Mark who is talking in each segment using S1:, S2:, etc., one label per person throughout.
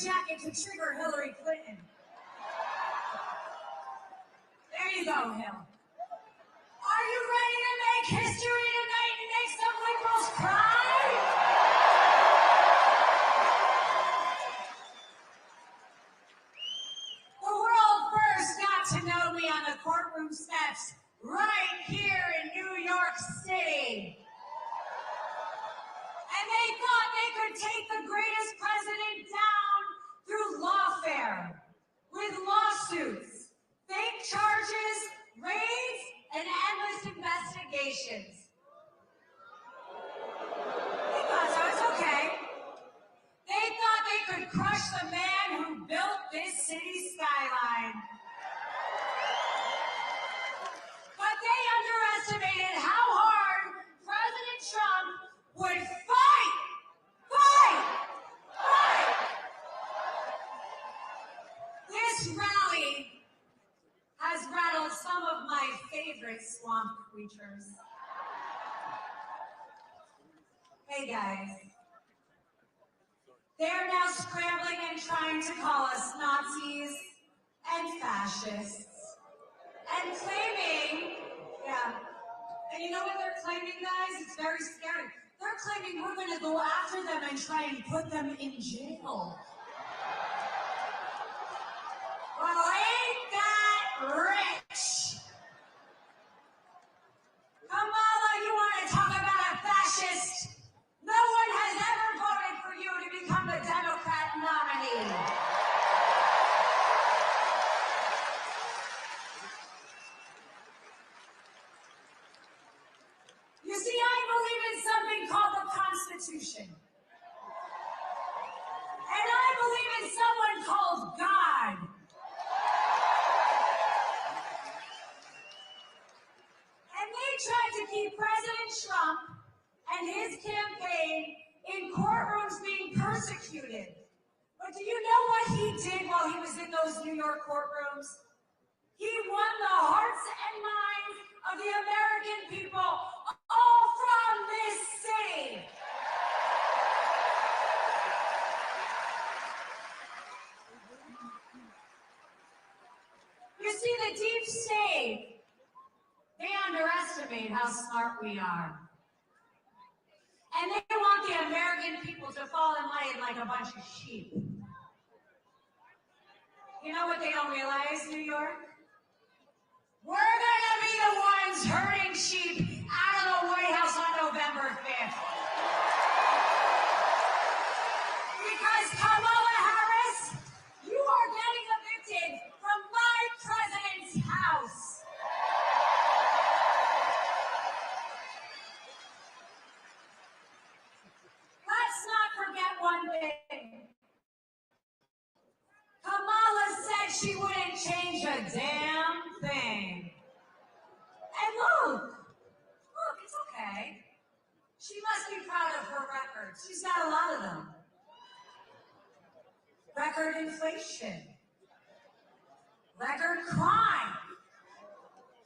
S1: Jacket to trigger Hillary Clinton. There you go, Hill. Are you ready to make history tonight and make some liberals cry? The world first got to know me on the courtroom steps right here in New York City. And they thought they could take the greatest president down through lawfare, with lawsuits, fake charges, raids, and endless investigations. They thought so, it's okay. They thought they could crush the man who built this city skyline. But they underestimated how hard President Trump would fight. This rally has rattled some of my favorite swamp creatures. Hey guys, they're now scrambling and trying to call us Nazis and fascists and claiming, and you know what they're claiming, guys? It's very scary. They're claiming we're going to go after them and try and put them in jail. Well, ain't that rich? Kamala, you want to talk about a fascist? No one has ever voted for you to become the Democrat nominee. You see, I believe in something called the Constitution. And I believe in someone called God. And they tried to keep President Trump and his campaign in courtrooms being persecuted. But do you know what he did while he was in those New York courtrooms? He won the hearts and minds of the American people, all from this city. You see, the deep state, they underestimate how smart we are. And they want the American people to fall in line like a bunch of sheep. You know what they don't realize, New York? We're gonna be the ones herding sheep out of the White House on November 5th. Because Kamala Harris, you are getting evicted from my president's house. Let's not forget one thing. Kamala said she wouldn't change a damn thing. And look, it's okay. She must be proud of her records. She's got a lot of them. Record inflation, record crime,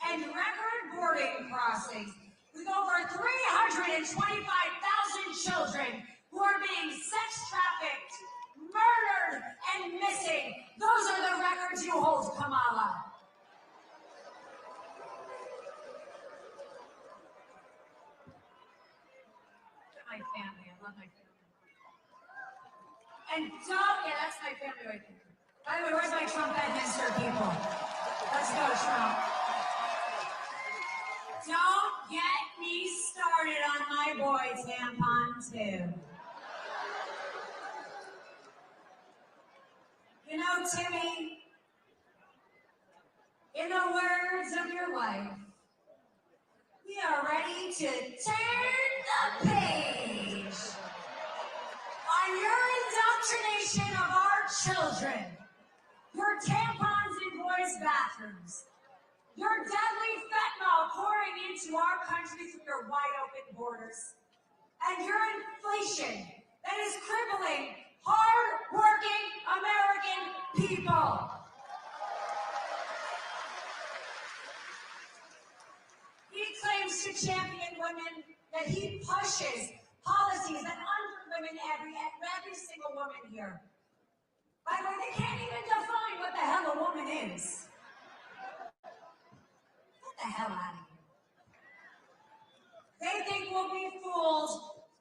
S1: and record boarding crossings with over 325,000 children who are being sex trafficked, murdered, and missing. Those are the records you hold, Kamala. My family, I love my family. And that's my family right there. By the way, where's my Trump Bedminster people? Let's go, Trump. Don't get me started on my boy Tampon 2. You know, Timmy, in the words of your wife, we are ready to turn the page on your indoctrination of our children, your tampons in boys' bathrooms, your deadly fentanyl pouring into our country through your wide-open borders, and your inflation that is crippling hard-working American people. champion women, that he pushes policies that under women, every single woman here. By the way, they can't even define what the hell a woman is. Get the hell out of here. They think we'll be fooled,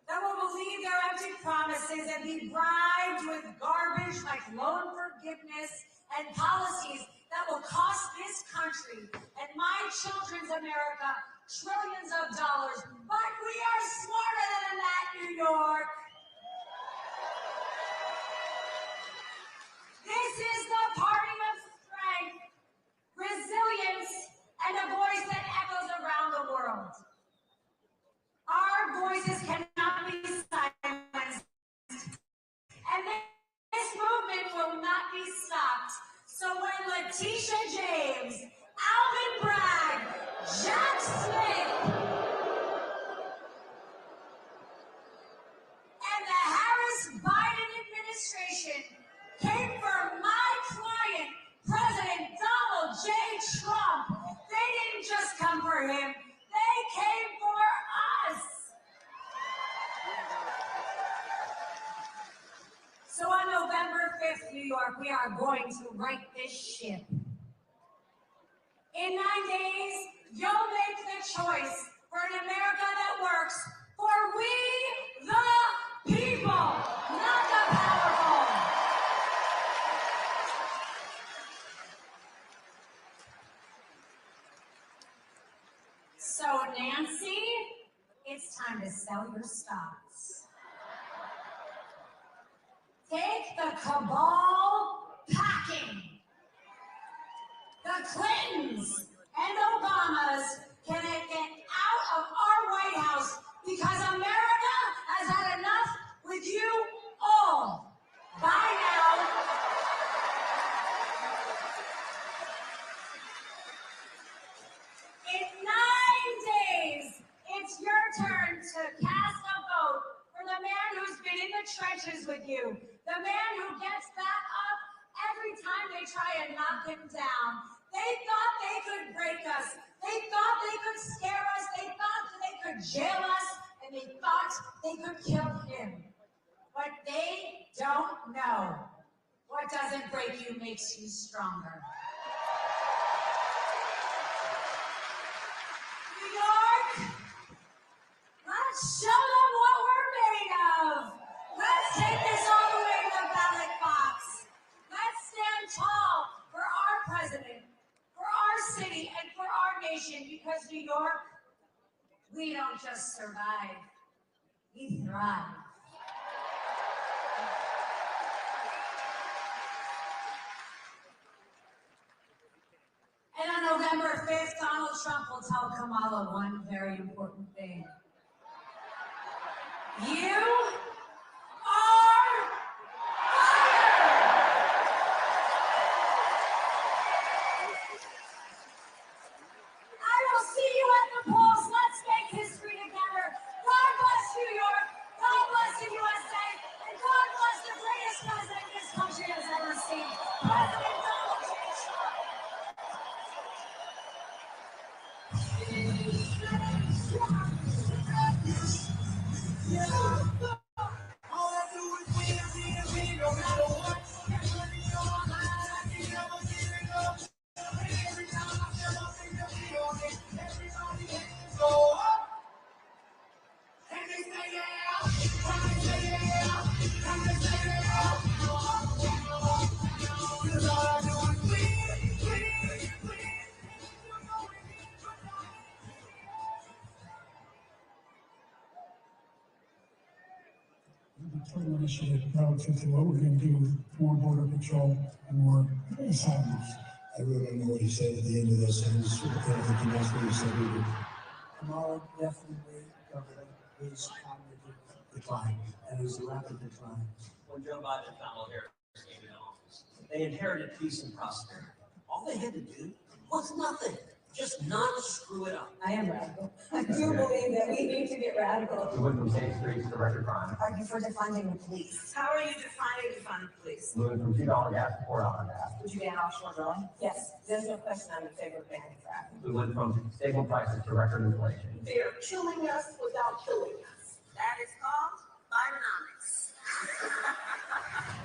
S1: that we'll believe their empty promises and be bribed with garbage like loan forgiveness and policies that will cost this country and my children's America trillions of dollars. But we are smarter than that, New York. This is the party of strength, resilience, and a voice that echoes around the world. Our voices cannot be silenced, and this movement will not be stopped. So when Letitia James, Alvin Bragg, Jack Smith, and the Harris-Biden administration came for my client, President Donald J. Trump, they didn't just come for him, they came for us. So on November 5th, New York, we are going to right this ship. In 9 days, you'll make the choice for an America that works for we the people, not the powerful. So Nancy, it's time to sell your stocks. Take the cabal packing. The Clintons and Obamas can get out of our White House because America has had enough with you all. Bye now. In 9 days, it's your turn to cast a vote for the man who's been in the trenches with you, the man who gets back up every time they try and knock him down. They thought they could break us. They thought they could scare us. They thought they could jail us. And they thought they could kill him. But they don't know. What doesn't break you makes you stronger. New York, let's show them what we're made of. Let's take this all the way to the ballot box. Let's stand tall for our president, for our city, and for our nation, because New York, we don't just survive, we thrive. And on November 5th, Donald Trump will tell Kamala one very important thing. You are fired! I will see you at the polls. Let's make history together. God bless New York. God bless the USA. And God bless the greatest president this country has ever seen. President Donald J. Trump.
S2: Total initiative relative to what we're going to do with more border patrol and more asylums.
S3: I really don't know what he said at the end of this. I was sort of thinking that's what he said either.
S2: Kamala definitely covered his cognitive decline and his rapid decline.
S4: When Joe Biden and Kamala Harris came into office, they inherited peace and prosperity. All they had to do was nothing. Just not screw it up.
S1: I am radical. I do believe that we need to get radical.
S4: We went from safe streets to record crime.
S1: Are you for defunding the police? How are you defining defund the police?
S4: Moving from $2 gas to $4 gas.
S1: Would you ban offshore drilling? Yes, there's no question I'm in favor of banning fracking.
S4: We went from stable prices to record inflation.
S1: They are killing us without killing us. That is called Bidenomics.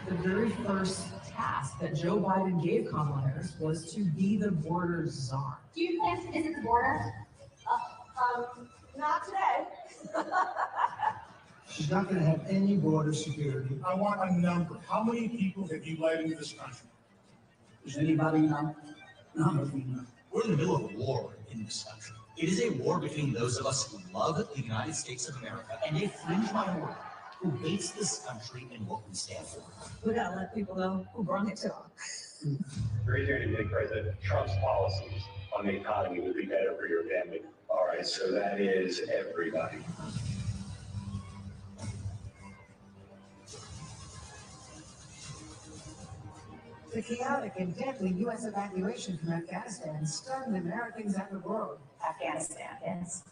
S5: The very first task that Joe Biden gave Kamala Harris was to be the border czar.
S1: Do you plan to visit the border? Not today.
S2: She's not gonna have any border security.
S6: I want a number. How many people have you let into this country?
S2: Does anybody know? None of you know.
S7: We're in the middle of a war in this country. It is a war between those of us who love the United States of America and a fringe minority who hates this country and what we stand for.
S1: We gotta let people know who brought it to us.
S8: Raise your hand if you think President Trump's policies on the economy would be better for your family. All right, so that is everybody.
S9: The chaotic and deadly U.S. evacuation from Afghanistan stunned Americans and the world.
S1: Afghanistan, yes.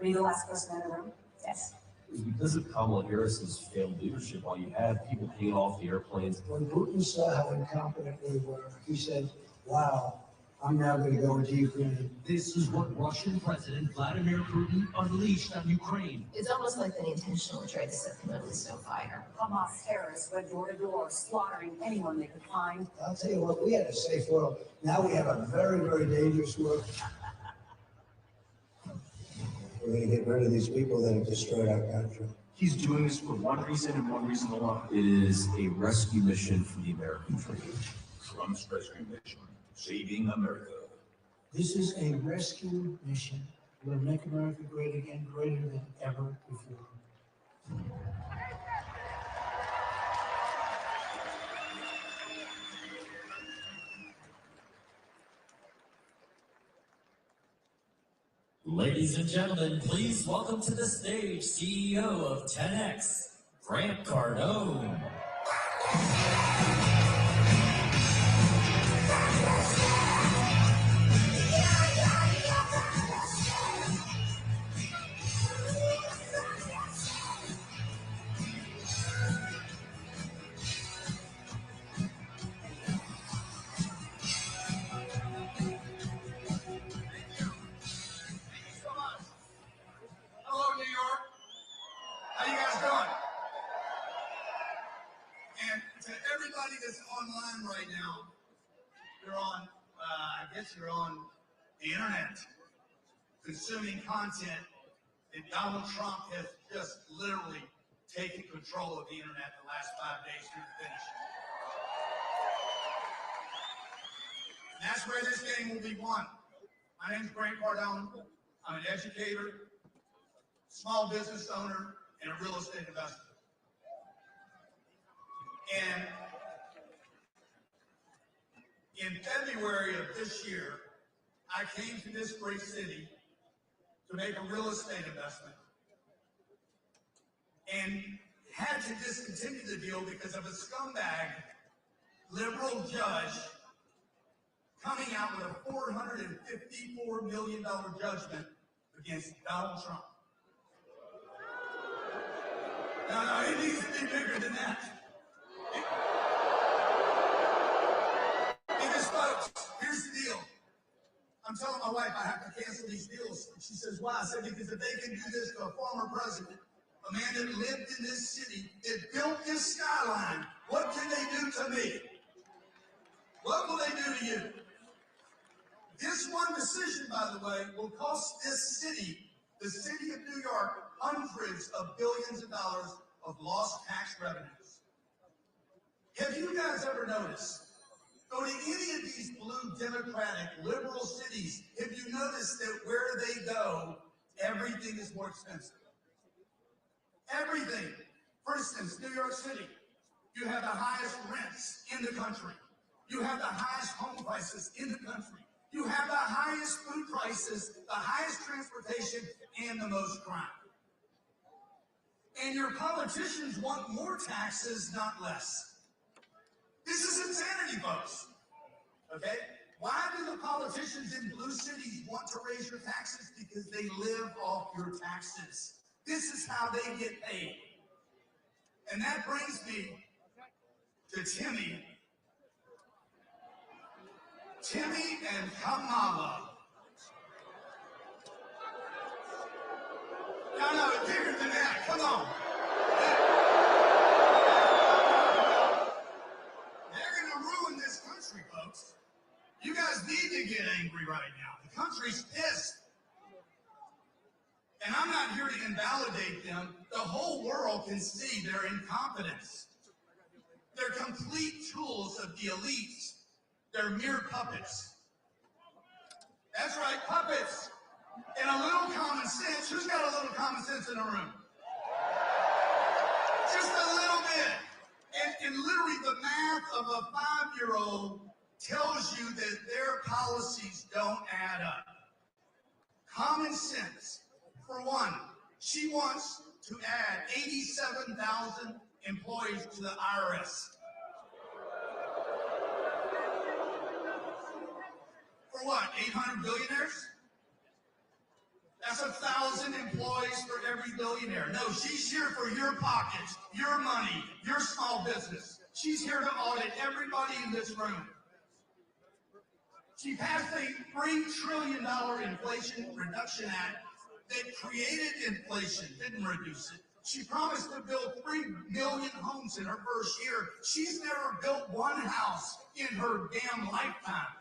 S1: Were you the last person in the room? Yes.
S10: It was because of Kamala Harris's failed leadership. While you had people hanging off the airplanes,
S3: When Putin saw how incompetent we were, he said, wow, I'm now going to go into Ukraine.
S7: This is what Russian President Vladimir Putin unleashed on Ukraine.
S11: It's almost like they intentionally tried to set the Middle East on fire.
S1: Hamas terrorists went door to door, slaughtering anyone they could find.
S3: I'll tell you what, we had a safe world. Now we have a very, very dangerous world. We're going to get rid of these people that have destroyed our country.
S6: He's doing this for one reason and one reason alone.
S10: it is a rescue mission for the American dream.
S6: Trump's rescue mission, saving America.
S2: This is a rescue mission. We're gonna make America great again, greater than ever before.
S12: Ladies and gentlemen, please welcome to the stage CEO of 10X, Grant Cardone.
S6: Hello, New York. How you guys doing? And to everybody that's online right now, you're on, I guess you're on the internet, consuming content that Donald Trump has just literally taken control of the internet the last 5 days through the finish. And that's where this game will be won. My name's Grant Cardone. I'm an educator, small business owner, and a real estate investor. And in February of this year, I came to this great city to make a real estate investment and had to discontinue the deal because of a scumbag liberal judge coming out with a $454 million judgment against Donald Trump. No, it needs to be bigger than that. Because, folks, here's the deal. I'm telling my wife I have to cancel these deals. And she says, why? I said, because if they can do this to a former president, a man that lived in this city, that built this skyline, what can they do to me? What will they do to you? This one decision, by the way, will cost this city, the city of New York, hundreds of billions of dollars of lost tax revenues. Have you guys ever noticed? Go to any of these blue Democratic liberal cities, have you noticed that where they go, everything is more expensive? Everything. For instance, New York City, you have the highest rents in the country. You have the highest home prices in the country. You have the highest food prices, the highest transportation, and the most crime. And your politicians want more taxes, not less. This is insanity, folks. Okay? Why do the politicians in blue cities want to raise your taxes? Because they live off your taxes. This is how they get paid. And that brings me to Timmy. Timmy and Kamala. No, it's bigger than that. Come on. They're going to ruin this country, folks. You guys need to get angry right now. The country's pissed. And I'm not here to invalidate them. The whole world can see their incompetence. They're complete tools of the elites. They're mere puppets. That's right, puppets. And a little common sense. Who's got a little common sense in the room? Just a little bit. And literally the math of a 5-year-old tells you that their policies don't add up. Common sense. For one, she wants to add 87,000 employees to the IRS. For what, 800 billionaires? That's 1,000 employees for every billionaire. No, she's here for your pockets, your money, your small business. She's here to audit everybody in this room. She passed a $3 trillion Inflation Reduction Act that created inflation, didn't reduce it. She promised to build 3 million homes in her first year. She's never built one house in her damn lifetime.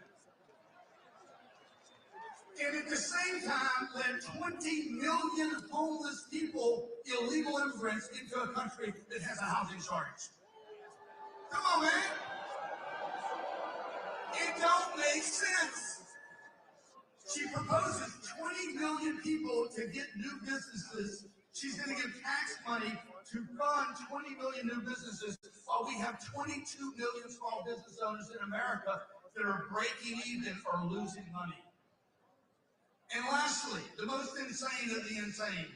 S6: And at the same time, led 20 million homeless people, illegal immigrants, into a country that has a housing shortage. Come on, man. It don't make sense. She proposes 20 million people to get new businesses. She's going to give tax money to fund 20 million new businesses while we have 22 million small business owners in America that are breaking even or losing money. And lastly, the most insane of the insane.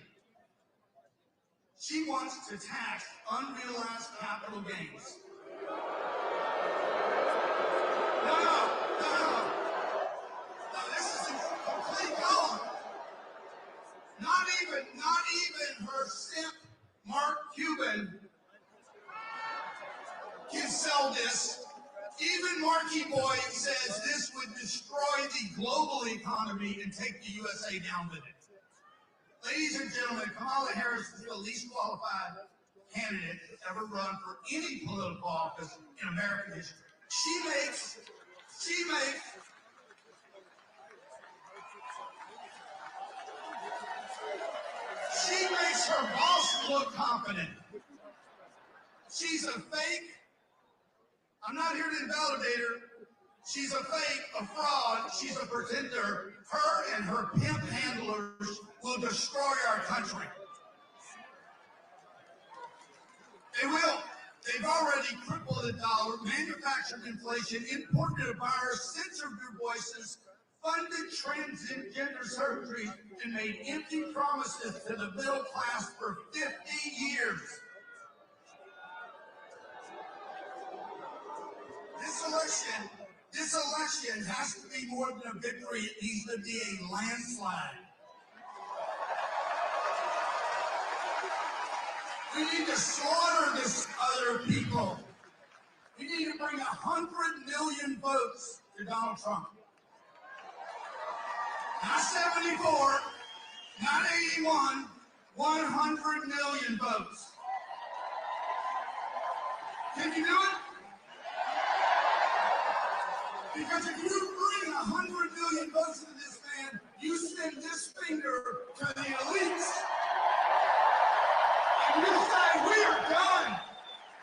S6: She wants to tax unrealized capital gains. No, this is a complete gone. Not even her simp, Mark Cuban, can sell this. Even Marky Boy says this would destroy the global economy and take the USA down with it. Ladies and gentlemen, Kamala Harris is the least qualified candidate to ever run for any political office in American history. She makes her boss look confident. She's a fake. I'm not here to invalidate her. She's a fake, a fraud. She's a pretender. Her and her pimp handlers will destroy our country. They will. They've already crippled the dollar, manufactured inflation, imported a virus, censored your voices, funded transgender surgery, and made empty promises to the middle class for 50 years. This election has to be more than a victory. It needs to be a landslide. We need to slaughter this other people. We need to bring 100 million votes to Donald Trump. Not 74, not 81, 100 million votes. Can you do it? Because if you bring 100 million votes to this man, you send this finger to the elites. And you say, we are done.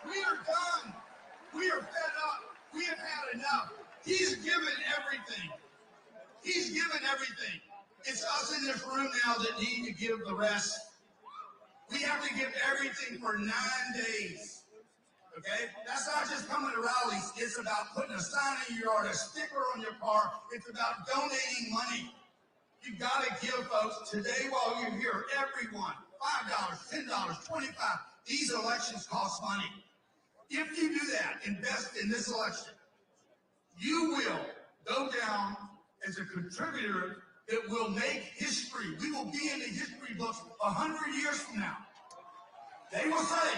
S6: We are done. We are fed up. We have had enough. He's given everything. He's given everything. It's us in this room now that need to give the rest. We have to give everything for 9 days. Okay? That's not just coming to rallies. It's about putting a sign in your yard, a sticker on your car. It's about donating money. You've got to give, folks. Today, while you're here, everyone, $5, $10, $25. These elections cost money. If you do that, invest in this election, you will go down down as a contributor that will make history. We will be in the history books 100 years from now. They will say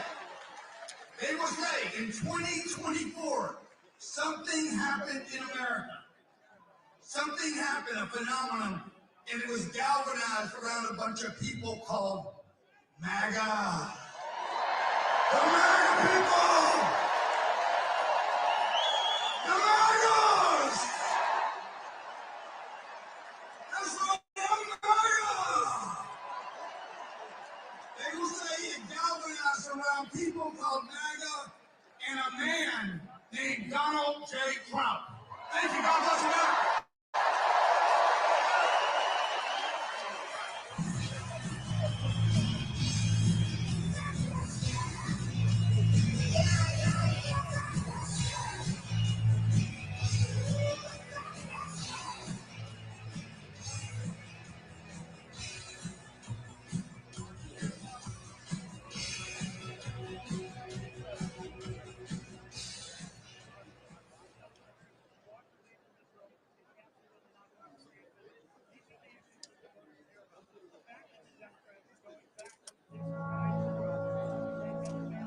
S6: in 2024, something happened in America. Something happened, a phenomenon, and it was galvanized around a bunch of people called MAGA. The MAGA people! The MAGAs! That's right, the MAGA! They will say it galvanized around people called MAGA and a man named Donald J. Trump. Thank you, God bless America.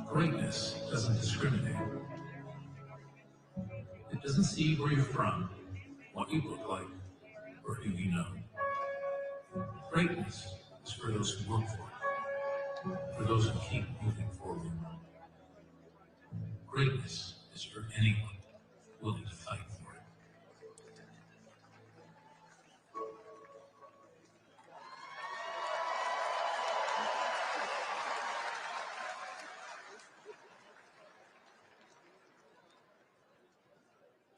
S13: Greatness doesn't discriminate. It doesn't see where you're from, what you look like, or who you know. Greatness is for those who work for it, for those who keep moving forward. Greatness is for anyone willing to fight for it.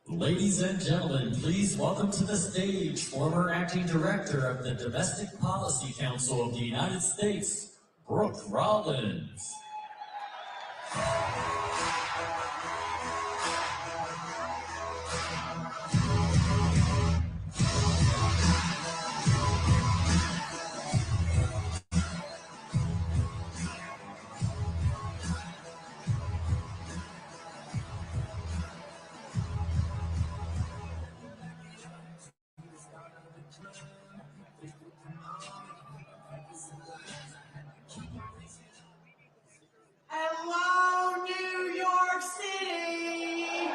S12: Ladies and gentlemen, please welcome to the stage former acting director of the Domestic Policy Council of the United States, Brooke Rollins.
S1: Hello, New York City.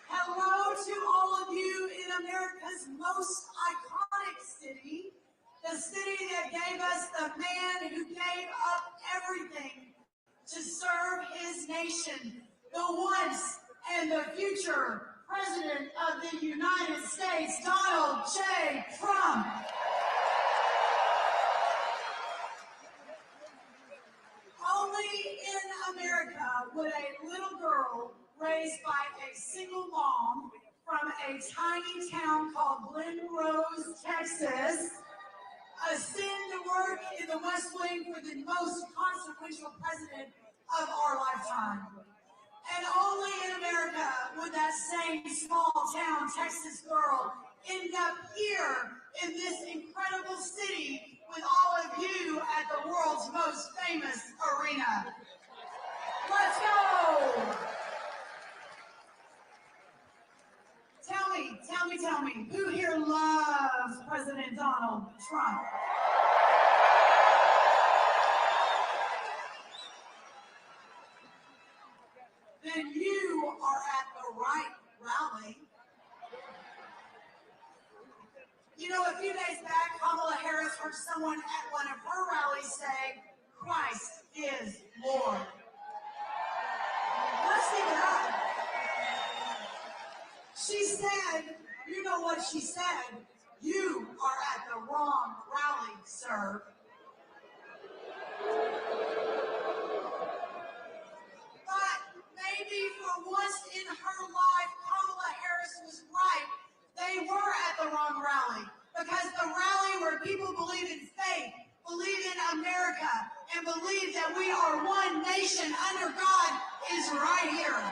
S1: Hello to all of you in America's most iconic city, the city that gave us the man who gave up everything to serve his nation, the once and the future President of the United States, Donald J. Trump. Only in America would a little girl raised by a single mom from a tiny town called Glen Rose, Texas, ascend to work in the West Wing for the most consequential president of our lifetime. And only in America would that same small town Texas girl end up here in this incredible city with all of you at the world's most famous arena. Let's go! Tell me, who here loves President Donald Trump? Then you are at the right rally. You know, a few days back, Kamala Harris heard someone at one of her rallies say, "Christ is Lord." Let's keep it up. She said, you know what she said? You are at the wrong rally, sir. But maybe for once in her life, Kamala Harris was right. They were at the wrong rally, because the rally where people believe in faith, believe in America, and believe that we are one nation under God is right here,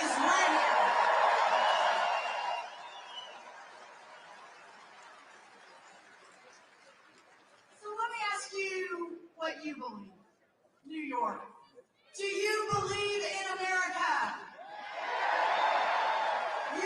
S1: is right here. So let me ask you what you believe. New York, do you believe in America? You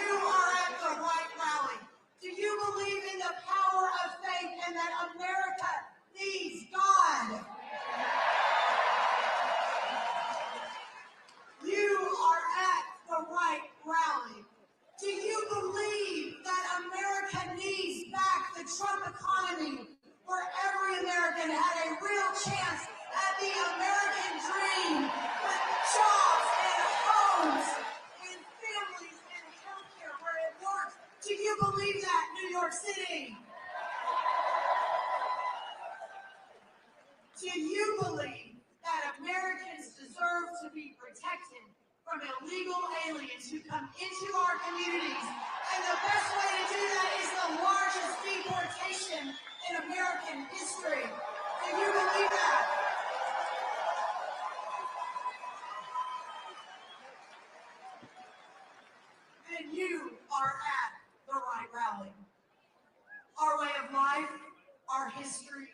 S1: Do you believe that America needs back the Trump economy, where every American had a real chance at the American dream, with jobs and homes and families and healthcare where it works? Do you believe that, New York City? Do you believe that Americans deserve to be protected from illegal aliens who come into our communities? And the best way to do that is the largest deportation in American history. Do you believe that? Then you are at the right rally. Our way of life, our history,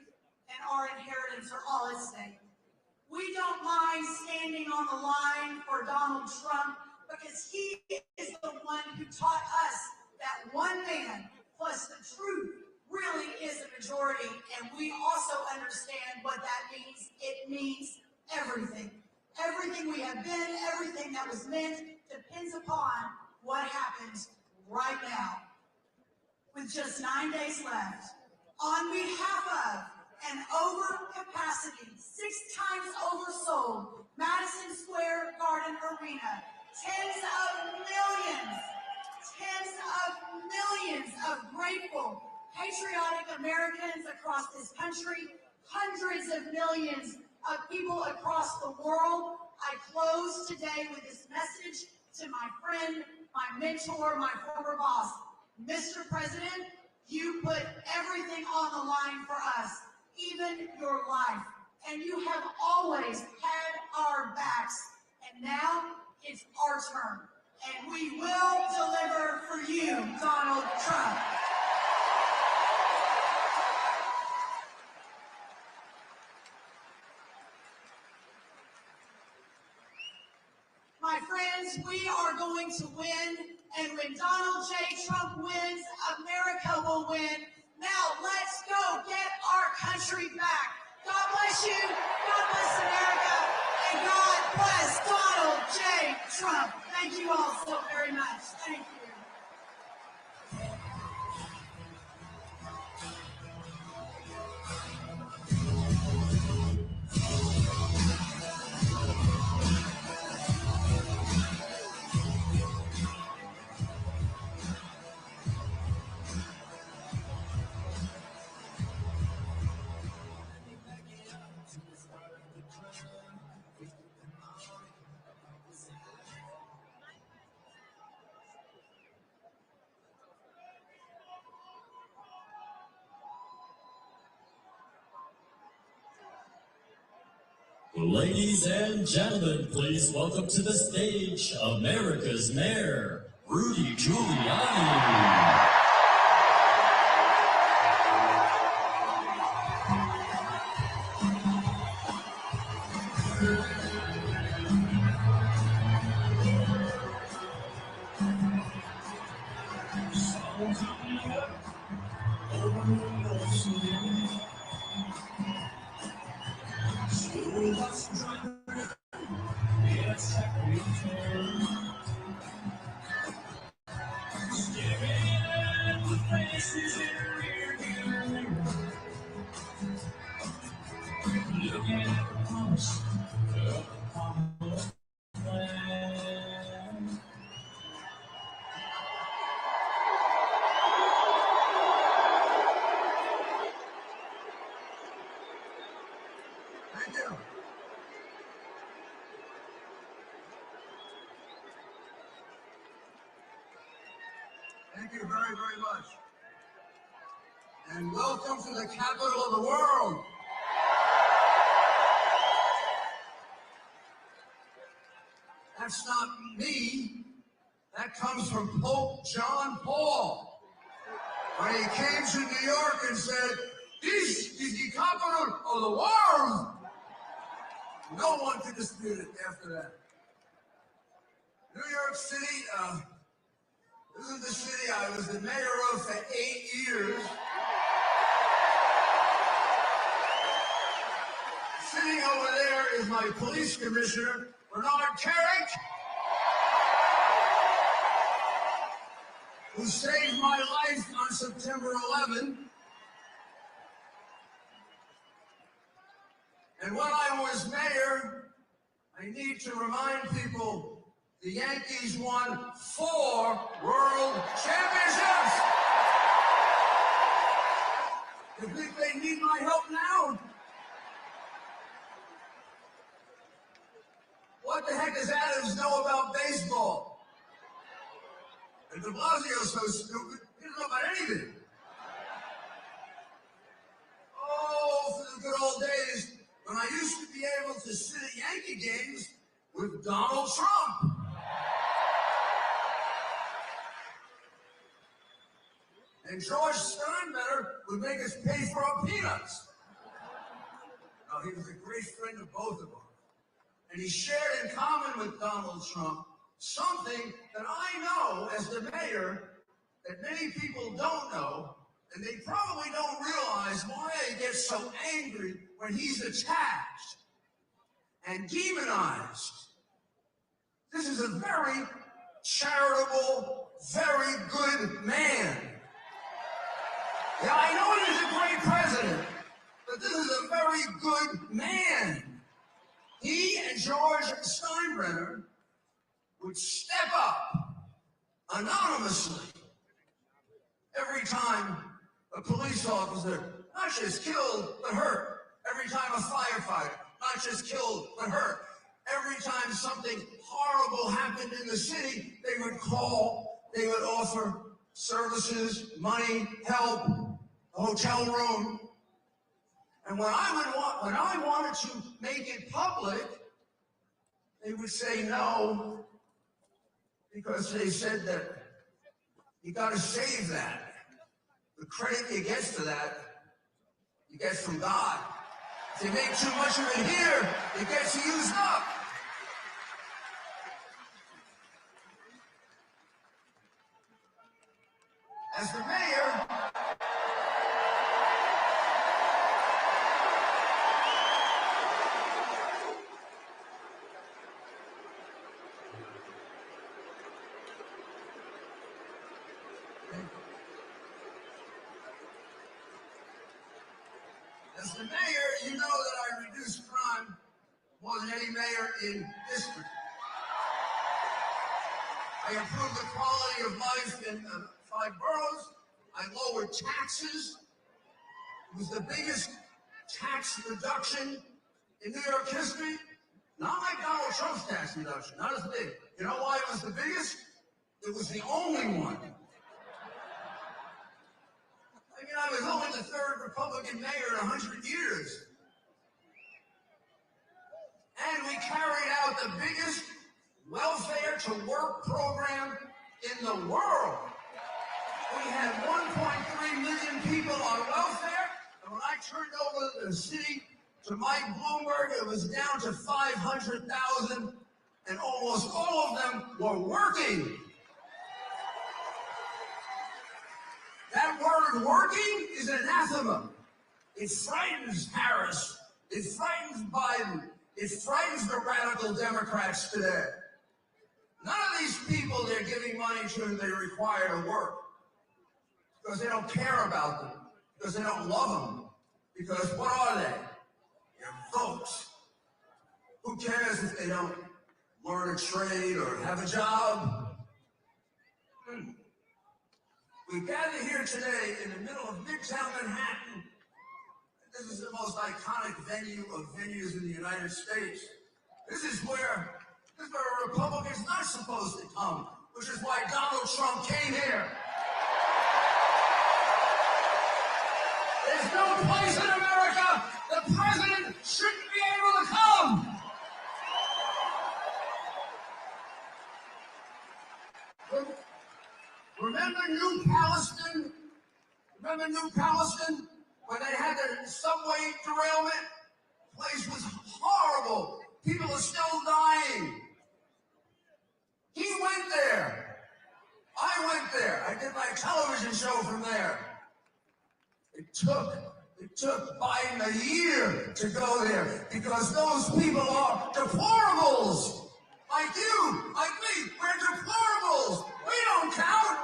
S1: and our inheritance are all at stake. We don't mind standing on the line for Donald Trump because he is the one who taught us that one man plus the truth really is a majority, and we also understand what that means. It means everything. Everything we have been, everything that was meant depends upon what happens right now. With just 9 days left, on behalf of an overcapacity, 6 times oversold Madison Square Garden Arena, tens of millions of grateful, patriotic Americans across this country, hundreds of millions of people across the world, I close today with this message to my friend, my mentor, my former boss. Mr. President, you put everything on the line for us, even your life. And you have always had our backs. And now it's our turn. And we will deliver for you, Donald Trump. My friends, we are going to win. And when Donald J. Trump wins, America will win. Now let's go get our country back. God bless you, God bless America, and God bless Donald J. Trump. Thank you all so very much. Thank you.
S12: Ladies and gentlemen, please welcome to the stage America's Mayor, Rudy Giuliani.
S6: Thank you. Thank you very, very much. And welcome to the capital of the world. That's not me. That comes from Pope John Paul. When he came to New York and said, "This is the capital of the world." No one could dispute it after that. New York City, this is the city I was the mayor of for 8 years. Sitting over there is my police commissioner, Bernard Carrick. who saved my life on September 11. And when I was mayor, I need to remind people the Yankees won 4 World Championships. You think they need my help now? What the heck does Adams know about baseball? And de Blasio's so stupid, he doesn't know about anything. Oh, for the good old days when I used to be able to sit at Yankee games with Donald Trump. And George Steinbrenner would make us pay for our peanuts. Now, he was a great friend of both of us. And he shared in common with Donald Trump something that I know as the mayor that many people don't know, and they probably don't realize why he gets so angry when he's attacked and demonized. This is a very charitable, very good man. Yeah, I know he was a great president, but this is a very good man. He and George Steinbrenner would step up anonymously every time a police officer not just killed but hurt. Every time a firefighter not just killed but hurt. Every time something horrible happened in the city, they would call, they would offer services, money, help, a hotel room. And when I wanted to make it public, they would say no, because they said that you got to save that. The credit you get for that, you get from God. If you make too much of it here, it gets used up. As the mayor, you know that I reduced crime more than any mayor in history. I improved the quality of life in 5 boroughs. I lowered taxes. It was the biggest tax reduction in New York history. Not like Donald Trump's tax reduction, not as big. You know why it was the biggest? It was the only one. I mean, I was only the 3rd Republican mayor in 100 years. And we carried out the biggest welfare-to-work program in the world. We had 1.3 million people on welfare, and when I turned over the city to Mike Bloomberg, it was down to 500,000, and almost all of them were working. That word working is anathema. It frightens Harris. It frightens Biden. It frightens the radical Democrats today. None of these people they're giving money to, they require to work. Because they don't care about them. Because they don't love them. Because what are they? They're votes. Who cares if they don't learn a trade or have a job? We gather here today in the middle of Midtown Manhattan. This is the most iconic venue of venues in the United States. This is where a Republican's not supposed to come, which is why Donald Trump came here. There's no place in America the president shouldn't be able to come. Remember New Palestine? Remember New Palestine? When they had the subway derailment? The place was horrible. People are still dying. He went there. I went there. I did my television show from there. It took Biden a year to go there because those people are deplorables. Like you, like me, we're deplorables. We don't count.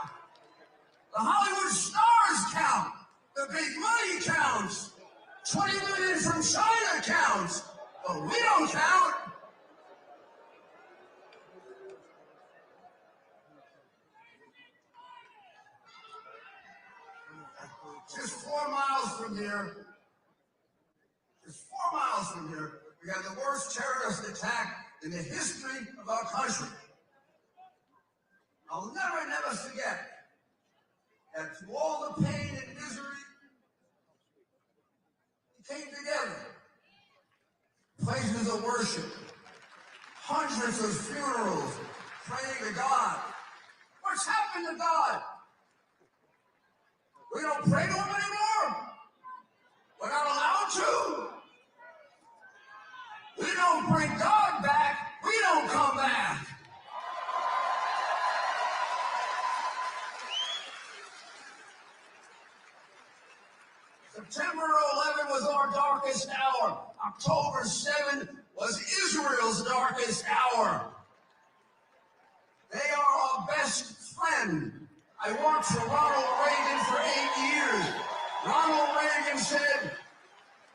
S6: counts, but we don't count. Just 4 miles from here, we got the worst terrorist attack in the history of our country. I'll never forget that through all the pain and misery, we came together. Places of worship, hundreds of funerals, praying to God. What's happened to God? We don't pray to him anymore. We're not allowed to. We don't bring God back. We don't come back. September 11 was our darkest hour. October 7 was Israel's darkest hour. They are our best friend. I worked for Ronald Reagan for 8 years. Ronald Reagan said,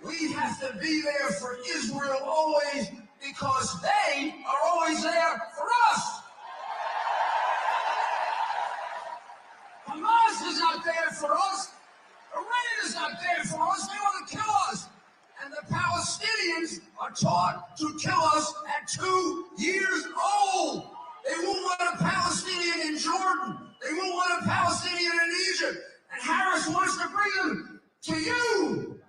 S6: we have to be there for Israel always because they are always there for us. Hamas is not there for us. Iran is not there for us. They want to kill us. And the Palestinians are taught to kill us at 2 years old. They won't want a Palestinian in Jordan. They won't want a Palestinian in Egypt. And Harris wants to bring them to you.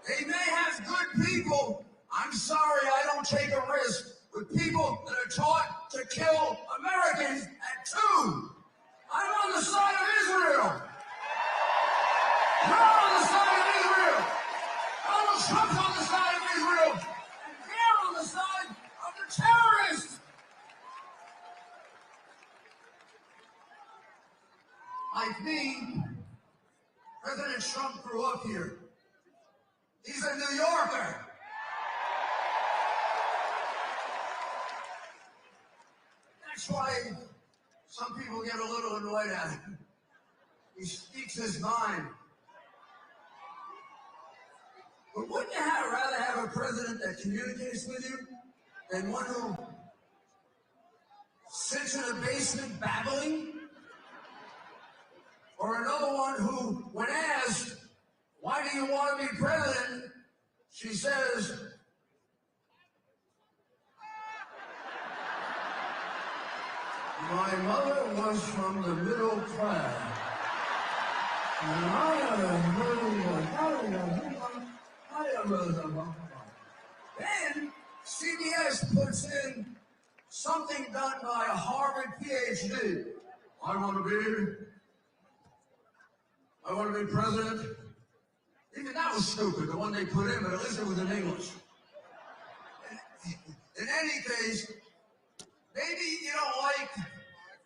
S6: They may have good people. I'm sorry, I don't take a risk with people that are taught to kill Americans at 2. I'm on the side of Israel. You're on the side of Israel. Donald Trump's on the side of Israel. And they're on the side of the terrorists. Like me, President Trump grew up here. He's a New Yorker. That's why some people get a little annoyed at him. He speaks his mind. But wouldn't you rather have a president that communicates with you than one who sits in a basement babbling? Or another one who, when asked, why do you want to be president? She says, my mother was from the middle class. And I then CBS puts in something done by a Harvard PhD. I want to be president. Even that was stupid, the one they put in, but at least it was in English. In any case, maybe you don't like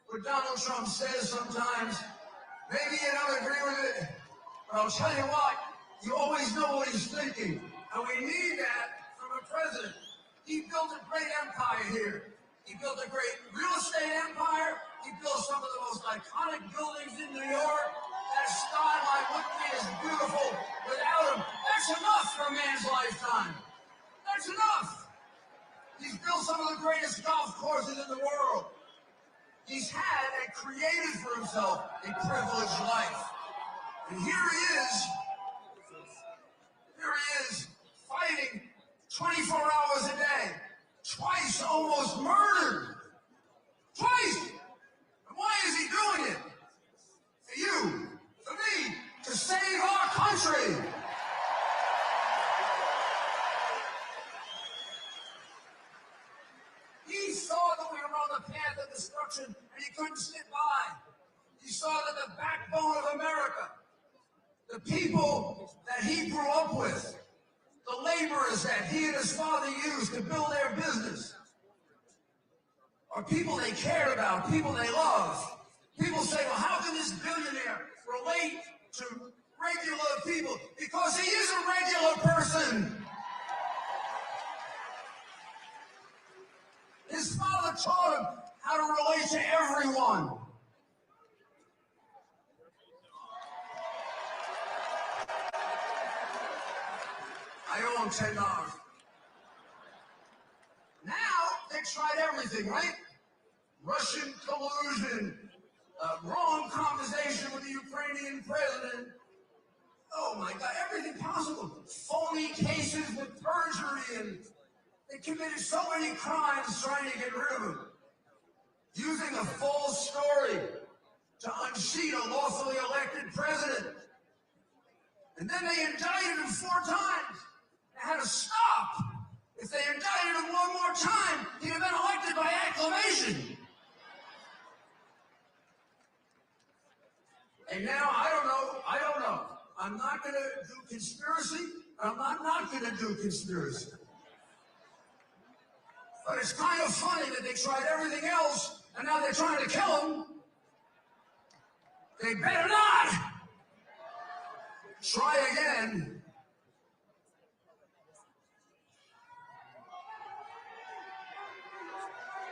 S6: what Donald Trump says sometimes. Maybe you don't agree with it. But I'll tell you what, you always know what he's thinking. And we need that from a president. He built a great empire here. He built a great real estate empire. He built some of the most iconic buildings in New York. That skyline wouldn't be as beautiful without him. That's enough for a man's lifetime. That's enough. He's built some of the greatest golf courses in the world. He's had and created for himself a privileged life. And here he is, fighting 24 hours a day, twice almost murdered. Twice! And why is he doing it? For you, for me, to save our country. He saw that we were on the path of destruction, and he couldn't sit by. He saw that the backbone of America, the people that he grew up with, the laborers that he and his father used to build their business, are people they cared about, people they love. People say, well, how can this billionaire relate to regular people? Because he is a regular person. His father taught him how to relate to everyone. I owe him $10. Now, they tried everything, right? Russian collusion, wrong conversation with the Ukrainian president. Oh my God, everything possible. Phony cases with perjury, and they committed so many crimes trying to get rid of him. Using a false story to unseat a lawfully elected president. And then they indicted him 4 times. They had to stop. If they indicted him one more time, he'd have been elected by acclamation. And now, I don't know. I'm not going to do conspiracy. I'm not going to do conspiracy. But it's kind of funny that they tried everything else, and now they're trying to kill him. They better not. Try again.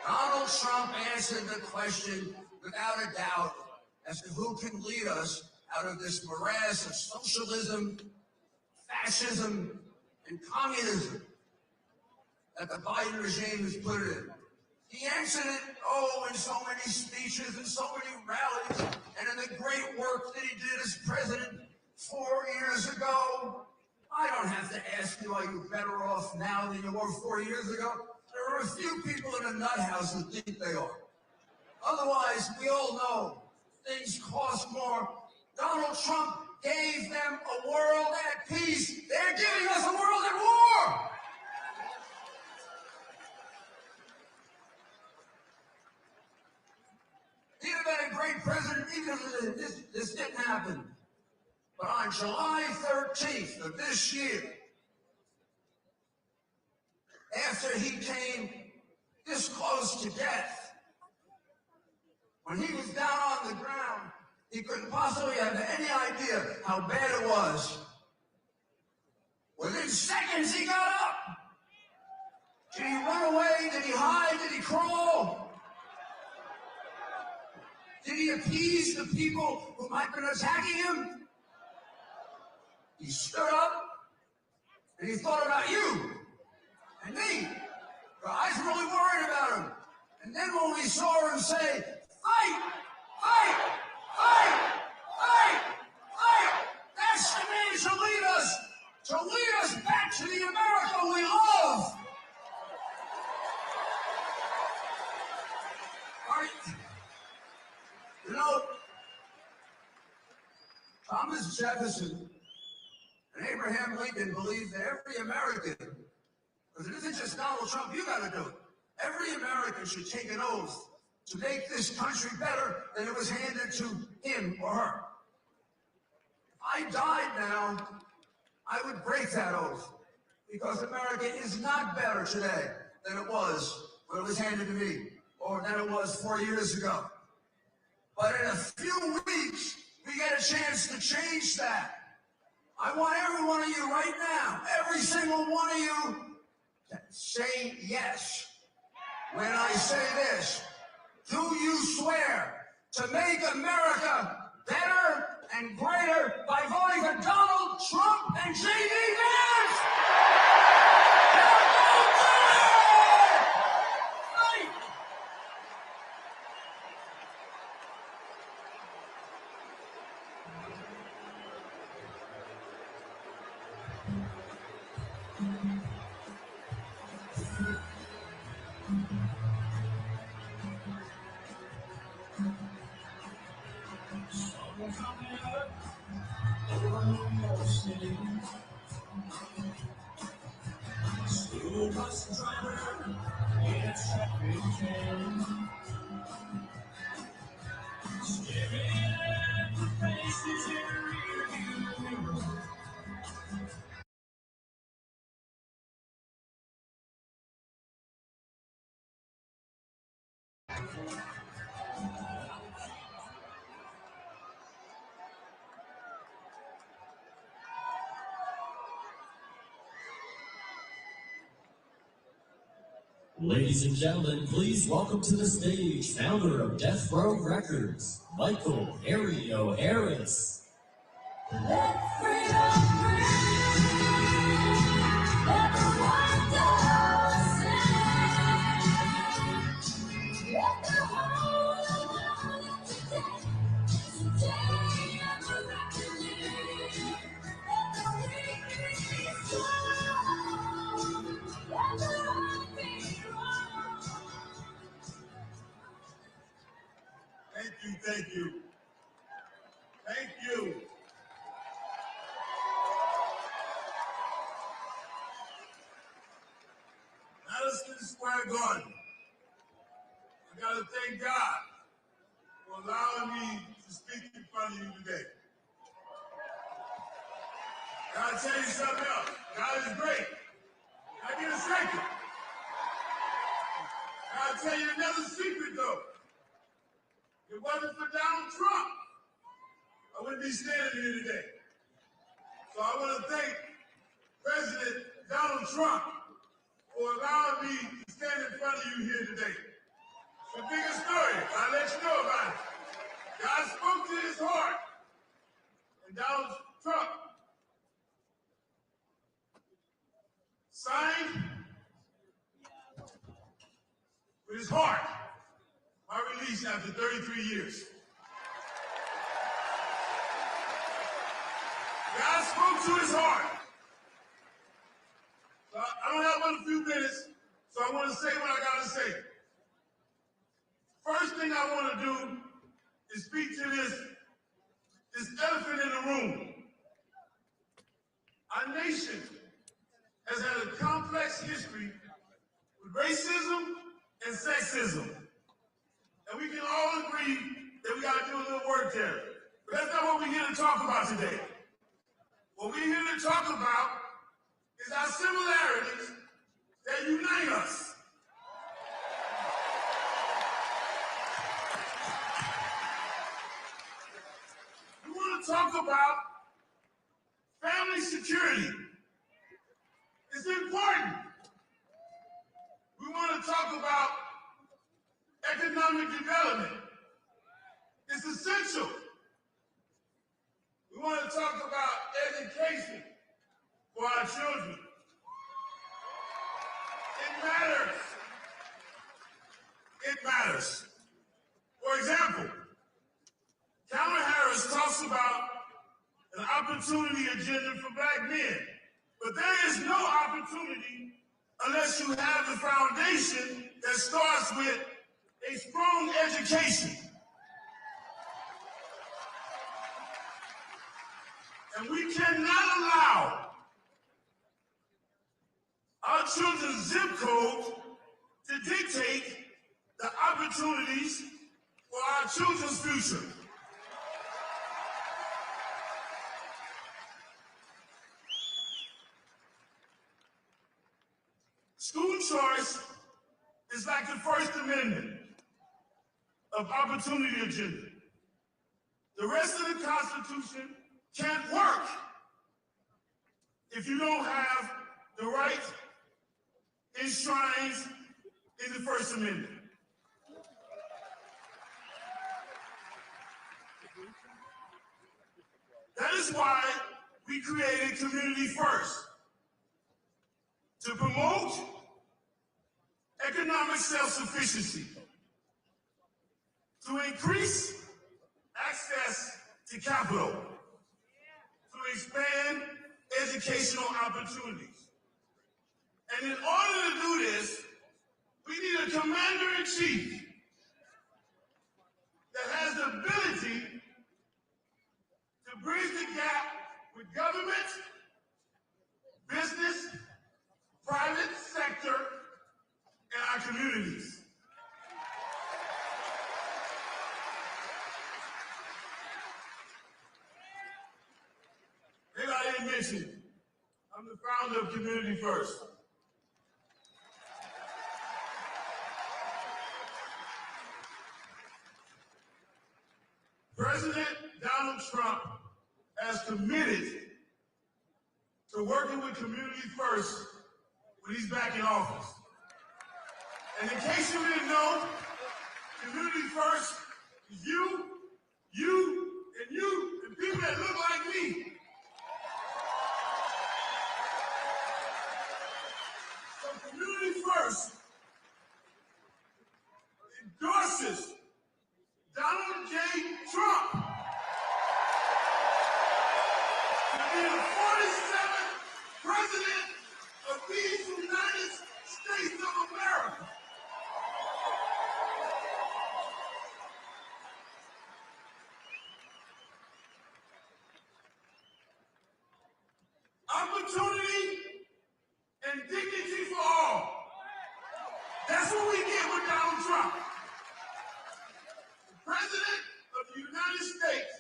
S6: Donald Trump answered the question without a doubt as to who can lead us out of this morass of socialism, fascism, and communism that the Biden regime has put it in. He answered it, in so many speeches and so many rallies, and in the great work that he did as president 4 years ago. I don't have to ask you, are you better off now than you were 4 years ago? There are a few people in a nut house who think they are. Otherwise, we all know things cost more. Donald Trump gave them a world at peace. They're giving us a world at war. He'd have been a great president even if this didn't happen. But on July 13th of this year, after he came this close to death, when he was down on the ground, he couldn't possibly have any idea how bad it was. Within seconds, he got up. Did he run away? Did he hide? Did he crawl? Did he appease the people who might have been attacking him? He stood up, and he thought about you and me. I was really worried about him. And then when we saw him say, fight, fight, fight, fight, fight, that's the man to lead us back to the America we love. All right. You know, Thomas Jefferson and Abraham Lincoln believed that every American, because it isn't just Donald Trump, you got to do it. Every American should take an oath to make this country better than it was handed to him or her. If I died now, I would break that oath, because America is not better today than it was when it was handed to me, or than it was 4 years ago. But in a few weeks, we get a chance to change that. I want every one of you right now, every single one of you, to say yes when I say this. Do you swear to make America better and greater by voting for Donald Trump and J.D. Vance?
S12: Ladies and gentlemen, please welcome to the stage founder of Death Row Records, Michael Harry O'Harris.
S1: Let freedom ring.
S6: Thank you, thank you. Thank you. Madison Square Garden. I gotta thank God for allowing me to speak in front of you today. Gotta tell you something else. God is great. Can I get a second? Gotta tell you another secret though. If it wasn't for Donald Trump, I wouldn't be standing here today. So I want to thank President Donald Trump for allowing me to stand in front of you here today. It's a bigger story. I'll let you know about it. God spoke to his heart. And Donald Trump signed with his heart my release after 33 years. God spoke to his heart. So I don't have but a few minutes, so I want to say what I got to say. First thing I want to do is speak to this elephant in the room. Our nation has had a complex history with racism and sexism. And we can all agree that we got to do a little work there. But that's not what we're here to talk about today. What we're here to talk about is our similarities that unite us. We want to talk about family security. It's important. We want to talk about economic development. It's essential. We want to talk about education for our children. It matters. It matters. For example, Kamala Harris talks about an opportunity agenda for black men. But there is no opportunity unless you have the foundation that starts with a strong education. And we cannot allow our children's zip code to dictate the opportunities for our children's future. School choice is like the First Amendment of opportunity agenda. The rest of the Constitution can't work if you don't have the right enshrined in the First Amendment. That is why we created Community First, to promote economic self-sufficiency, to increase access to capital, to expand educational opportunities. And in order to do this, we need a commander-in-chief that has the ability to bridge the gap with government, business, private sector, and our communities. Maybe I didn't mention, I'm the founder of Community First. President Donald Trump has committed to working with Community First when he's back in office. And in case you didn't know, Community First is you, and people that look like me. So Community First endorses Donald J. Trump to be the 47th president of these United States of America.
S13: opportunity and dignity for all. That's what we get with Donald Trump. The President of the United States.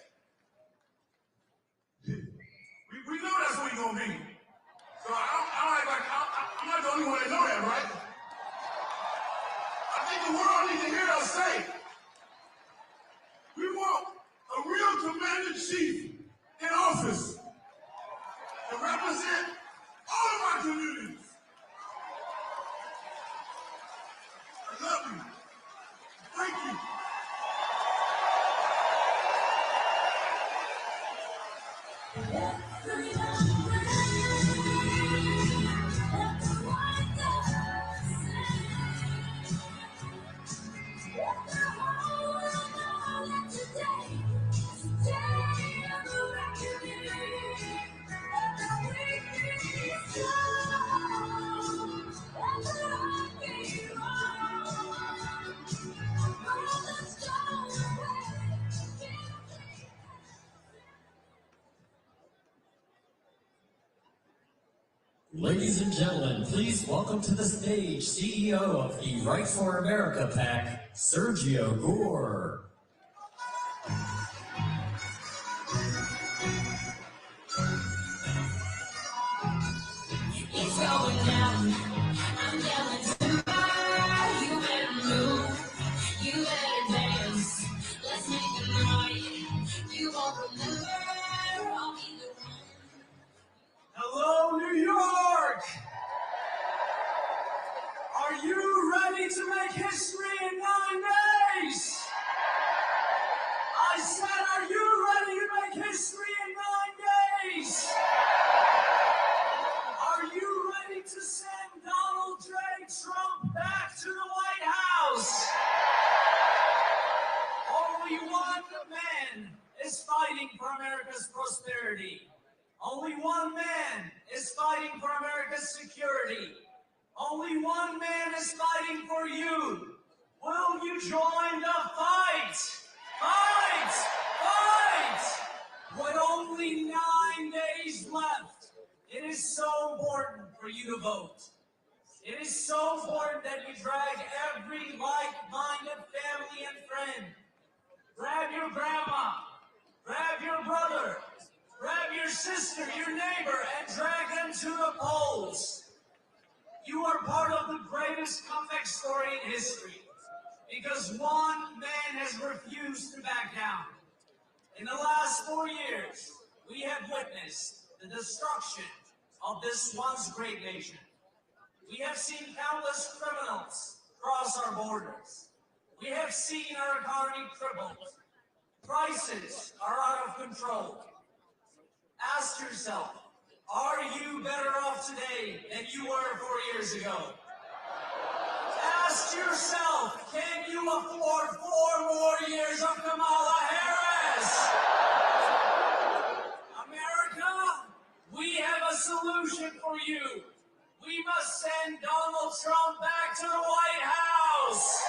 S13: We know that's what he's going to be. So I'm not the only one that know that, right? I think the world needs to hear us say, we want a real commander-in-chief in office to represent all of our communities. I love you. Thank you.
S12: Ladies and gentlemen, please welcome to the stage CEO of the Right for America PAC, Sergio Gore.
S1: It's going down. I'm yelling timber. You better move. You better dance. Let's make a night. You won't remember. I'll be the one.
S14: Hello, New York! Are you ready to make history in 9 days? I said, are you ready to make history in 9 days? Are you ready to send Donald J. Trump back to the White House? Only one man is fighting for America's prosperity. Only one man is fighting for America's security. Only one man is fighting for you. Will you join the fight? Fight! Fight! With only 9 days left, it is so important for you to vote. It is so important that you drag every like-minded family and friend. Grab your grandma, grab your brother, grab your sister, your neighbor, and drag them to the polls. You are part of the greatest comeback story in history because one man has refused to back down. In the last 4 years, we have witnessed the destruction of this once great nation. We have seen countless criminals cross our borders. We have seen our economy crippled. Prices are out of control. Ask yourself, are you better off today than you were 4 years ago? Ask yourself, can you afford 4 more years of Kamala Harris? America, we have a solution for you. We must send Donald Trump back to the White House.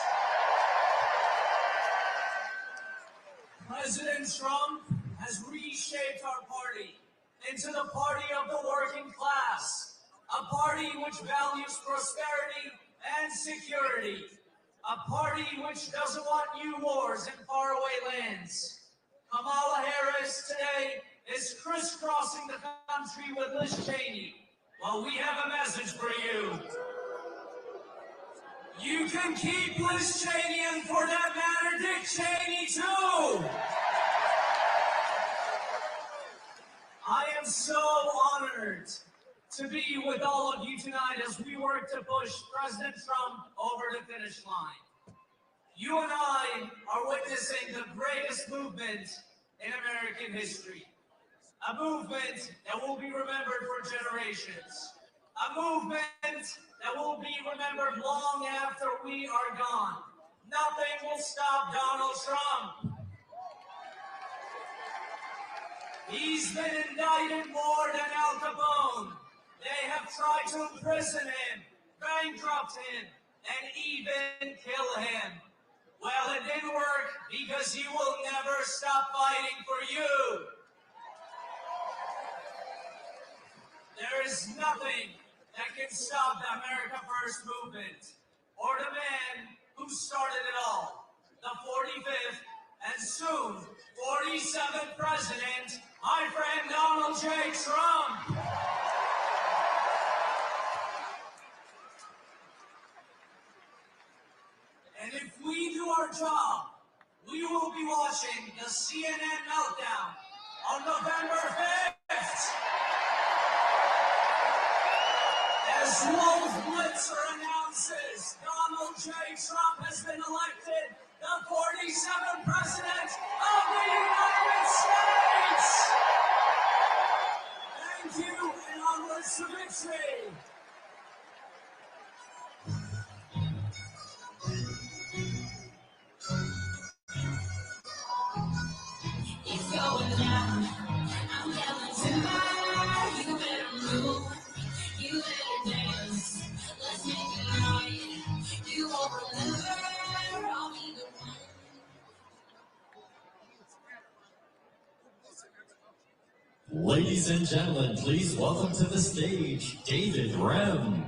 S14: President Trump has reshaped our party into the party of the working class, a party which values prosperity and security, a party which doesn't want new wars in faraway lands. Kamala Harris today is crisscrossing the country with Liz Cheney. Well, we have a message for you. You can keep Liz Cheney and, for that matter, Dick Cheney too. I am so honored to be with all of you tonight as we work to push President Trump over the finish line. You and I are witnessing the greatest movement in American history. A movement that will be remembered for generations. A movement that will be remembered long after we are gone. Nothing will stop Donald Trump. He's been indicted more than Al Capone. They have tried to imprison him, bankrupt him, and even kill him. Well, it didn't work because he will never stop fighting for you. there is nothing that can stop the America First movement or the man who started it all, the 45th and soon 47th president, my friend Donald J. Trump. And if we do our job, we will be watching the CNN meltdown on November 5th. As Wolf Blitzer announces, Donald J. Trump has been elected the 47th President of the United States! Thank you, and onwards to victory!
S1: It's going down. I'm yelling tonight. You better move. You better dance. Let's make it right. You won't remember. I'll be the one.
S12: Ladies and gentlemen, please welcome to the stage, David Rem.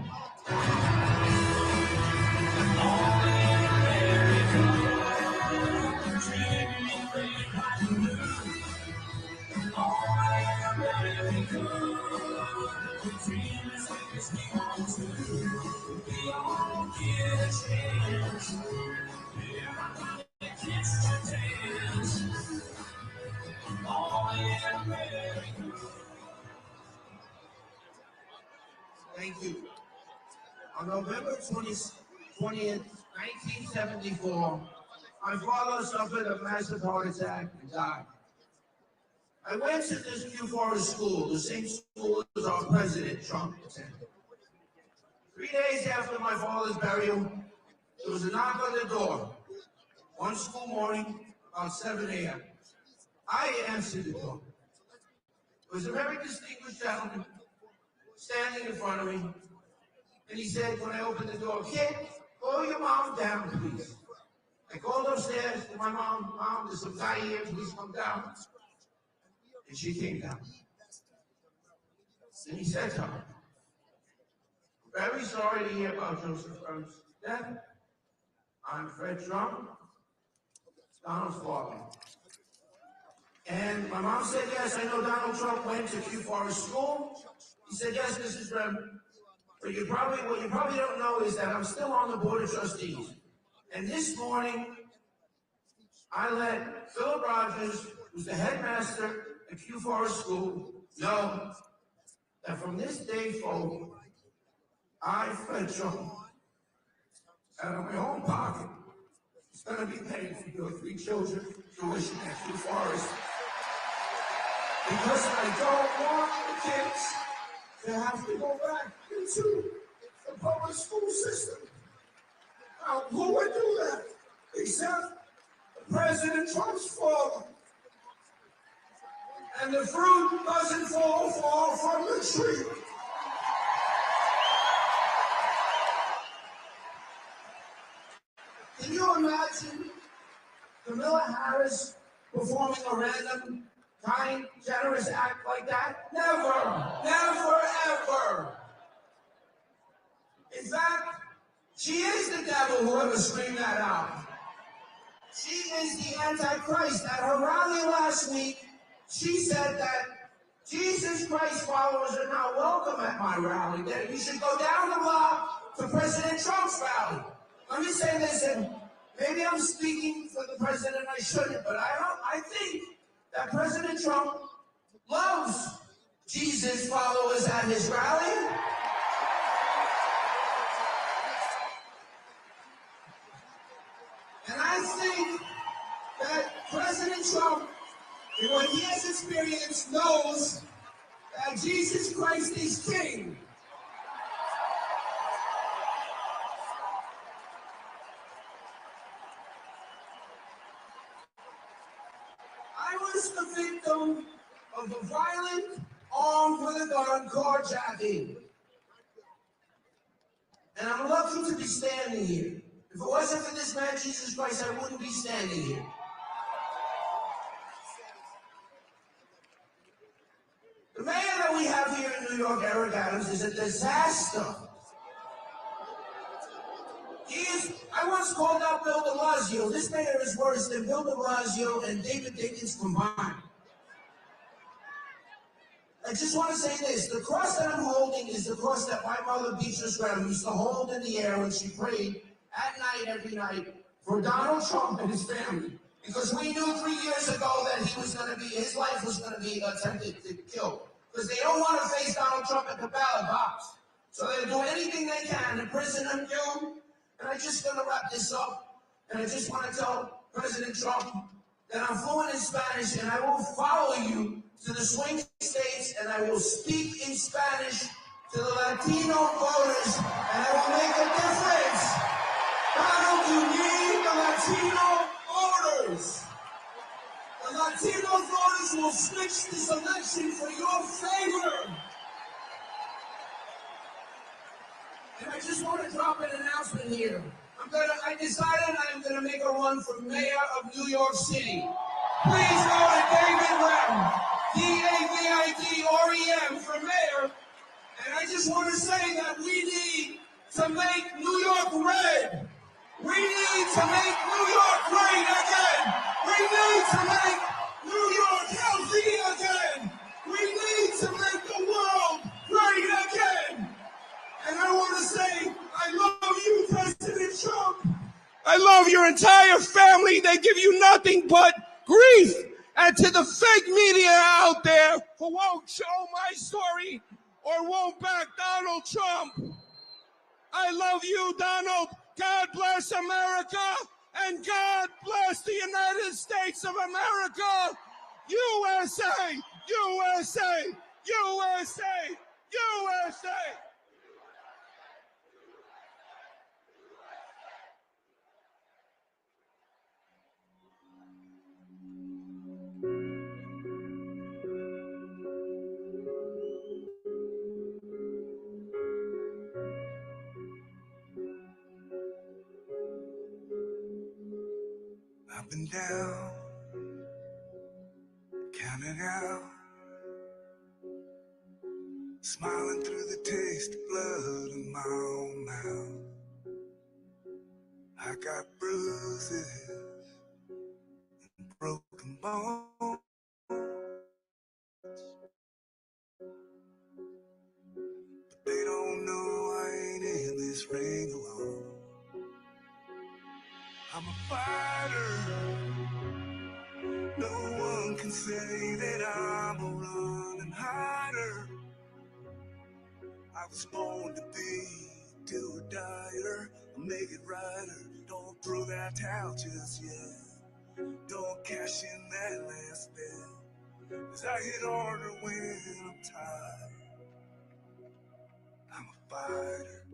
S15: Thank you. On November 20th, 1974, my father suffered a massive heart attack and died. I went to this New Forest school, the same school as our President Trump attended. 3 days after my father's burial, there was a knock on the door. One school morning, about 7 a.m. I answered the door. It was a very distinguished gentleman standing in front of me, and he said, when I opened the door, "Kid, call your mom down, please." I called upstairs to my mom. "Mom, there's some guy here, please come down." And she came down. And he said to her, "I'm very sorry to hear about Joseph Burns' death. I'm Fred Trump, Donald's father." And my mom said, "Yes, I know Donald Trump went to Q Forest School." He said, "Yes, Mrs. Rem, but what you probably don't know is that I'm still on the Board of Trustees. And this morning, I let Philip Rogers, who's the headmaster at Q Forest School, know that from this day forward, I, Fred Trump, out of my own pocket, is going to be paying for your 3 children tuition at Q Forest. Because I don't want the kids to have to go back into the public school system. Now, who would do that except President Trump's father? And the fruit doesn't fall from the tree. Can you imagine Kamala Harris performing a random, kind, generous act like that? Never, never, ever. In fact, she is the devil, whoever screamed that out. She is the Antichrist. At her rally last week, she said that Jesus Christ followers are not welcome at my rally, that you should go down the block to President Trump's rally. Let me say this, and maybe I'm speaking for the president, I shouldn't, but I think that President Trump loves Jesus followers at his rally. And I think that President Trump, in what he has experienced, knows that Jesus Christ is king. I was the victim of a violent, armed with a gun carjacking. And I'm lucky to be standing here. If it wasn't for this man, Jesus Christ, I wouldn't be standing here. The mayor that we have here in New New York, Eric Adams, is a disaster. I once called out Bill de Blasio. This mayor is worse than Bill de Blasio and David Dickens combined. I just want to say this. The cross that I'm holding is the cross that my mother, Beatrice Graham, used to hold in the air when she prayed at night, every night, for Donald Trump and his family. Because we knew 3 years ago that his life was going to be attempted to kill. Because they don't want to face Donald Trump at the ballot box. So they'll do anything they can to prison him, kill him. And I'm just going to wrap this up. And I just want to tell President Trump that I'm fluent in Spanish and I will follow you to the swing states and I will speak in Spanish to the Latino voters and I will make a difference. Donald, you need the Latino voters. The Latino voters will switch this election for your favor. And I just want to drop an announcement here. I decided I'm going to make a run for mayor of New York City. Please go to David Rem, D-A-V-I-D-R-E-M for mayor. And I just want to say that we need to make New York red. We need to make New York great again. We need to make New York healthy again. We need to make the world great again. And I want to say, I love you, President Trump. I love your entire family. They give you nothing but grief. And to the fake media out there who won't show my story or won't back Donald Trump, I love you, Donald. God bless America. And God bless the United States of America. USA, USA, USA, USA.
S16: Up and down, counting out, smiling through the taste of blood in my own mouth. I got bruises and broken bones, but they don't know I ain't in this ring alone. I'm a fighter. No one can say that I'm a running hider. I was born to be a do-or-dieter, a make-it-righter. Don't throw that towel just yet. Don't cash in that last bet, 'cause I hit harder when I'm tired. I'm a fighter.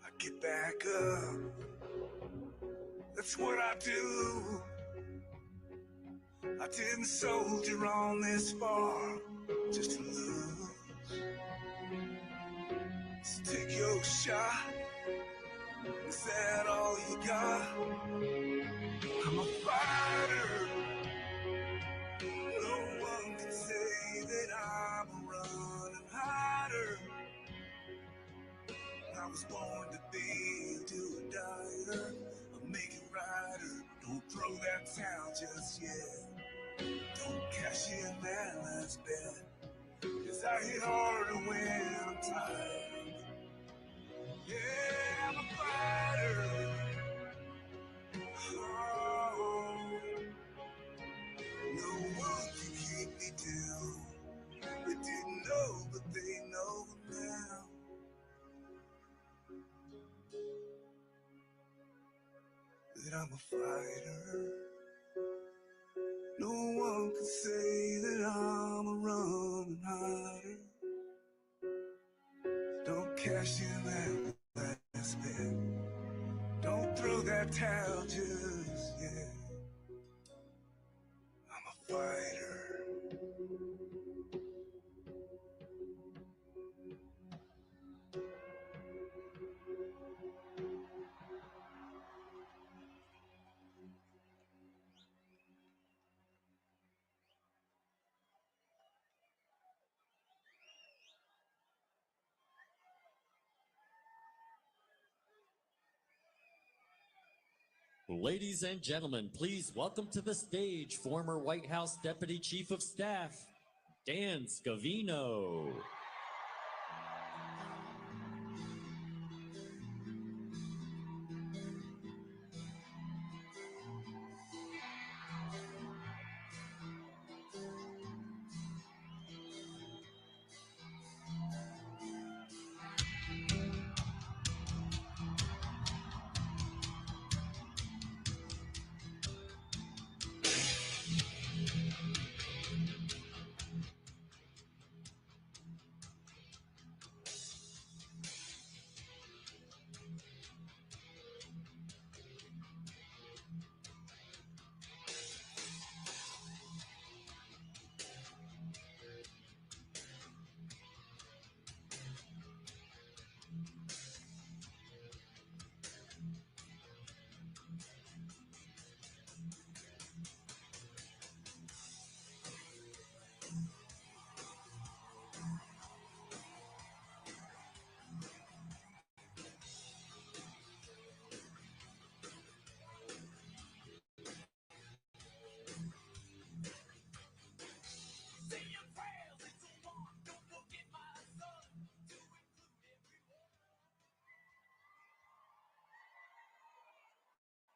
S16: I get back up. That's what I do. I didn't soldier on this far just to lose. So take your shot. Is that all you got? I'm a fighter. No one can say that I'm a running hider. I was born to be a do-or-dieter, a make-it-righter. Don't throw that towel just yet. Don't cash in that last bet, 'cause I hit harder when I'm tired. Yeah, I'm a fighter. Oh, no one can keep me down. They didn't know, but they know now. That I'm a fighter. No one can say that I'm a running hider. Don't cash in that last bet. Don't throw that towel just yet. I'm a fighter.
S12: Ladies and gentlemen, please welcome to the stage former White House Deputy Chief of Staff, Dan Scavino.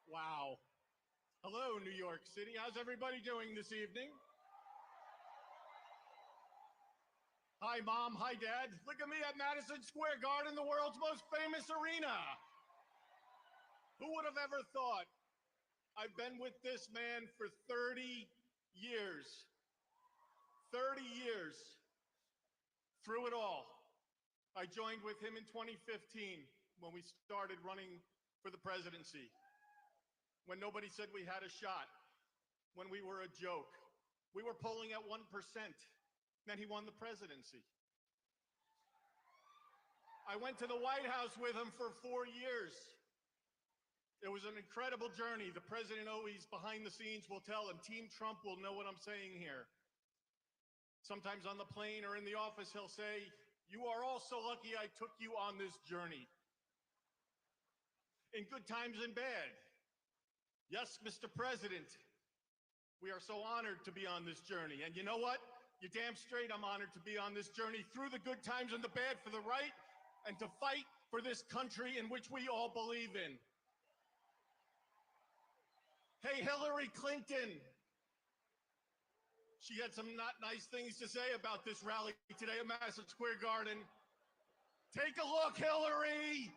S17: Wow. Hello, New York City. How's everybody doing this evening? Hi, Mom. Hi, Dad. Look at me at Madison Square Garden, the world's most famous arena. Who would have ever thought? I've been with this man for 30 years. 30 years. Through it all. I joined with him in 2015 when we started running for the presidency. When nobody said we had a shot, when we were a joke. We were polling at 1%. Then he won the presidency. I went to the White House with him for 4 years. It was an incredible journey. The president always behind the scenes will tell him, Team Trump will know what I'm saying here. Sometimes on the plane or in the office, he'll say, you are all so lucky I took you on this journey. In good times and bad. Yes, Mr. President, we are so honored to be on this journey. And you know what? You're damn straight I'm honored to be on this journey through the good times and the bad for the right and to fight for this country in which we all believe in. Hey, Hillary Clinton. She had some not nice things to say about this rally today at Madison Square Garden. Take a look, Hillary.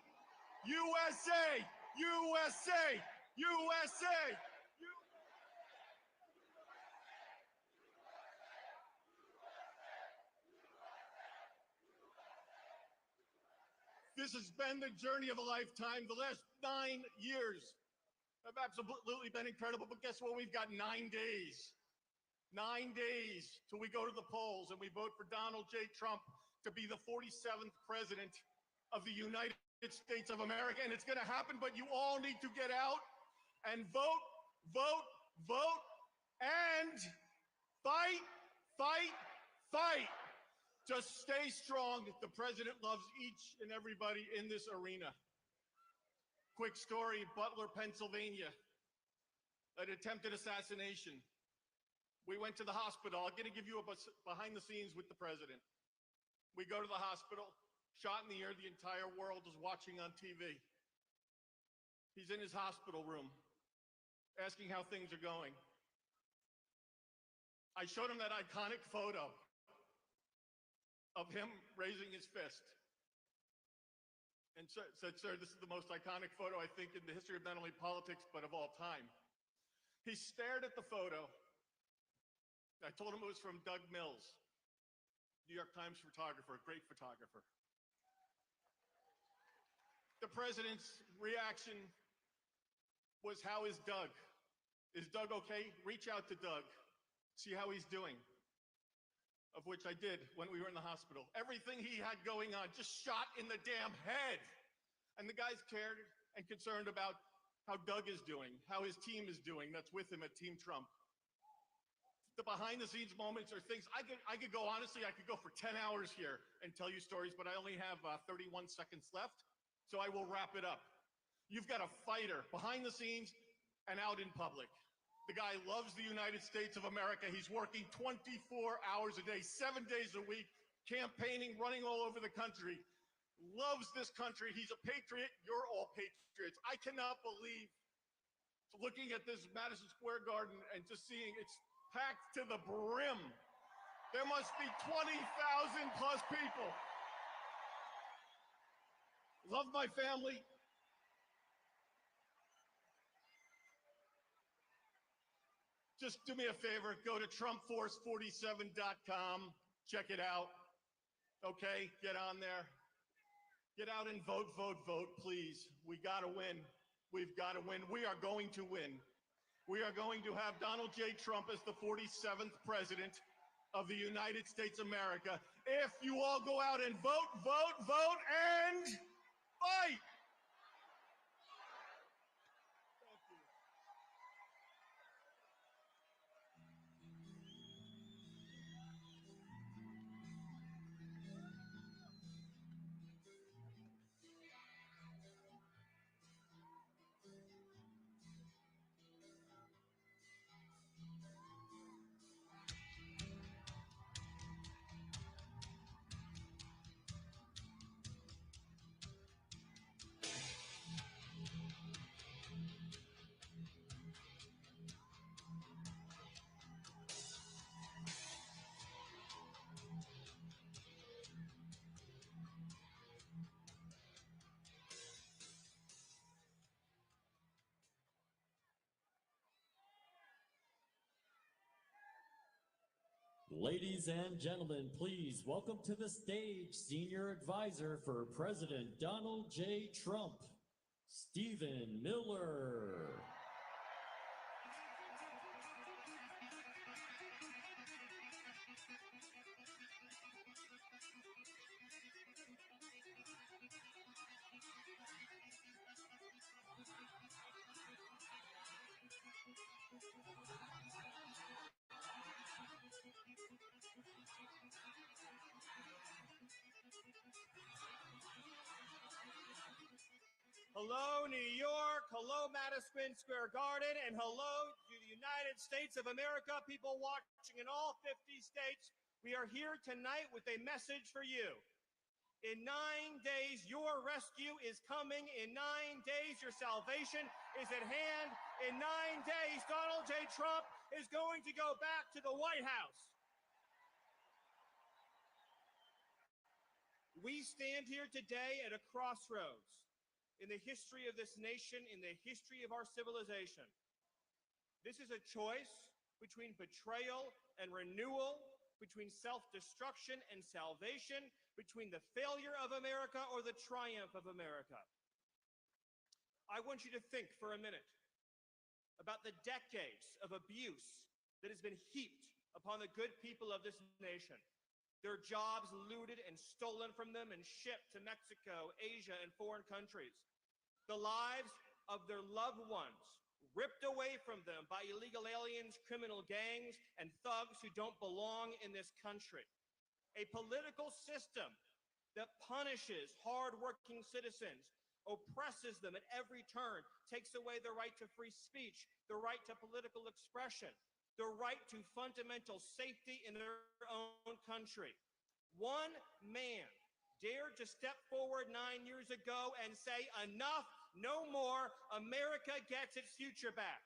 S17: USA, USA. USA! This has been the journey of a lifetime. The last 9 years have absolutely been incredible, but guess what? We've got 9 days. 9 days till we go to the polls and we vote for Donald J. Trump to be the 47th president of the United States of America. And it's going to happen, but you all need to get out and vote, vote, vote, and fight, fight, fight. Just stay strong. The president loves each and everybody in this arena. Quick story, Butler, Pennsylvania, an attempted assassination. We went to the hospital. I'm going to give you a behind the scenes with the president. We go to the hospital, shot in the air, the entire world is watching on TV. He's in his hospital room, asking how things are going. I showed him that iconic photo of him raising his fist and said, sir, this is the most iconic photo, I think, in the history of not only politics, but of all time. He stared at the photo. I told him it was from Doug Mills, New York Times photographer, a great photographer. The president's reaction was, how is Doug? Is Doug okay? Reach out to Doug, see how he's doing. Of which I did when we were in the hospital. Everything he had going on just shot in the damn head. And the guys cared and concerned about how Doug is doing, how his team is doing that's with him at Team Trump. The behind the scenes moments are things, I could go, honestly, I could go for 10 hours here and tell you stories, but I only have 31 seconds left, so I will wrap it up. You've got a fighter behind the scenes. and out in public. The guy loves the United States of America. He's working 24 hours a day, 7 days a week, campaigning, running all over the country. Loves this country. He's a patriot. You're all patriots. I cannot believe looking at this Madison Square Garden and just seeing it's packed to the brim. There must be 20,000 plus people. Love my family. Just do me a favor, go to TrumpForce47.com, check it out. Okay, get on there. Get out and vote, vote, vote, please. We gotta win. We've gotta win. We are going to win. We are going to have Donald J. Trump as the 47th president of the United States of America. If you all go out and vote, vote, vote, and fight!
S12: Ladies and gentlemen, please welcome to the stage Senior Advisor for President Donald J. Trump, Stephen Miller.
S18: Hello, New York. Hello, Madison Square Garden. And hello to the United States of America, people watching in all 50 states. We are here tonight with a message for you. In 9 days, your rescue is coming. In 9 days, your salvation is at hand. In 9 days, Donald J. Trump is going to go back to the White House. We stand here today at a crossroads in the history of this nation, in the history of our civilization. This is a choice between betrayal and renewal, between self-destruction and salvation, between the failure of America or the triumph of America. I want you to think for a minute about the decades of abuse that has been heaped upon the good people of this nation. Their jobs looted and stolen from them and shipped to Mexico, Asia, and foreign countries. The lives of their loved ones ripped away from them by illegal aliens, criminal gangs, and thugs who don't belong in this country. A political system that punishes hard-working citizens, oppresses them at every turn, takes away their right to free speech, the right to political expression, the right to fundamental safety in their own country. One man dared to step forward 9 years ago and say, enough, no more, America gets its future back.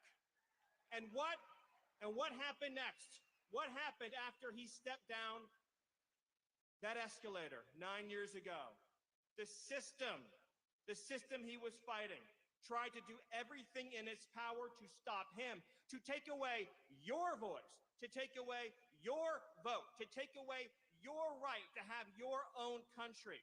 S18: And what happened next? What happened after he stepped down that escalator 9 years ago? The system he was fighting tried to do everything in its power to stop him, to take away your voice, to take away your vote, to take away your right to have your own country.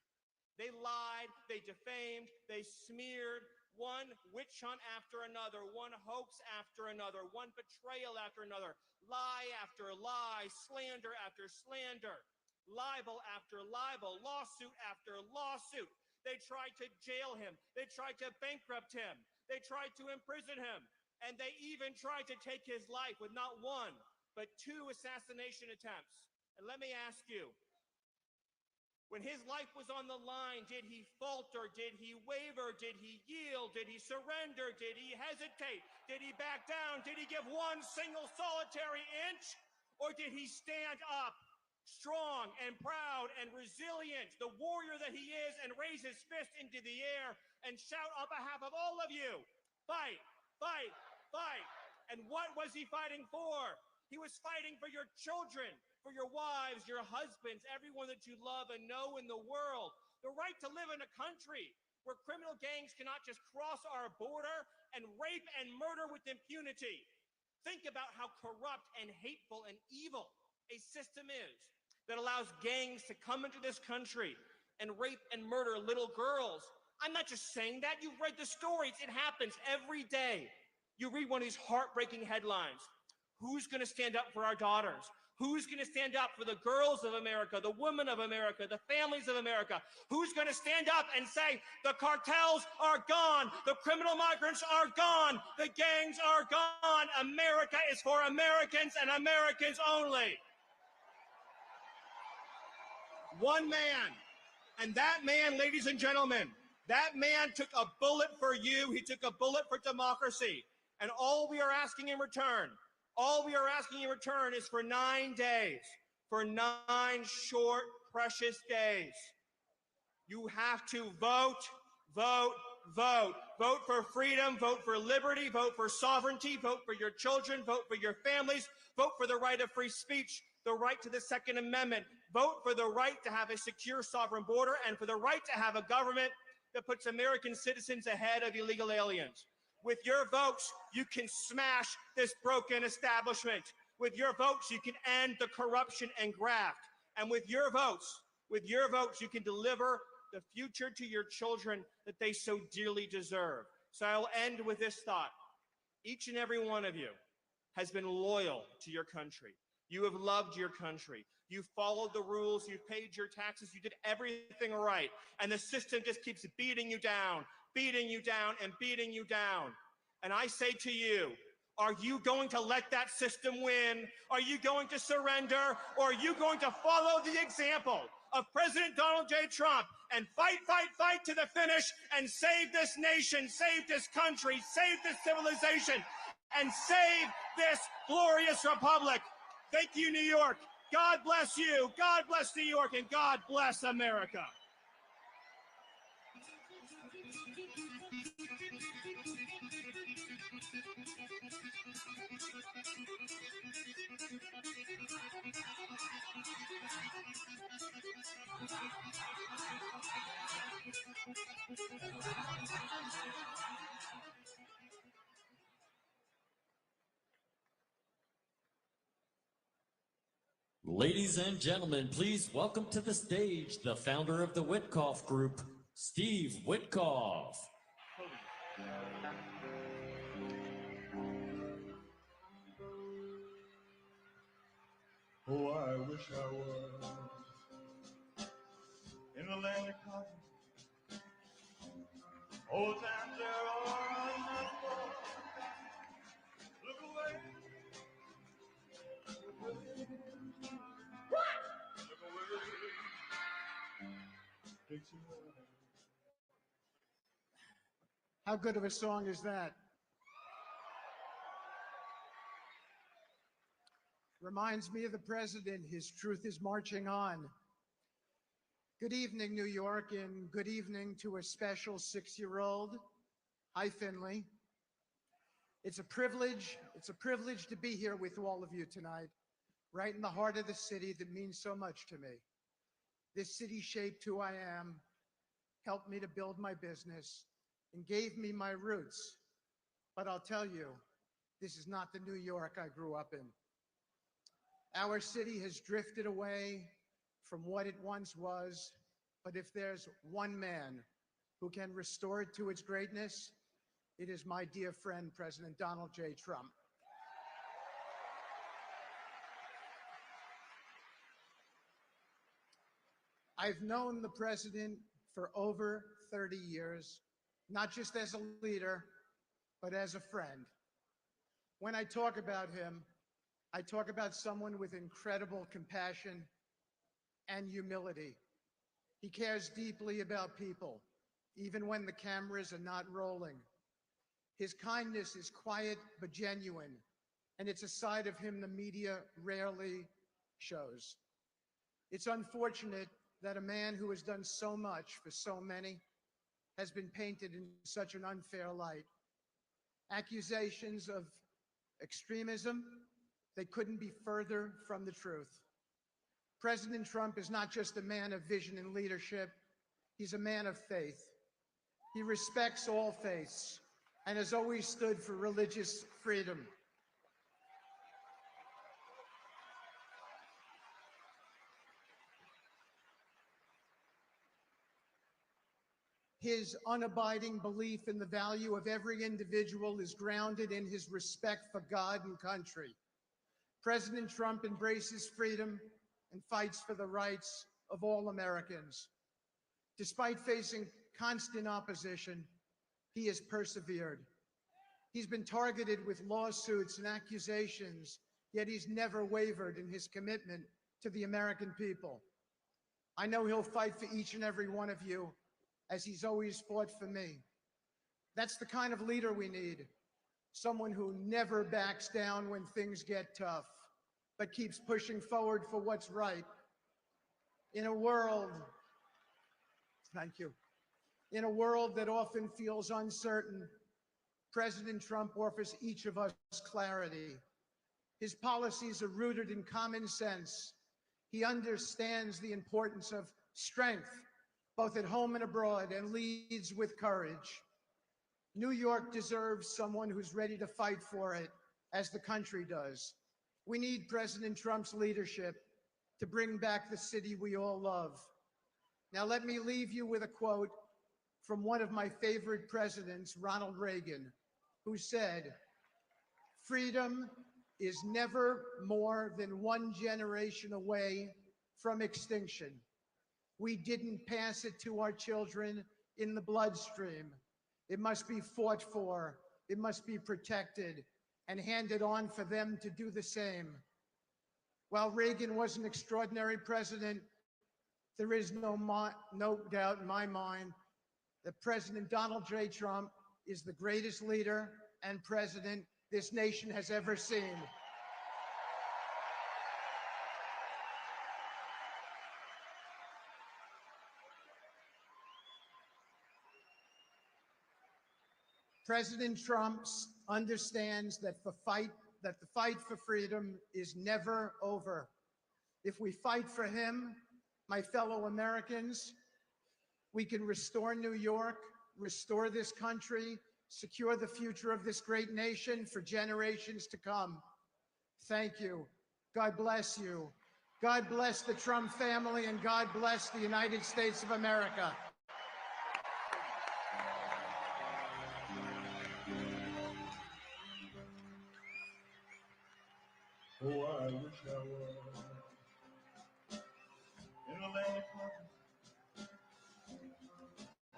S18: They lied, they defamed, they smeared, one witch hunt after another, one hoax after another, one betrayal after another, lie after lie, slander after slander, libel after libel, lawsuit after lawsuit. They tried to jail him. They tried to bankrupt him. They tried to imprison him. And they even tried to take his life with not one, but 2 assassination attempts. And let me ask you, When his life was on the line, did he falter? Did he waver? Did he yield? Did he surrender? Did he hesitate? Did he back down? Did he give one single solitary inch? Or did he stand up, strong and proud and resilient, the warrior that he is, and raise his fist into the air and shout on behalf of all of you, fight, fight, fight. And what was he fighting for? He was fighting for your children, for your wives, your husbands, everyone that you love and know in the world. The right to live in a country where criminal gangs cannot just cross our border and rape and murder with impunity. Think about how corrupt and hateful and evil a system is that allows gangs to come into this country and rape and murder little girls. I'm not just saying that. You've read the stories. It happens every day. You read one of these heartbreaking headlines. Who's going to stand up for our daughters? Who's going to stand up for the girls of America, the women of America, the families of America? Who's going to stand up and say, the cartels are gone, the criminal migrants are gone, the gangs are gone, America is for Americans and Americans only? One man, and that man, ladies and gentlemen, that man took a bullet for you, he took a bullet for democracy, and all we are asking in return is for 9 days, for 9 short, precious days. You have to vote, vote, vote. Vote for freedom, vote for liberty, vote for sovereignty, vote for your children, vote for your families, vote for the right of free speech, the right to the Second Amendment, vote for the right to have a secure sovereign border and for the right to have a government that puts American citizens ahead of illegal aliens. With your votes, you can smash this broken establishment. With your votes, you can end the corruption and graft. And with your votes, you can deliver the future to your children that they so dearly deserve. So I'll end with this thought. Each and every one of you has been loyal to your country. You have loved your country. You followed the rules. You paid your taxes. You did everything right. And the system just keeps beating you down, beating you down, and beating you down. And I say to you, are you going to let that system win? Are you going to surrender? Or are you going to follow the example of President Donald J. Trump and fight, fight, fight to the finish and save this nation, save this country, save this civilization, and save this glorious republic? Thank you, New York. God bless you. God bless New York, and God bless America.
S12: Ladies and gentlemen, please welcome to the stage the founder of the Witkoff Group, Steve Witkoff.
S19: Oh, I wish I was in the land of cotton. Old times there are enough more. Look away. Look away. Look away. Dixie.
S20: How good of a song is that? Reminds me of the president. His truth is marching on. Good evening, New York, and good evening to a special 6-year-old. Hi, Finley. It's a privilege to be here with all of you tonight, right in the heart of the city that means so much to me. This city shaped who I am, helped me to build my business, and gave me my roots. But I'll tell you, this is not the New York I grew up in. Our city has drifted away from what it once was, but if there's one man who can restore it to its greatness, it is my dear friend, President Donald J. Trump. I've known the president for over 30 years, not just as a leader, but as a friend. When I talk about him, I talk about someone with incredible compassion and humility. He cares deeply about people, even when the cameras are not rolling. His kindness is quiet but genuine, and it's a side of him the media rarely shows. It's unfortunate that a man who has done so much for so many has been painted in such an unfair light. Accusations of extremism, they couldn't be further from the truth. President Trump is not just a man of vision and leadership, he's a man of faith. He respects all faiths and has always stood for religious freedom. His unabiding belief in the value of every individual is grounded in his respect for God and country. President Trump embraces freedom and fights for the rights of all Americans. Despite facing constant opposition, he has persevered. He's been targeted with lawsuits and accusations, yet he's never wavered in his commitment to the American people. I know he'll fight for each and every one of you, as he's always fought for me. That's the kind of leader we need. Someone who never backs down when things get tough, but keeps pushing forward for what's right. In a world, thank you, in a world that often feels uncertain, President Trump offers each of us clarity. His policies are rooted in common sense. He understands the importance of strength, both at home and abroad, and leads with courage. New York deserves someone who's ready to fight for it, as the country does. We need President Trump's leadership to bring back the city we all love. Now, let me leave you with a quote from one of my favorite presidents, Ronald Reagan, who said, "Freedom is never more than one generation away from extinction. We didn't pass it to our children in the bloodstream. It must be fought for, it must be protected, and handed on for them to do the same." While Reagan was an extraordinary president, there is no doubt in my mind that President Donald J. Trump is the greatest leader and president this nation has ever seen. President Trump understands that the fight for freedom is never over. If we fight for him, my fellow Americans, we can restore New York, restore this country, secure the future of this great nation for generations to come. Thank you. God bless you. God bless the Trump family, and God bless the United States of America.
S19: Oh, I wish I was in the land of promise.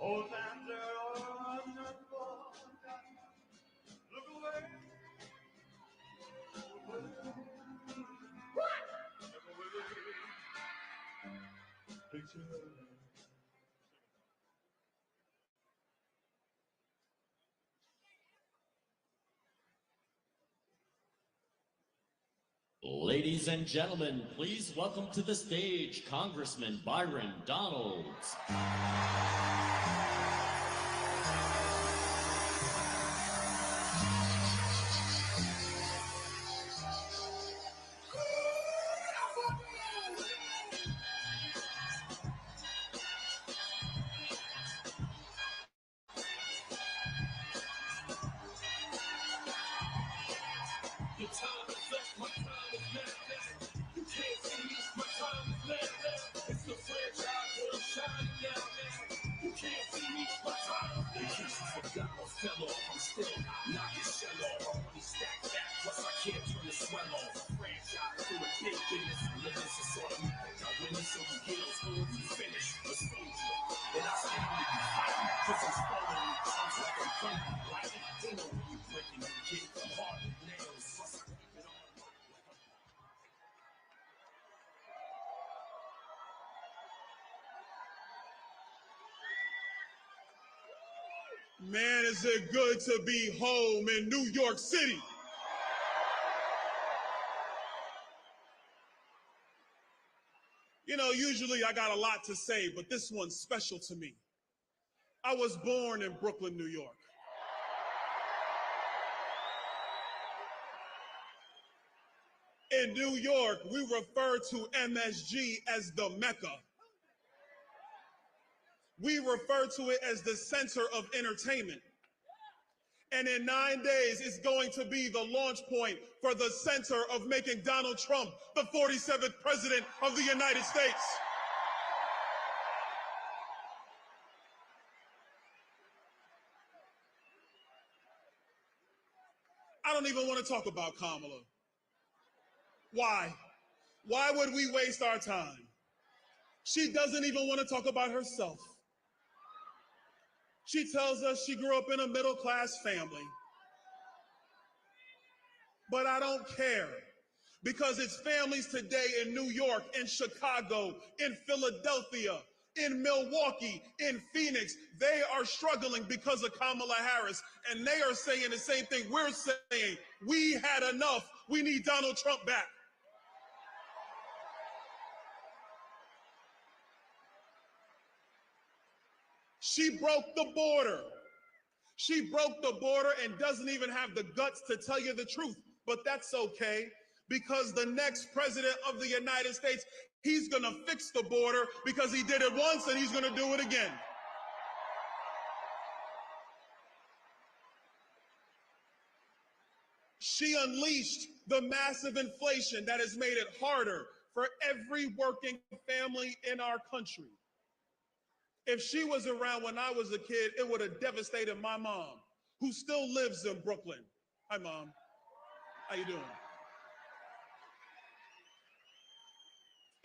S19: Old times are not forgotten. Look away. What? Look away. Picture
S12: Ladies and gentlemen, please welcome to the stage Congressman Byron Donalds.
S19: your time is up, my time is now. You can't see me, my time is now. It's the franchise where I'm shining now. You
S13: Man, is it good to be home in New York City. You know, usually I got a lot to say, but this one's special to me. I was born in Brooklyn, New York. In New York, we refer to MSG as the Mecca. We refer to it as the center of entertainment. And in 9 days, it's going to be the launch point for the center of making Donald Trump the 47th president of the United States. I don't even want to talk about Kamala. Why? Why would we waste our time? She doesn't even want to talk about herself. She tells us she grew up in a middle-class family. But I don't care, because it's families today in New York, in Chicago, in Philadelphia, in Milwaukee, in Phoenix. They are struggling because of Kamala Harris, and they are saying the same thing we're saying. We had enough. We need Donald Trump back. She broke the border. She broke the border and doesn't even have the guts to tell you the truth. But that's okay, because the next president of the United States, he's going to fix the border, because he did it once and he's going to do it again. She unleashed the massive inflation that has made it harder for every working family in our country. If she was around when I was a kid, it would have devastated my mom, who still lives in Brooklyn. Hi, Mom. How you doing?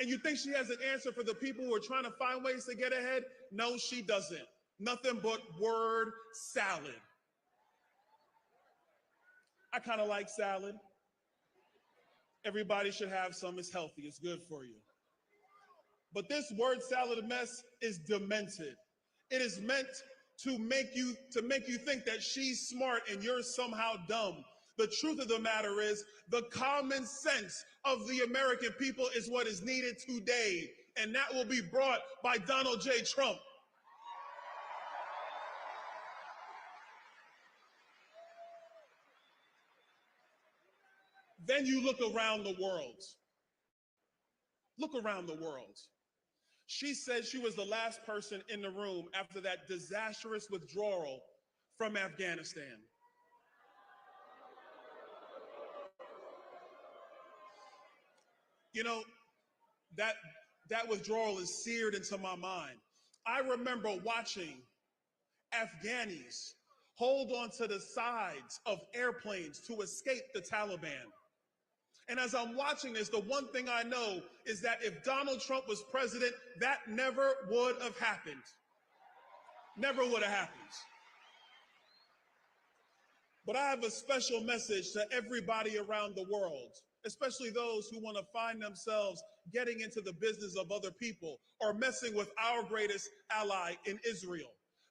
S13: And you think she has an answer for the people who are trying to find ways to get ahead? No, she doesn't. Nothing but word salad. I kind of like salad. Everybody should have some. It's healthy. It's good for you. But this word salad mess is demented. It is meant to make you think that she's smart and you're somehow dumb. The truth of the matter is, the common sense of the American people is what is needed today, and that will be brought by Donald J. Trump. Then you look around the world. Look around the world. She said she was the last person in the room after that disastrous withdrawal from Afghanistan. You know, that withdrawal is seared into my mind. I remember watching Afghanis hold on to the sides of airplanes to escape the Taliban. And as I'm watching this, the one thing I know is that if Donald Trump was president, that never would have happened. Never would have happened. But I have a special message to everybody around the world, especially those who want to find themselves getting into the business of other people or messing with our greatest ally in Israel.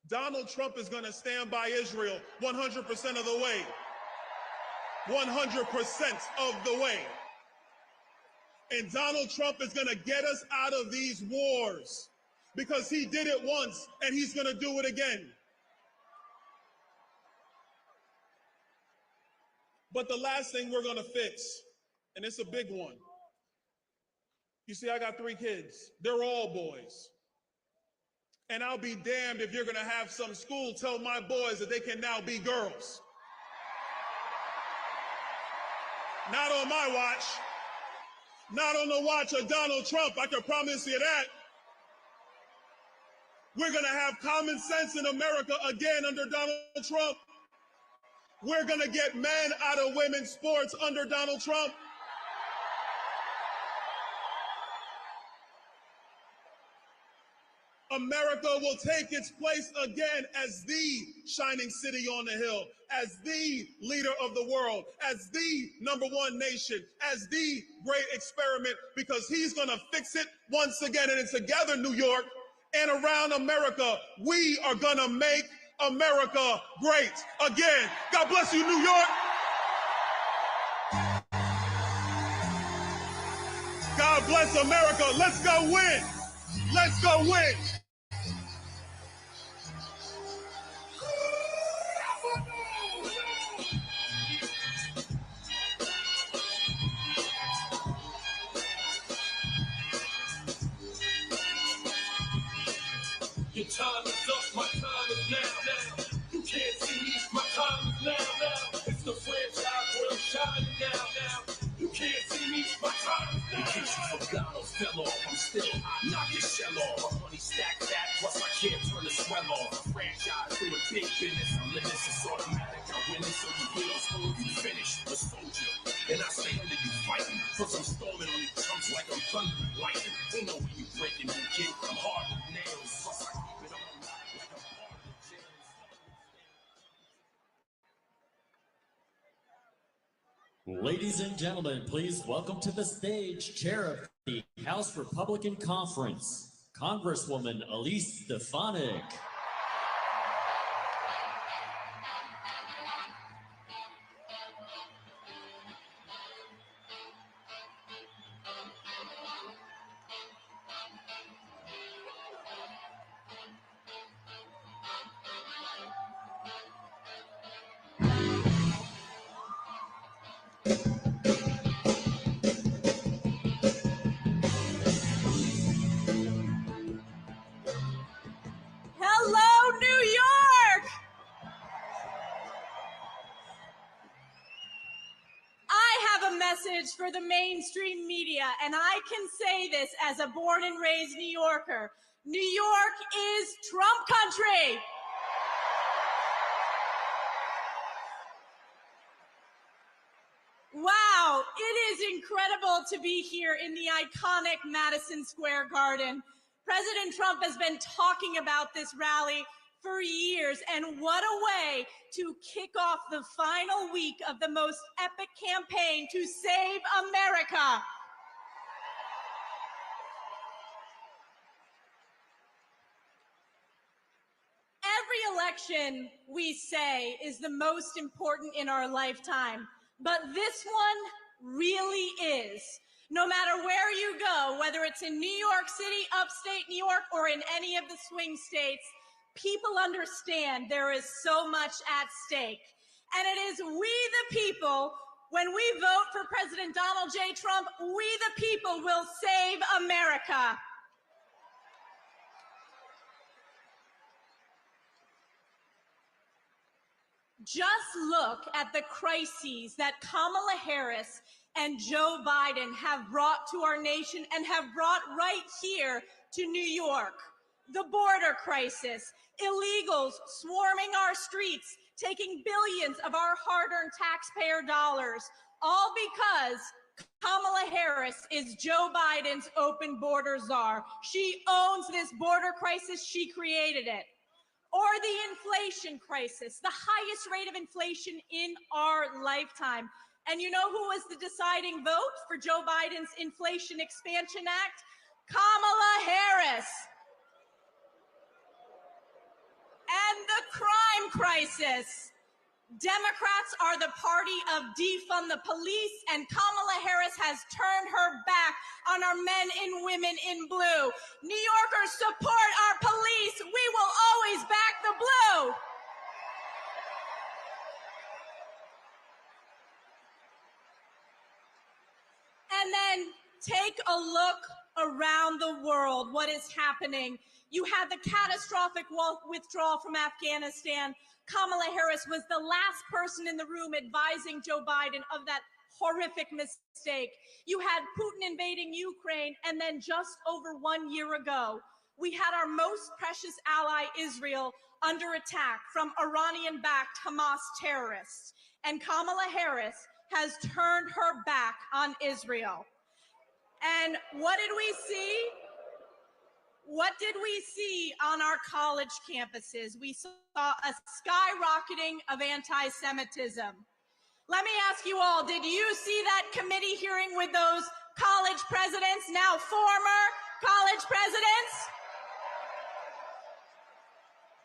S13: Donald Trump is going to stand by Israel 100% of the way. 100% of the way. And Donald Trump is going to get us out of these wars, because he did it once and he's going to do it again. But the last thing we're going to fix, and it's a big one. You see, I got 3 kids. They're all boys. And I'll be damned if you're going to have some school tell my boys that they can now be girls. Not on my watch. Not on the watch of Donald Trump, I can promise you that. We're going to have common sense in America again under Donald Trump. We're going to get men out of women's sports under Donald Trump. America will take its place again as the shining city on the hill, as the leader of the world, as the #1 nation, as the great experiment, because he's going to fix it once again. And together, New York and around America, we are going to make America great again. God bless you, New York. God bless America. Let's go win. Let's go win.
S16: Your time is up, my time is now. You can't see me, my time is now. It's the franchise where I'm shining now. You can't see me, my time is now. In case you forgot or fell off, I'm still hot, knock your shell off. My money stacked that, plus I can't turn the swell off. A franchise doing big business, I'm living it's automatic. I win it, so you will, so you finish. A soldier, and I stay under you fighting. Plus I'm storming on these chumps like I'm thunder and lightning. Ain't no way you breaking me, kid. I'm hard as nails, plus I keep it on like I'm part of the jail.
S12: Ladies and gentlemen, please welcome to the stage Chair of the House Republican Conference, Congresswoman Elise Stefanik.
S1: Hello, New York! I have a message for the mainstream media, and I can say this as a born and raised New Yorker. New York is Trump country! Wow, it is incredible to be here in the iconic Madison Square Garden. President Trump has been talking about this rally for years, and what a way to kick off the final week of the most epic campaign to save America. Every election, we say, is the most important in our lifetime, but this one really is. No matter where you go, whether it's in New York City, upstate New York, or in any of the swing states, people understand there is so much at stake. And it is we the people, when we vote for President Donald J. Trump, we the people will save America. Just look at the crises that Kamala Harris and Joe Biden have brought to our nation and have brought right here to New York. The border crisis, illegals swarming our streets, taking billions of our hard-earned taxpayer dollars, all because Kamala Harris is Joe Biden's open border czar. She owns this border crisis. She created it. Or the inflation crisis, the highest rate of inflation in our lifetime. And you know who was the deciding vote for Joe Biden's Inflation Expansion Act? Kamala Harris. And the crime crisis. Democrats are the party of defund the police, and Kamala Harris has turned her back on our men and women in blue. New Yorkers, support our police. We will always back the blue. And then take a look around the world, what is happening. You had the catastrophic withdrawal from Afghanistan. Kamala Harris was the last person in the room advising Joe Biden of that horrific mistake. You had Putin invading Ukraine, and then just over 1 year ago, we had our most precious ally, Israel, under attack from Iranian-backed Hamas terrorists. And Kamala Harris has turned her back on Israel. And what did we see? What did we see on our college campuses? We saw a skyrocketing of anti-Semitism. Let me ask you all, did you see that committee hearing with those college presidents, now former college presidents?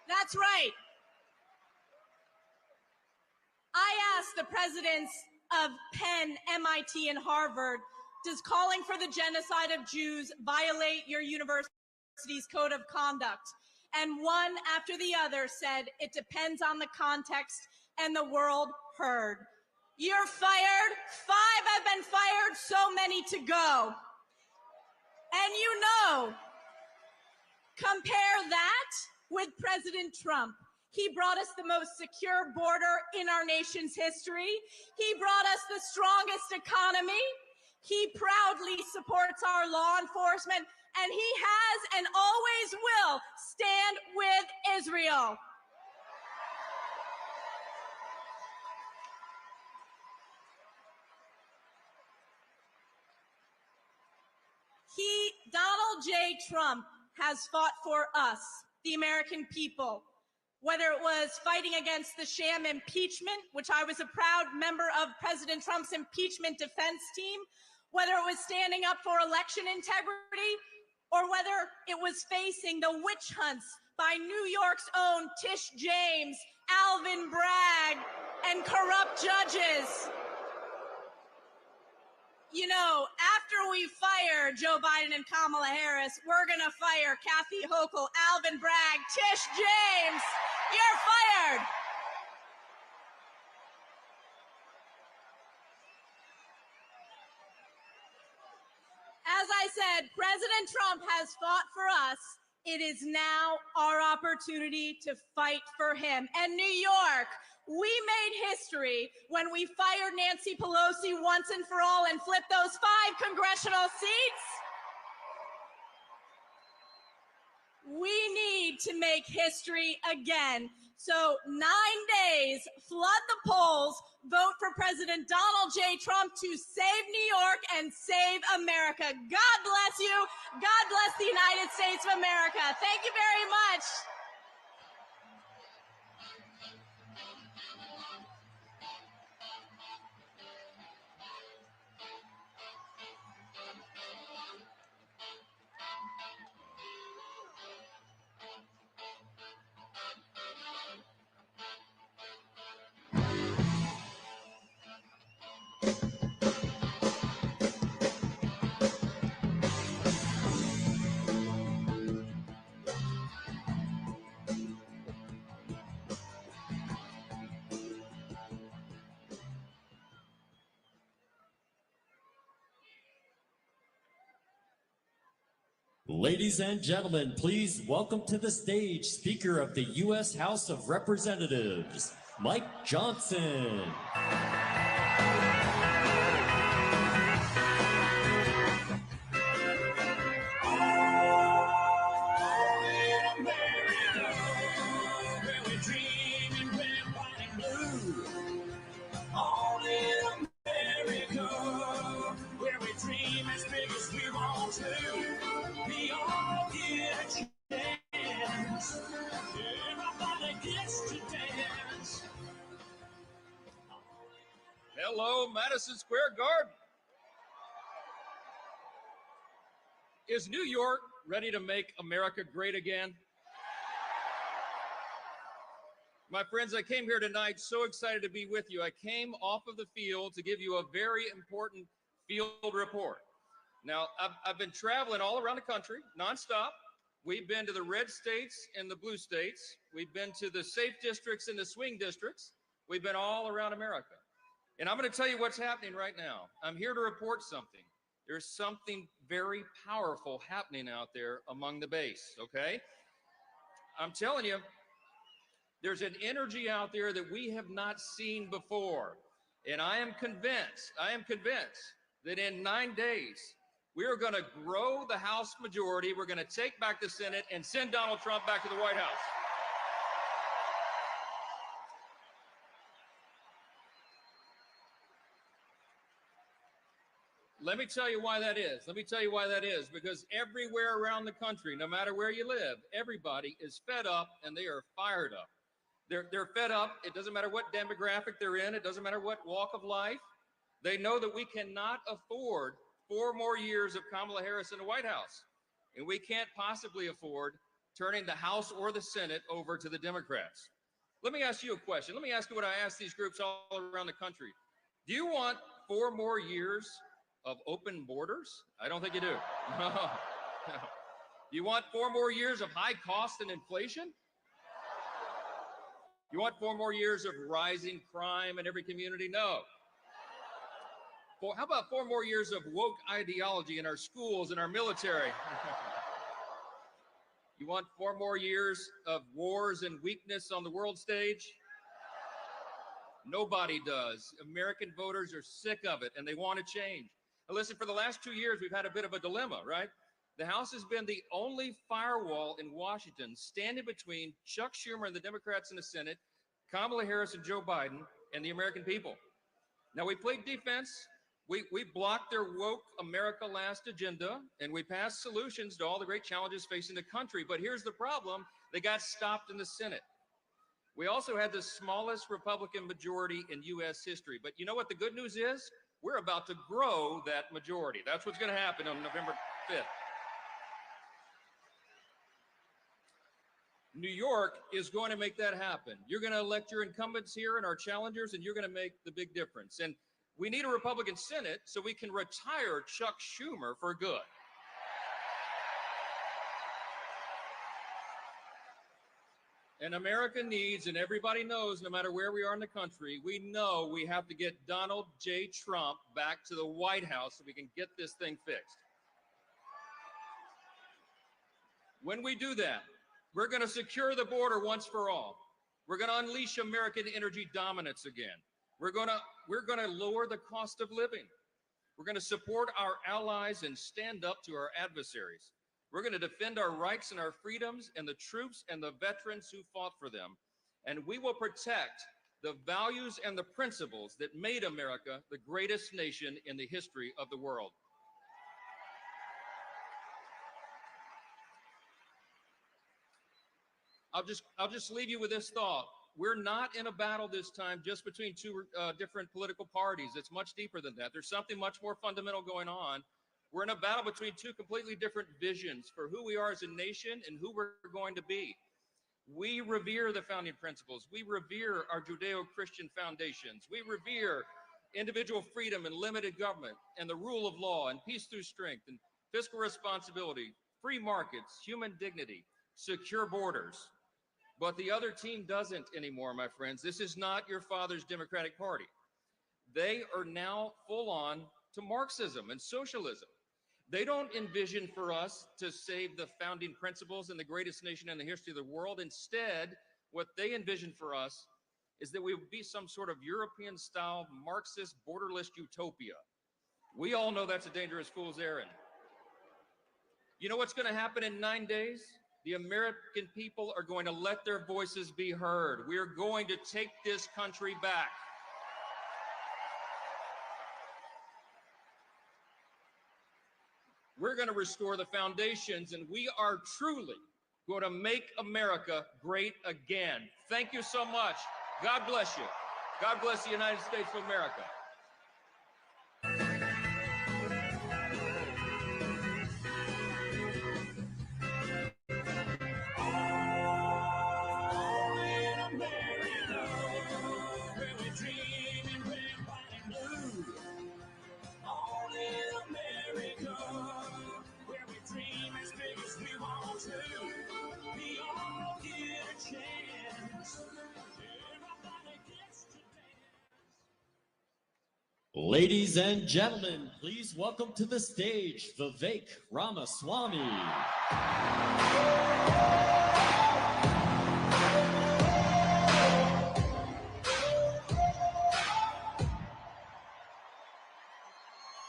S1: That's right.
S21: the presidents of Penn, MIT, and Harvard, does calling for the genocide of Jews violate your university's code of conduct? And one after the other said, it depends on the context, and the world heard. You're fired. 5 have been fired, so many to go. And you know, compare that with President Trump. He brought us the most secure border in our nation's history. He brought us the strongest economy. He proudly supports our law enforcement, and he has and always will stand with Israel. Donald J. Trump has fought for us, the American people, whether it was fighting against the sham impeachment, which I was a proud member of President Trump's impeachment defense team, whether it was standing up for election integrity, or whether it was facing the witch hunts by New York's own Tish James, Alvin Bragg, and corrupt judges. You know, after we fire Joe Biden and Kamala Harris, we're going to fire Kathy Hochul, Alvin Bragg, Tish James. You're fired. As I said, President Trump has fought for us. It is now our opportunity to fight for him. And New York, we made history when we fired Nancy Pelosi once and for all and flipped those 5 congressional seats. We need to make history again. So 9 days, flood the polls, vote for President Donald J. Trump to save New York and save America. God bless you. God bless the United States of America. Thank you very much.
S12: Ladies and gentlemen, please welcome to the stage Speaker of the U.S. House of Representatives, Mike Johnson.
S22: Hello, Madison Square Garden. Is New York ready to make America great again? My friends, I came here tonight so excited to be with you. I came off of the field to give you a very important field report. Now, I've been traveling all around the country, nonstop. We've been to the red states and the blue states. We've been to the safe districts and the swing districts. We've been all around America. And I'm going to tell you what's happening right now. I'm here to report something. There's something very powerful happening out there among the base, okay? I'm telling you, there's an energy out there that we have not seen before. And I am convinced that in 9 days, we are going to grow the House majority. We're going to take back the Senate and send Donald Trump back to the White House. Let me tell you why that is. Because everywhere around the country, no matter where you live, everybody is fed up and they are fired up. They're fed up. It doesn't matter what demographic they're in. It doesn't matter what walk of life. They know that we cannot afford 4 more years of Kamala Harris in the White House. And we can't possibly afford turning the House or the Senate over to the Democrats. Let me ask you a question. Let me ask you what I ask these groups all around the country. Do you want 4 more years of open borders? I don't think you do. No. No. You want 4 more years of high cost and inflation? You want 4 more years of rising crime in every community? No. How about 4 more years of woke ideology in our schools and our military? You want 4 more years of wars and weakness on the world stage? Nobody does. American voters are sick of it, and they want to change. Now listen, for the last 2 years, we've had a bit of a dilemma, right? The House has been the only firewall in Washington standing between Chuck Schumer and the Democrats in the Senate, Kamala Harris and Joe Biden, and the American people. Now, we played defense. We blocked their woke America last agenda, and we passed solutions to all the great challenges facing the country. But here's the problem. They got stopped in the Senate. We also had the smallest Republican majority in U.S. history. But you know what the good news is? We're about to grow that majority. That's what's going to happen on November 5th. New York is going to make that happen. You're going to elect your incumbents here and our challengers, and you're going to make the big difference. And we need a Republican Senate so we can retire Chuck Schumer for good. And America needs, and everybody knows, no matter where we are in the country, we know we have to get Donald J. Trump back to the White House so we can get this thing fixed. When we do that, we're going to secure the border once for all. We're going to unleash American energy dominance again. We're going to lower the cost of living. We're going to support our allies and stand up to our adversaries. We're going to defend our rights and our freedoms and the troops and the veterans who fought for them. And we will protect the values and the principles that made America the greatest nation in the history of the world. I'll just leave you with this thought. We're not in a battle this time just between two different political parties. It's much deeper than that. There's something much more fundamental going on. We're in a battle between two completely different visions for who we are as a nation and who we're going to be. We revere the founding principles. We revere our Judeo-Christian foundations. We revere individual freedom and limited government and the rule of law and peace through strength and fiscal responsibility, free markets, human dignity, secure borders. But the other team doesn't anymore, my friends. This is not your father's Democratic Party. They are now full on to Marxism and socialism. They don't envision for us to save the founding principles and the greatest nation in the history of the world. Instead, what they envision for us is that we would be some sort of European-style Marxist borderless utopia. We all know that's a dangerous fool's errand. You know what's going to happen in 9 days? The American people are going to let their voices be heard. We are going to take this country back. We're going to restore the foundations, and we are truly going to make America great again. Thank you so much. God bless you. God bless the United States of America.
S12: Ladies and gentlemen, please welcome to the stage Vivek Ramaswamy.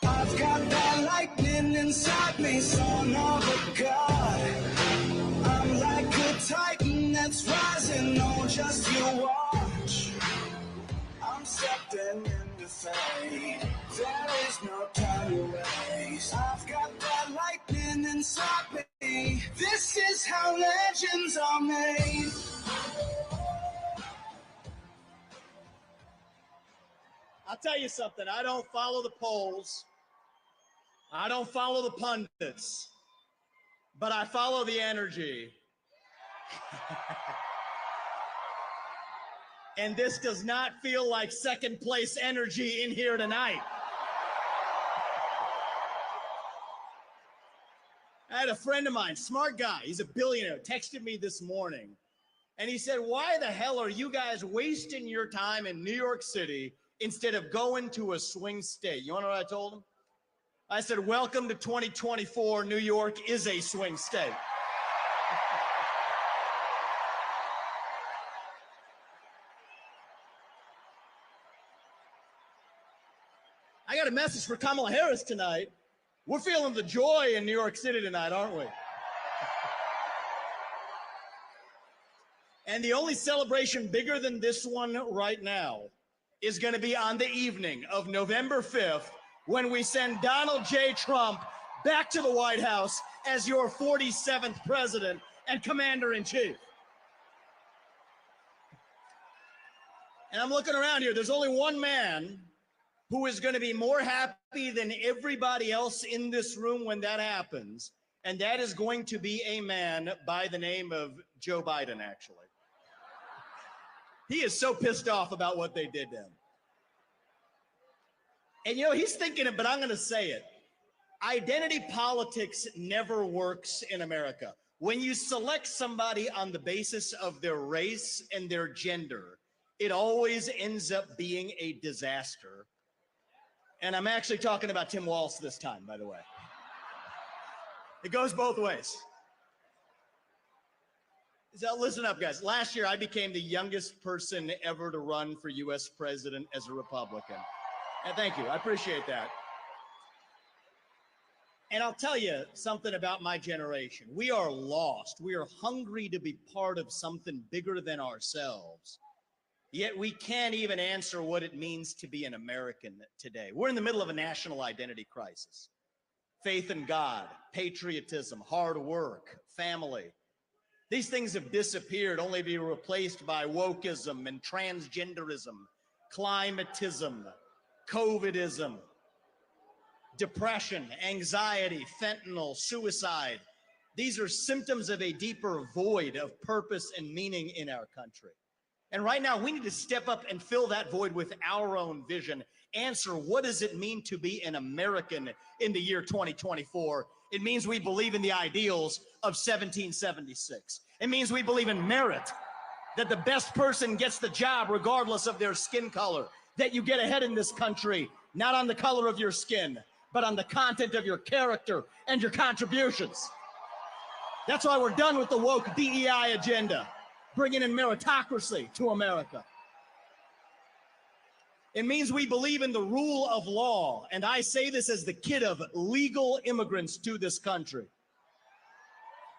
S16: I've got that lightning inside me, son of a god. I'm like a titan that's rising on just your watch. I'm stepping into fate. There is no time to waste. I've got that lightning inside me. This is how legends are made.
S14: I'll tell you something. I don't follow the polls. I don't follow the pundits. But I follow the energy.
S4: And this does not feel like second place energy in here tonight. I had a friend of mine, smart guy, he's a billionaire, texted me this morning. And he said, why the hell are you guys wasting your time in New York City instead of going to a swing state? You want to know what I told him? I said, welcome to 2024. New York is a swing state. I got a message for Kamala Harris tonight. We're feeling the joy in New York City tonight, aren't we? And the only celebration bigger than this one right now is going to be on the evening of November 5th when we send Donald J. Trump back to the White House as your 47th president and commander-in-chief. And I'm looking around here. There's only one man who is going to be more happy than everybody else in this room when that happens, and that is going to be a man by the name of Joe Biden, actually. He is so pissed off about what they did to him. And you know, he's thinking it, but I'm going to say it. Identity politics never works in America. When you select somebody on the basis of their race and their gender, it always ends up being a disaster. And I'm actually talking about Tim Walz this time, by the way. It goes both ways. So listen up, guys. Last year, I became the youngest person ever to run for U.S. president as a Republican. And thank you. I appreciate that. And I'll tell you something about my generation. We are lost. We are hungry to be part of something bigger than ourselves. Yet we can't even answer what it means to be an American today. We're in the middle of a national identity crisis. Faith in God, patriotism, hard work, family. These things have disappeared only to be replaced by wokeism and transgenderism, climatism, COVIDism, depression, anxiety, fentanyl, suicide. These are symptoms of a deeper void of purpose and meaning in our country. And right now, we need to step up and fill that void with our own vision. Answer, what does it mean to be an American in the year 2024? It means we believe in the ideals of 1776. It means we believe in merit, that the best person gets the job regardless of their skin color, that you get ahead in this country, not on the color of your skin, but on the content of your character and your contributions. That's why we're done with the woke DEI agenda, bringing in meritocracy to America. It means we believe in the rule of law, and I say this as the kid of legal immigrants to this country.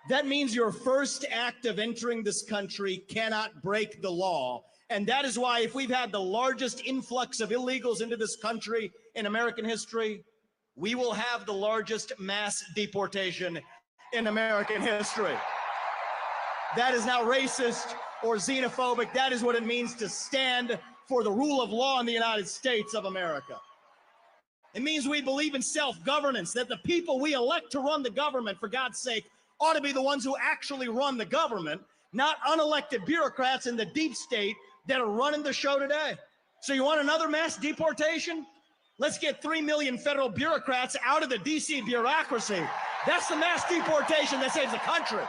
S4: That means your first act of entering this country cannot break the law, and that is why if we've had the largest influx of illegals into this country in American history, we will have the largest mass deportation in American history. That is not racist or xenophobic. That is what it means to stand for the rule of law in the United States of America. It means we believe in self-governance, that the people we elect to run the government, for God's sake, ought to be the ones who actually run the government, not unelected bureaucrats in the deep state that are running the show today. So you want another mass deportation? Let's get 3 million federal bureaucrats out of the DC bureaucracy. That's the mass deportation that saves the country.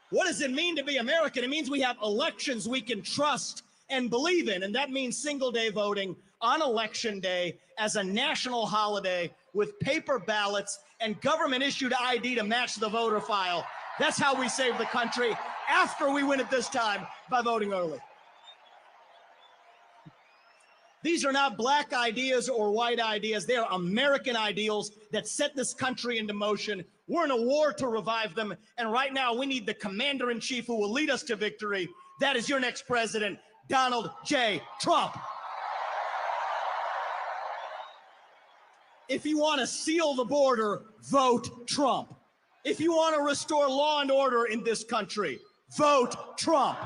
S4: What does it mean to be American? It means we have elections we can trust and believe in, and that means single-day voting on Election Day as a national holiday with paper ballots and government-issued ID to match the voter file. That's how we save the country after we win it this time by voting early. These are not black ideas or white ideas. They are American ideals that set this country into motion. We're in a war to revive them, and right now we need the commander-in-chief who will lead us to victory. That is your next president, Donald J. Trump. If you want to seal the border, vote Trump. If you want to restore law and order in this country, vote Trump.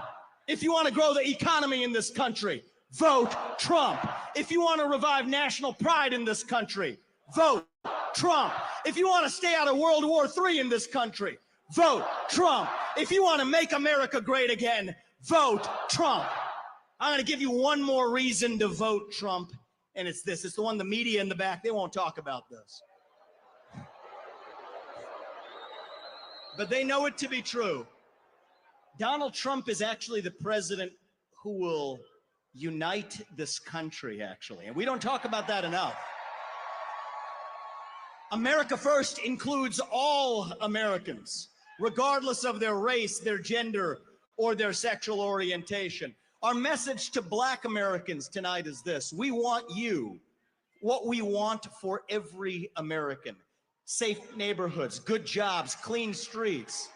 S4: If you want to grow the economy in this country, vote Trump. If you want to revive national pride in this country, vote Trump. If you want to stay out of World War III in this country, vote Trump. If you want to make America great again, vote Trump. I'm going to give you one more reason to vote Trump, and it's this. It's the one the media in the back, they won't talk about this. But they know it to be true. Donald Trump is actually the president who will unite this country, actually. And we don't talk about that enough. America First includes all Americans, regardless of their race, their gender, or their sexual orientation. Our message to Black Americans tonight is this. We want you, what we want for every American. Safe neighborhoods, good jobs, clean streets.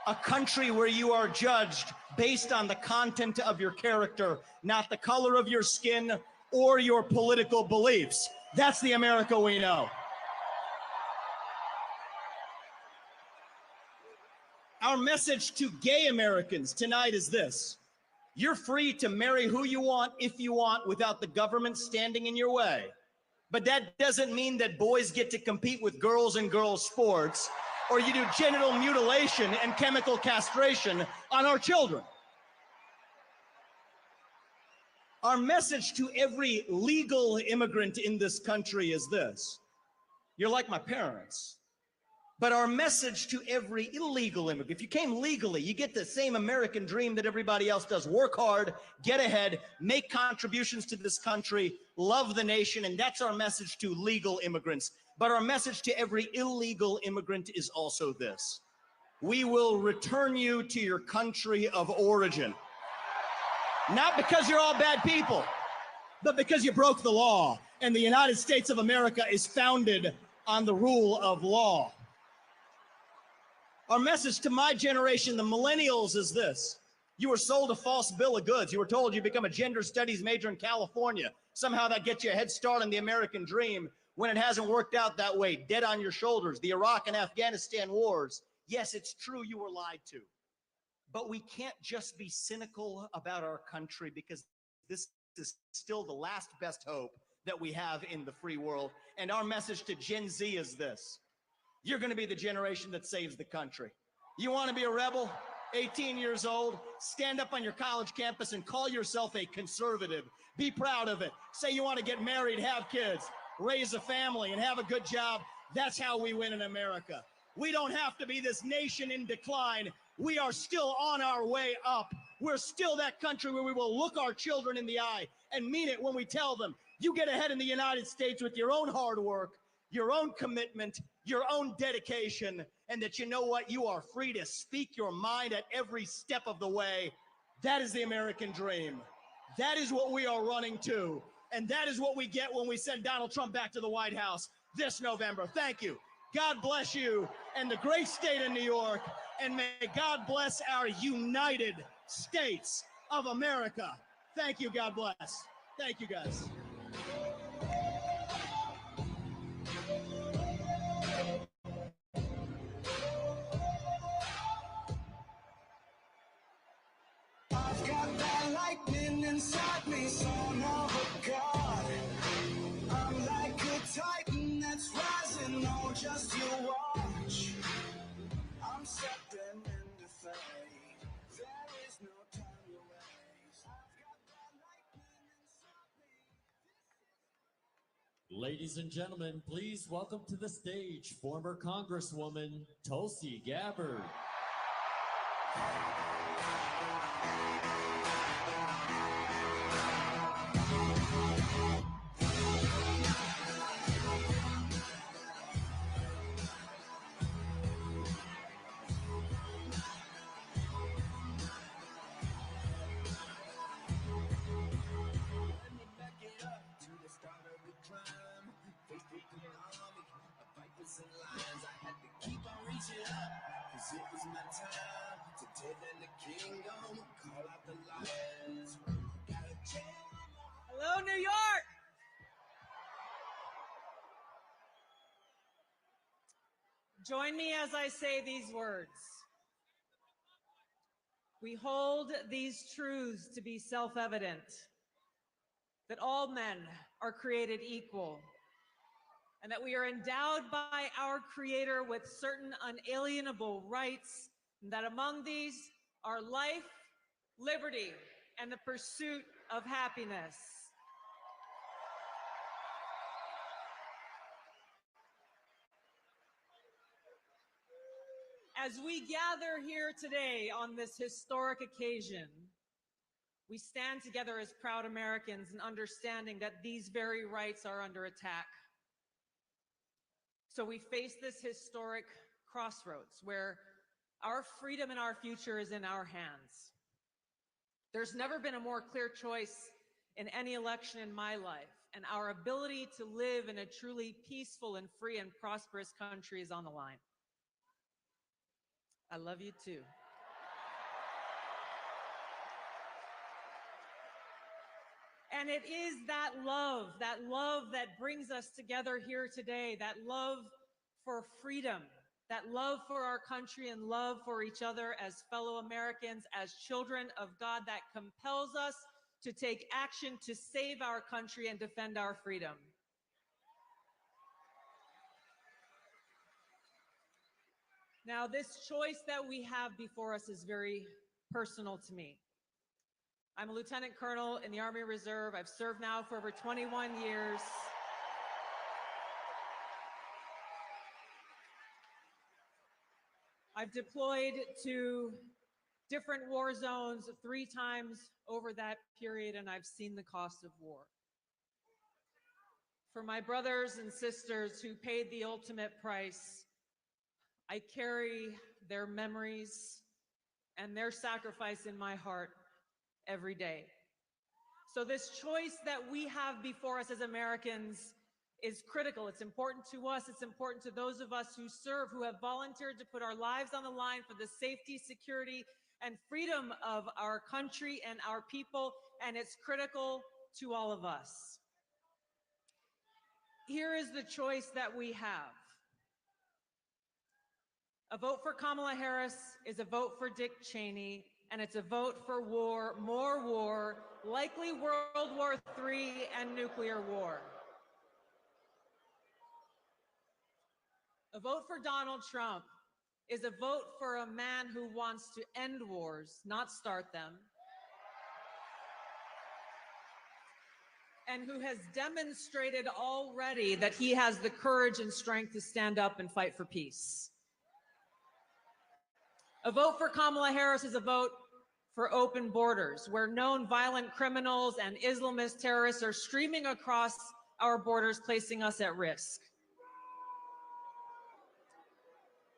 S4: A country where you are judged based on the content of your character, not the color of your skin or your political beliefs. That's the America we know. Our message to gay Americans tonight is this. You're free to marry who you want, if you want, without the government standing in your way. But that doesn't mean that boys get to compete with girls in girls' sports, or you do genital mutilation and chemical castration on our children. Our message to every legal immigrant in this country is this. You're like my parents. But our message to every illegal immigrant, if you came legally, you get the same American dream that everybody else does. Work hard, get ahead, make contributions to this country, love the nation, and that's our message to legal immigrants. But our message to every illegal immigrant is also this. We will return you to your country of origin. Not because you're all bad people, but because you broke the law. And the United States of America is founded on the rule of law. Our message to my generation, the millennials, is this. You were sold a false bill of goods. You were told you become a gender studies major in California. Somehow that gets you a head start on the American dream when it hasn't worked out that way. Dead on your shoulders, the Iraq and Afghanistan wars. Yes, it's true you were lied to. But we can't just be cynical about our country because this is still the last best hope that we have in the free world. And our message to Gen Z is this. You're going to be the generation that saves the country. You want to be a rebel? 18 years old, stand up on your college campus and call yourself a conservative. Be proud of it. Say you want to get married, have kids, raise a family, and have a good job. That's how we win in America. We don't have to be this nation in decline. We are still on our way up. We're still that country where we will look our children in the eye and mean it when we tell them, you get ahead in the United States with your own hard work, your own commitment, your own dedication, and that you know what? You are free to speak your mind at every step of the way. That is the American dream. That is what we are running to. And that is what we get when we send Donald Trump back to the White House this November. Thank you. God bless you and the great state of New York. And may God bless our United States of America. Thank you. God bless. Thank you, guys.
S16: I've got that lightning inside me, son of a god. I'm like a titan that's rising, oh, just you watch. I'm stepping into fame. There is no time to waste. I've got that lightning inside me.
S12: Ladies and gentlemen, please welcome to the stage former Congresswoman Tulsi Gabbard.
S16: It was my time to take in the kingdom, call out the lions.
S21: Hello, New York. Join me as I say these words. We hold these truths to be self-evident, that all men are created equal,
S5: and that we are endowed by our Creator with certain unalienable rights, and that among these are life, liberty, and the pursuit of happiness. As we gather here today on this historic occasion, we stand together as proud Americans in understanding that these very rights are under attack. So we face this historic crossroads where our freedom and our future is in our hands. There's never been a more clear choice in any election in my life, and our ability to live in a truly peaceful and free and prosperous country is on the line. I love you too. And it is that love that brings us together here today, that love for freedom, that love for our country and love for each other as fellow Americans, as children of God, that compels us to take action to save our country and defend our freedom. Now, this choice that we have before us is very personal to me. I'm a lieutenant colonel in the Army Reserve. I've served now for over 21 years. I've deployed to different war zones 3 times over that period, and I've seen the cost of war. For my brothers and sisters who paid the ultimate price, I carry their memories and their sacrifice in my heart every day. So this choice that we have before us as Americans is critical. It's important to us. It's important to those of us who serve, who have volunteered to put our lives on the line for the safety, security, and freedom of our country and our people, and it's critical to all of us. Here is the choice that we have. A vote for Kamala Harris is a vote for Dick Cheney, and it's a vote for war, more war, likely World War III and nuclear war. A vote for Donald Trump is a vote for a man who wants to end wars, not start them, and who has demonstrated already that he has the courage and strength to stand up and fight for peace. A vote for Kamala Harris is a vote for open borders, where known violent criminals and Islamist terrorists are streaming across our borders, placing us at risk.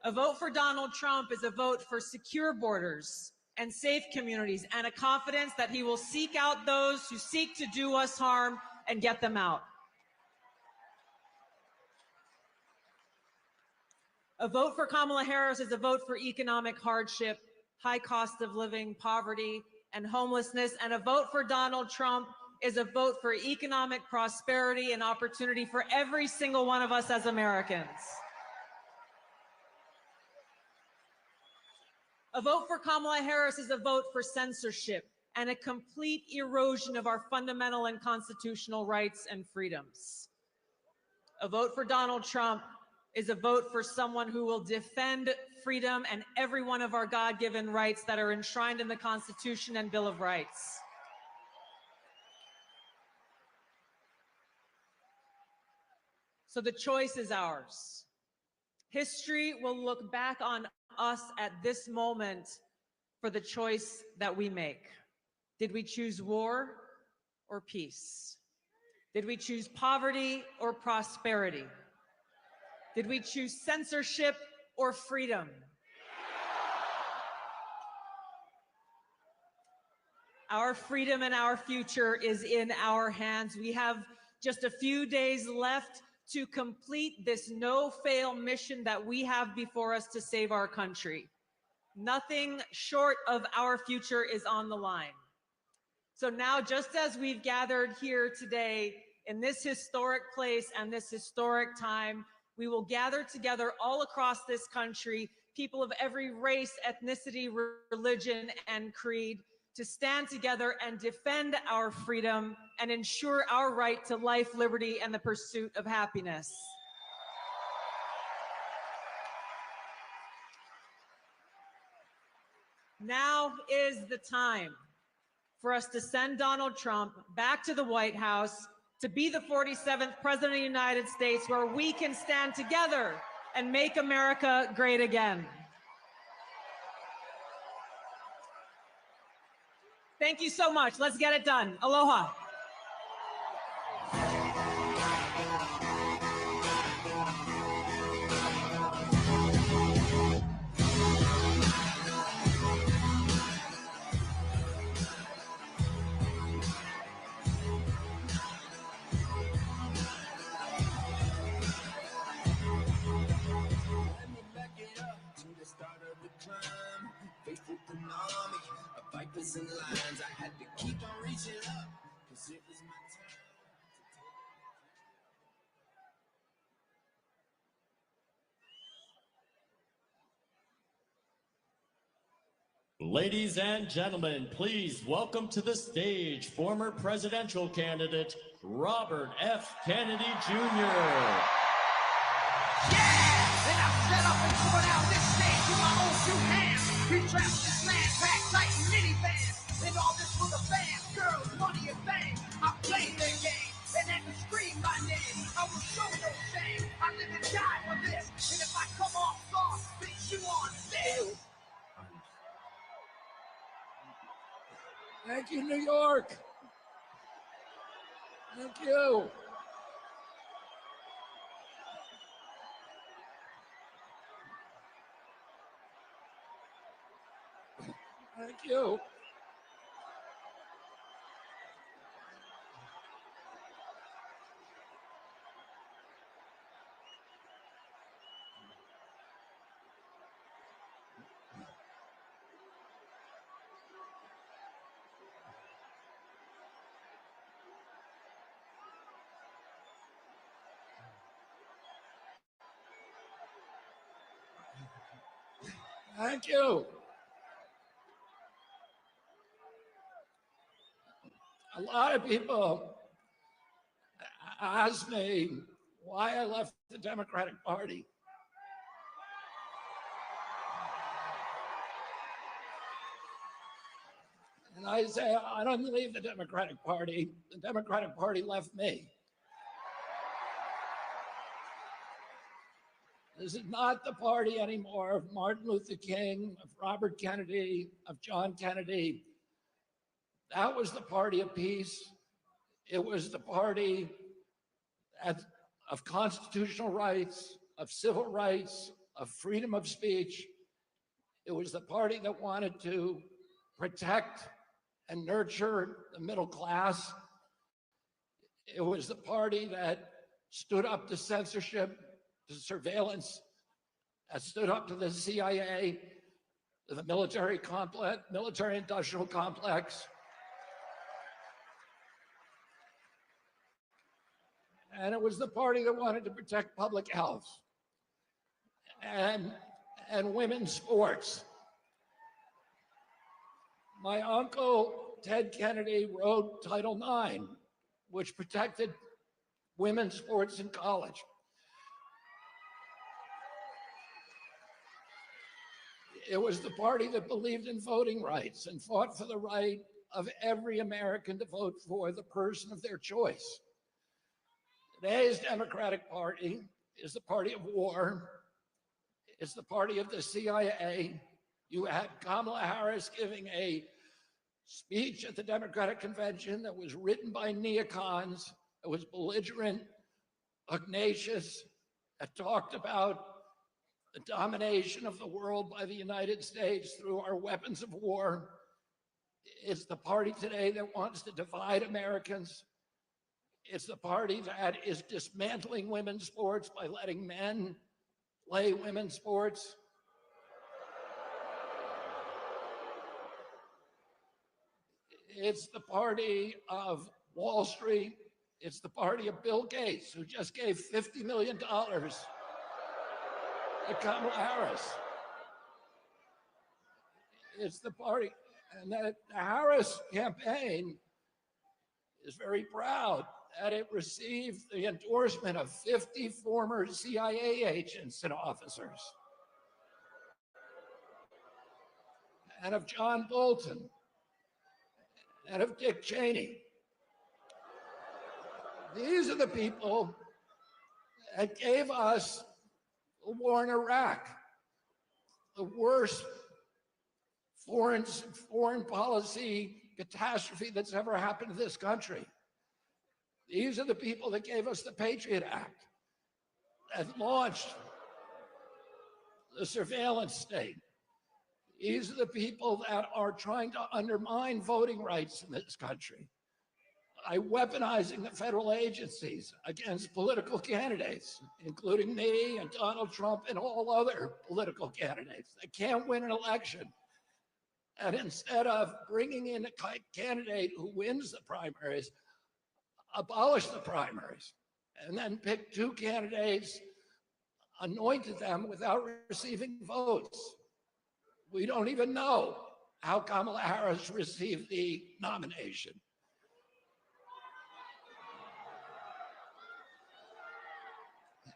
S5: A vote for Donald Trump is a vote for secure borders and safe communities, and a confidence that he will seek out those who seek to do us harm and get them out. A vote for Kamala Harris is a vote for economic hardship, high cost of living, poverty, and homelessness. And a vote for Donald Trump is a vote for economic prosperity and opportunity for every single one of us as Americans. A vote for Kamala Harris is a vote for censorship and a complete erosion of our fundamental and constitutional rights and freedoms. A vote for Donald Trump is a vote for someone who will defend freedom and every one of our God-given rights that are enshrined in the Constitution and Bill of Rights. So the choice is ours. History will look back on us at this moment for the choice that we make. Did we choose war or peace? Did we choose poverty or prosperity? Did we choose censorship or freedom? Our freedom and our future is in our hands. We have just a few days left to complete this no-fail mission that we have before us to save our country. Nothing short of our future is on the line. So now, just as we've gathered here today in this historic place and this historic time, we will gather together all across this country, people of every race, ethnicity, religion, and creed, to stand together and defend our freedom and ensure our right to life, liberty, and the pursuit of happiness. Now is the time for us to send Donald Trump back to the White House to be the 47th President of the United States, where we can stand together and make America great again. Thank you so much. Let's get it done. Aloha.
S8: Vipers and lions, I had to keep on reaching up, 'cause it was my turn.
S12: Ladies and gentlemen, please welcome to the stage former presidential candidate Robert F. Kennedy Jr.
S9: And I set up and tore down this stage with my own two hands. We trapped this land, packed tight in minivans. And all this for the fans, girls, money, and fame. I played their game, and they could scream my name. I will show no shame. I live and die for this. And if I come off soft, bitch, you on this.
S3: Thank you, New York. Thank you. Thank you. Thank you. A lot of people ask me why I left the Democratic Party. And I say, I don't leave the Democratic Party. The Democratic Party left me. This is not the party anymore of Martin Luther King, of Robert Kennedy, of John Kennedy. That was the party of peace. It was the party of constitutional rights, of civil rights, of freedom of speech. It was the party that wanted to protect and nurture the middle class. It was the party that stood up to censorship, to surveillance, that stood up to the CIA, to the military complex, military-industrial complex. And it was the party that wanted to protect public health and women's sports. My uncle, Ted Kennedy, wrote Title IX, which protected women's sports in college. It was the party that believed in voting rights and fought for the right of every American to vote for the person of their choice. Today's Democratic Party is the party of war. It's the party of the CIA. You had Kamala Harris giving a speech at the Democratic Convention that was written by neocons, that was belligerent, pugnacious, that talked about the domination of the world by the United States through our weapons of war. It's the party today that wants to divide Americans. It's the party that is dismantling women's sports by letting men play women's sports. It's the party of Wall Street. It's the party of Bill Gates, who just gave $50 million to Kamala Harris. It's the party, and the Harris campaign is very proud that it received the endorsement of 50 former CIA agents and officers. and of John Bolton and of Dick Cheney. These are the people that gave us the war in Iraq, the worst foreign policy catastrophe that's ever happened to this country. These are the people that gave us the Patriot Act, that launched the surveillance state. These are the people that are trying to undermine voting rights in this country by weaponizing the federal agencies against political candidates, including me and Donald Trump and all other political candidates that can't win an election. And instead of bringing in a candidate who wins the primaries, abolish the primaries, and then pick two candidates, anointed them without receiving votes. We don't even know how Kamala Harris received the nomination.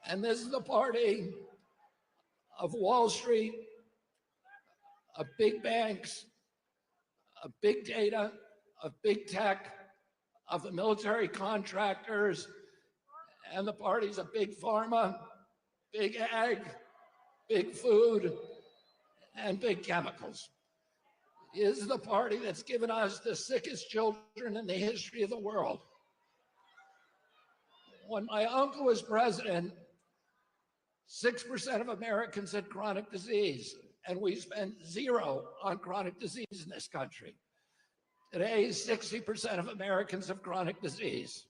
S3: And this is the party of Wall Street, of big banks, of big data, of big tech, of the military contractors, and the parties of big pharma, big ag, big food, and big chemicals. This is the party that's given us the sickest children in the history of the world. When my uncle was president, 6% of Americans had chronic disease, and we spent zero on chronic disease in this country. Today, 60% of Americans have chronic disease.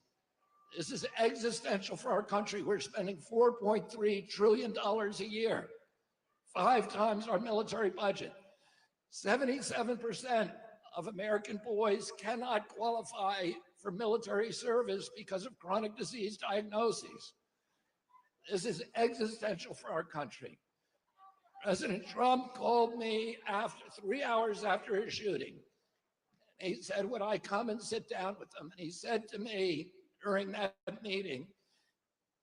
S3: This is existential for our country. We're spending $4.3 trillion a year, 5 times our military budget. 77% of American boys cannot qualify for military service because of chronic disease diagnoses. This is existential for our country. President Trump called me 3 hours after his shooting. He said, would I come and sit down with them? And he said to me during that meeting,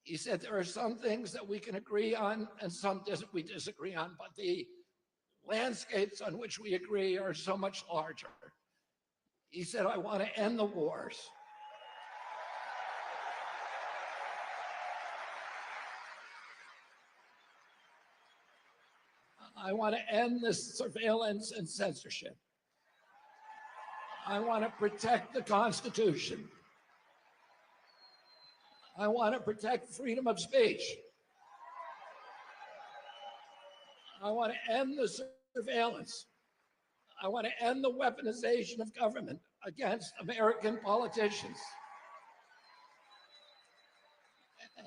S3: he said, there are some things that we can agree on and some we disagree on, but the landscapes on which we agree are so much larger. He said, I want to end the wars. I want to end this surveillance and censorship. I want to protect the Constitution. I want to protect freedom of speech. I want to end the surveillance. I want to end the weaponization of government against American politicians.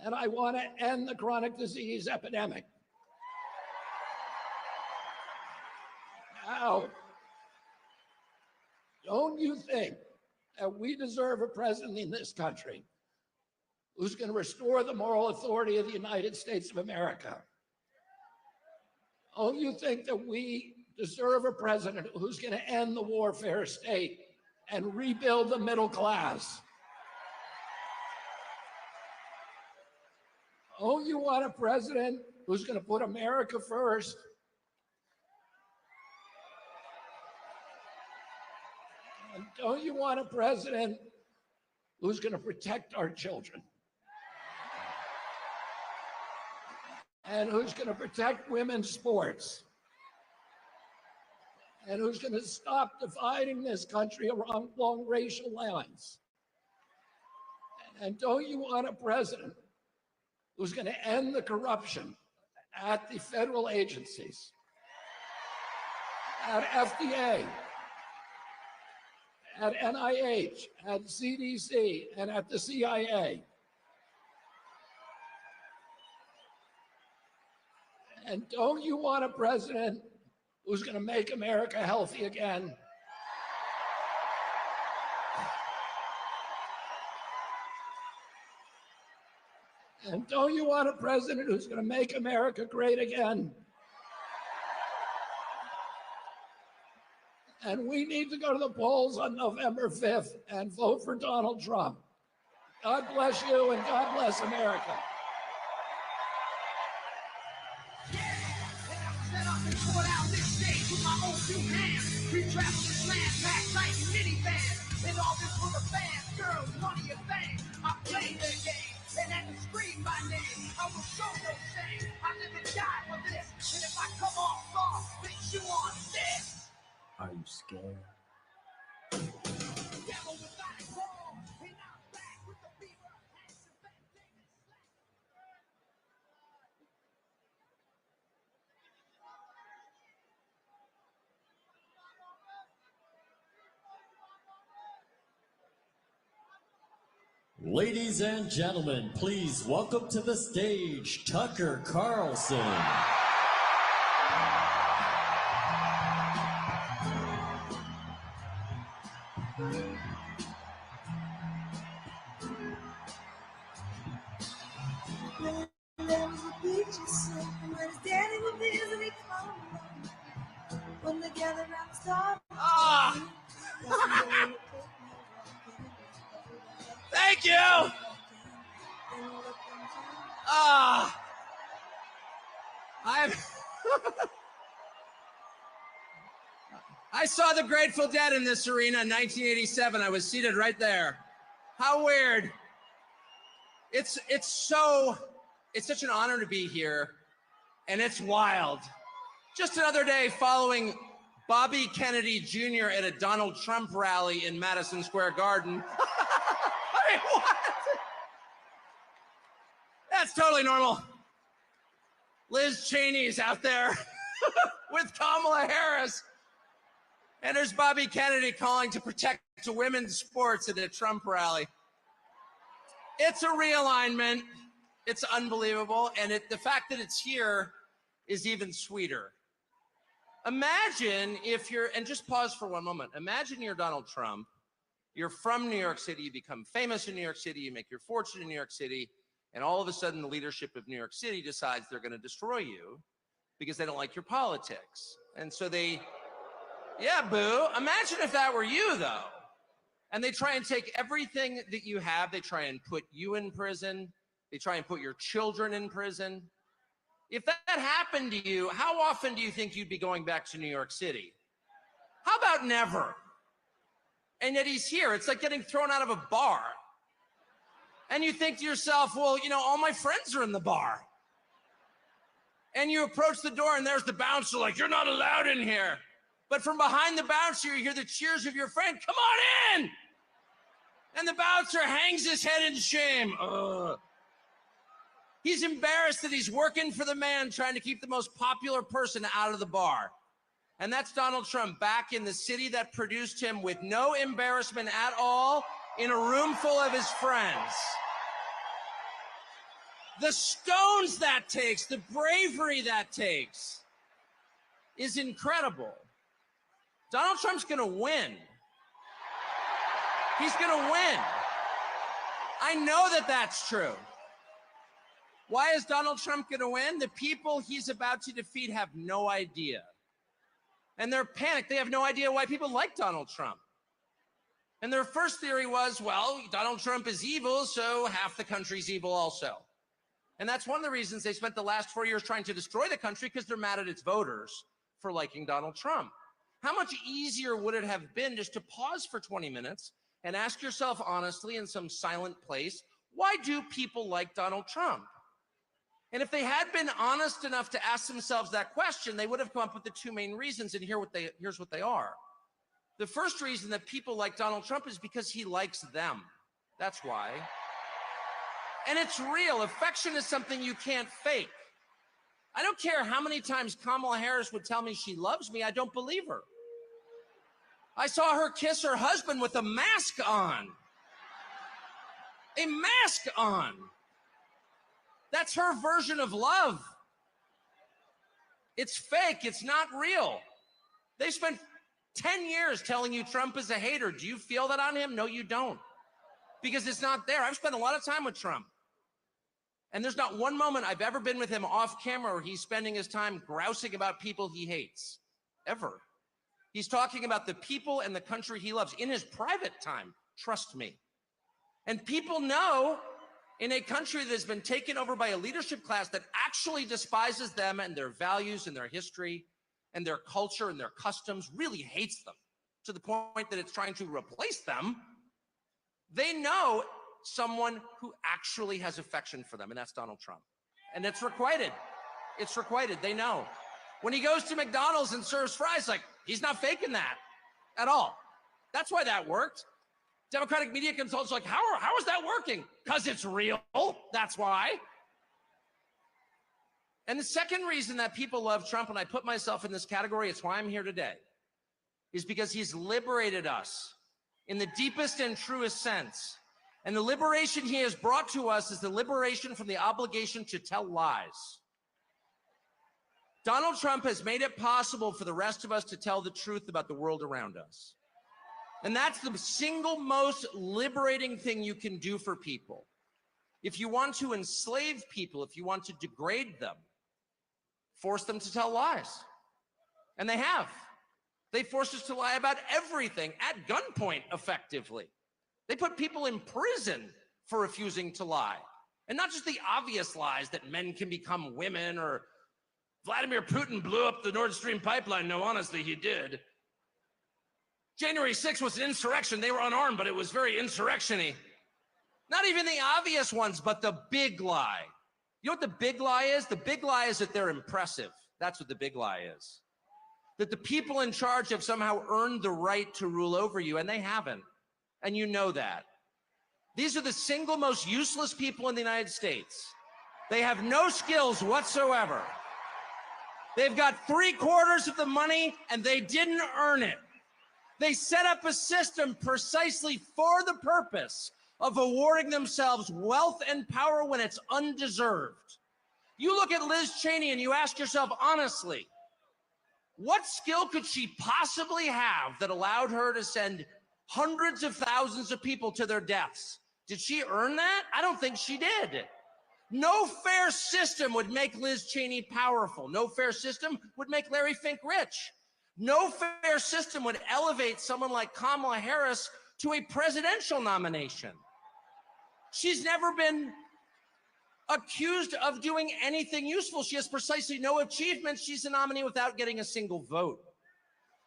S3: And I want to end the chronic disease epidemic. Now, don't you think that we deserve a president in this country who's going to restore the moral authority of the United States of America? Don't you think that we deserve a president who's going to end the warfare state and rebuild the middle class? Don't you want a president who's going to put America first? And don't you want a president who's going to protect our children? And who's going to protect women's sports? And who's going to stop dividing this country along racial lines? And don't you want a president who's going to end the corruption at the federal agencies, at FDA, at NIH, at CDC, and at the CIA? And don't you want a president who's going to make America healthy again? And don't you want a president who's going to make America great again? And we need to go to the polls on November 5th and vote for Donald Trump. God bless you and God bless America.
S9: Set up and pour down this stage. with my own two hands. We travel this land, pack tight in minivans. And all this for the fans, girls, money and fame. I played their game, and had to scream my name. I will show no shame. I live and die for this. And if I come off soft, bitch, you on this.
S10: Are you scared?
S9: Devil without a call, and I'm back with the beaver.
S12: Ladies and gentlemen, please welcome to the stage Tucker Carlson.
S7: There was a beach or something when his daddy was busy calling. When together around the stars.
S4: Thank you. I saw the Grateful Dead in this arena in 1987. I was seated right there. How weird. It's such an honor to be here, and it's wild. Just another day following Bobby Kennedy Jr. at a Donald Trump rally in Madison Square Garden. I mean, what? That's totally normal. Liz Cheney's out there with Kamala Harris. And there's Bobby Kennedy calling to protect women's sports at a Trump rally. It's a realignment. It's unbelievable. And the fact that it's here is even sweeter. Imagine if you're, and just pause for one moment. Imagine you're Donald Trump. You're from New York City. You become famous in New York City. You make your fortune in New York City. And all of a sudden, the leadership of New York City decides they're going to destroy you because they don't like your politics. And so yeah, boo. Imagine if that were you, though. And they try and take everything that you have. They try and put you in prison. They try and put your children in prison. If that happened to you, how often do you think you'd be going back to New York City? How about never? And yet he's here. It's like getting thrown out of a bar. And you think to yourself, well, you know, all my friends are in the bar. And you approach the door and there's the bouncer like, you're not allowed in here. But from behind the bouncer, you hear the cheers of your friend, come on in! And the bouncer hangs his head in shame. He's embarrassed that he's working for the man trying to keep the most popular person out of the bar. And that's Donald Trump back in the city that produced him with no embarrassment at all in a room full of his friends. The stones that takes, the bravery that takes is incredible. Donald Trump's going to win. He's going to win. I know that that's true. Why is Donald Trump going to win? The people he's about to defeat have no idea. And they're panicked. They have no idea why people like Donald Trump. And their first theory was, well, Donald Trump is evil, so half the country's evil also. And that's one of the reasons they spent the last 4 years trying to destroy the country, because they're mad at its voters for liking Donald Trump. How much easier would it have been just to pause for 20 minutes and ask yourself honestly in some silent place, why do people like Donald Trump? And if they had been honest enough to ask themselves that question, they would have come up with the two main reasons, and here's what they are. The first reason that people like Donald Trump is because he likes them. That's why. And it's real. Affection is something you can't fake. I don't care how many times Kamala Harris would tell me she loves me, I don't believe her. I saw her kiss her husband with a mask on. A mask on. That's her version of love. It's fake. It's not real. They spent 10 years telling you Trump is a hater. Do you feel that on him? No, you don't. Because it's not there. I've spent a lot of time with Trump. And there's not one moment I've ever been with him off camera where he's spending his time grousing about people he hates. Ever. He's talking about the people and the country he loves in his private time. Trust me. And people know in a country that has been taken over by a leadership class that actually despises them and their values and their history,
S2: and their culture and their customs really hates them to the point that it's trying to replace them, they know someone who actually has affection for them, and that's Donald Trump. And it's requited. It's requited. They know. When he goes to McDonald's and serves fries, like, he's not faking that at all. That's why that worked. Democratic media consultants are like, how is that working? Because it's real. That's why. And the second reason that people love Trump, and I put myself in this category, it's why I'm here today, is because he's liberated us in the deepest and truest sense. And the liberation he has brought to us is the liberation from the obligation to tell lies. Donald Trump has made it possible for the rest of us to tell the truth about the world around us. And that's the single most liberating thing you can do for people. If you want to enslave people, if you want to degrade them, force them to tell lies. And they have. They forced us to lie about everything at gunpoint, effectively. They put people in prison for refusing to lie. And not just the obvious lies that men can become women or Vladimir Putin blew up the Nord Stream pipeline. No, honestly, he did. January 6th was an insurrection. They were unarmed, but it was very insurrection-y. Not even the obvious ones, but the big lie. You know what the big lie is? The big lie is that they're impressive. That's what the big lie is. That the people in charge have somehow earned the right to rule over you, and they haven't. And you know that. These are the single most useless people in the United States. They have no skills whatsoever. They've got 3/4 of the money, and they didn't earn it. They set up a system precisely for the purpose of awarding themselves wealth and power when it's undeserved. You look at Liz Cheney and you ask yourself honestly, what skill could she possibly have that allowed her to send hundreds of thousands of people to their deaths? Did she earn that? I don't think she did. No fair system would make Liz Cheney powerful. No fair system would make Larry Fink rich. No fair system would elevate someone like Kamala Harris to a presidential nomination. She's never been accused of doing anything useful. She has precisely no achievements. She's a nominee without getting a single vote.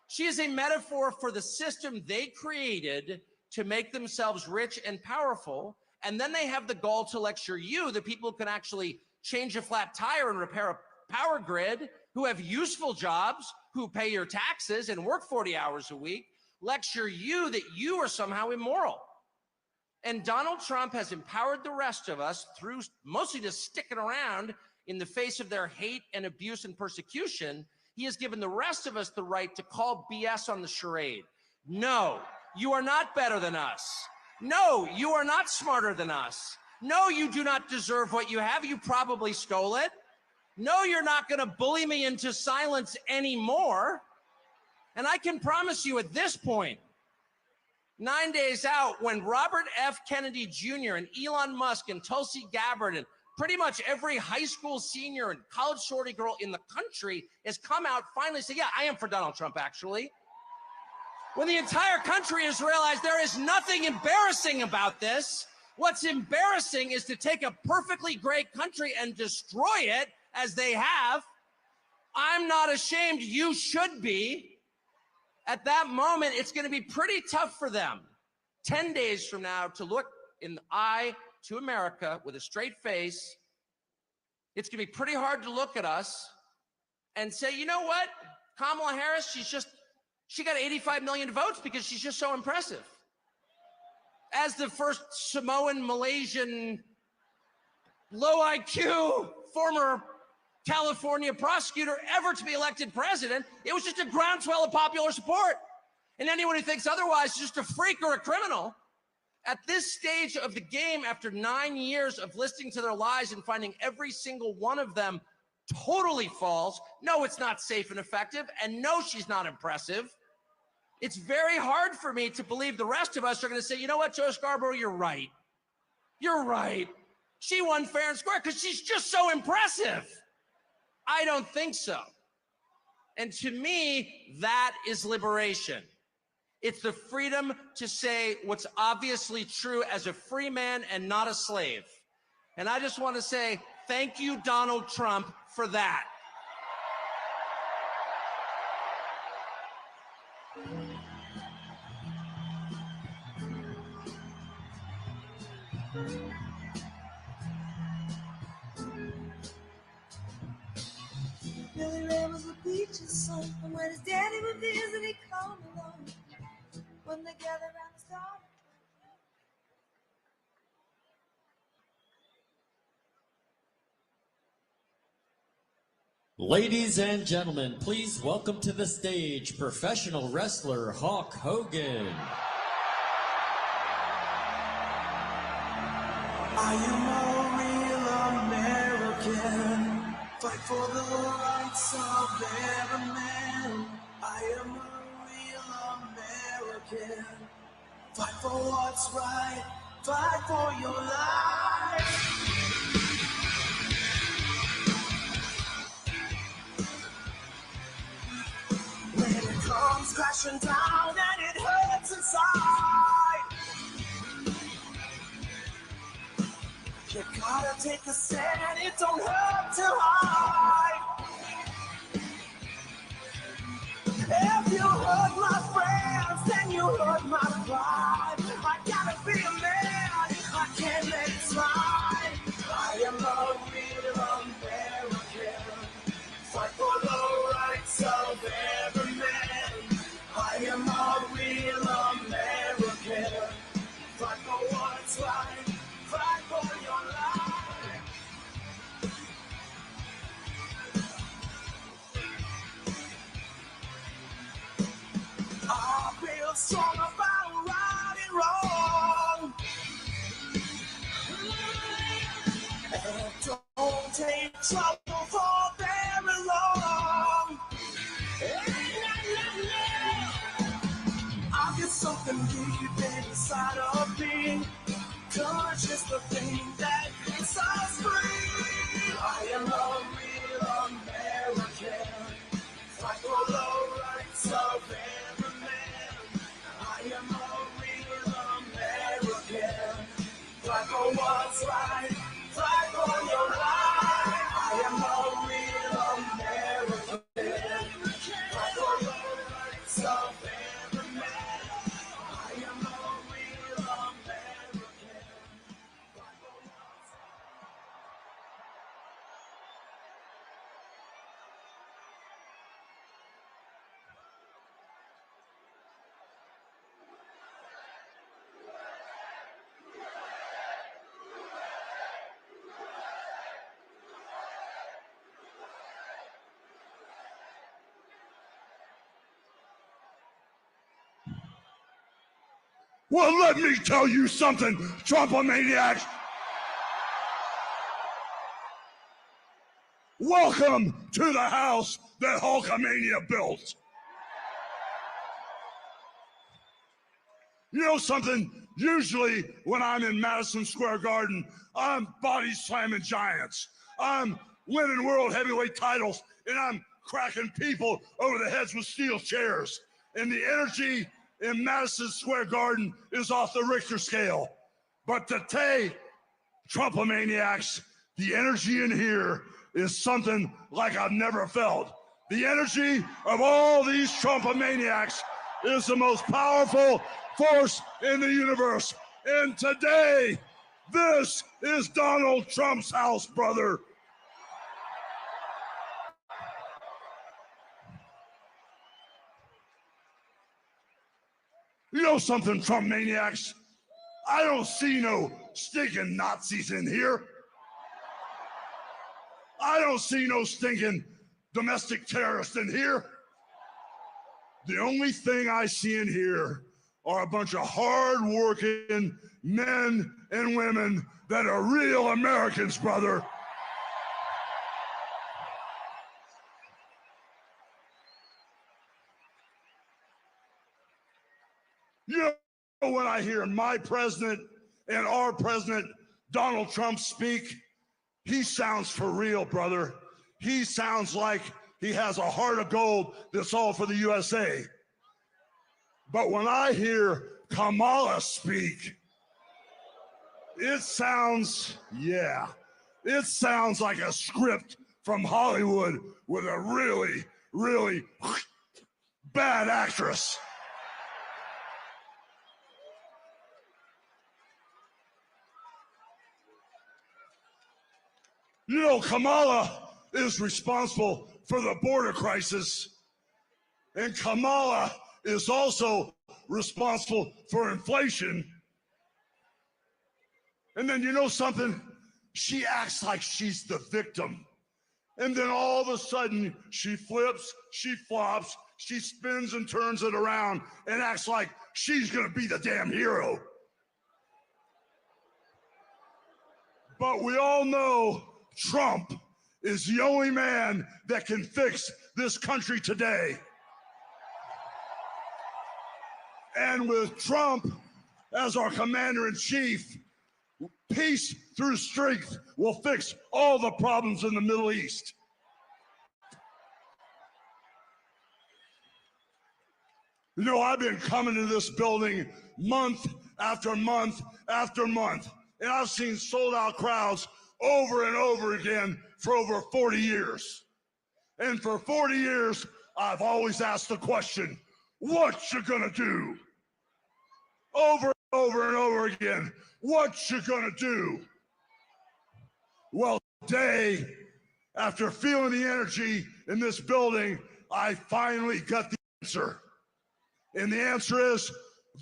S2: She is a metaphor for the system they created to make themselves rich and powerful. And then they have the gall to lecture you, the people who can actually change a flat tire and repair a power grid, who have useful jobs, who pay your taxes and work 40 hours a week, lecture you that you are somehow immoral. And Donald Trump has empowered the rest of us through mostly just sticking around in the face of their hate and abuse and persecution. He has given the rest of us the right to call BS on the charade. No, you are not better than us. No, you are not smarter than us. No, you do not deserve what you have. You probably stole it. No, you're not going to bully me into silence anymore. And I can promise you at this point, 9 days out, when Robert F. Kennedy Jr. and Elon Musk and Tulsi Gabbard and pretty much every high school senior and college shorty girl in the country has come out finally say, yeah, I am for Donald Trump, actually. When the entire country has realized there is nothing embarrassing about this, what's embarrassing is to take a perfectly great country and destroy it, as they have. I'm not ashamed. You should be. At that moment, it's going to be pretty tough for them 10 days from now to look in the eye to America with a straight face. It's going to be pretty hard to look at us and say, you know what? Kamala Harris, she got 85 million votes because she's just so impressive. As the first Samoan, Malaysian, low IQ, former California prosecutor ever to be elected president, it was just a groundswell of popular support. And anyone who thinks otherwise is just a freak or a criminal. At this stage of the game, after 9 years of listening to their lies and finding every single one of them totally false, no, it's not safe and effective, and no, she's not impressive. It's very hard for me to believe the rest of us are going to say, you know what, Joe Scarborough, you're right. You're right. She won fair and square because she's just so impressive. I don't think so. And to me, that is liberation. It's the freedom to say what's obviously true as a free man and not a slave. And I just want to say thank you, Donald Trump, for that.
S7: Billy Ray was the preacher's son, and when his daddy would visit, he'd come along. When they gathered around the stars.
S12: Ladies and gentlemen, please welcome to the stage professional wrestler Hulk Hogan.
S9: I am a real American. Fight for the rights of every man. I am a real American. Fight for what's right. Fight for your life. When it comes crashing down and it hurts inside, you gotta take a stand, it don't hurt to hide. If you hurt my friends, then you hurt my pride. I gotta be a man, I can't let it slide. I am a real American. Fight for the rights of every man. I am a real American. Fight for what's right. Fight for your life. I feel strong about right and wrong. And don't take trouble for very long. I get something deep inside of me. Touch is the thing that makes us free. I am a real American. Fight for the rights of every man. I am a real American. Fight for what's right. Fight for your life. I am a real American. Fight for the rights of every man. I am a real American.
S6: Well, let me tell you something, Trumpomaniacs. Welcome to the house that Hulkamania built. You know something? Usually when I'm in Madison Square Garden, I'm body slamming giants. I'm winning world heavyweight titles, and I'm cracking people over the heads with steel chairs. And the energy in Madison Square Garden is off the Richter scale. But today, Trumpomaniacs, the energy in here is something like I've never felt. The energy of all these Trumpomaniacs is the most powerful force in the universe. And today, this is Donald Trump's house, brother. You know something, Trump maniacs? I don't see no stinking Nazis in here. I don't see no stinking domestic terrorists in here. The only thing I see in here are a bunch of hard-working men and women that are real Americans, brother. You know, when I hear my president and our president, Donald Trump, speak, he sounds for real, brother. He sounds like he has a heart of gold that's all for the USA. But when I hear Kamala speak, it sounds, it sounds like a script from Hollywood with a really, really bad actress. You know, Kamala is responsible for the border crisis, and Kamala is also responsible for inflation. And then you know something? She acts like she's the victim. And then all of a sudden, she flips, she flops, she spins and turns it around and acts like she's gonna be the damn hero. But we all know Trump is the only man that can fix this country today. And with Trump as our commander-in-chief, peace through strength will fix all the problems in the Middle East. You know, I've been coming to this building month after month after month, and I've seen sold-out crowds over and over again for over 40 years. And for 40 years, I've always asked the question, what you gonna do? Over and over and over again, what you gonna do? Well, today, after feeling the energy in this building, I finally got the answer. And the answer is,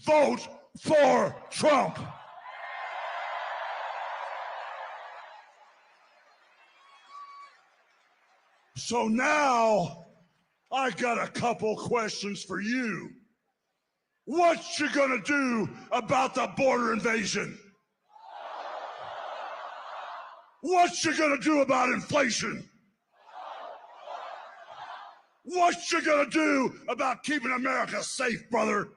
S6: vote for Trump. So now, I got a couple questions for you. What you gonna do about the border invasion? What you gonna do about inflation? What you gonna do about keeping America safe, brother?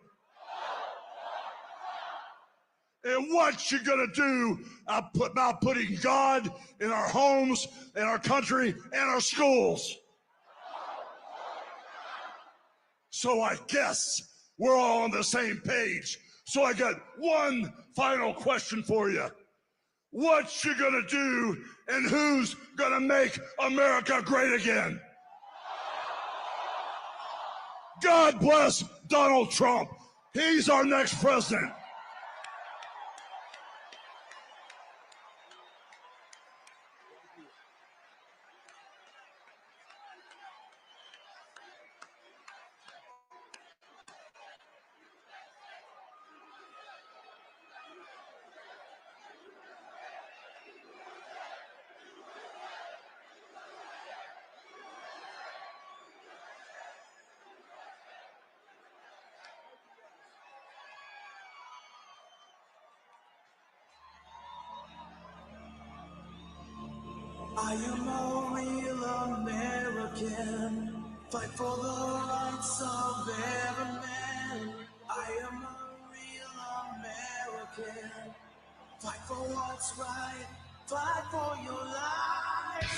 S6: And what you gonna do about putting God in our homes, in our country, and our schools? So I guess we're all on the same page. So I got one final question for you. What you gonna do and who's gonna make America great again? God bless Donald Trump. He's our next president.
S8: I am a real American. Fight for the rights of every man. I am a real American. Fight for what's right. Fight for your life.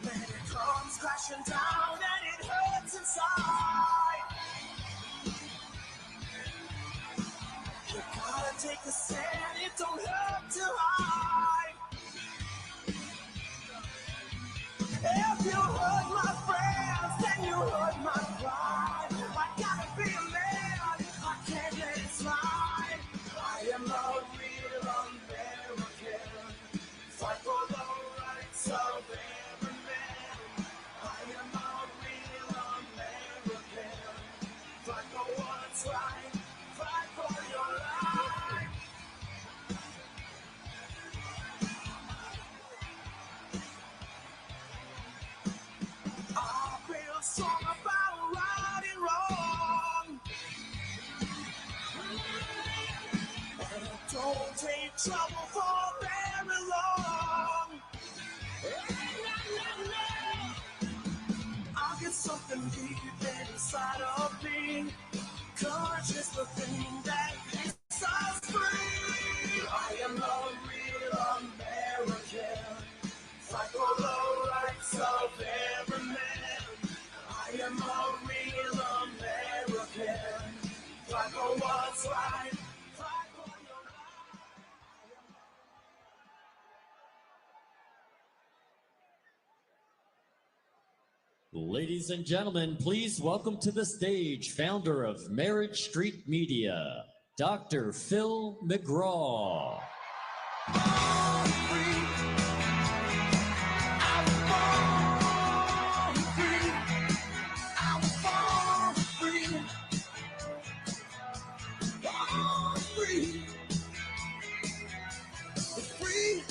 S8: When it comes crashing down and it hurts inside, you gotta take a stand, it don't hurt to hide. If you hurt my friends, then you hurt my pride. I gotta be a man, I can't let it slide. I am a real American. Fight for the rights of every man. I am a real American. Fight for what's right. Fight for your life. I feel strong about right and wrong. And I don't take trouble for very long. I'll get something deep inside of me. Courage is the thing that makes us free. I am a real American. Fight for the rights of every man. I am a real American. Fight for what's right. Fight for your life.
S12: Ladies and gentlemen, please welcome to the stage founder of Marriage Street Media, Dr. Phil McGraw.
S8: Free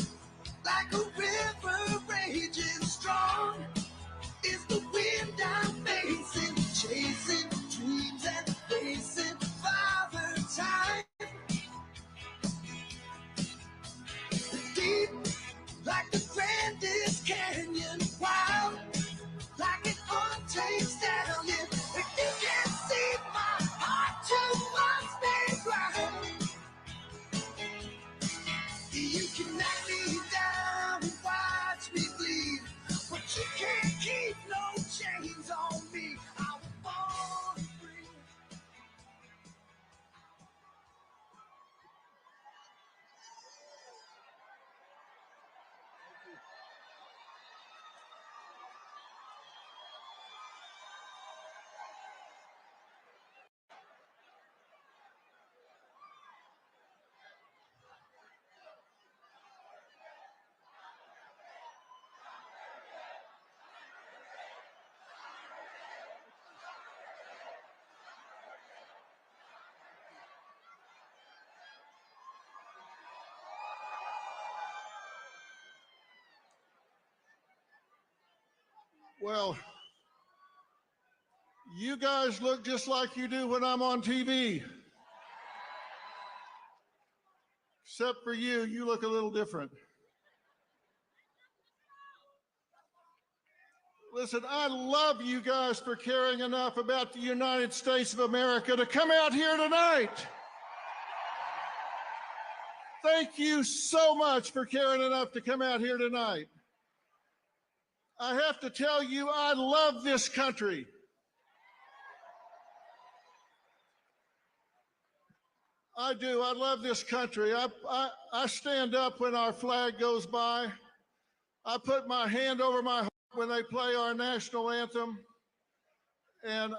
S8: like a river raging strong is the wind I'm facing, chasing dreams and facing father time. Deep like the grandest canyon, wild like an untamed stallion. If you can't see my heart, you must be blind. You can knock me down and watch me bleed, but you can't keep no chains on me. I was born free.
S11: Well, you guys look just like you do when I'm on TV. Except for you, you look a little different. Listen, I love you guys for caring enough about the United States of America to come out here tonight. Thank you so much for caring enough to come out here tonight. I have to tell you, I love this country. I do. I love this country. I stand up when our flag goes by. I put my hand over my heart when they play our national anthem. And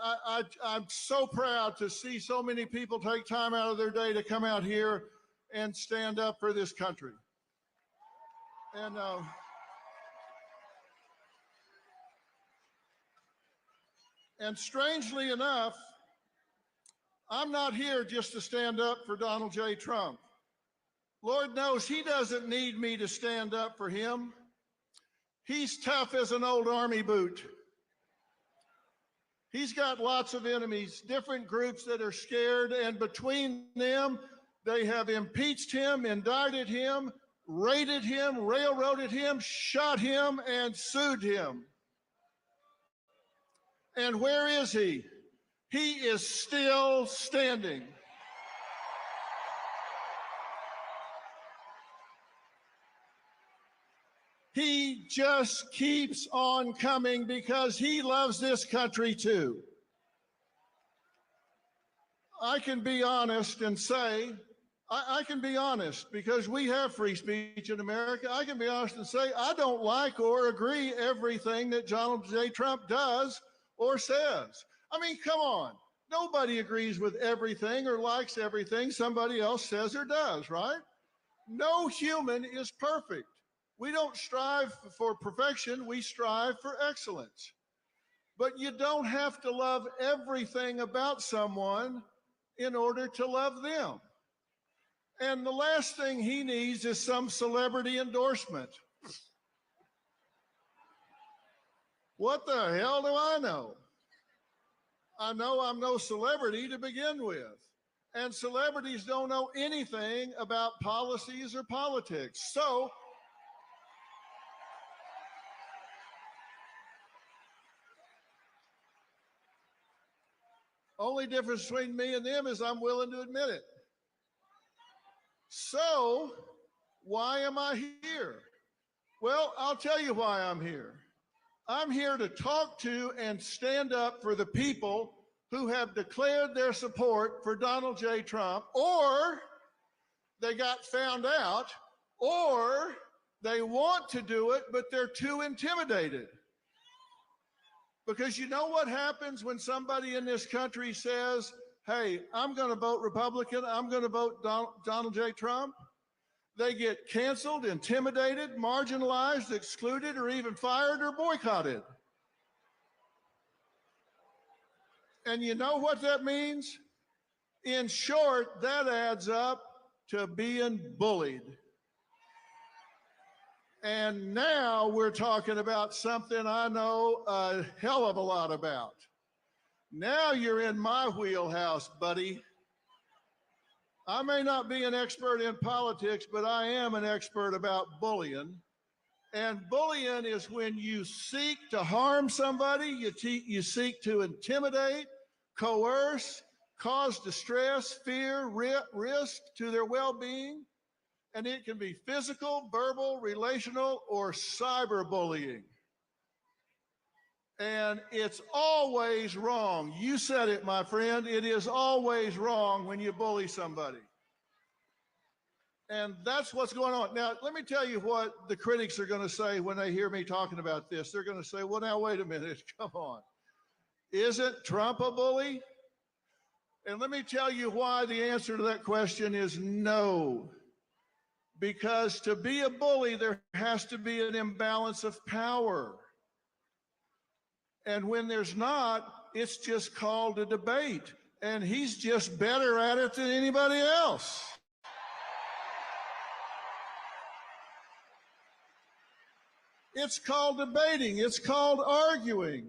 S11: I'm so proud to see so many people take time out of their day to come out here and stand up for this country. And strangely enough, I'm not here just to stand up for Donald J. Trump. Lord knows he doesn't need me to stand up for him. He's tough as an old army boot. He's got lots of enemies, different groups that are scared, and between them, they have impeached him, indicted him, raided him, railroaded him, shot him, and sued him. And where is he? He is still standing. He just keeps on coming because he loves this country too. I can be honest and say, I can be honest because we have free speech in America. I can be honest and say, I don't like or agree everything that Donald J. Trump does or says. I mean, come on. Nobody agrees with everything or likes everything somebody else says or does, right? No human is perfect. We don't strive for perfection, we strive for excellence. But you don't have to love everything about someone in order to love them. And the last thing he needs is some celebrity endorsement. What the hell do I know? I know I'm no celebrity to begin with. And celebrities don't know anything about policies or politics. So, only difference between me and them is I'm willing to admit it. So, why am I here? Well, I'll tell you why I'm here. I'm here to talk to and stand up for the people who have declared their support for Donald J. Trump, or they got found out, or they want to do it, but they're too intimidated. Because you know what happens when somebody in this country says, hey, I'm going to vote Republican, I'm going to vote Donald J. Trump, they get canceled, intimidated, marginalized, excluded, or even fired or boycotted. And you know what that means? In short, that adds up to being bullied. And now we're talking about something I know a hell of a lot about. Now you're in my wheelhouse, buddy. I may not be an expert in politics, but I am an expert about bullying. And bullying is when you seek to harm somebody, you seek to intimidate, coerce, cause distress, fear, risk to their well-being. And it can be physical, verbal, relational, or cyberbullying. And it's always wrong. You said it, my friend. It is always wrong when you bully somebody. And that's what's going on. Now, let me tell you what the critics are going to say when they hear me talking about this. They're going to say, well, now, wait a minute. Come on. Isn't Trump a bully? And let me tell you why the answer to that question is no. Because to be a bully, there has to be an imbalance of power. And when there's not, it's just called a debate. And he's just better at it than anybody else. It's called debating. It's called arguing.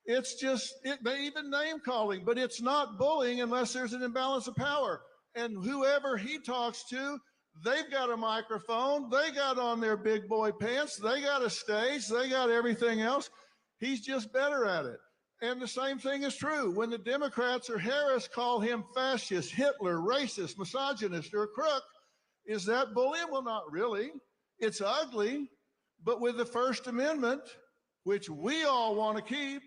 S11: It's just, it may even name calling, but it's not bullying unless there's an imbalance of power. And whoever he talks to, they've got a microphone, they got on their big boy pants, they got a stage, they got everything else. He's just better at it. And the same thing is true. When the Democrats or Harris call him fascist, Hitler, racist, misogynist, or a crook, is that bullying? Well, not really. It's ugly. But with the First Amendment, which we all want to keep,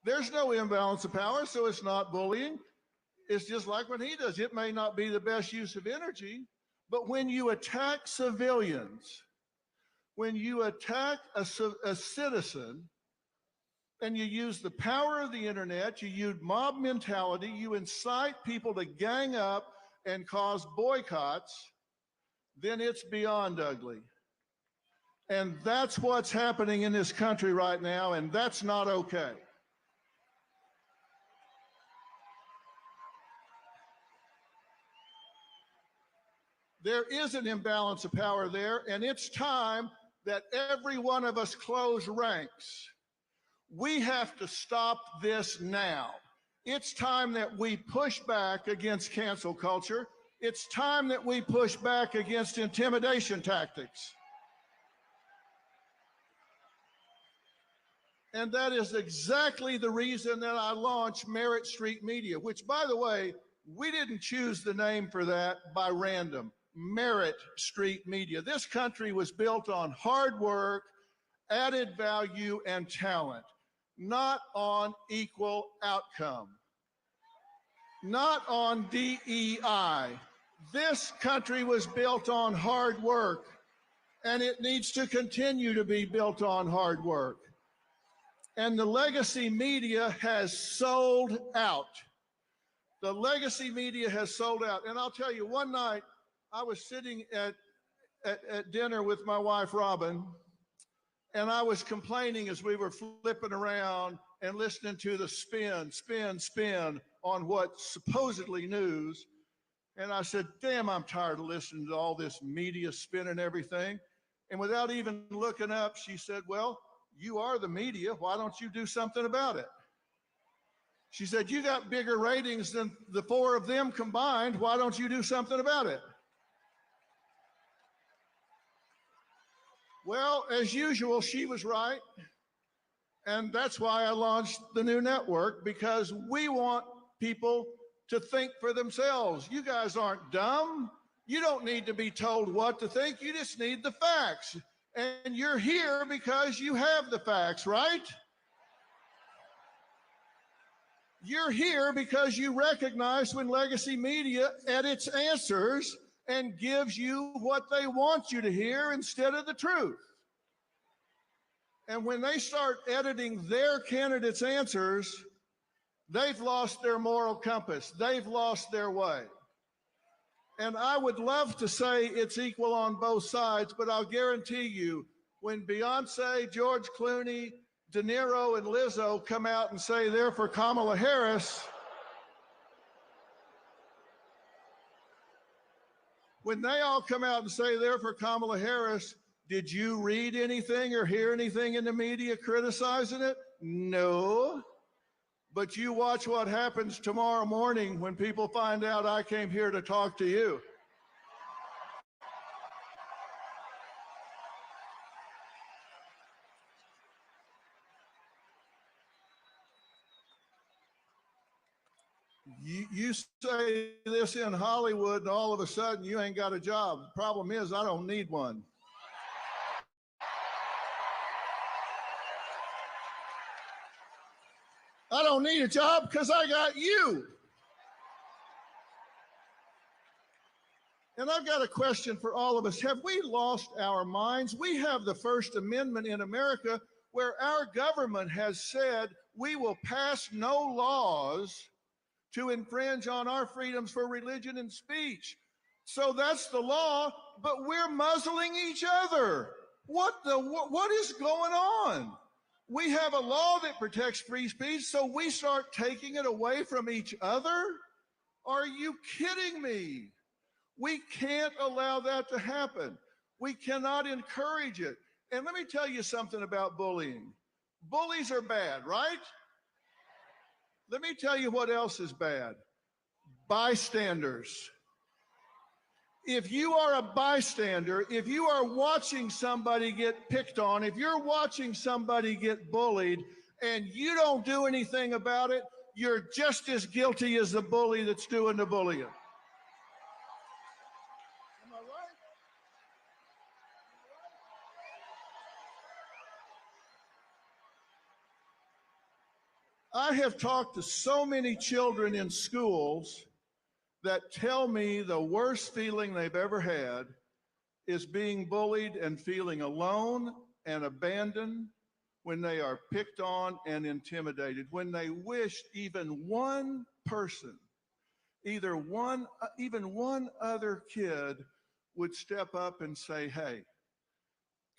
S11: there's no imbalance of power, so it's not bullying. It's just like when he does. It may not be the best use of energy, but when you attack civilians, when you attack a citizen, and you use the power of the internet, you use mob mentality, you incite people to gang up and cause boycotts, then it's beyond ugly. And that's what's happening in this country right now, and that's not okay. There is an imbalance of power there, and it's time that every one of us close ranks. We have to stop this now. It's time that we push back against cancel culture. It's time that we push back against intimidation tactics. And that is exactly the reason that I launched Merit Street Media, which, by the way, we didn't choose the name for that by random. Merit Street Media. This country was built on hard work, added value, and talent, not on equal outcome, not on DEI. This country was built on hard work, and it needs to continue to be built on hard work. And the legacy media has sold out. The legacy media has sold out. And I'll tell you, one night I was sitting at dinner with my wife, Robin, and I was complaining as we were flipping around and listening to the spin on what's supposedly news. And I said, damn, I'm tired of listening to all this media spin and everything. And without even looking up, she said, well, you are the media. Why don't you do something about it? She said, you got bigger ratings than the four of them combined. Why don't you do something about it? Well, as usual, she was right. And that's why I launched the new network, because we want people to think for themselves. You guys aren't dumb. You don't need to be told what to think. You just need the facts. And you're here because you have the facts, right? You're here because you recognize when legacy media edits answers and gives you what they want you to hear instead of the truth. And when they start editing their candidates' answers, They've lost their moral compass. They've lost their way. And I would love to say it's equal on both sides, but I'll guarantee you, when Beyonce, George Clooney, De Niro, and Lizzo come out and say they're for Kamala Harris, when they all come out and say they're for Kamala Harris, did you read anything or hear anything in the media criticizing it? No. But you watch what happens tomorrow morning when people find out I came here to talk to you. You say this in Hollywood and all of a sudden you ain't got a job. The problem is I don't need one. I don't need a job because I got you. And I've got a question for all of us. Have we lost our minds? We have the First Amendment in America where our government has said we will pass no laws to infringe on our freedoms for religion and speech. So that's the law, but we're muzzling each other. What is going on? We have a law that protects free speech, so we start taking it away from each other? Are you kidding me? We can't allow that to happen. We cannot encourage it. And let me tell you something about bullying. Bullies are bad, right? Let me tell you what else is bad. Bystanders. If you are a bystander, if you are watching somebody get picked on, if you're watching somebody get bullied and you don't do anything about it, you're just as guilty as the bully that's doing the bullying. Am I right? I have talked to so many children in schools that tell me the worst feeling they've ever had is being bullied and feeling alone and abandoned when they are picked on and intimidated, when they wish even one person, even one other kid would step up and say, hey,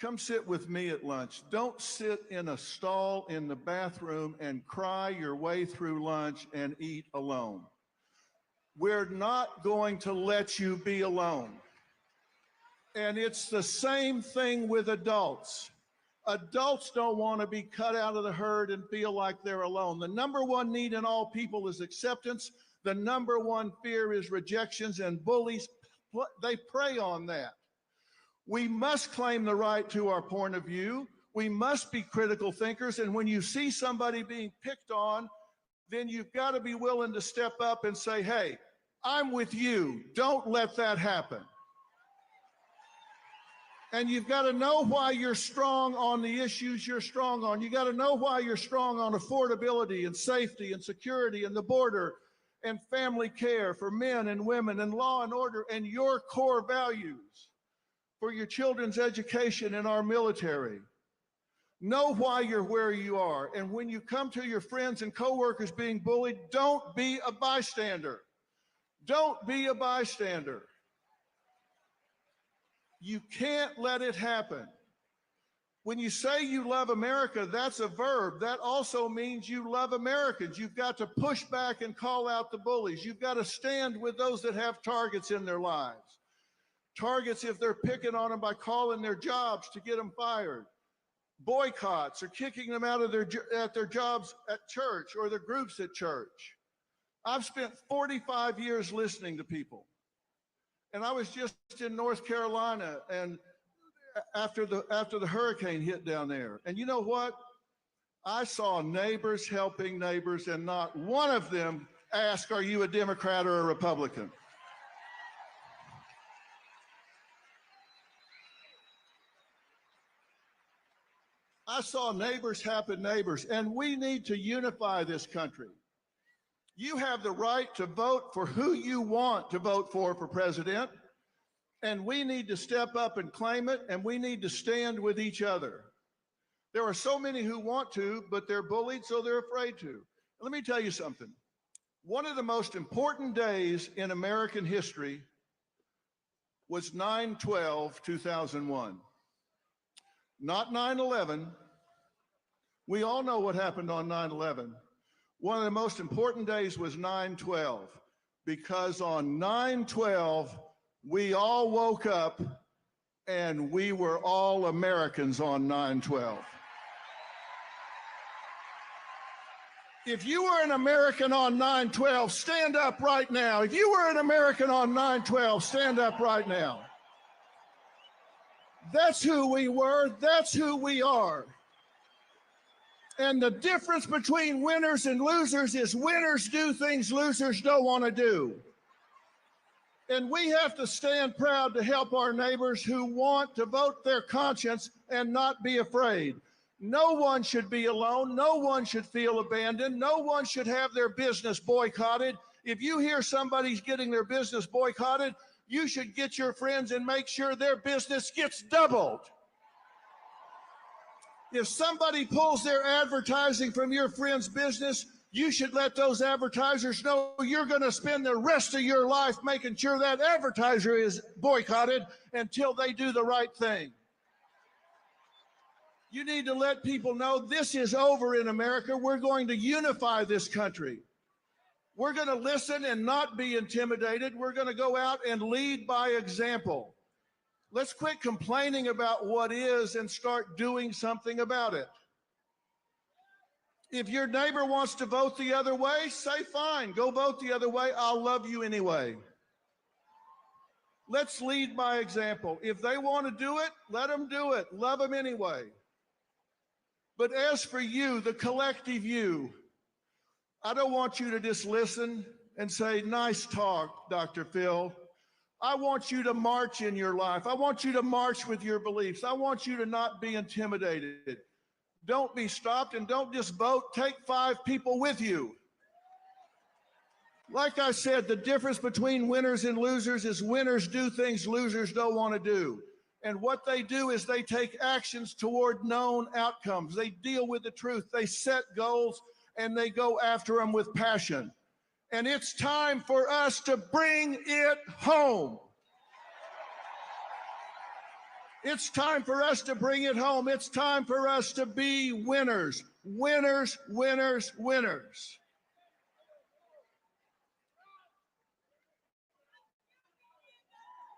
S11: come sit with me at lunch. Don't sit in a stall in the bathroom and cry your way through lunch and eat alone. We're not going to let you be alone. And it's the same thing with adults. Adults don't want to be cut out of the herd and feel like they're alone. The number one need in all people is acceptance. The number one fear is rejections, and bullies, they prey on that. We must claim the right to our point of view. We must be critical thinkers. And when you see somebody being picked on, then you've got to be willing to step up and say, hey, I'm with you. Don't let that happen. And you've got to know why you're strong on the issues you're strong on. You got to know why you're strong on affordability and safety and security and the border and family care for men and women and law and order and your core values for your children's education and our military. Know why you're where you are. And when you come to your friends and coworkers being bullied, don't be a bystander. Don't be a bystander. You can't let it happen. When you say you love America, that's a verb. That also means you love Americans. You've got to push back and call out the bullies. You've got to stand with those that have targets in their lives. Targets if they're picking on them by calling their jobs to get them fired. Boycotts or kicking them out of their jobs at church or their groups at church. I've spent 45 years listening to people. And I was just in North Carolina and after the hurricane hit down there. And you know what? I saw neighbors helping neighbors and not one of them asked, are you a Democrat or a Republican? I saw neighbors helping neighbors, and we need to unify this country. You have the right to vote for who you want to vote for president, and we need to step up and claim it, and we need to stand with each other. There are so many who want to, but they're bullied, so they're afraid to. Let me tell you something. One of the most important days in American history was 9/12/2001. Not 9/11. We all know what happened on 9/11. One of the most important days was 9/12, because on 9/12, we all woke up and we were all Americans on 9/12. If you were an American on 9/12, stand up right now. If you were an American on 9/12, stand up right now. That's who we were. That's who we are. And the difference between winners and losers is winners do things losers don't want to do. And we have to stand proud to help our neighbors who want to vote their conscience and not be afraid. No one should be alone. No one should feel abandoned. No one should have their business boycotted. If you hear somebody's getting their business boycotted, you should get your friends and make sure their business gets doubled. If somebody pulls their advertising from your friend's business, you should let those advertisers know you're going to spend the rest of your life making sure that advertiser is boycotted until they do the right thing. You need to let people know this is over in America. We're going to unify this country. We're going to listen and not be intimidated. We're going to go out and lead by example. Let's quit complaining about what is and start doing something about it. If your neighbor wants to vote the other way, say fine, go vote the other way. I'll love you anyway. Let's lead by example. If they want to do it, let them do it. Love them anyway. But as for you, the collective you, I don't want you to just listen and say, nice talk, Dr. Phil. I want you to march in your life. I want you to march with your beliefs. I want you to not be intimidated. Don't be stopped, and don't just vote. Take 5 people with you. Like I said, the difference between winners and losers is winners do things losers don't want to do. And what they do is they take actions toward known outcomes. They deal with the truth. They set goals and they go after them with passion. And it's time for us to bring it home. It's time for us to bring it home. It's time for us to be winners. Winners, winners, winners.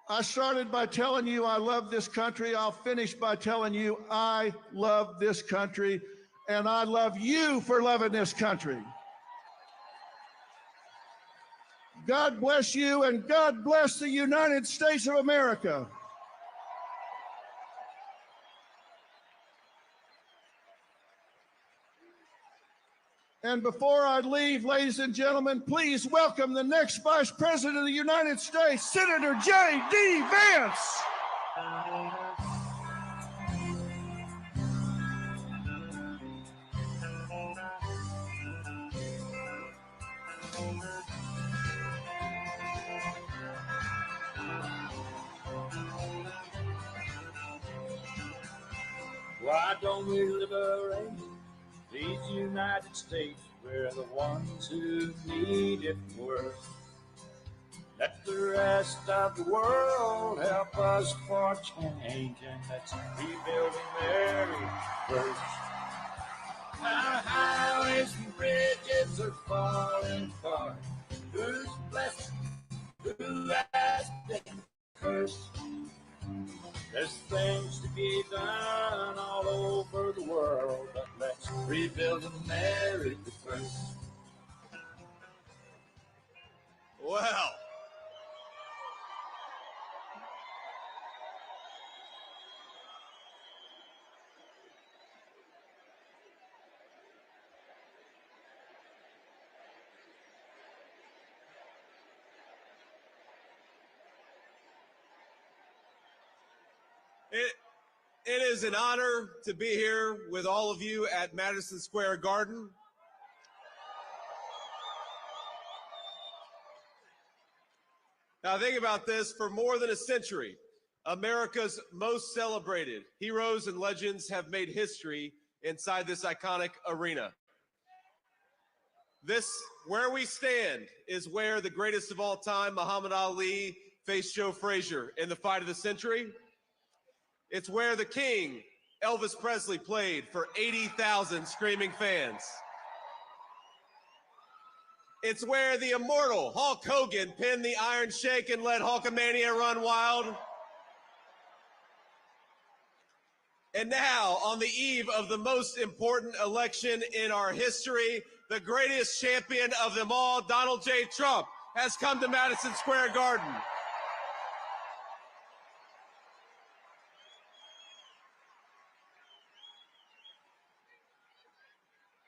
S11: I started by telling you I love this country. I'll finish by telling you I love this country, and I love you for loving this country. God bless you, and God bless the United States of America. And before I leave, ladies and gentlemen, please welcome the next Vice President of the United States, Senator J.D. Vance.
S15: Why don't we liberate these United States? We're the ones who need it worst. Let the rest of the world help us for change, and let's rebuild America first. Our highways and bridges are falling apart. Who's blessed? Who has been cursed? There's things to be done all over the world, but let's rebuild America first.
S4: Well, it is an honor to be here with all of you at Madison Square Garden. Now think about this, for more than a century, America's most celebrated heroes and legends have made history inside this iconic arena.
S17: This, where we stand, is where the greatest of all time, Muhammad Ali, faced Joe Frazier in the fight of the century. It's where the king, Elvis Presley, played for 80,000 screaming fans. It's where the immortal Hulk Hogan pinned the Iron Sheik and let Hulkamania run wild. And now, on the eve of the most important election in our history, the greatest champion of them all, Donald J. Trump, has come to Madison Square Garden.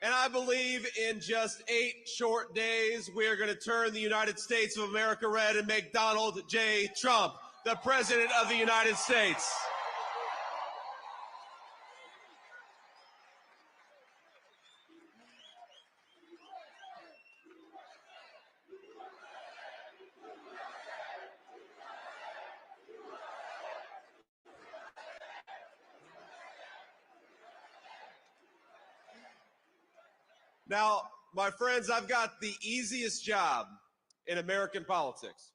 S17: And I believe in just 8 short days, we are going to turn the United States of America red and make Donald J. Trump the President of the United States. Now, my friends, I've got the easiest job in American politics.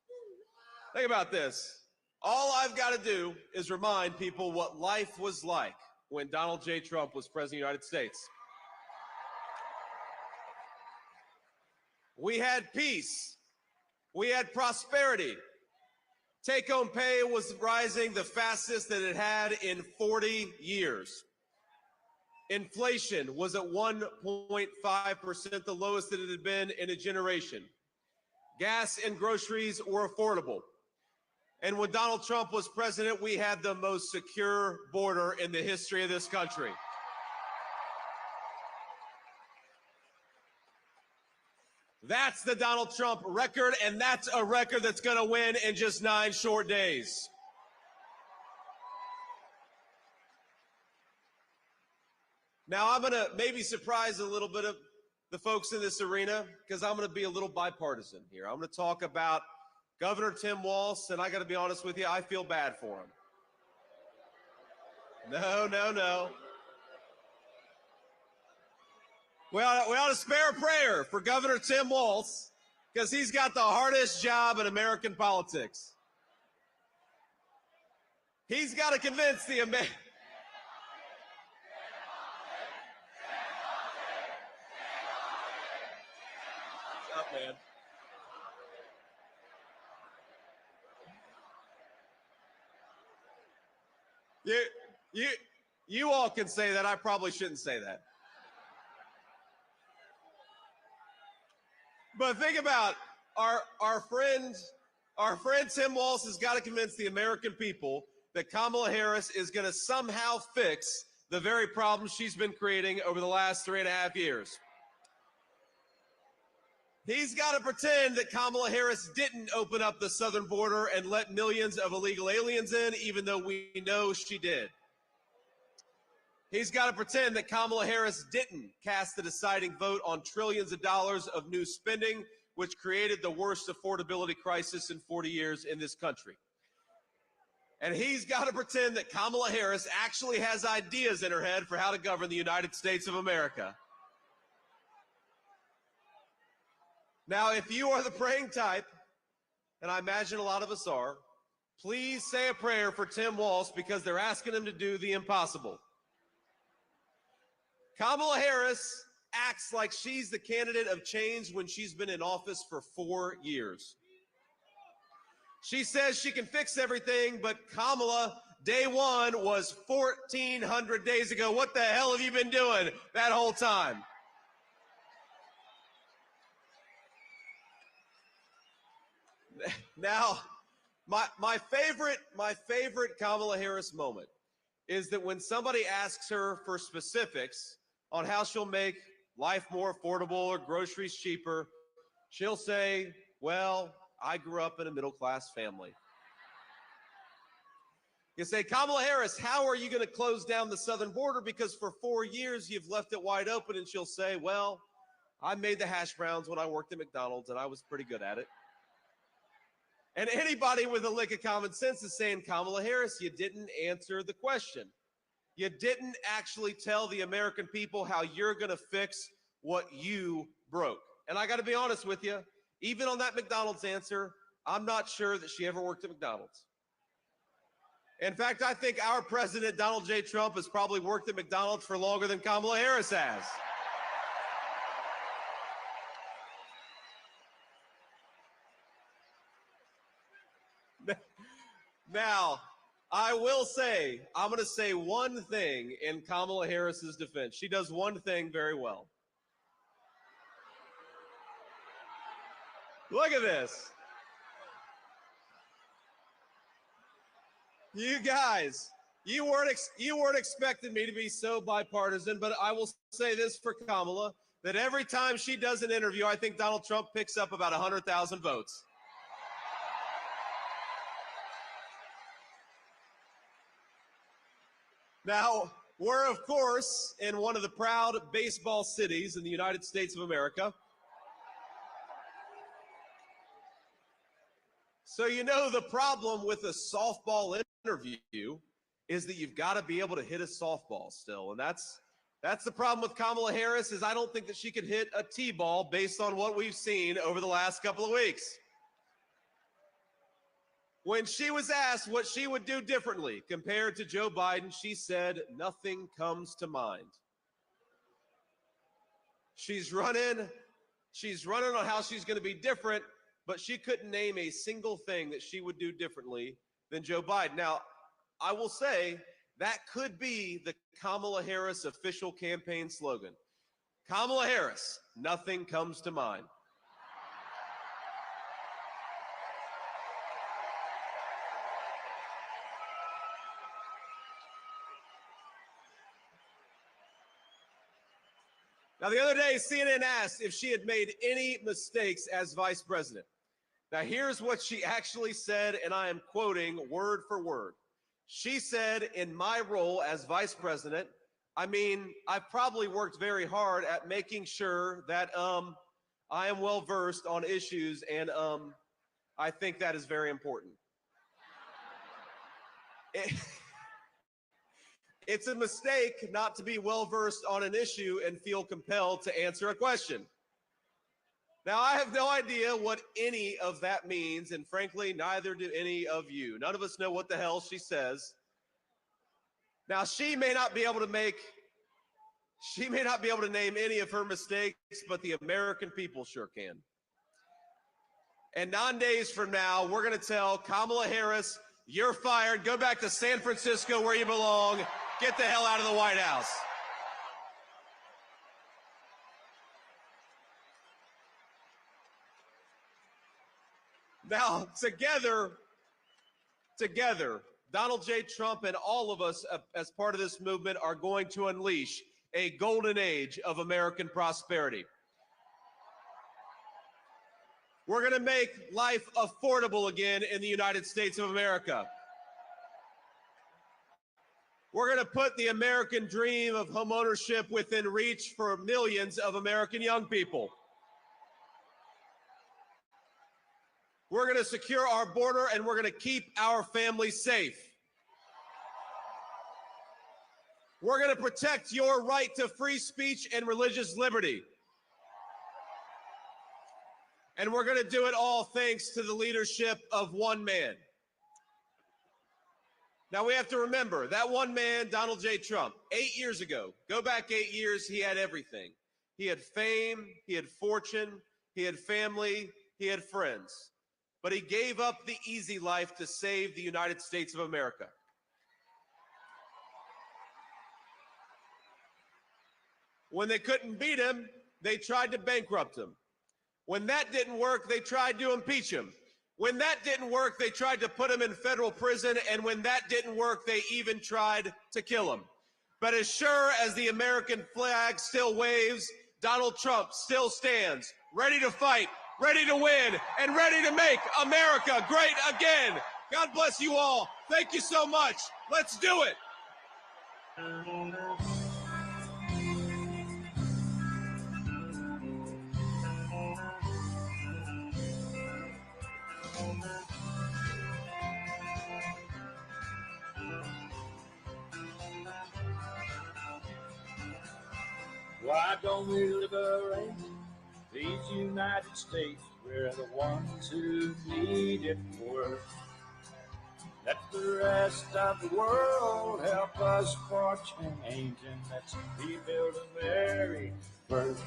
S17: Think about this. All I've got to do is remind people what life was like when Donald J. Trump was President of the United States. We had peace. We had prosperity. Take-home pay was rising the fastest that it had in 40 years. Inflation was at 1.5%, the lowest that it had been in a generation. Gas and groceries were affordable. And when Donald Trump was president, we had the most secure border in the history of this country. That's the Donald Trump record, and that's a record that's going to win in just 9 short days. Now, I'm going to maybe surprise a little bit of the folks in this arena because I'm going to be a little bipartisan here. I'm going to talk about Governor Tim Walz, and I got to be honest with you, I feel bad for him. No. We ought to spare a prayer for Governor Tim Walz because he's got the hardest job in American politics. He's got to convince the American... Up, man. You all can say that. I probably shouldn't say that. But think about our friend Tim Walz has got to convince the American people that Kamala Harris is going to somehow fix the very problems she's been creating over the last 3.5 years. He's got to pretend that Kamala Harris didn't open up the southern border and let millions of illegal aliens in, even though we know she did. He's got to pretend that Kamala Harris didn't cast the deciding vote on trillions of dollars of new spending, which created the worst affordability crisis in 40 years in this country. And he's got to pretend that Kamala Harris actually has ideas in her head for how to govern the United States of America. Now, if you are the praying type, and I imagine a lot of us are, please say a prayer for Tim Walz because they're asking him to do the impossible. Kamala Harris acts like she's the candidate of change when she's been in office for 4 years. She says she can fix everything, but Kamala, day one was 1,400 days ago. What the hell have you been doing that whole time? Now, my favorite Kamala Harris moment is that when somebody asks her for specifics on how she'll make life more affordable or groceries cheaper, she'll say, well, I grew up in a middle-class family. You say, Kamala Harris, how are you going to close down the southern border? Because for 4 years, you've left it wide open. And she'll say, well, I made the hash browns when I worked at McDonald's, and I was pretty good at it. And anybody with a lick of common sense is saying, Kamala Harris, you didn't answer the question. You didn't actually tell the American people how you're going to fix what you broke. And I got to be honest with you, even on that McDonald's answer, I'm not sure that she ever worked at McDonald's. In fact, I think our president, Donald J. Trump, has probably worked at McDonald's for longer than Kamala Harris has. Now, I will say, I'm going to say one thing in Kamala Harris's defense. She does one thing very well. Look at this. You guys, you weren't expecting me to be so bipartisan, but I will say this for Kamala, that every time she does an interview, I think Donald Trump picks up about 100,000 votes. Now, we're, of course, in one of the proud baseball cities in the United States of America. So you know the problem with a softball interview is that you've got to be able to hit a softball still. And that's the problem with Kamala Harris, is I don't think that she could hit a T-ball based on what we've seen over the last couple of weeks. When she was asked what she would do differently compared to Joe Biden, she said, nothing comes to mind. She's running on how she's going to be different, but she couldn't name a single thing that she would do differently than Joe Biden. Now, I will say that could be the Kamala Harris official campaign slogan. Kamala Harris, nothing comes to mind. Now, the other day, CNN asked if she had made any mistakes as vice president. Now, here's what she actually said, and I am quoting word for word. She said, in my role as vice president, I mean, I've probably worked very hard at making sure that I am well versed on issues, and I think that is very important. It's a mistake not to be well versed on an issue and feel compelled to answer a question. Now, I have no idea what any of that means, and frankly, neither do any of you. None of us know what the hell she says. Now, she may not be able to name any of her mistakes, but the American people sure can. And 9 days from now, we're going to tell Kamala Harris, you're fired. Go back to San Francisco where you belong. Get the hell out of the White House. Now, together, Donald J. Trump and all of us as part of this movement are going to unleash a golden age of American prosperity. We're going to make life affordable again in the United States of America. We're going to put the American dream of homeownership within reach for millions of American young people. We're going to secure our border, and we're going to keep our families safe. We're going to protect your right to free speech and religious liberty. And we're going to do it all thanks to the leadership of one man. Now, we have to remember that one man, Donald J. Trump, 8 years ago, go back 8 years, he had everything. He had fame, he had fortune, he had family, he had friends. But he gave up the easy life to save the United States of America. When they couldn't beat him, they tried to bankrupt him. When that didn't work, they tried to impeach him. When that didn't work, they tried to put him in federal prison. And when that didn't work, they even tried to kill him. But as sure as the American flag still waves, Donald Trump still stands, ready to fight, ready to win, and ready to make America great again. God bless you all. Thank you so much. Let's do it.
S15: Why don't we liberate These United States, we're the ones who need it worst. Let the rest of the world help us for change, and let's rebuild the very first.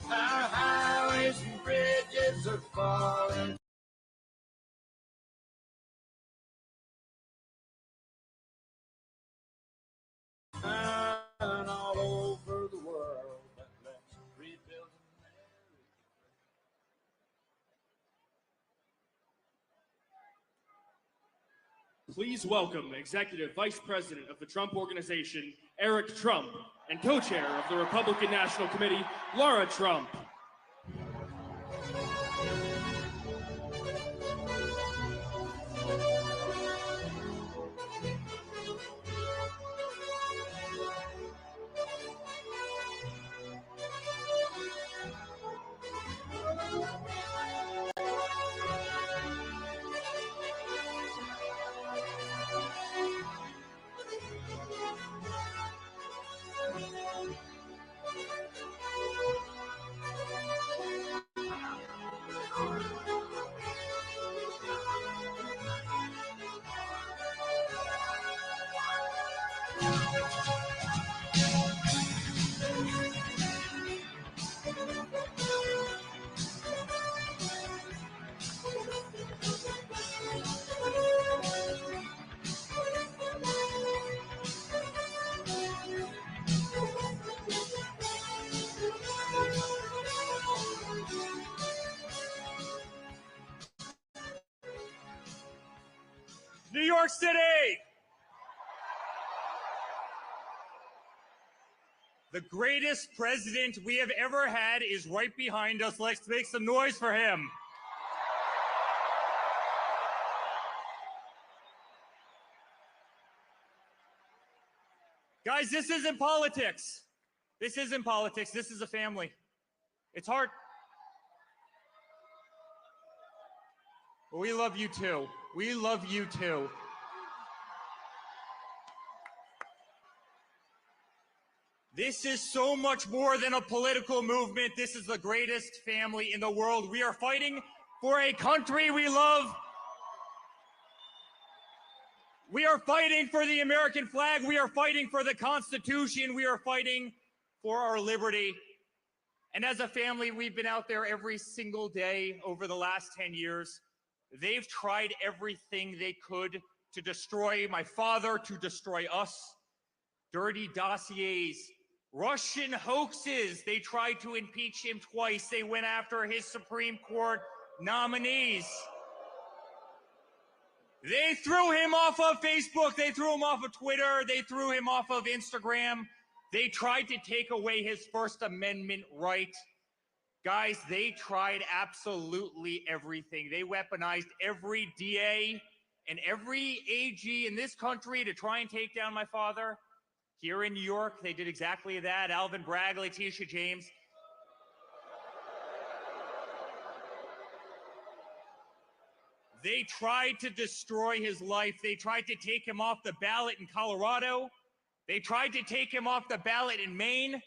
S15: Our highways and bridges are falling. All over the world, but let's rebuild America.
S18: Please welcome Executive Vice President of the Trump Organization, Eric Trump, and co-chair of the Republican National Committee, Laura Trump. New York City! The greatest president we have ever had is right behind us. Let's make some noise for him. Guys, this isn't politics. This isn't politics. This is a family. It's hard. We love you too. We love you too. This is so much more than a political movement. This is the greatest family in the world. We are fighting for a country we love. We are fighting for the American flag. We are fighting for the Constitution. We are fighting for our liberty. And as a family, we've been out there every single day over the last 10 years. They've tried everything they could to destroy my father, to destroy us. Dirty dossiers, Russian hoaxes. They tried to impeach him twice. They went after his Supreme Court nominees. They threw him off of Facebook. They threw him off of Twitter. They threw him off of Instagram. They tried to take away his First Amendment right. Guys, they tried absolutely everything. They weaponized every DA and every AG in this country to try and take down my father. Here in New York, they did exactly that. Alvin Bragg, Letitia James. They tried to destroy his life. They tried to take him off the ballot in Colorado. They tried to take him off the ballot in Maine.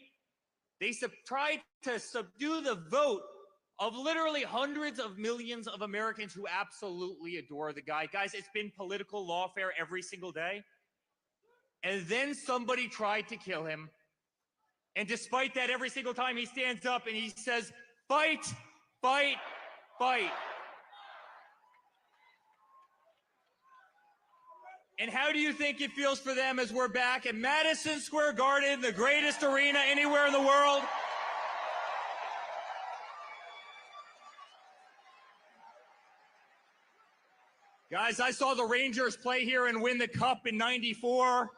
S18: They tried to subdue the vote of literally hundreds of millions of Americans who absolutely adore the guy. Guys, it's been political lawfare every single day. And then somebody tried to kill him. And despite that, every single time he stands up and he says, fight, fight, fight. And how do you think it feels for them as we're back at Madison Square Garden, the greatest arena anywhere in the world? Guys, I saw the Rangers play here and win the Cup in '94.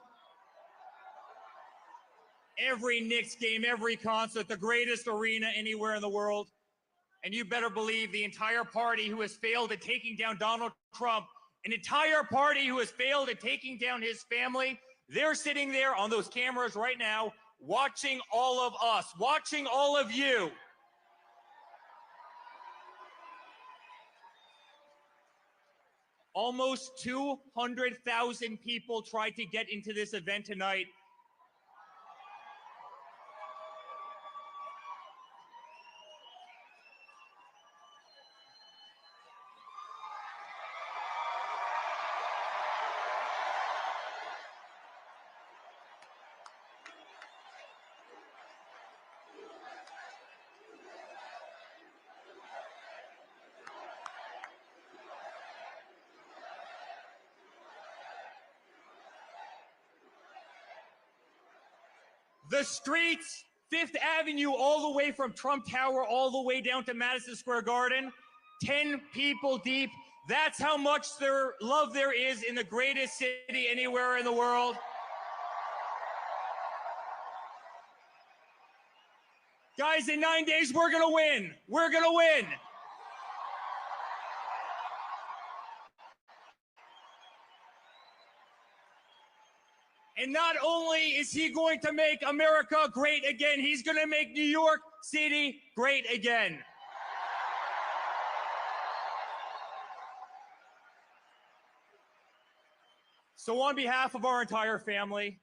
S18: Every Knicks game, every concert, the greatest arena anywhere in the world. And you better believe the entire party who has failed at taking down Donald Trump, an entire party who has failed at taking down his family, they're sitting there on those cameras right now, watching all of us, watching all of you. Almost 200,000 people tried to get into this event tonight. The streets, Fifth Avenue, all the way from Trump Tower, all the way down to Madison Square Garden, 10 people deep. That's how much love there is in the greatest city anywhere in the world. Guys, in 9 days, we're gonna win. We're gonna win. And not only is he going to make America great again, he's going to make New York City great again. So on behalf of our entire family,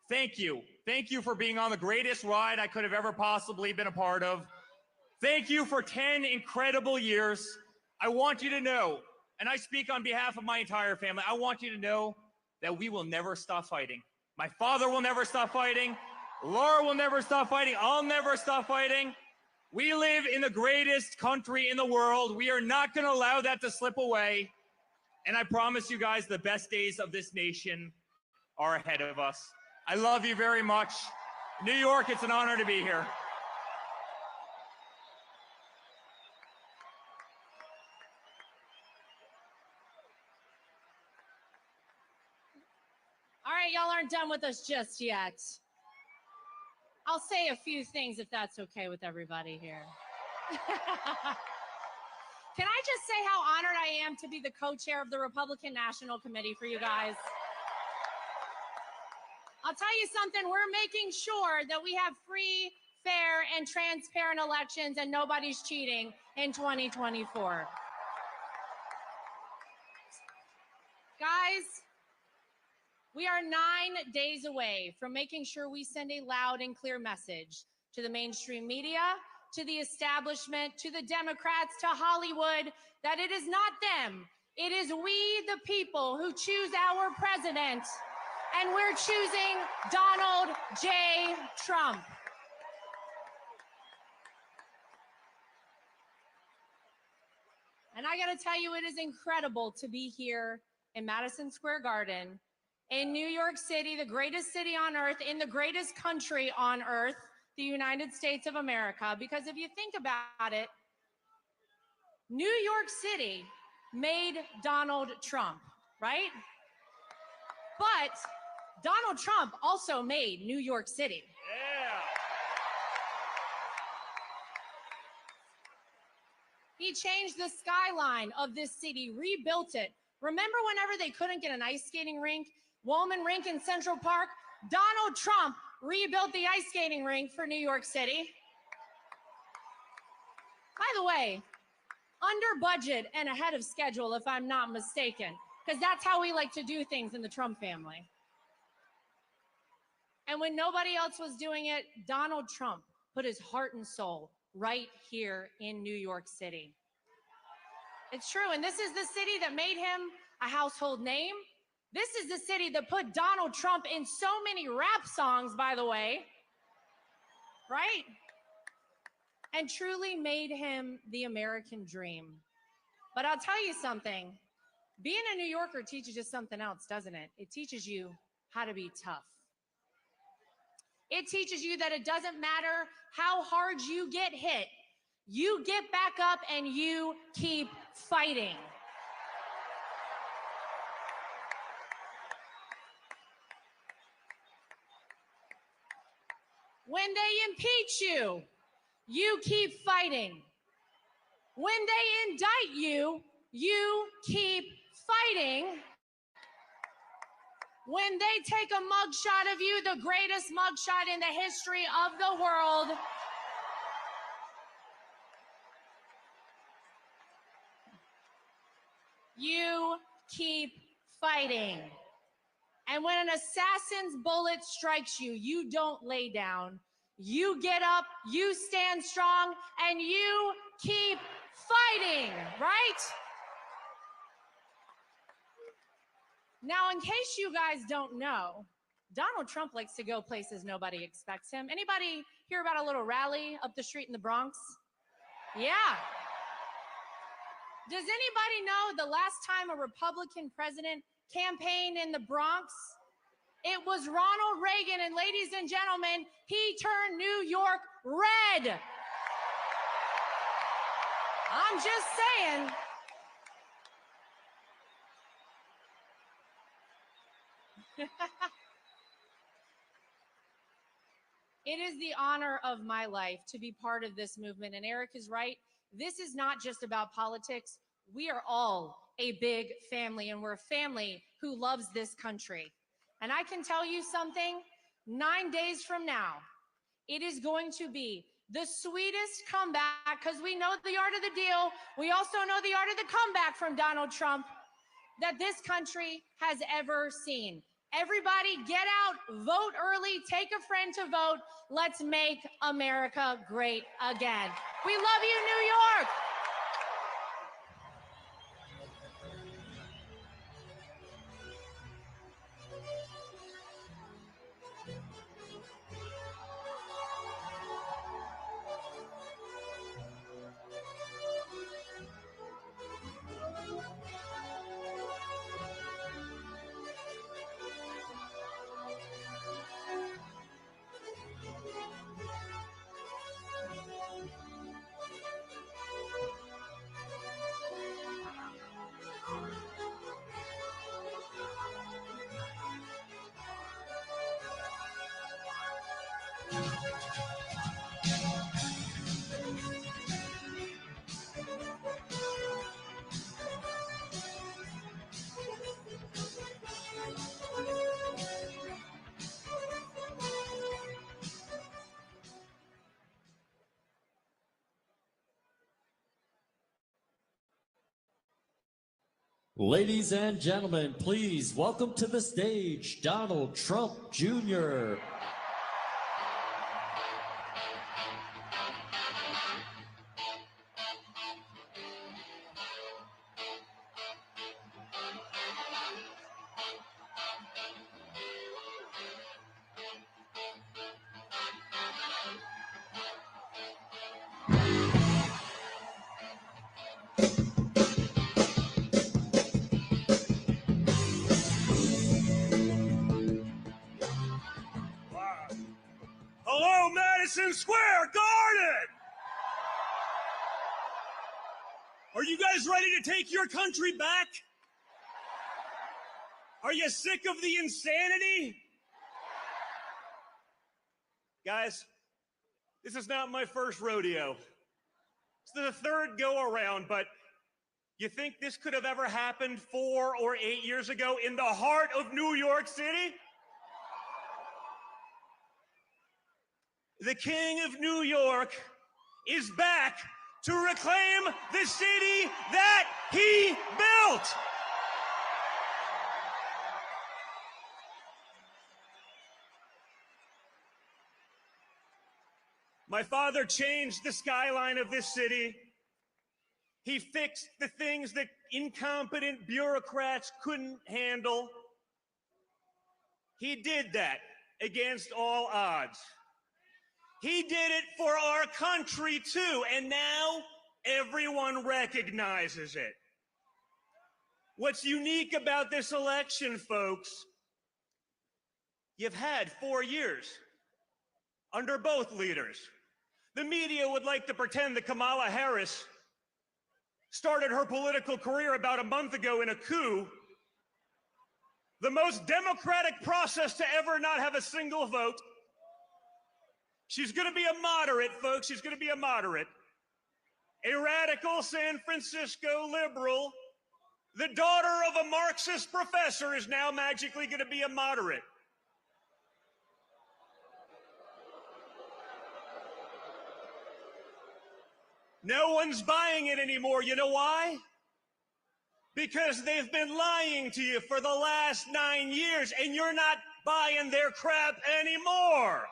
S18: thank you. Thank you for being on the greatest ride I could have ever possibly been a part of. Thank you for 10 incredible years. I want you to know, and I speak on behalf of my entire family, I want you to know that we will never stop fighting. My father will never stop fighting. Laura will never stop fighting. I'll never stop fighting. We live in the greatest country in the world. We are not going to allow that to slip away. And I promise you guys, the best days of this nation are ahead of us. I love you very much. New York, it's an honor to be here.
S21: All right, y'all aren't done with us just yet. I'll say a few things if that's okay with everybody here. Can I just say how honored I am to be the co-chair of the Republican National Committee for you guys? I'll tell you something, we're making sure that we have free, fair, and transparent elections and nobody's cheating in 2024. Guys, we are 9 days away from making sure we send a loud and clear message to the mainstream media, to the establishment, to the Democrats, to Hollywood, that it is not them. It is we, the people, who choose our president, and we're choosing Donald J. Trump. And I gotta tell you, it is incredible to be here in Madison Square Garden, in New York City, the greatest city on earth, in the greatest country on earth, the United States of America. Because if you think about it, New York City made Donald Trump, right? But Donald Trump also made New York City.
S18: Yeah.
S21: He changed the skyline of this city, rebuilt it. Remember whenever they couldn't get an ice skating rink, Woolman Rink in Central Park? Donald Trump rebuilt the ice skating rink for New York City. By the way, under budget and ahead of schedule, if I'm not mistaken, because that's how we like to do things in the Trump family. And when nobody else was doing it, Donald Trump put his heart and soul right here in New York City. It's true, and this is the city that made him a household name. This is the city that put Donald Trump in so many rap songs, by the way, right? And truly made him the American dream. But I'll tell you something, being a New Yorker teaches you something else, doesn't it? It teaches you how to be tough. It teaches you that it doesn't matter how hard you get hit, you get back up and you keep fighting. When they impeach you, you keep fighting. When they indict you, you keep fighting. When they take a mugshot of you, the greatest mugshot in the history of the world, you keep fighting. And when an assassin's bullet strikes you, you don't lay down. You get up, you stand strong, and you keep fighting, right? Now, in case you guys don't know, Donald Trump likes to go places nobody expects him. Anybody hear about a little rally up the street in the Bronx? Yeah. Does anybody know the last time a Republican president campaigned in the Bronx? It was Ronald Reagan, and ladies and gentlemen, he turned New York red. I'm just saying. It is the honor of my life to be part of this movement. And Eric is right. This is not just about politics. We are all a big family, and we're a family who loves this country. And I can tell you something, 9 days from now, it is going to be the sweetest comeback, because we know the art of the deal. We also know the art of the comeback from Donald Trump, that this country has ever seen. Everybody get out, vote early, take a friend to vote. Let's make America great again. We love you, New York.
S12: Ladies and gentlemen, please welcome to the stage Donald Trump Jr.
S6: Hello, Madison Square Garden! Are you guys ready to take your country back? Are you sick of the insanity? Guys, this is not my first rodeo. It's the third go around, but you think this could have ever happened 4 or 8 years ago in the heart of New York City? The King of New York is back to reclaim the city that he built. My father changed the skyline of this city. He fixed the things that incompetent bureaucrats couldn't handle. He did that against all odds. He did it for our country too, and now everyone recognizes it. What's unique about this election, folks, you've had 4 years under both leaders. The media would like to pretend that Kamala Harris started her political career about a month ago in a coup, the most democratic process to ever not have a single vote. She's going to be a moderate, folks. She's going to be a moderate. A radical San Francisco liberal. The daughter of a Marxist professor is now magically going to be a moderate. No one's buying it anymore. You know why? Because they've been lying to you for the last 9 years, and you're not buying their crap anymore.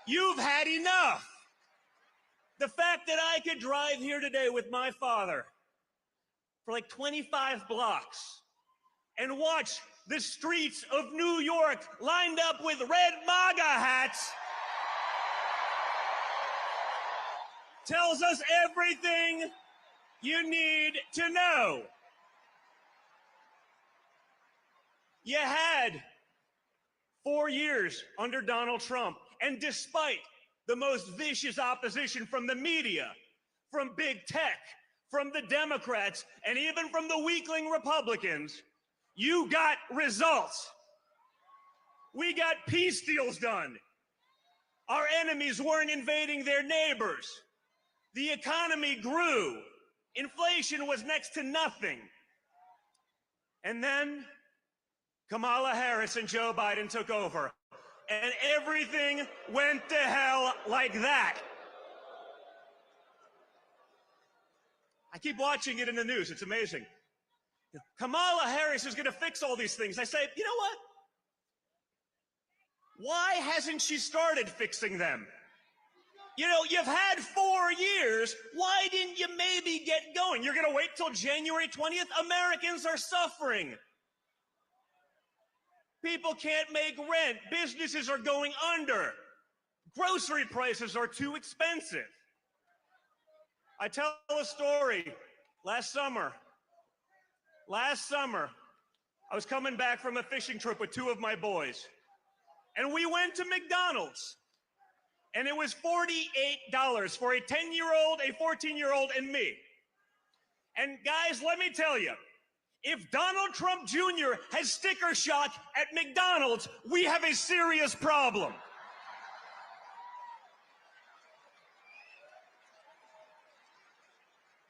S6: You've had enough. The fact that I could drive here today with my father for like 25 blocks and watch the streets of New York lined up with red MAGA hats tells us everything you need to know.
S19: You had 4 years under Donald Trump, and despite the most vicious opposition from the media, from big tech, from the Democrats, and even from the weakling Republicans, you got results. We got peace deals done. Our enemies weren't invading their neighbors. The economy grew. Inflation was next to nothing. And then Kamala Harris and Joe Biden took over, and everything went to hell like that. I keep watching it in the news. It's amazing. Kamala Harris is going to fix all these things. I say, you know what? Why hasn't she started fixing them? You know, you've had 4 years. Why didn't you maybe get going? You're going to wait till January 20th? Americans are suffering. People can't make rent. Businesses are going under. Grocery prices are too expensive. I tell a story. Last summer, I was coming back from a fishing trip with 2 of my boys, and we went to McDonald's, and it was $48 for a 10-year-old, a 14-year-old, and me. And guys, let me tell you, if Donald Trump Jr. has sticker shock at McDonald's, we have a serious problem.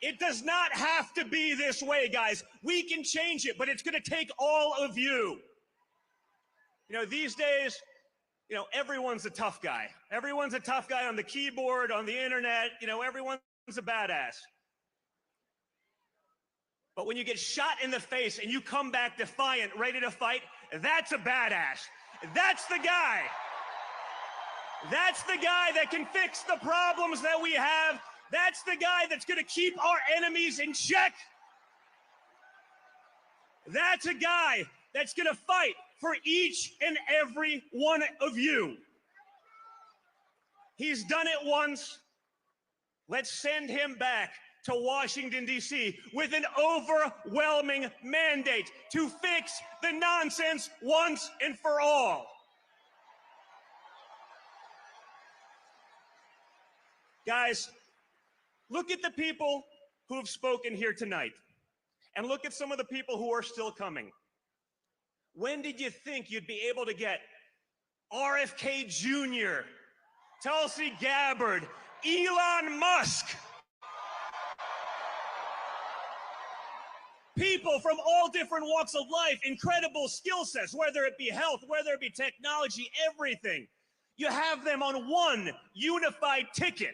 S19: It does not have to be this way, guys. We can change it, but it's going to take all of you. You know, these days, you know, everyone's a tough guy. Everyone's a tough guy on the keyboard, on the internet. You know, everyone's a badass. But when you get shot in the face and you come back defiant, ready to fight, that's a badass. That's the guy. That's the guy that can fix the problems that we have. That's the guy that's going to keep our enemies in check. That's a guy that's going to fight for each and every one of you. He's done it once. Let's send him back to Washington, D.C. with an overwhelming mandate to fix the nonsense once and for all. Guys, look at the people who have spoken here tonight, and look at some of the people who are still coming. When did you think you'd be able to get RFK Jr., Tulsi Gabbard, Elon Musk, people from all different walks of life, incredible skill sets, whether it be health, whether it be technology, everything. You have them on one unified ticket.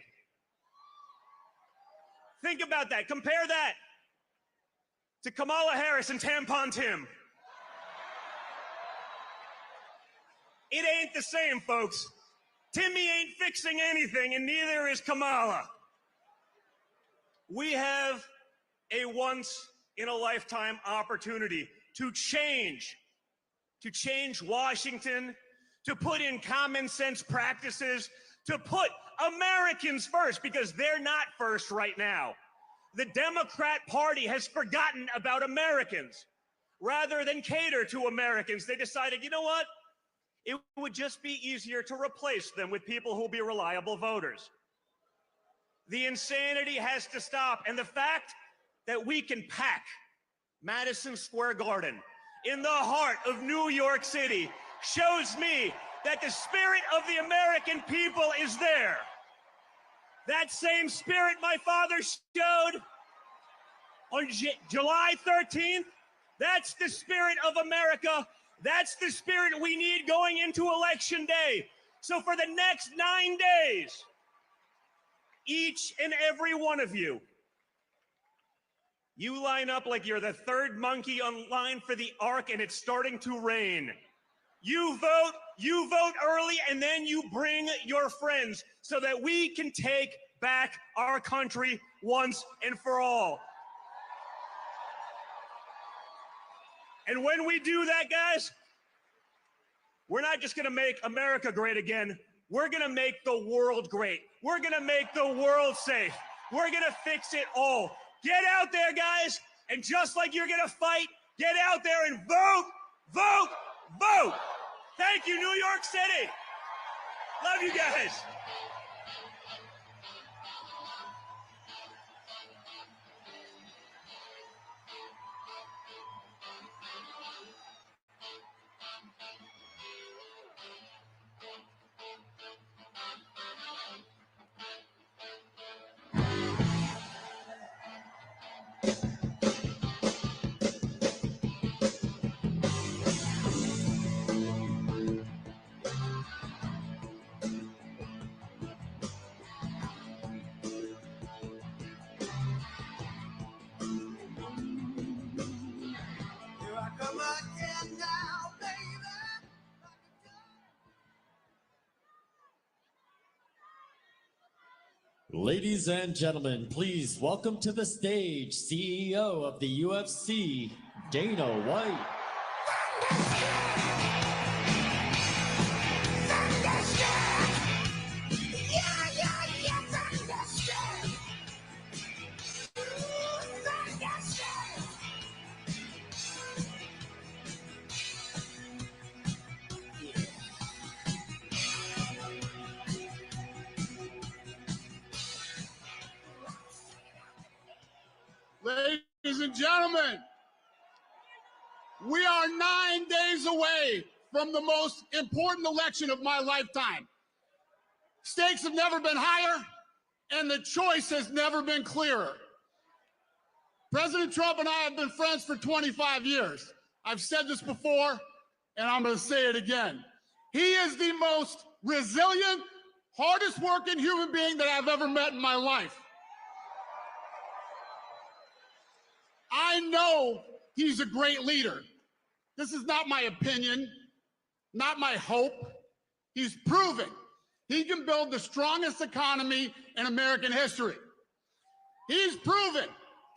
S19: Think about that. Compare that to Kamala Harris and Tampon Tim. It ain't the same, folks. Timmy ain't fixing anything, and neither is Kamala. We have a once-in-a-lifetime opportunity to change Washington, to put in common sense practices, to put Americans first, because they're not first right now. The Democrat Party has forgotten about Americans. Rather than cater to Americans, they decided, you know what? It would just be easier to replace them with people who will be reliable voters. The insanity has to stop, and the fact that we can pack Madison Square Garden in the heart of New York City shows me that the spirit of the American people is there. That same spirit my father showed on July 13th, that's the spirit of America. That's the spirit we need going into Election Day. So for the next 9 days, each and every one of you, you line up like you're the third monkey on line for the Ark and it's starting to rain. You vote early, and then you bring your friends so that we can take back our country once and for all. And when we do that, guys, we're not just going to make America great again. We're going to make the world great. We're going to make the world safe. We're going to fix it all. Get out there, guys, and just like you're going to fight, get out there and vote. Vote! Vote! Thank you, New York City. Love you guys.
S8: Here I come again now, baby.
S12: Ladies and gentlemen, please welcome to the stage CEO of the UFC, Dana White.
S13: Ladies and gentlemen, we are 9 days away from the most important election of my lifetime. Stakes have never been higher, and the choice has never been clearer. President Trump and I have been friends for 25 years. I've said this before, and I'm going to say it again. He is the most resilient, hardest working human being that I've ever met in my life. I know he's a great leader. This is not my opinion, not my hope. He's proven he can build the strongest economy in American history. He's proven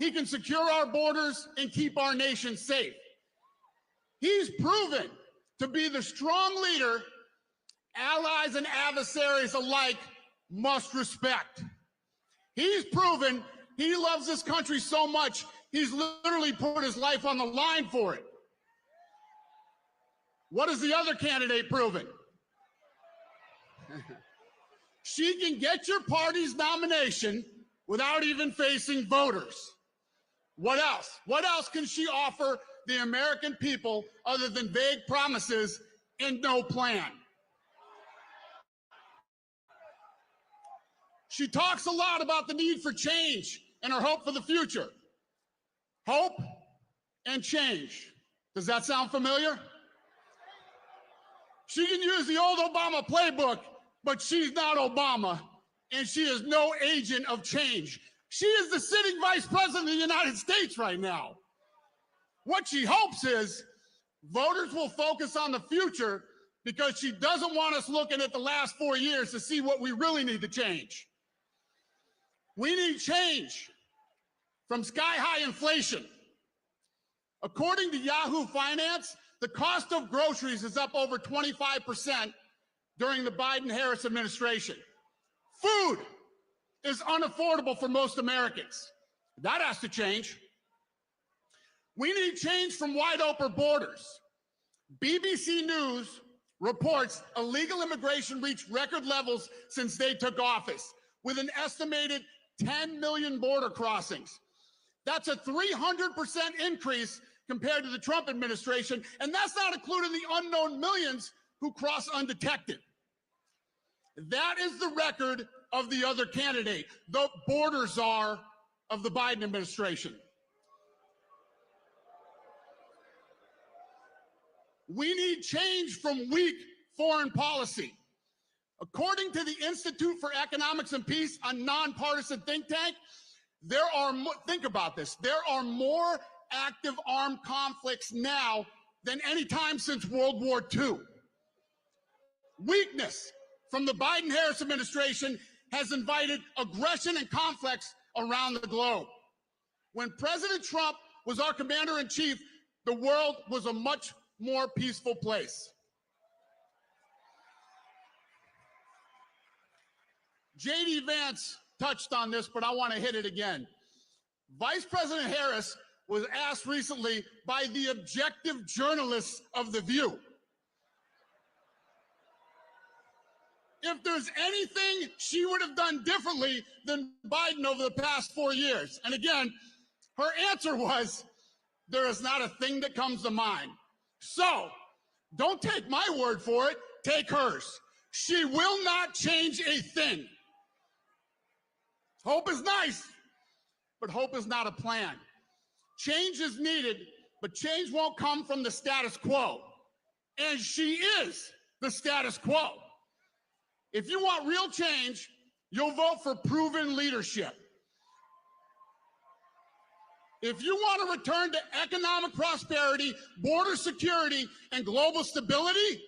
S13: he can secure our borders and keep our nation safe. He's proven to be the strong leader allies and adversaries alike must respect. He's proven he loves this country so much, he's literally put his life on the line for it. What has the other candidate proven? She can get your party's nomination without even facing voters. What else? What else can she offer the American people other than vague promises and no plan? She talks a lot about the need for change and her hope for the future. Hope and change. Does that sound familiar? She can use the old Obama playbook, but she's not Obama, and she is no agent of change. She is the sitting vice president of the United States right now. What she hopes is voters will focus on the future because she doesn't want us looking at the last 4 years to see what we really need to change. We need change from sky-high inflation. According to Yahoo Finance, the cost of groceries is up over 25% during the Biden-Harris administration. Food is unaffordable for most Americans. That has to change. We need change from wide-open borders. BBC News reports illegal immigration reached record levels since they took office, with an estimated 10 million border crossings. That's a 300% increase compared to the Trump administration, and that's not including the unknown millions who cross undetected. That is the record of the other candidate, the border czar of the Biden administration. We need change from weak foreign policy. According to the Institute for Economics and Peace, a nonpartisan think tank, think about this, there are more active armed conflicts now than any time since World War II. Weakness from the Biden-Harris administration has invited aggression and conflicts around the globe. When President Trump was our commander-in-chief, the world was a much more peaceful place. J.D. Vance touched on this, but I want to hit it again. Vice President Harris was asked recently by the objective journalists of The View if there's anything she would have done differently than Biden over the past 4 years. And again, her answer was, there is not a thing that comes to mind. So, don't take my word for it, take hers. She will not change a thing. Hope is nice, but hope is not a plan. Change is needed, but change won't come from the status quo. And she is the status quo. If you want real change, you'll vote for proven leadership. If you want to return to economic prosperity, border security, and global stability,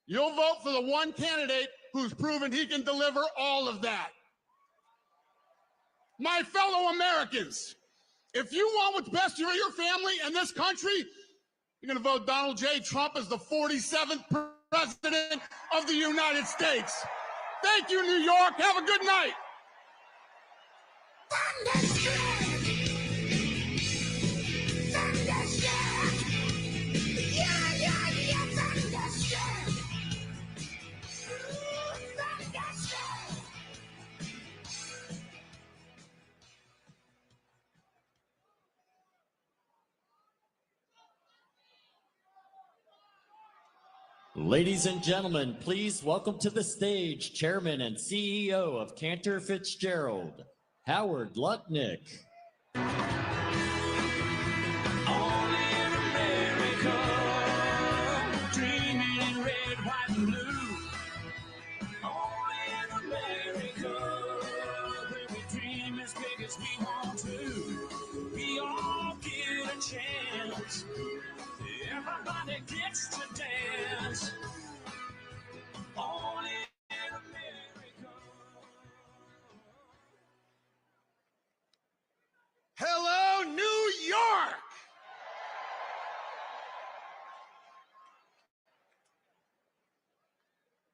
S13: you'll vote for the one candidate who's proven he can deliver all of that. My fellow Americans, if you want what's best for your family and this country, you're going to vote Donald J. Trump as the 47th president of the United States. Thank you, New York. Have a good night.
S12: Ladies and gentlemen, please welcome to the stage Chairman and CEO of Cantor Fitzgerald, Howard Lutnick.
S8: Dreaming in red, white, and blue. Only in America, where we dream as big as we want to. We all get a chance. Everybody gets to dance. Only in America.
S4: Hello, New York!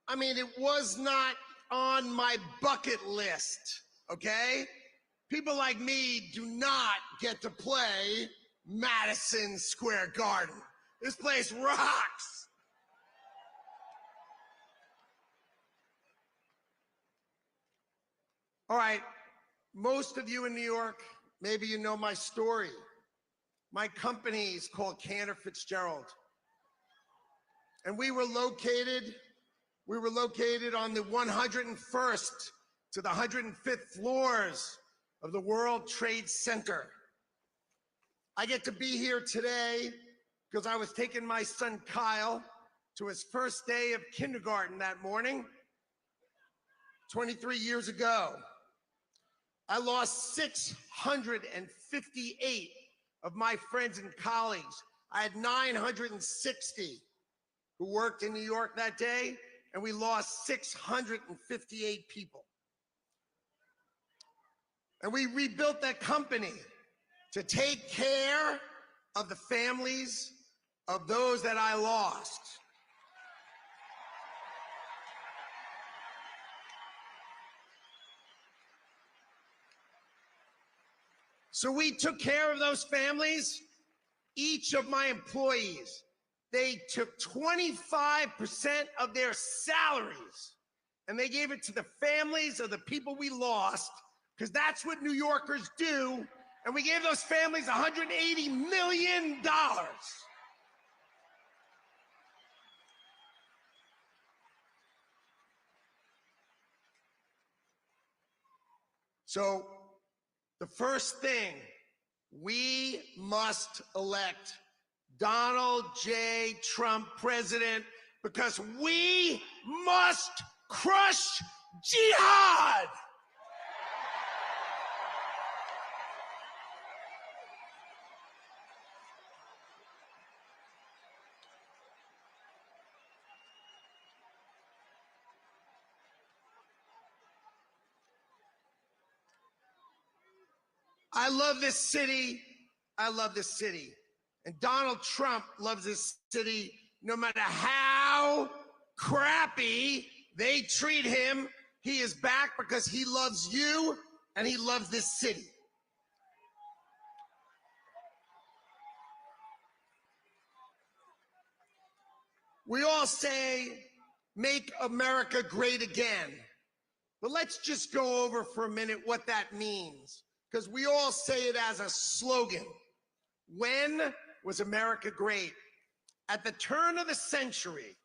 S4: I mean, it was not on my bucket list, okay? People like me do not get to play Madison Square Garden. This place rocks. All right, most of you in New York, maybe you know my story. My company is called Cantor Fitzgerald. And we were located on the 101st to the 105th floors of the World Trade Center. I get to be here today because I was taking my son Kyle to his first day of kindergarten that morning, 23 years ago. I lost 658 of my friends and colleagues. I had 960 who worked in New York that day, and we lost 658 people. And we rebuilt that company to take care of the families of those that I lost. So we took care of those families. Each of my employees, they took 25% of their salaries and they gave it to the families of the people we lost, because that's what New Yorkers do. And we gave those families $180 million. So the first thing, we must elect Donald J. Trump president, because we must crush jihad. I love this city. I love this city. And Donald Trump loves this city no matter how crappy they treat him. He is back because he loves you and he loves this city.
S1: We all say, make America great again. But let's just go over for a minute what that means, because we all say it as a slogan. When was America great? At the turn of the century,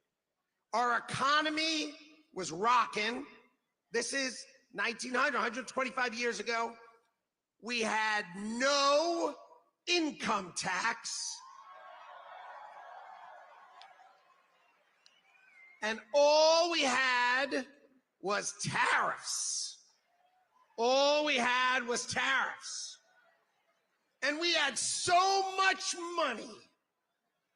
S1: our economy was rocking. This is 1900, 125 years ago. We had no income tax. And all we had was tariffs. All we had was tariffs. And we had so much money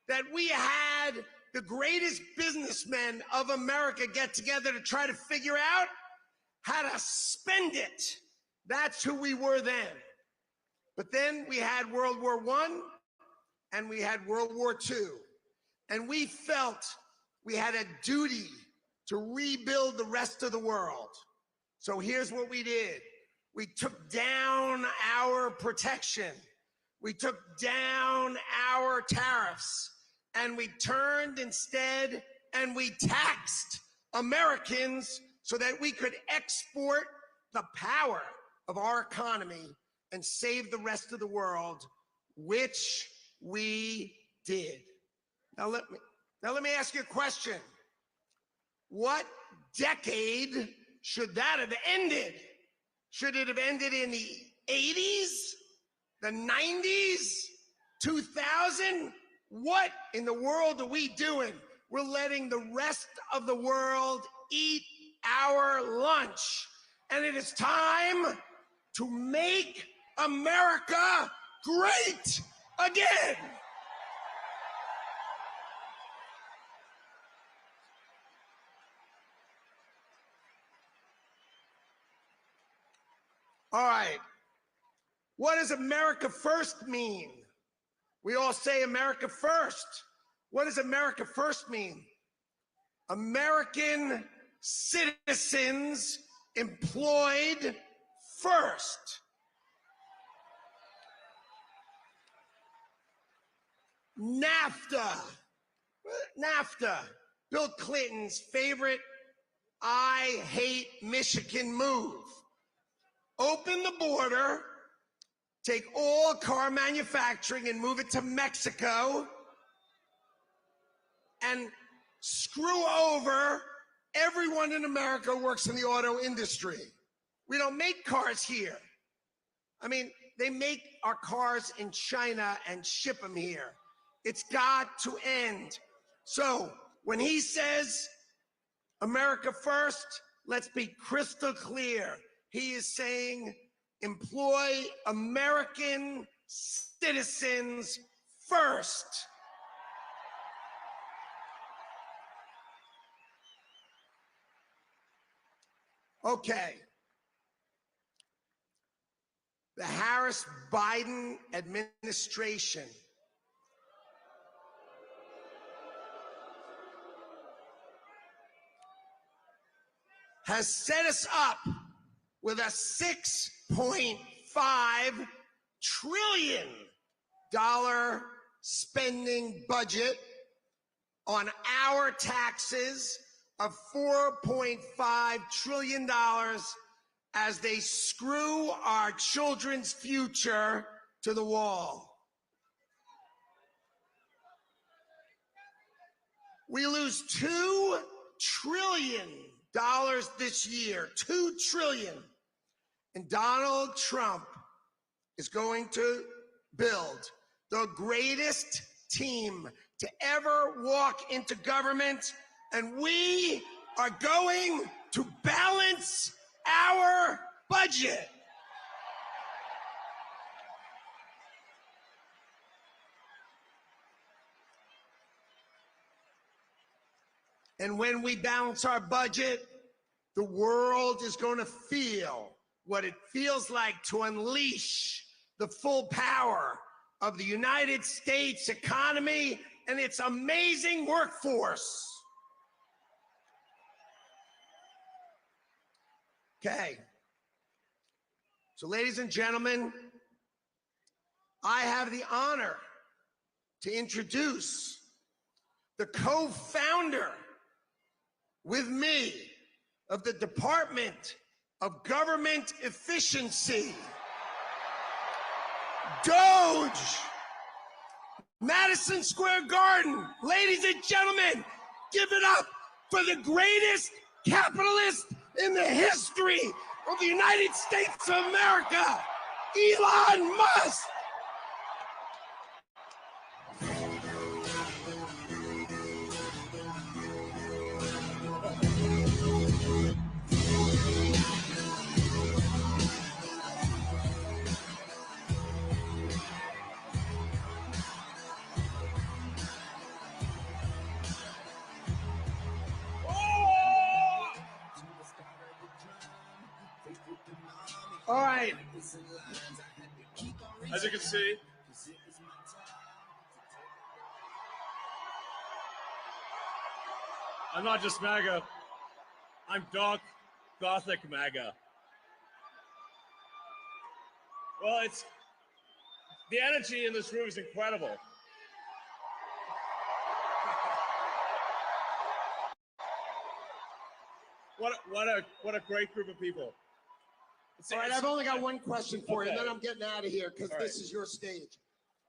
S1: that we had the greatest businessmen of America get together to try to figure out how to spend it. That's who we were then. But then we had World War I and we had World War II. And we felt we had a duty to rebuild the rest of the world. So here's what we did. We took down our protection. We took down our tariffs. And we turned instead and we taxed Americans so that we could export the power of our economy and save the rest of the world, which we did. Now let me ask you a question. What decade should that have ended? Should it have ended in the 80s, the 90s, 2000? What in the world are we doing? We're letting the rest of the world eat our lunch. And it is time to make America great again. All right. What does America first mean? We all say America first. What does America first mean? American citizens employed first. NAFTA. Bill Clinton's favorite I hate Michigan move. Open the border, take all car manufacturing and move it to Mexico, and screw over everyone in America who works in the auto industry. We don't make cars here. I mean, they make our cars in China and ship them here. It's got to end. So when he says America first, let's be crystal clear. He is saying employ American citizens first. Okay. The Harris-Biden administration has set us up with a $6.5 trillion spending budget on our taxes of $4.5 trillion as they screw our children's future to the wall. We lose $2 trillion this year, $2 trillion. And Donald Trump is going to build the greatest team to ever walk into government, and we are going to balance our budget. And when we balance our budget, the world is going to feel what it feels like to unleash the full power of the United States economy and its amazing workforce. Okay. So, ladies and gentlemen, I have the honor to introduce the co-founder with me of the Department of Government Efficiency, Doge, Madison Square Garden. Ladies and gentlemen, give it up for the greatest capitalist in the history of the United States of America, Elon Musk. All right.
S17: As you can see, I'm not just MAGA, I'm dark, gothic MAGA. Well, the energy in this room is incredible. What a great group of people.
S1: All right, I've only got one question for you, and then I'm getting out of here because
S17: All
S1: this
S17: right.
S1: is your stage.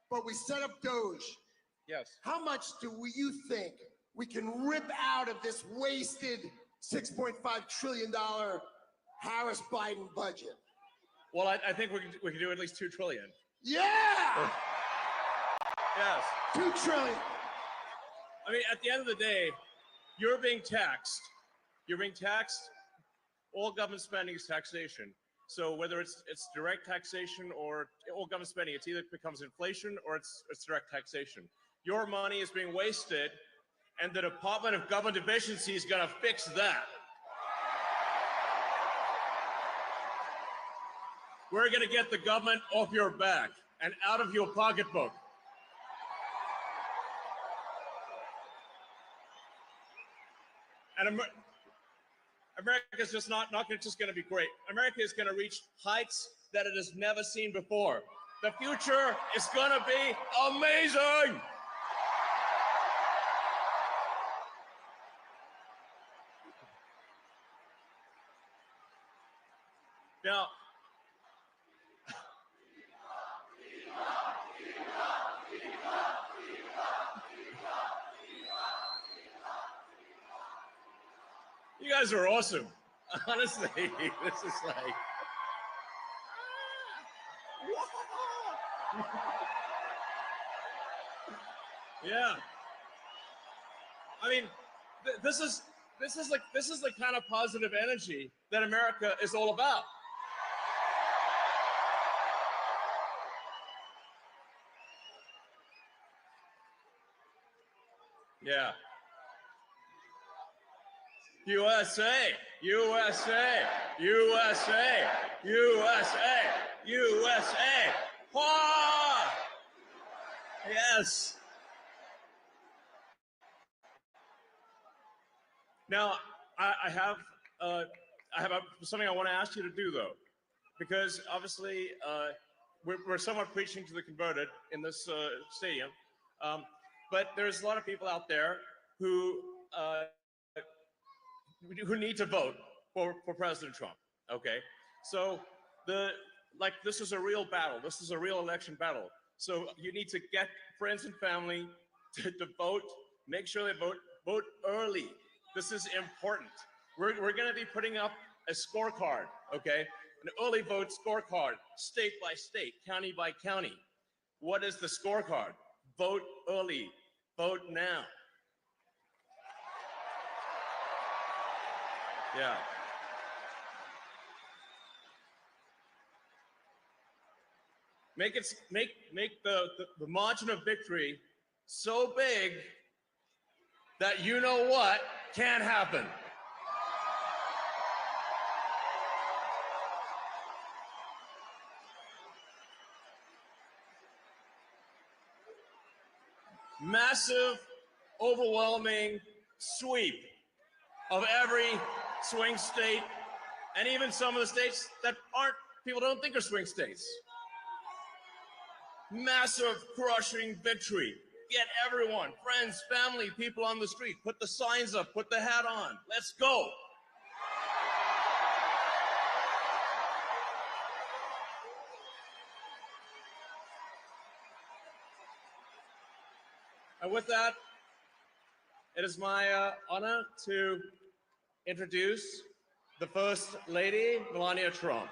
S1: But we set up Doge.
S17: Yes.
S1: How much do you think we can rip out of this wasted $6.5 trillion Harris-Biden budget?
S17: Well, I think we can do at least $2 trillion.
S1: Yeah!
S17: Yes.
S1: $2 trillion.
S17: I mean, at the end of the day, you're being taxed. You're being taxed. All government spending is taxation. So whether it's direct taxation or all government spending, it either becomes inflation or it's direct taxation. Your money is being wasted, and the Department of Government Efficiency is going to fix that. We're going to get the government off your back and out of your pocketbook. And America's just not just going to be great. America is going to reach heights that it has never seen before. The future is going to be amazing. Now, you guys are awesome. Honestly, this is like... Yeah. I mean, this is the kind of positive energy that America is all about. Yeah. USA, USA, USA, USA, USA. Ah! Yes. Now, I have something I want to ask you to do, though, because obviously we're somewhat preaching to the converted in this stadium, but there's a lot of people out there who need to vote for President Trump. Okay, so this is a real battle. This is a real election battle. So you need to get friends and family to vote. Make sure they vote early. This is important. We're going to be putting up a scorecard, okay? An early vote scorecard, state by state, county by county. What is the scorecard? Vote early. Vote now. Yeah. Make the margin of victory so big that you know what can happen. Massive, overwhelming sweep of every swing state, and even some of the states that people don't think are swing states. Massive, crushing victory.
S20: get everyone, friends, family, people on the street. Put the signs up, put the hat on. Let's go. And with that, it is my honor to introduce the First Lady, Melania Trump.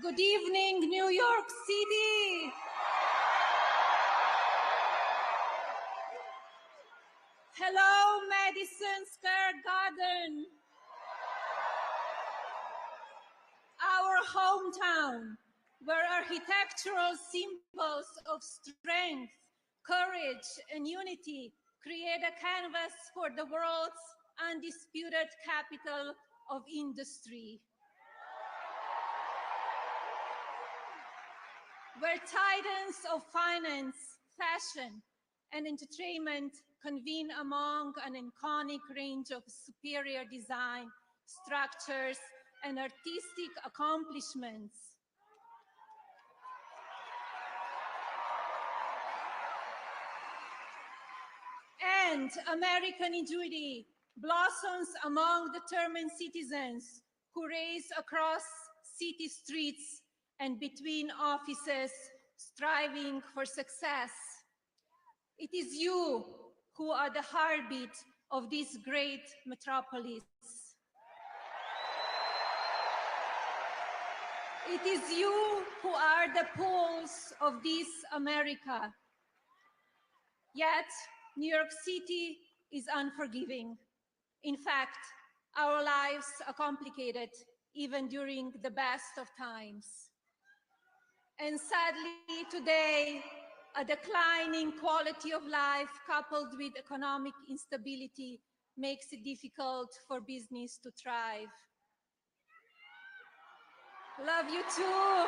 S21: Good evening, New York City. Hello, Madison Square Garden. Our hometown, where architectural symbols of strength, courage, and unity create a canvas for the world's undisputed capital of industry. Where titans of finance, fashion, and entertainment convene among an iconic range of superior design, structures, and artistic accomplishments. And American ingenuity blossoms among determined citizens who race across city streets and between offices, striving for success. It is you who are the heartbeat of this great metropolis. It is you who are the pulse of this America. Yet, New York City is unforgiving. In fact, our lives are complicated even during the best of times. And sadly, today, a declining quality of life coupled with economic instability makes it difficult for business to thrive. Love you too.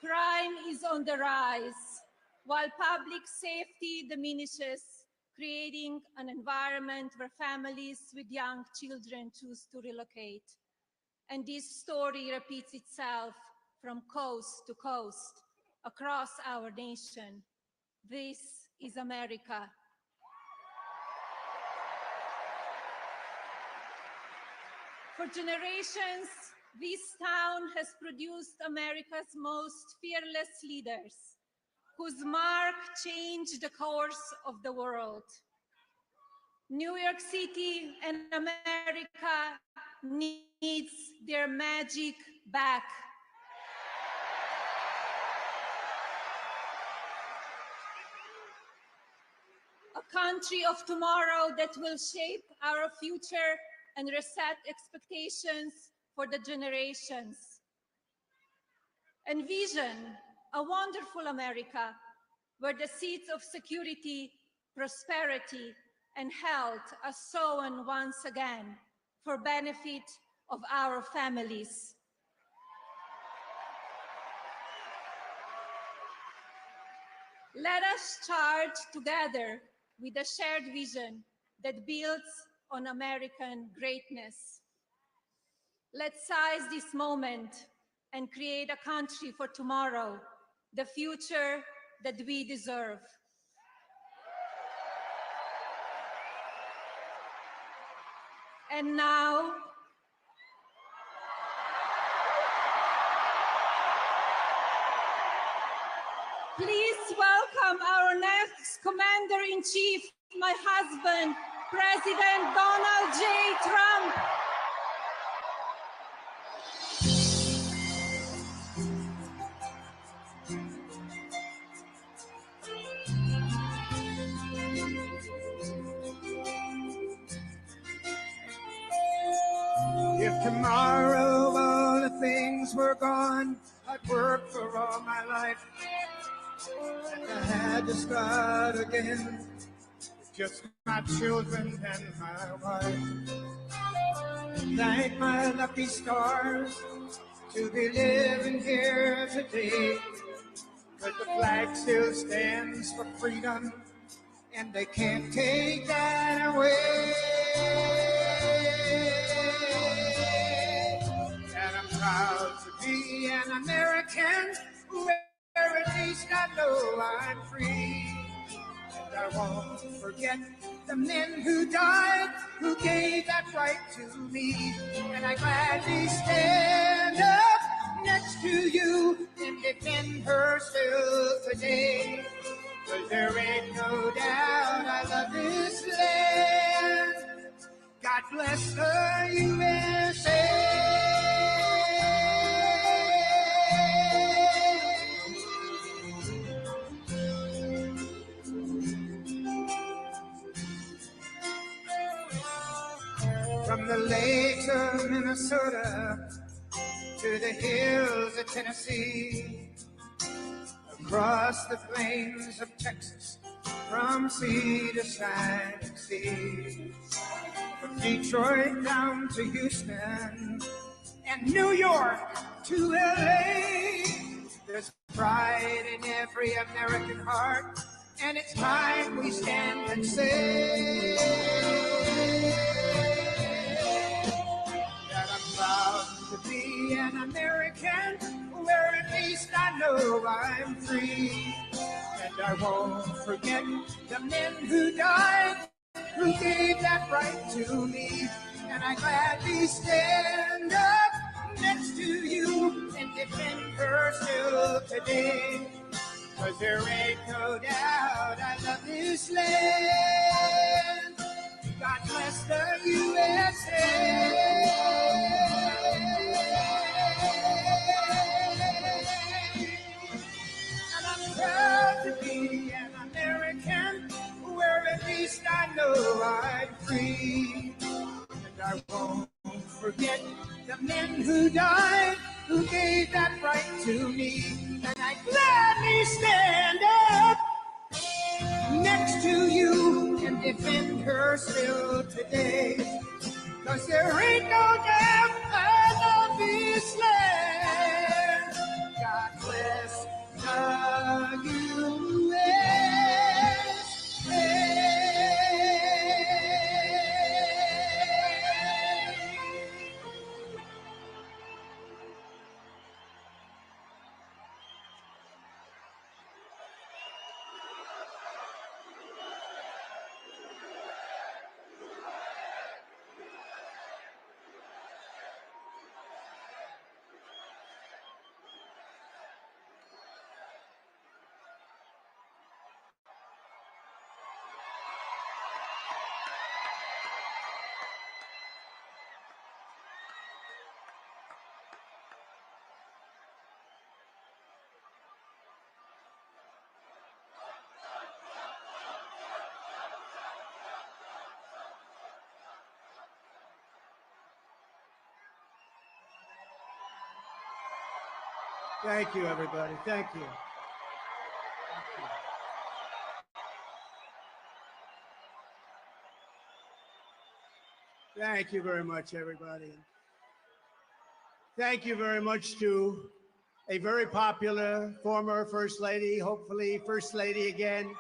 S21: Crime is on the rise, while public safety diminishes, creating an environment where families with young children choose to relocate. And this story repeats itself from coast to coast across our nation. This is America. For generations, this town has produced America's most fearless leaders, whose mark changed the course of the world. New York City and America needs their magic back. A country of tomorrow that will shape our future and reset expectations for the generations.
S14: Envision a wonderful America where the seeds of security, prosperity, and health are sown once again for benefit of our families. Let us chart together with a shared vision that builds on American greatness. Let's seize this moment and create a country for tomorrow, the future that we deserve. And now, please welcome our next Commander-in-Chief, my husband, President Donald J. Trump.
S9: If tomorrow all the things were gone, I'd work for all my life. I had to start again, just my children and my wife. Thank my lucky stars to be living here today, 'cause the flag still stands for freedom, and they can't take that away. And I'm proud to be an American, where at least I know I'm free. And I won't forget the men who died, who gave that right to me. And I gladly stand up next to you and defend her still today. 'Cause there ain't no doubt I love this land. God bless the USA. From the lakes of Minnesota to the hills of Tennessee, across the plains of Texas, from sea to shining sea, from Detroit down to Houston and New York to LA, there's pride in every American heart, and it's time we stand and say that I'm proud to be an American, where at least I know I'm free. And I won't forget the men who died, who gave that right to me. And I gladly stand up next to you and defend her still today. 'Cause there ain't no doubt I love this land. God bless the USA. And I'm proud to be an American, where at least I know I'm free. And I won't forget the men who died, who gave that right to me. And I gladly stand up next to you and defend her still today. 'Cause there ain't no doubt I love this land. God bless the
S16: Thank you, everybody. Thank you. Thank you very much, everybody. Thank you very much to a very popular former First Lady, hopefully First Lady again.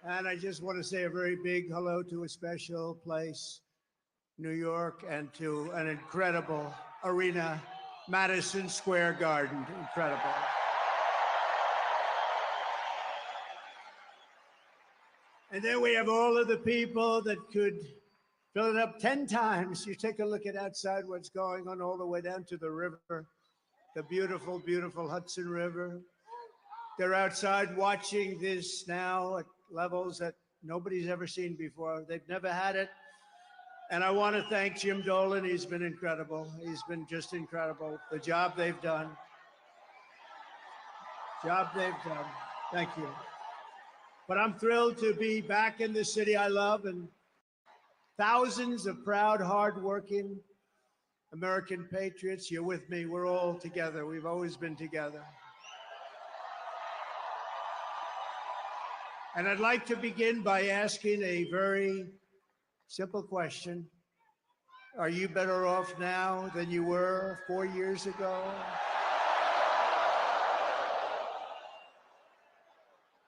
S16: And I just want to say a very big hello to a special place, New York, and to an incredible arena, Madison Square Garden. Incredible. And then we have all of the people that could fill it up 10 times. You take a look at outside what's going on all the way down to the river, the beautiful, beautiful Hudson River. They're outside watching this now at levels that nobody's ever seen before. They've never had it. And I want to thank Jim Dolan. He's been incredible. He's been just incredible. The job they've done. Thank you. But I'm thrilled to be back in the city I love, and thousands of proud, hardworking American patriots. You're with me. We're all together. We've always been together. And I'd like to begin by asking a very simple question. Are you better off now than you were 4 years ago?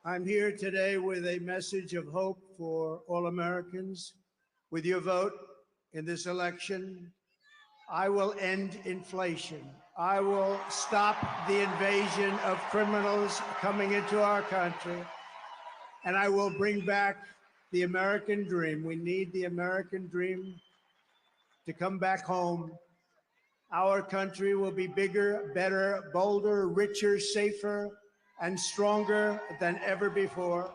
S16: I'm here today with a message of hope for all Americans. With your vote in this election, I will end inflation. I will stop the invasion of criminals coming into our country. And I will bring back the American dream. We need the American dream to come back home. Our country will be bigger, better, bolder, richer, safer, and stronger than ever before.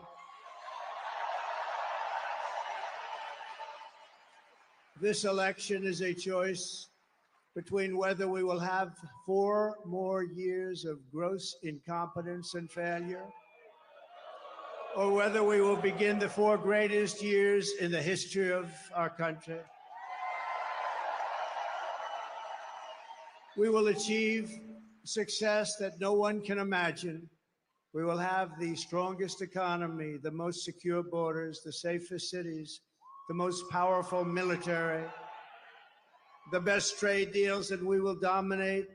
S16: This election is a choice between whether we will have 4 more years of gross incompetence and failure, or whether we will begin the 4 greatest years in the history of our country. We will achieve success that no one can imagine. We will have the strongest economy, the most secure borders, the safest cities, the most powerful military, the best trade deals, and we will dominate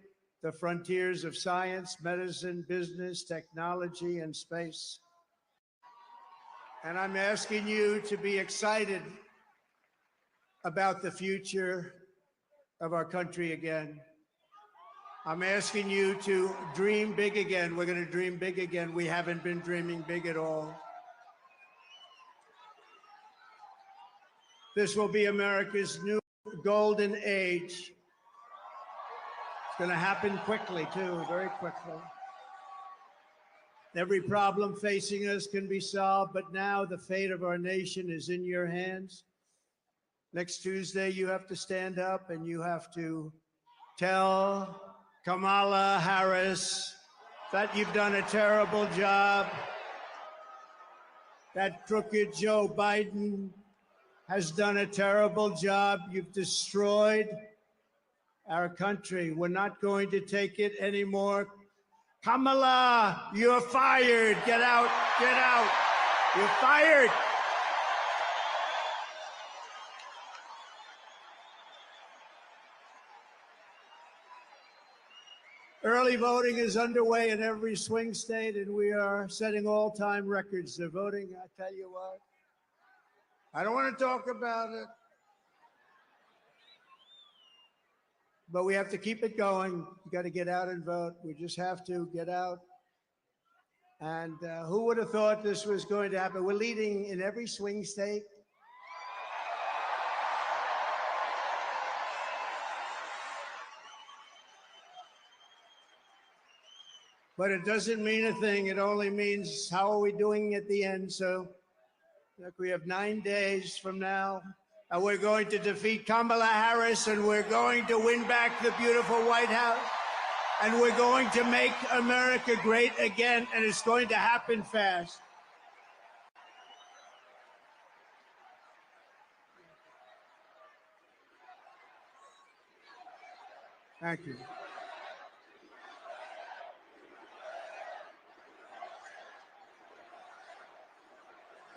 S16: the frontiers of science, medicine, business, technology, and space. And I'm asking you to be excited about the future of our country again. I'm asking you to dream big again. We're going to dream big again. We haven't been dreaming big at all. This will be America's new golden age. It's going to happen quickly, too, very quickly. Every problem facing us can be solved, but now the fate of our nation is in your hands. Next Tuesday, you have to stand up and you have to tell Kamala Harris that you've done a terrible job, that crooked Joe Biden has done a terrible job. You've destroyed our country. We're not going to take it anymore. Kamala, you're fired. Get out, get out. You're fired. Early voting is underway in every swing state, and we are setting all-time records. They're voting, I tell you what. I don't want to talk about it, but we have to keep it going. You got to get out and vote. We just have to get out. And who would have thought this was going to happen? We're leading in every swing state. But it doesn't mean a thing. It only means how are we doing at the end. So look, we have 9 days from now, and we're going to defeat Kamala Harris, and we're going to win back the beautiful White House, and we're going to make America great again, and it's going to happen fast. Thank you.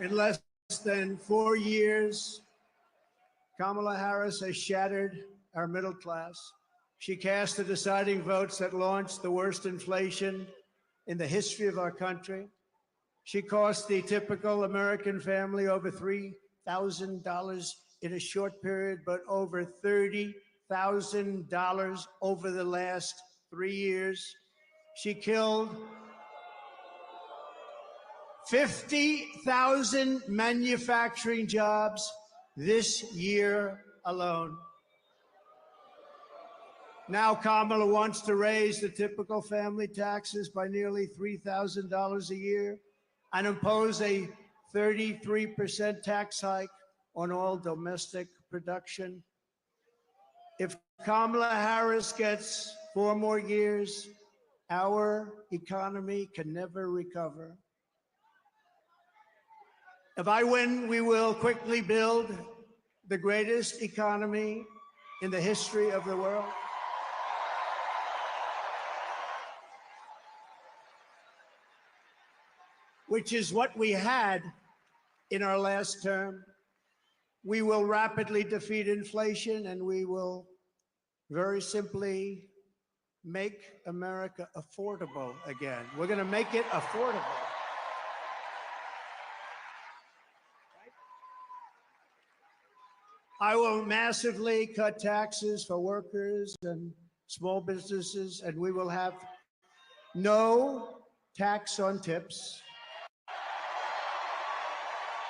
S16: In less than 4 years, Kamala Harris has shattered our middle class. She cast the deciding votes that launched the worst inflation in the history of our country. She cost the typical American family over $3,000 in a short period, but over $30,000 over the last 3 years. She killed 50,000 manufacturing jobs this year alone. Now Kamala wants to raise the typical family taxes by nearly $3,000 a year and impose a 33% tax hike on all domestic production. If Kamala Harris gets 4 more years, our economy can never recover. If I win, we will quickly build the greatest economy in the history of the world. Which is what we had in our last term. We will rapidly defeat inflation, and we will very simply make America affordable again. We're going to make it affordable. I will massively cut taxes for workers and small businesses, and we will have no tax on tips,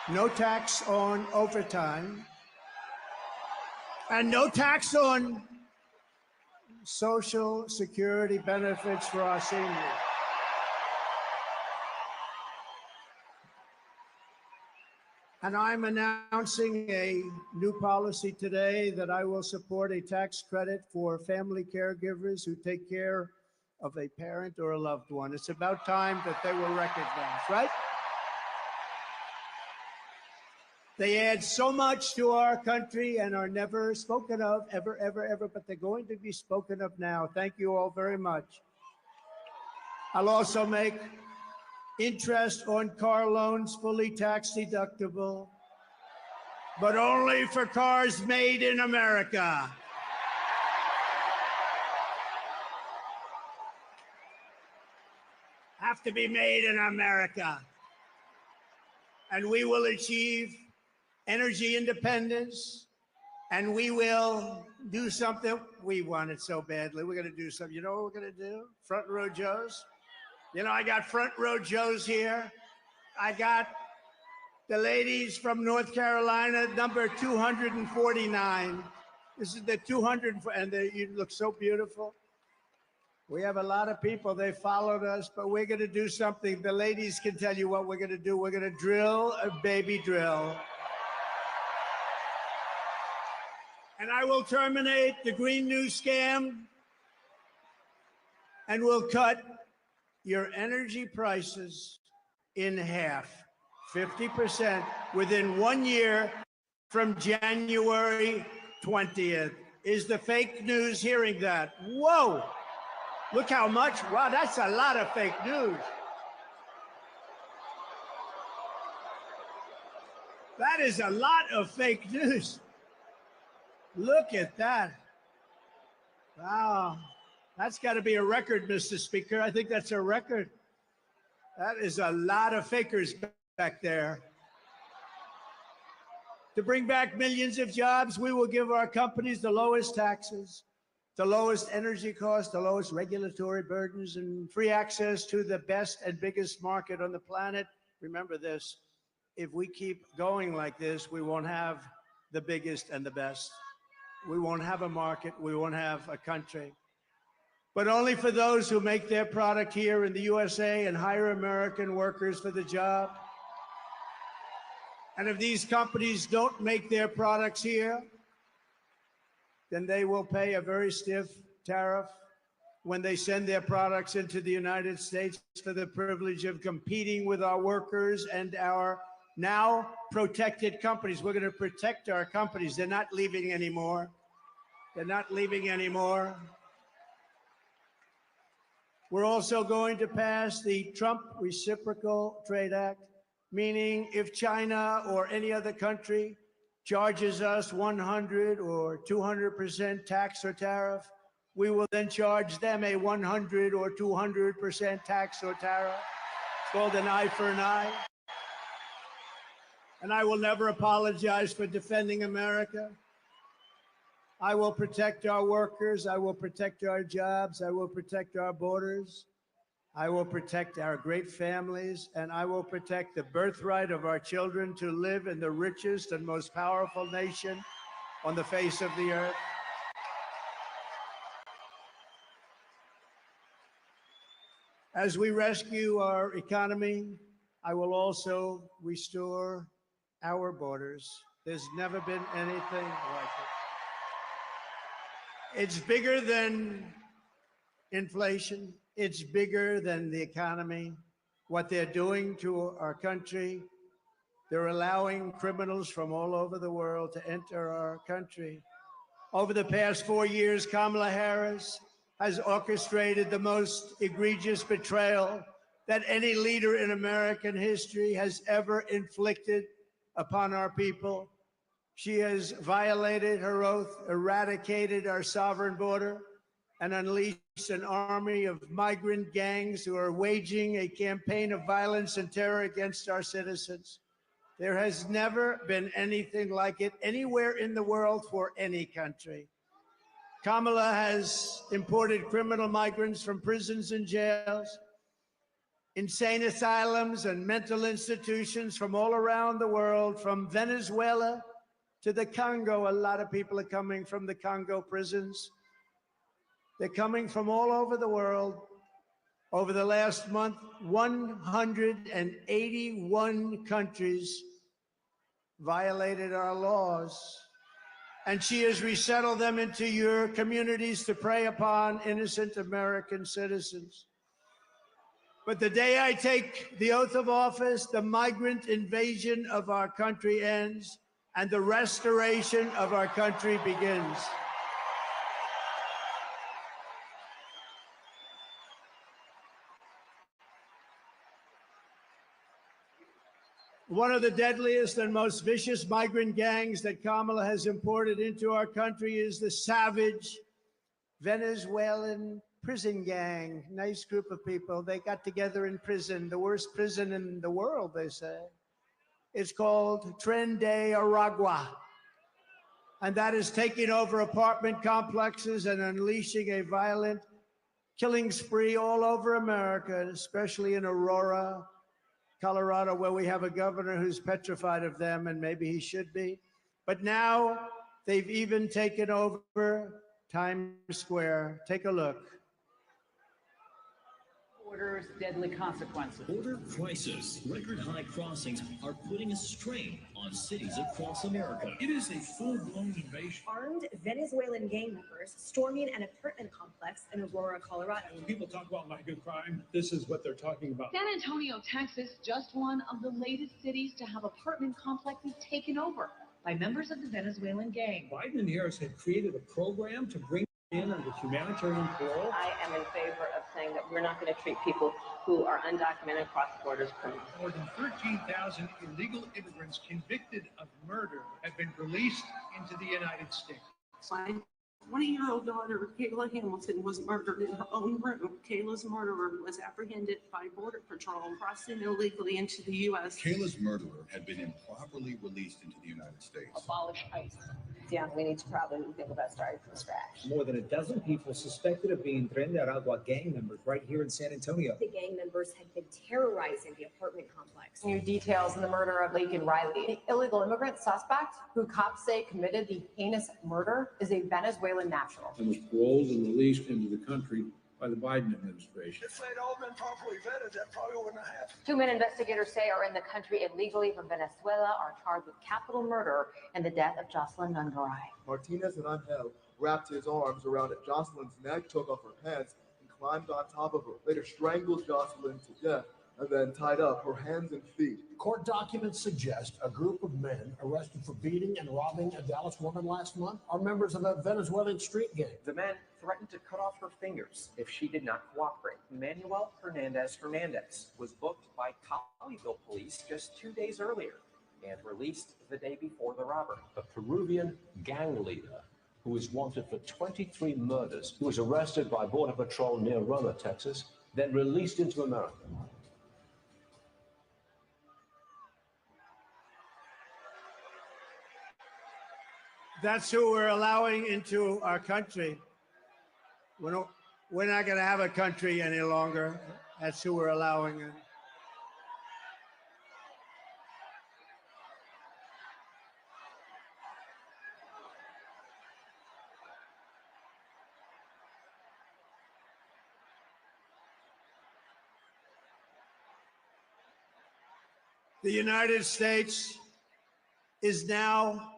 S16: no tax on overtime, and no tax on Social Security benefits for our seniors. And I'm announcing a new policy today that I will support a tax credit for family caregivers who take care of a parent or a loved one. It's about time that they were recognized, right? They add so much to our country and are never spoken of, ever, ever, ever, but they're going to be spoken of now. Thank you all very much. I'll also make interest on car loans fully tax deductible, but only for cars made in America. Have to be made in America. And we will achieve energy independence, and we will do something. We want it so badly. We're going to do something. You know what we're going to do? Front row Joes. You know, I got front row Joes here. I got the ladies from North Carolina, number 249. This is the 200, and you look so beautiful. We have a lot of people. They followed us, but we're going to do something. The ladies can tell you what we're going to do. We're going to drill a baby drill. And I will terminate the Green New Scam, and we'll cut your energy prices in half, 50%, within 1 year from January 20th. Is the fake news hearing that? Whoa, look how much. Wow, that's a lot of fake news. That is a lot of fake news. Look at that. Wow. That's got to be a record, Mr. Speaker. I think that's a record. That is a lot of fakers back there. To bring back millions of jobs, we will give our companies the lowest taxes, the lowest energy costs, the lowest regulatory burdens, and free access to the best and biggest market on the planet. Remember this, if we keep going like this, we won't have the biggest and the best. We won't have a market, we won't have a country. But only for those who make their product here in the USA and hire American workers for the job. And if these companies don't make their products here, then they will pay a very stiff tariff when they send their products into the United States for the privilege of competing with our workers and our now protected companies. We're going to protect our companies. They're not leaving anymore. They're not leaving anymore. We're also going to pass the Trump Reciprocal Trade Act, meaning if China or any other country charges us 100 or 200% tax or tariff, we will then charge them a 100 or 200% tax or tariff. It's called an eye for an eye. And I will never apologize for defending America. I will protect our workers. I will protect our jobs. I will protect our borders. I will protect our great families, and I will protect the birthright of our children to live in the richest and most powerful nation on the face of the earth. As we rescue our economy, I will also restore our borders. There's never been anything like it. It's bigger than inflation. It's bigger than the economy. What they're doing to our country, they're allowing criminals from all over the world to enter our country. Over the past 4 years, Kamala Harris has orchestrated the most egregious betrayal that any leader in American history has ever inflicted upon our people. She has violated her oath, eradicated our sovereign border, and unleashed an army of migrant gangs who are waging a campaign of violence and terror against our citizens. There has never been anything like it anywhere in the world for any country. Kamala has imported criminal migrants from prisons and jails, insane asylums and mental institutions from all around the world, from Venezuela to the Congo. A lot of people are coming from the Congo prisons. They're coming from all over the world. Over the last month, 181 countries violated our laws. And she has resettled them into your communities to prey upon innocent American citizens. But the day I take the oath of office, the migrant invasion of our country ends and the restoration of our country begins. One of the deadliest and most vicious migrant gangs that Kamala has imported into our country is the savage Venezuelan prison gang. Nice group of people. They got together in prison, the worst prison in the world, they say. It's called Tren de Aragua. And that is taking over apartment complexes and unleashing a violent killing spree all over America, especially in Aurora, Colorado, where we have a governor who's petrified of them, and maybe he should be. But now they've even taken over Times Square. Take a look.
S5: Border's deadly consequences.
S12: Border crisis. Record high crossings are putting a strain on cities across America. It is a full-blown invasion.
S22: Armed Venezuelan gang members storming an apartment complex in Aurora, Colorado.
S23: When people talk about migrant crime, this is what they're talking about.
S5: San Antonio, Texas, just one of the latest cities to have apartment complexes taken over by members of the Venezuelan gang.
S23: Biden and Harris had created a program to bring in under humanitarian parole.
S24: I am in favor of saying that we're not going to treat people who are undocumented cross borders criminals.
S23: More than 13,000 illegal immigrants convicted of murder have been released into the United States.
S25: My 20-year-old daughter, Kayla Hamilton, was murdered in her own room. Kayla's murderer was apprehended by Border Patrol crossing illegally into the U.S.
S26: Kayla's murderer had been improperly released into the United States.
S24: Abolish ICE. Yeah, we need to probably think about starting from scratch.
S27: More than a dozen people suspected of being Tren de Aragua gang members right here in San Antonio.
S22: The gang members had been terrorizing the apartment complex.
S28: New details in the murder of Laken Riley. The illegal immigrant suspect, who cops say committed the heinous murder, is a Venezuelan national.
S23: And was paroled and released into the country by the Biden administration.
S29: If they'd all been properly vetted, that probably wouldn't have happened.
S28: 2 men investigators say are in the country illegally from Venezuela are charged with capital murder and the death of Jocelyn Nungaray.
S30: Martinez and Angel wrapped his arms around Jocelyn's neck, took off her pants, and climbed on top of her. Later strangled Jocelyn to death and then tied up her hands and feet.
S2: Court documents suggest a group of men arrested for beating and robbing a Dallas woman last month are members of a Venezuelan street gang.
S3: The men threatened to cut off her fingers if she did not cooperate. Manuel Hernandez was booked by Colleyville police just 2 days earlier and released the day before the robbery.
S6: A Peruvian gang leader who is wanted for 23 murders. He was arrested by Border Patrol near Roma, Texas, then released into America.
S16: That's who we're allowing into our country. We're not going to have a country any longer. That's who we're allowing in. The United States is now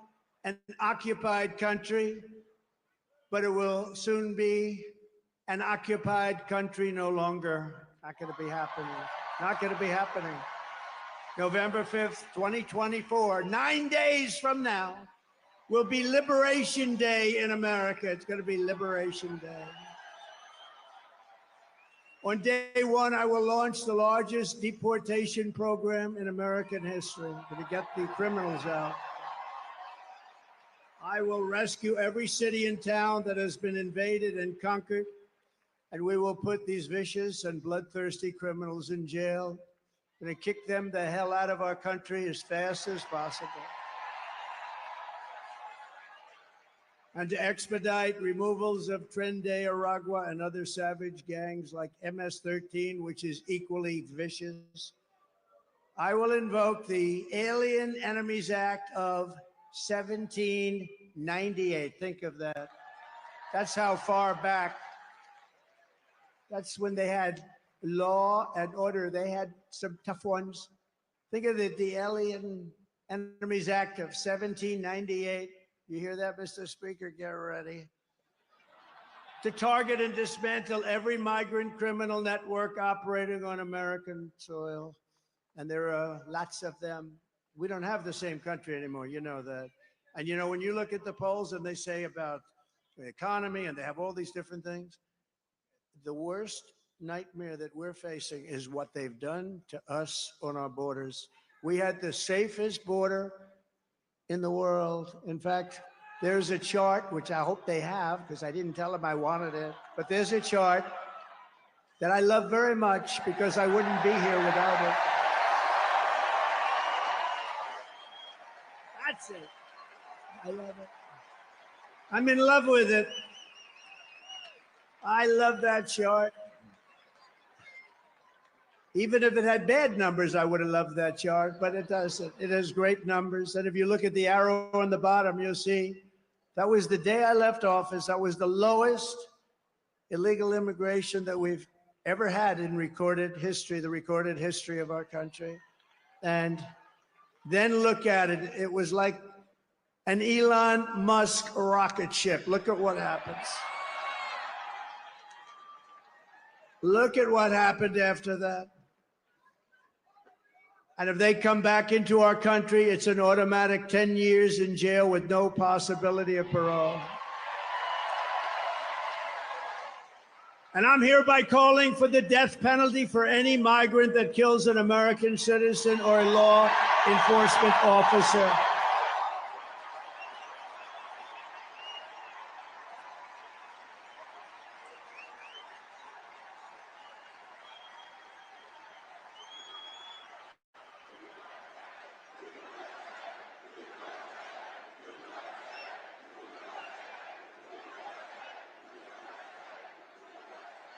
S16: an occupied country, but it will soon be an occupied country no longer. Not going to be happening. Not going to be happening. November 5th, 2024, 9 days from now, will be Liberation Day in America. It's going to be Liberation Day. On day one, I will launch the largest deportation program in American history to get the criminals out. I will rescue every city and town that has been invaded and conquered, and we will put these vicious and bloodthirsty criminals in jail. We're going to kick them the hell out of our country as fast as possible. And to expedite removals of Tren de Aragua and other savage gangs like MS-13, which is equally vicious, I will invoke the Alien Enemies Act of 1798. Think of that. That's how far back. That's when they had law and order. They had some tough ones. Think of the Alien Enemies Act of 1798. You hear that, Mr. Speaker? Get ready. To target and dismantle every migrant criminal network operating on American soil. And there are lots of them. We don't have the same country anymore. You know that. And you know, when you look at the polls and they say about the economy and they have all these different things, the worst nightmare that we're facing is what they've done to us on our borders. We had the safest border in the world. In fact, there's a chart, which I hope they have, because I didn't tell them I wanted it, but there's a chart that I love very much because I wouldn't be here without it. That's it. I love it. I'm in love with it. I love that chart. Even if it had bad numbers, I would have loved that chart, but it doesn't. It has great numbers. And if you look at the arrow on the bottom, you'll see that was the day I left office. That was the lowest illegal immigration that we've ever had in recorded history, the recorded history of our country. And then look at it. It was like an Elon Musk rocket ship. Look at what happens. Look at what happened after that. And if they come back into our country, it's an automatic 10 years in jail with no possibility of parole. And I'm hereby calling for the death penalty for any migrant that kills an American citizen or a law enforcement officer.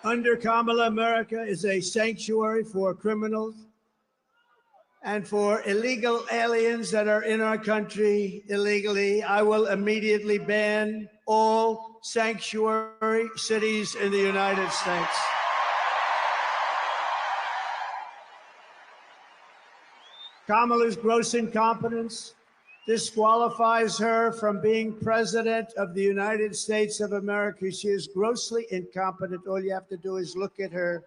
S16: Under Kamala, America is a sanctuary for criminals and for illegal aliens that are in our country illegally. I will immediately ban all sanctuary cities in the United States. Kamala's gross incompetence disqualifies her from being president of the United States of America. She is grossly incompetent. All you have to do is look at her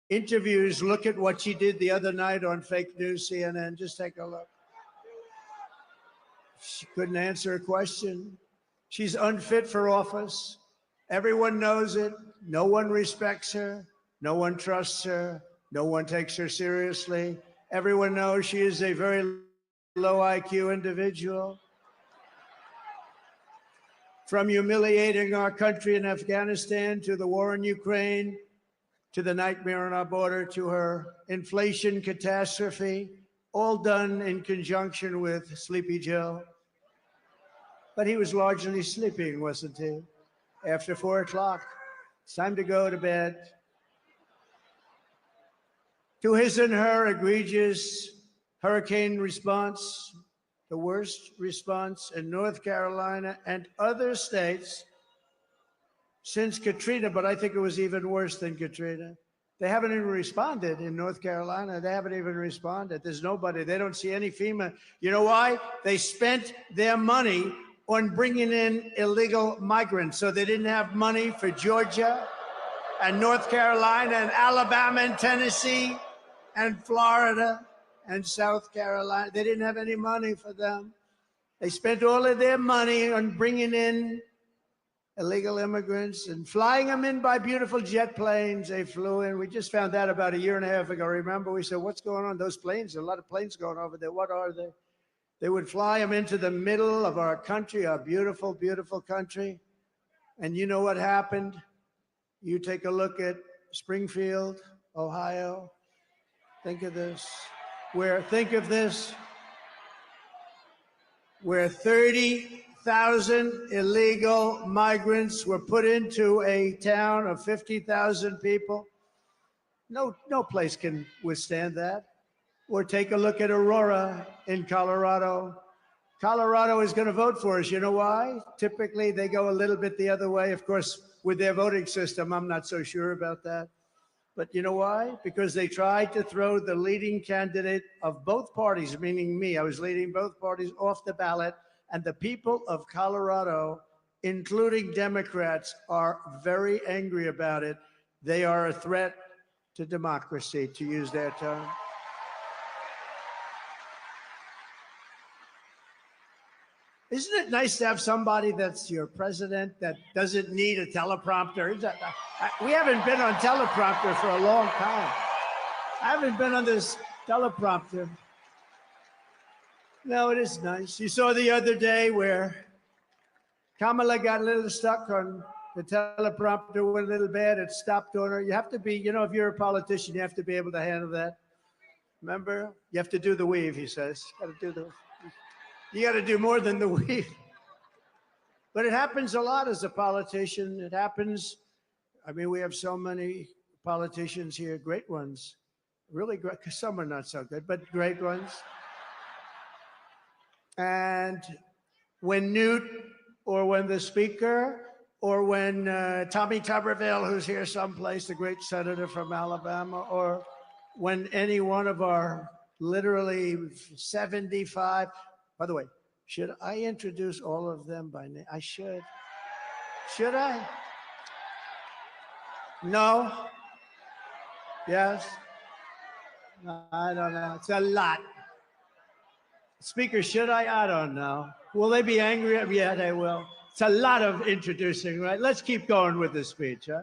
S16: interviews. Look at what she did the other night on fake news CNN. Just take a look. She couldn't answer a question. She's unfit for office. Everyone knows it. No one respects her. No one trusts her. No one takes her seriously. Everyone knows she is a very low IQ individual. From humiliating our country in Afghanistan to the war in Ukraine, to the nightmare on our border, to her inflation catastrophe, all done in conjunction with Sleepy Joe. But he was largely sleeping, wasn't he? After 4 o'clock, it's time to go to bed. To his and her egregious hurricane response, the worst response in North Carolina and other states since Katrina, but I think it was even worse than Katrina. They haven't even responded in North Carolina. They haven't even responded. There's nobody. They don't see any FEMA. You know why? They spent their money on bringing in illegal migrants. So they didn't have money for Georgia and North Carolina and Alabama and Tennessee and Florida and South Carolina. They didn't have any money for them. They spent all of their money on bringing in illegal immigrants and flying them in by beautiful jet planes. They flew in. We just found out about a year and a half ago. Remember, we said, what's going on? Those planes, a lot of planes going over there. What are they? They would fly them into the middle of our country, our beautiful, beautiful country. And you know what happened? You take a look at Springfield, Ohio. Think of this. Think of this. Where 30,000 illegal migrants were put into a town of 50,000 people. No place can withstand that. Or take a look at Aurora in Colorado. Colorado is going to vote for us. You know why? Typically, they go a little bit the other way. Of course, with their voting system, I'm not so sure about that. But you know why? Because they tried to throw the leading candidate of both parties, meaning me. I was leading both parties off the ballot. And the people of Colorado, including Democrats, are very angry about it. They are a threat to democracy, to use their term. Isn't it nice to have somebody that's your president that doesn't need a teleprompter? We haven't been on teleprompter for a long time. I haven't been on this teleprompter. No, it is nice. You saw the other day where Kamala got a little stuck on the teleprompter, went a little bad. It stopped on her. You have to be, you know, if you're a politician, you have to be able to handle that. Remember? You have to do the weave, he says. You got to do more than the weave. But it happens a lot as a politician. It happens. I mean, we have so many politicians here, great ones, really great. Some are not so good, but great ones. And when Newt, or when the speaker, or when Tommy Tuberville, who's here someplace, the great senator from Alabama, or when any one of our literally 75, by the way, should I introduce all of them by name? I should. Should I? No? Yes? No, I don't know. It's a lot. Speaker, should I? I don't know. Will they be angry? Yeah, they will. It's a lot of introducing, right? Let's keep going with the speech, huh?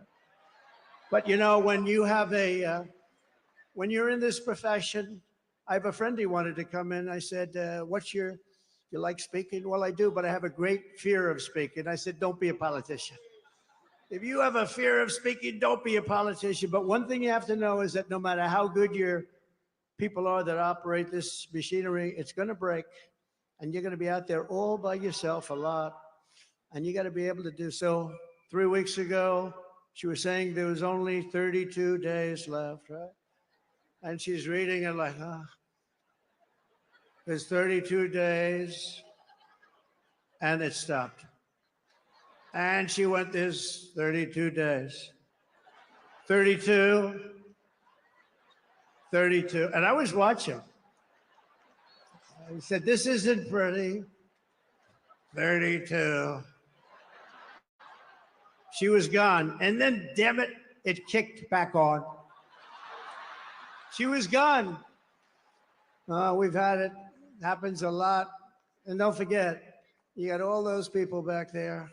S16: But you know, when you have when you're in this profession, I have a friend, he wanted to come in. I said, you like speaking? Well, I do, but I have a great fear of speaking. I said, don't be a politician. If you have a fear of speaking, don't be a politician. But one thing you have to know is that no matter how good your people are that operate this machinery, it's going to break. And you're going to be out there all by yourself a lot. And you got to be able to do so. 3 weeks ago, she was saying there was only 32 days left, right? And she's reading it like, there's 32 days, and it stopped. And she went, there's 32 days. 32, 32. And I was watching. I said, this isn't pretty. 32. She was gone. And then, damn it, it kicked back on. She was gone. We've had it. Happens a lot. And don't forget, you got all those people back there.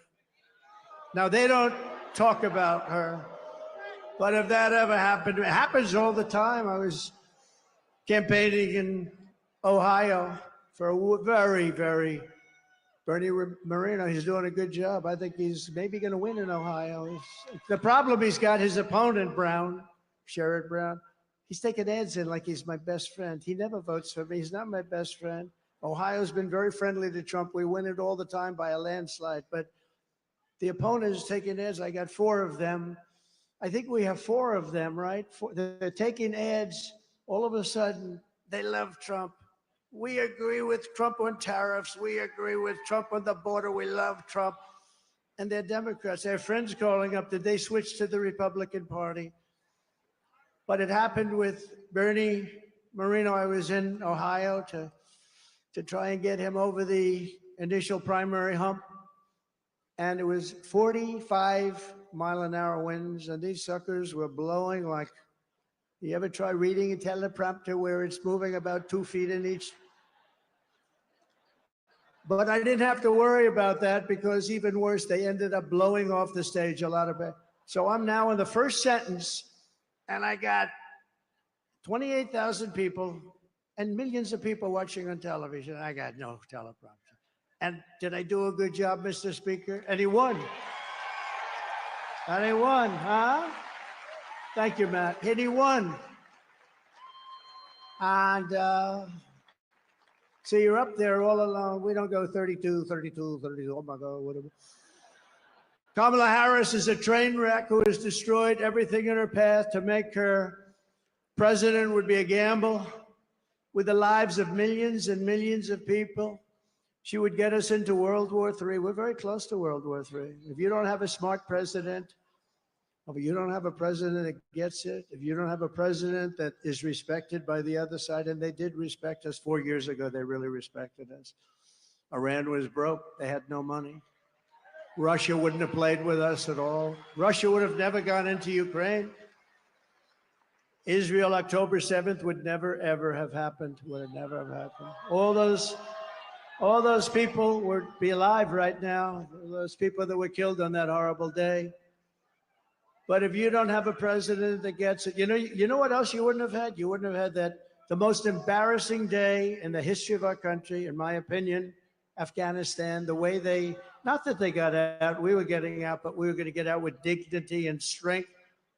S16: Now, they don't talk about her, but if that ever happened, it happens all the time. I was campaigning in Ohio for a very, very Bernie Moreno. He's doing a good job. I think he's maybe going to win in Ohio. The problem he's got, his opponent, Brown, Sherrod Brown, he's taking ads in like he's my best friend. He never votes for me. He's not my best friend. Ohio's been very friendly to Trump. We win it all the time by a landslide. But the opponent is taking ads. I got 4 of them. I think we have 4 of them, right? They're taking ads. All of a sudden, they love Trump. We agree with Trump on tariffs. We agree with Trump on the border. We love Trump. And they're Democrats. Their friends calling up, did they switch to the Republican Party? But it happened with Bernie Moreno. I was in Ohio to try and get him over the initial primary hump. And it was 45-mile-an-hour winds, and these suckers were blowing like, you ever try reading a teleprompter where it's moving about 2 feet in each? But I didn't have to worry about that because even worse, they ended up blowing off the stage a lot of it. So I'm now in the first sentence, and I got 28,000 people and millions of people watching on television. I got no teleprompter. And did I do a good job, Mr. Speaker? And he won. And he won, huh? Thank you, Matt. And he won. And so you're up there all alone. We don't go 32, 32, 32. Oh, my God, whatever. Kamala Harris is a train wreck who has destroyed everything in her path. To make her president would be a gamble with the lives of millions and millions of people. She would get us into World War III. We're very close to World War III. If you don't have a smart president, if you don't have a president that gets it, if you don't have a president that is respected by the other side, and they did respect us 4 years ago, they really respected us. Iran was broke. They had no money. Russia wouldn't have played with us at all. Russia would have never gone into Ukraine. Israel, October 7th, would never, ever have happened. Would have never have happened. All those people would be alive right now. Those people that were killed on that horrible day. But if you don't have a president that gets it, you know what else you wouldn't have had? You wouldn't have had the most embarrassing day in the history of our country, in my opinion, Afghanistan, the way they, not that they got out, we were getting out, but we were going to get out with dignity and strength.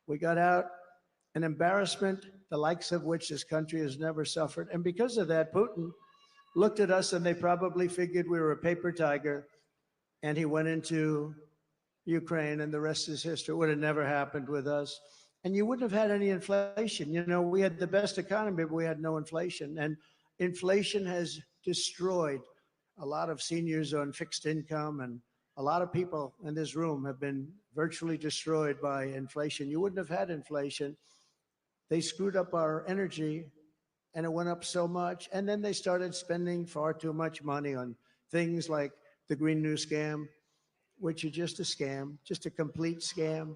S16: We got out an embarrassment, the likes of which this country has never suffered. And because of that, Putin looked at us and they probably figured we were a paper tiger, and he went into Ukraine, and the rest is history. It would have never happened with us. And you wouldn't have had any inflation. We had the best economy, but we had no inflation. And inflation has destroyed a lot of seniors on fixed income, and a lot of people in this room have been virtually destroyed by inflation. You wouldn't have had inflation. They screwed up our energy, and it went up so much. And then they started spending far too much money on things like the Green New Scam, which is just a scam, just a complete scam.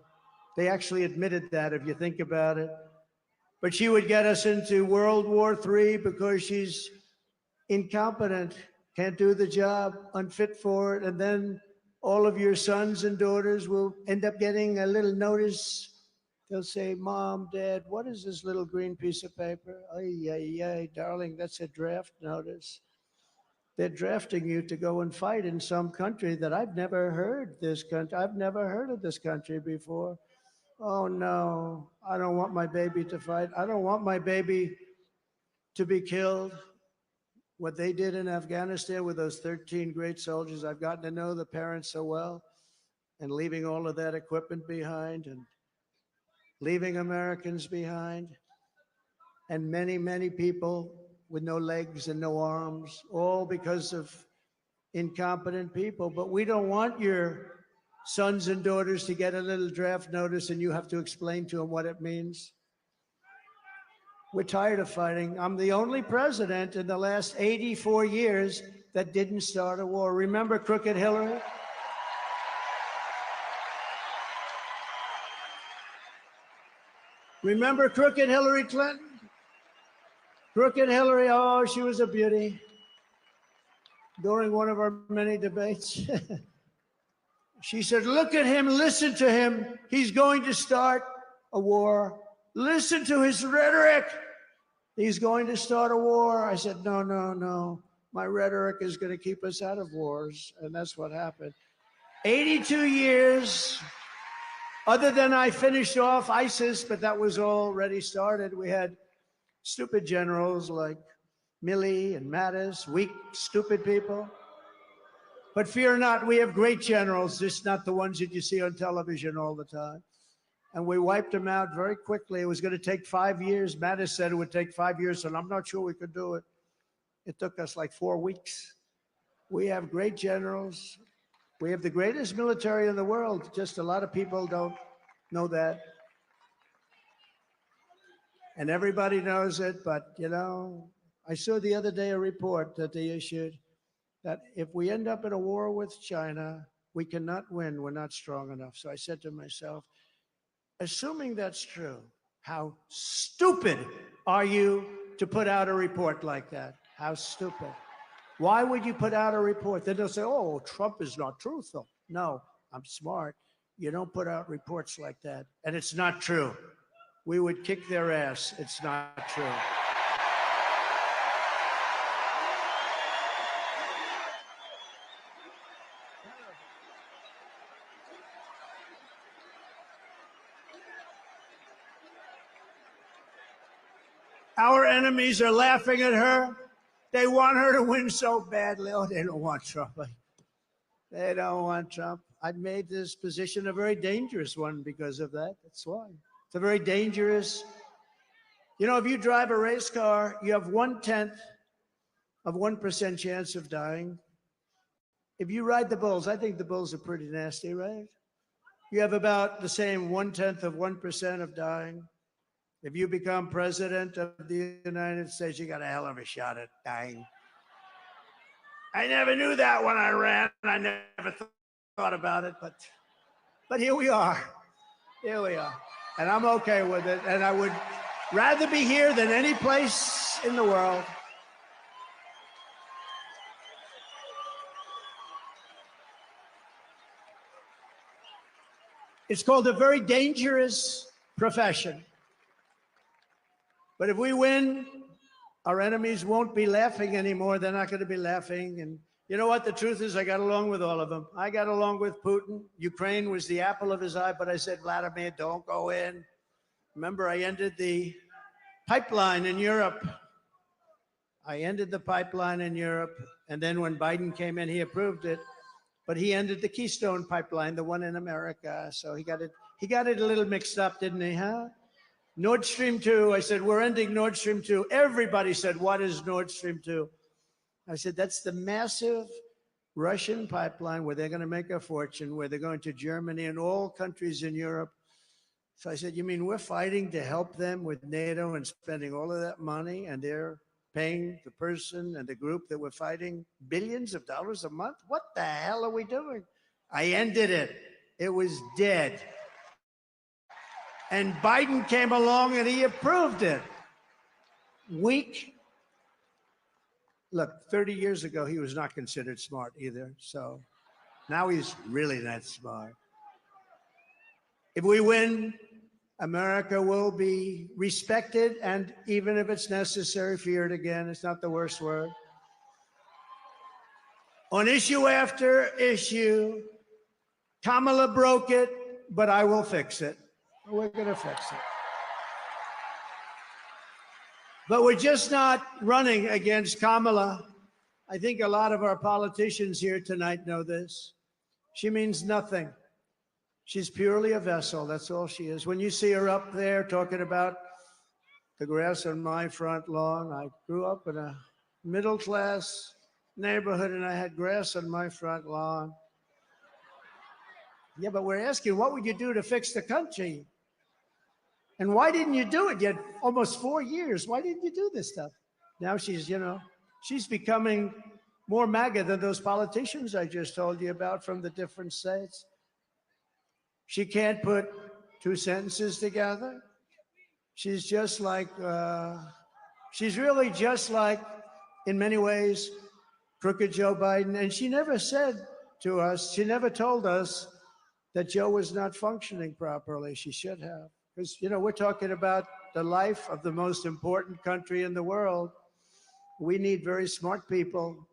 S16: They actually admitted that, if you think about it. But she would get us into World War III because she's incompetent, can't do the job, unfit for it. And then all of your sons and daughters will end up getting a little notice. They'll say, Mom, Dad, what is this little green piece of paper? Ay, ay, ay, darling, that's a draft notice. They're drafting you to go and fight in some country that I've never heard this country. I've never heard of this country before. Oh, no, I don't want my baby to fight. I don't want my baby to be killed. What they did in Afghanistan with those 13 great soldiers, I've gotten to know the parents so well, and leaving all of that equipment behind and leaving Americans behind, and many, many people with no legs and no arms, all because of incompetent people. But we don't want your sons and daughters to get a little draft notice and you have to explain to them what it means. We're tired of fighting. I'm the only president in the last 84 years that didn't start a war. Remember Crooked Hillary? Remember Crooked Hillary Clinton? Crooked Hillary, oh, she was a beauty. During one of our many debates, she said, look at him, listen to him. He's going to start a war. Listen to his rhetoric. He's going to start a war. I said, no, no, no. My rhetoric is going to keep us out of wars. And that's what happened. 82 years, other than I finished off ISIS, but that was already started. We had stupid generals like Milley and Mattis, weak, stupid people. But fear not, we have great generals, just not the ones that you see on television all the time. And we wiped them out very quickly. It was going to take 5 years. Mattis said it would take 5 years, and I'm not sure we could do it. It took us like 4 weeks. We have great generals. We have the greatest military in the world. Just a lot of people don't know that. And everybody knows it, but, you know, I saw the other day a report that they issued that if we end up in a war with China, we cannot win. We're not strong enough. So I said to myself, assuming that's true, how stupid are you to put out a report like that? How stupid. Why would you put out a report? Then they'll say, oh, Trump is not truthful. No, I'm smart. You don't put out reports like that. And it's not true. We would kick their ass. It's not true. Our enemies are laughing at her. They want her to win so badly. Oh, they don't want Trump. They don't want Trump. I've made this position a very dangerous one because of that. That's why. It's a very dangerous. You know, if you drive a race car, you have 1/10 of 1% chance of dying. If you ride the bulls, I think the bulls are pretty nasty, right? You have about the same 1/10 of 1% of dying. If you become president of the United States, you got a hell of a shot at dying. I never knew that when I ran. I never thought about it, but here we are. Here we are. And I'm okay with it. And I would rather be here than any place in the world. It's called a very dangerous profession. But if we win, our enemies won't be laughing anymore. They're not going to be laughing. And you know what? The truth is I got along with all of them. I got along with Putin. Ukraine was the apple of his eye, but I said, Vladimir, don't go in. Remember, I ended the pipeline in Europe. I ended the pipeline in Europe. And then when Biden came in, he approved it. But he ended the Keystone pipeline, the one in America. So he got it a little mixed up, didn't he, huh? Nord Stream 2, I said, we're ending Nord Stream 2. Everybody said, what is Nord Stream 2? I said, that's the massive Russian pipeline where they're going to make a fortune, where they're going to Germany and all countries in Europe. So I said, you mean we're fighting to help them with NATO and spending all of that money, and they're paying the person and the group that we're fighting billions of dollars a month? What the hell are we doing? I ended it. It was dead. And Biden came along and he approved it. Weak. Look, 30 years ago, he was not considered smart either. So now he's really not smart. If we win, America will be respected, and even if it's necessary, feared again. It's not the worst word. On issue after issue, Kamala broke it, but I will fix it. We're going to fix it. But we're just not running against Kamala. I think a lot of our politicians here tonight know this. She means nothing. She's purely a vessel. That's all she is. When you see her up there talking about the grass on my front lawn, I grew up in a middle-class neighborhood and I had grass on my front lawn. Yeah, but we're asking, what would you do to fix the country? And why didn't you do it? You had almost 4 years. Why didn't you do this stuff? Now she's, you know, she's becoming more MAGA than those politicians I just told you about from the different states. She can't put two sentences together. She's just like She's really just like, in many ways, crooked Joe Biden. And she never said to us, she never told us that Joe was not functioning properly. She should have. Because, you know, we're talking about the life of the most important country in the world. We need very smart people.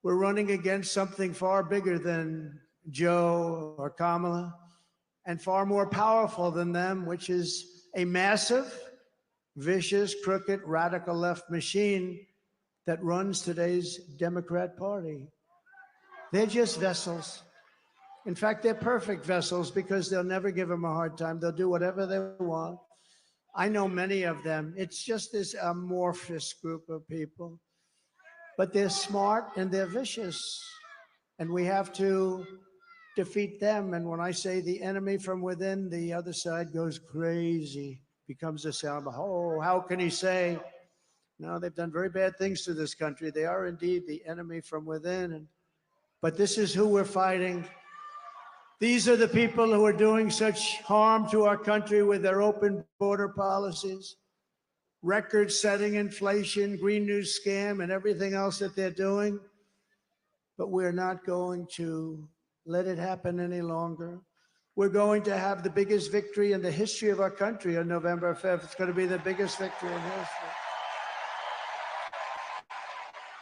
S16: We're running against something far bigger than Joe or Kamala and far more powerful than them, which is a massive, vicious, crooked, radical left machine that runs today's Democrat Party. They're just vessels. In fact, they're perfect vessels because they'll never give them a hard time. They'll do whatever they want. I know many of them. It's just this amorphous group of people. But they're smart and they're vicious. And we have to defeat them. And when I say the enemy from within, the other side goes crazy, becomes a sound. Oh, how can he say? No, they've done very bad things to this country. They are indeed the enemy from within. But this is who we're fighting. These are the people who are doing such harm to our country with their open border policies, record-setting inflation, Green New Scam, and everything else that they're doing. But we're not going to let it happen any longer. We're going to have the biggest victory in the history of our country on November 5th. It's going to be the biggest victory in history.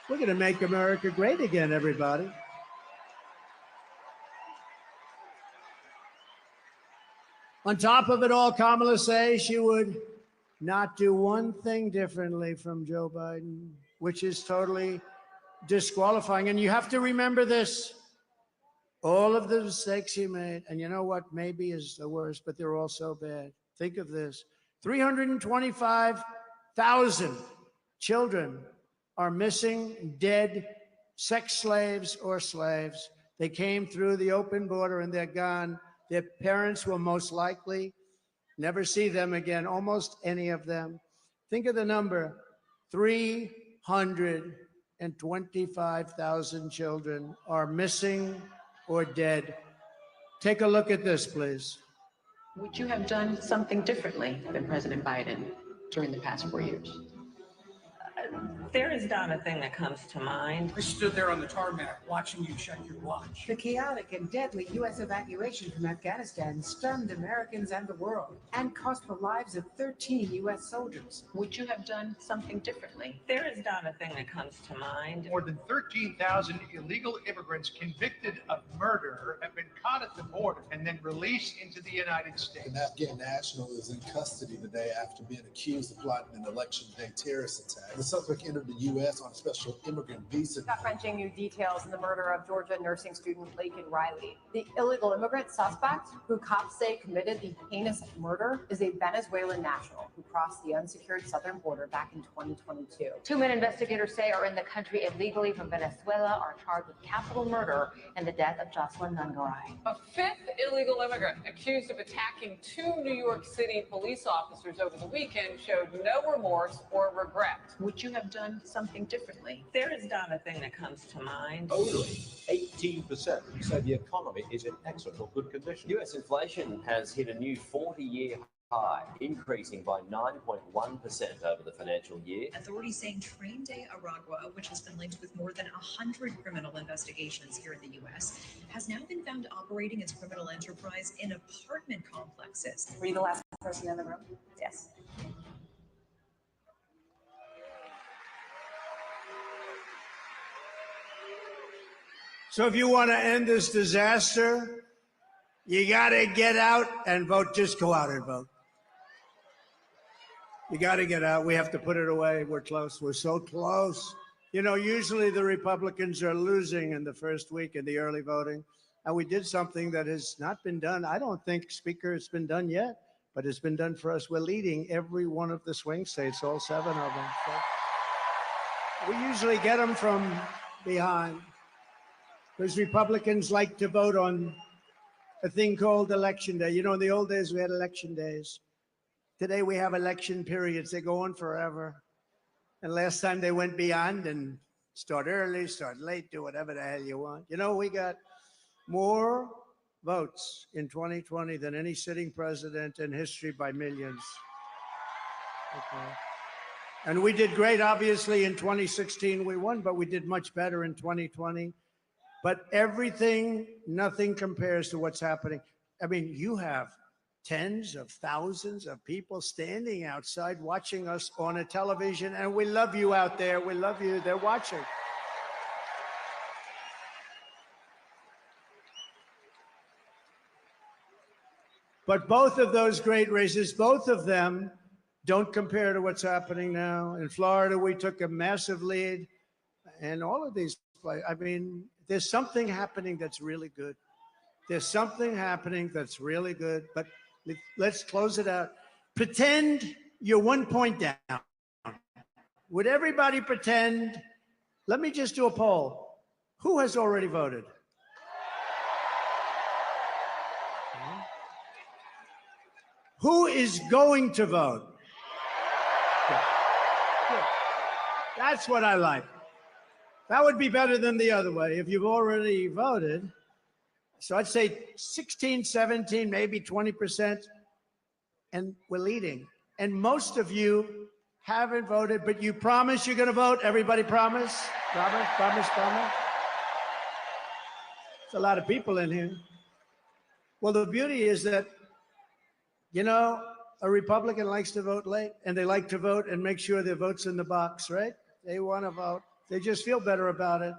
S16: We're going to make America great again, everybody. On top of it all, Kamala says she would not do one thing differently from Joe Biden, which is totally disqualifying. And you have to remember this. All of the mistakes he made, and you know what maybe is the worst, but they're all so bad. Think of this. 325,000 children are missing, dead, sex slaves or slaves. They came through the open border and they're gone. Their parents will most likely never see them again, almost any of them. Think of the number, 325,000 children are missing or dead. Take a look at this, please.
S1: Would you have done something differently than President Biden during the past 4 years?
S4: There is not a thing that comes to mind.
S7: I stood there on the tarmac watching you check your watch.
S8: The chaotic and deadly U.S. evacuation from Afghanistan stunned Americans and the world and cost the lives of 13 U.S. soldiers.
S1: Would you have done something differently?
S4: There is not a thing that comes to mind.
S23: More than 13,000 illegal immigrants convicted of murder have been caught at the border and then released into the United States.
S10: An Afghan national is in custody today after being accused of plotting an election day terrorist attack. The suspect entered the U.S. on a special immigrant visa.
S28: Gut-wrenching new details in the murder of Georgia nursing student Laken Riley. The illegal immigrant suspect, who cops say committed the heinous murder, is a Venezuelan national who crossed the unsecured southern border back in 2022.
S11: 2 men investigators say are in the country illegally from Venezuela are charged with capital murder and the death of Jocelyn Nungaray.
S13: A 5th illegal immigrant accused of attacking 2 New York City police officers over the weekend showed no remorse or regret.
S1: Would you have done something differently?
S4: There is not a thing that comes to mind.
S6: Only 18% say the economy is in excellent or good condition.
S3: U.S. inflation has hit a new 40-year high, increasing by 9.1% over the financial year.
S15: Authorities saying Train Day Aragua, which has been linked with more than 100 criminal investigations here in the U.S., has now been found operating its criminal enterprise in apartment complexes.
S28: Were you the last person in the room? Yes.
S16: So if you want to end this disaster, you got to get out and vote. Just go out and vote. You got to get out. We have to put it away. We're close. We're so close. You know, usually the Republicans are losing in the first week in the early voting. And we did something that has not been done. I don't think, Speaker, it's been done yet, but it's been done for us. We're leading every one of the swing states, all 7 of them. So we usually get them from behind. Because Republicans like to vote on a thing called Election Day. You know, in the old days, we had election days. Today, we have election periods. They go on forever. And last time they went beyond and start early, start late, do whatever the hell you want. You know, we got more votes in 2020 than any sitting president in history by millions. Okay. And we did great, obviously, in 2016 we won, but we did much better in 2020. But everything, nothing compares to what's happening. I mean, you have tens of thousands of people standing outside watching us on a television, and we love you out there. We love you. They're watching. But both of those great races, both of them don't compare to what's happening now. In Florida, we took a massive lead, and all of these places. I mean, there's something happening that's really good. There's something happening that's really good, but let's close it out. Pretend you're 1 point down. Would everybody pretend? Let me just do a poll. Who has already voted? Who is going to vote? Good. That's what I like. That would be better than the other way if you've already voted. So I'd say 16, 17, maybe 20%, and we're leading. And most of you haven't voted, but you promise you're going to vote? Everybody promise? Promise, promise, promise? There's a lot of people in here. Well, the beauty is that, you know, a Republican likes to vote late, and they like to vote and make sure their vote's in the box, right? They want to vote. They just feel better about it.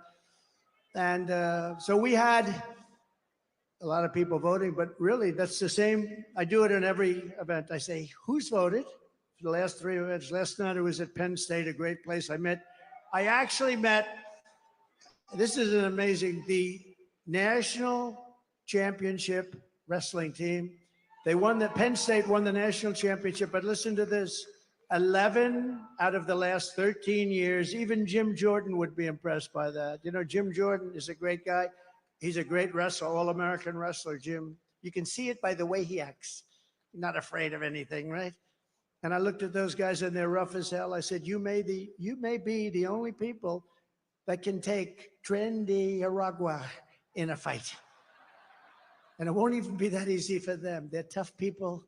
S16: And so we had a lot of people voting, but really that's the same. I do it in every event. I say, who's voted for the last 3 events? Last night I was at Penn State, a great place. I actually met, this is an amazing, the national championship wrestling team. They won Penn State won the national championship, but listen to this. 11 out of the last 13 years, even Jim Jordan would be impressed by that. You know, Jim Jordan is a great guy. He's a great wrestler, all-American wrestler, Jim. You can see it by the way he acts. Not afraid of anything, right? And I looked at those guys and they're rough as hell. I said, you may be the only people that can take Trendy Aragua in a fight. And it won't even be that easy for them. They're tough people.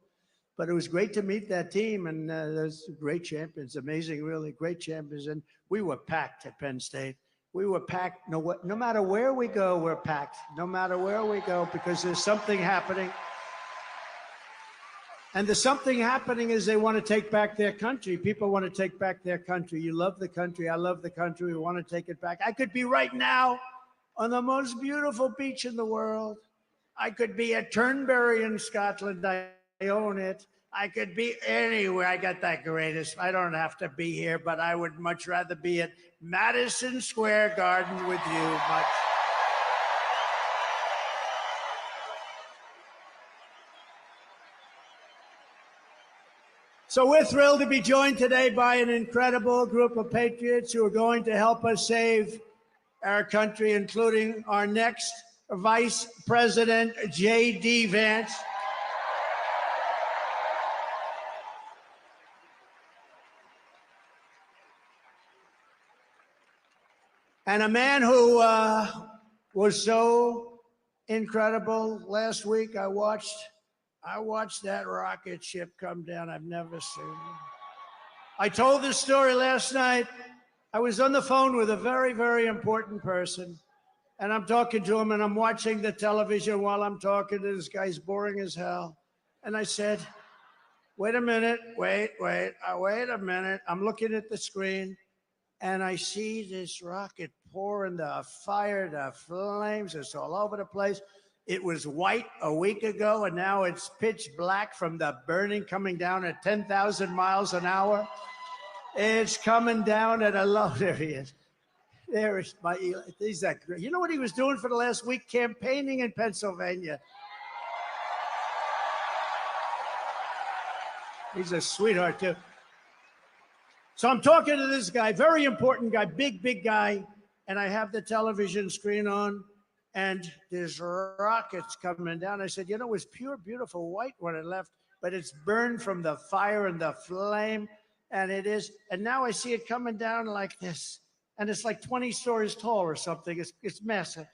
S16: But it was great to meet that team, and there's great champions, amazing, really great champions. And we were packed at Penn State. We were packed. No matter where we go, we're packed. No matter where we go, because there's something happening. And the something happening is they want to take back their country. People want to take back their country. You love the country. I love the country. We want to take it back. I could be right now on the most beautiful beach in the world. I could be at Turnberry in Scotland. I own it. I could be anywhere. I got that greatest. I don't have to be here, but I would much rather be at Madison Square Garden with you. Much. So we're thrilled to be joined today by an incredible group of patriots who are going to help us save our country, including our next Vice President, J.D. Vance. And a man who was so incredible. Last week, I watched that rocket ship come down. I've never seen it. I told this story last night. I was on the phone with a very, very important person. And I'm talking to him, and I'm watching the television while I'm talking to this guy's boring as hell. And I said, wait a minute, wait a minute. I'm looking at the screen, and I see this rocket pouring the fire, the flames. It's all over the place. It was white a week ago, and now it's pitch black from the burning coming down at 10,000 miles an hour. It's coming down at a low. There he is. There is my Eli. He's that great. You know what he was doing for the last week? Campaigning in Pennsylvania. He's a sweetheart, too. So I'm talking to this guy, very important guy, big guy, and I have the television screen on, and there's rockets coming down. I said, you know, it was pure, beautiful white when it left, but it's burned from the fire and the flame, and it is. And now I see it coming down like this. And it's like 20 stories tall or something. It's massive.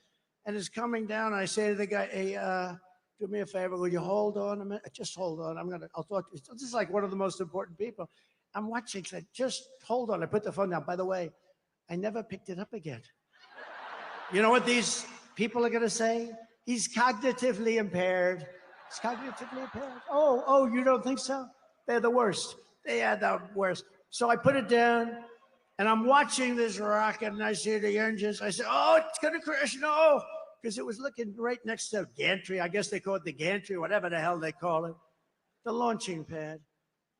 S16: And it's coming down. And I say to the guy, hey, do me a favor. Will you hold on a minute? Just hold on. I'll talk to you. This is like one of the most important people. I'm watching. So just hold on. I put the phone down. By the way, I never picked it up again. You know what these people are going to say? He's cognitively impaired. He's cognitively impaired. Oh, you don't think so? They're the worst. They are the worst. So I put it down, and I'm watching this rocket, and I see the engines. I said, oh, it's going to crash. No, because it was looking right next to gantry. I guess they call it the gantry, whatever the hell they call it, the launching pad.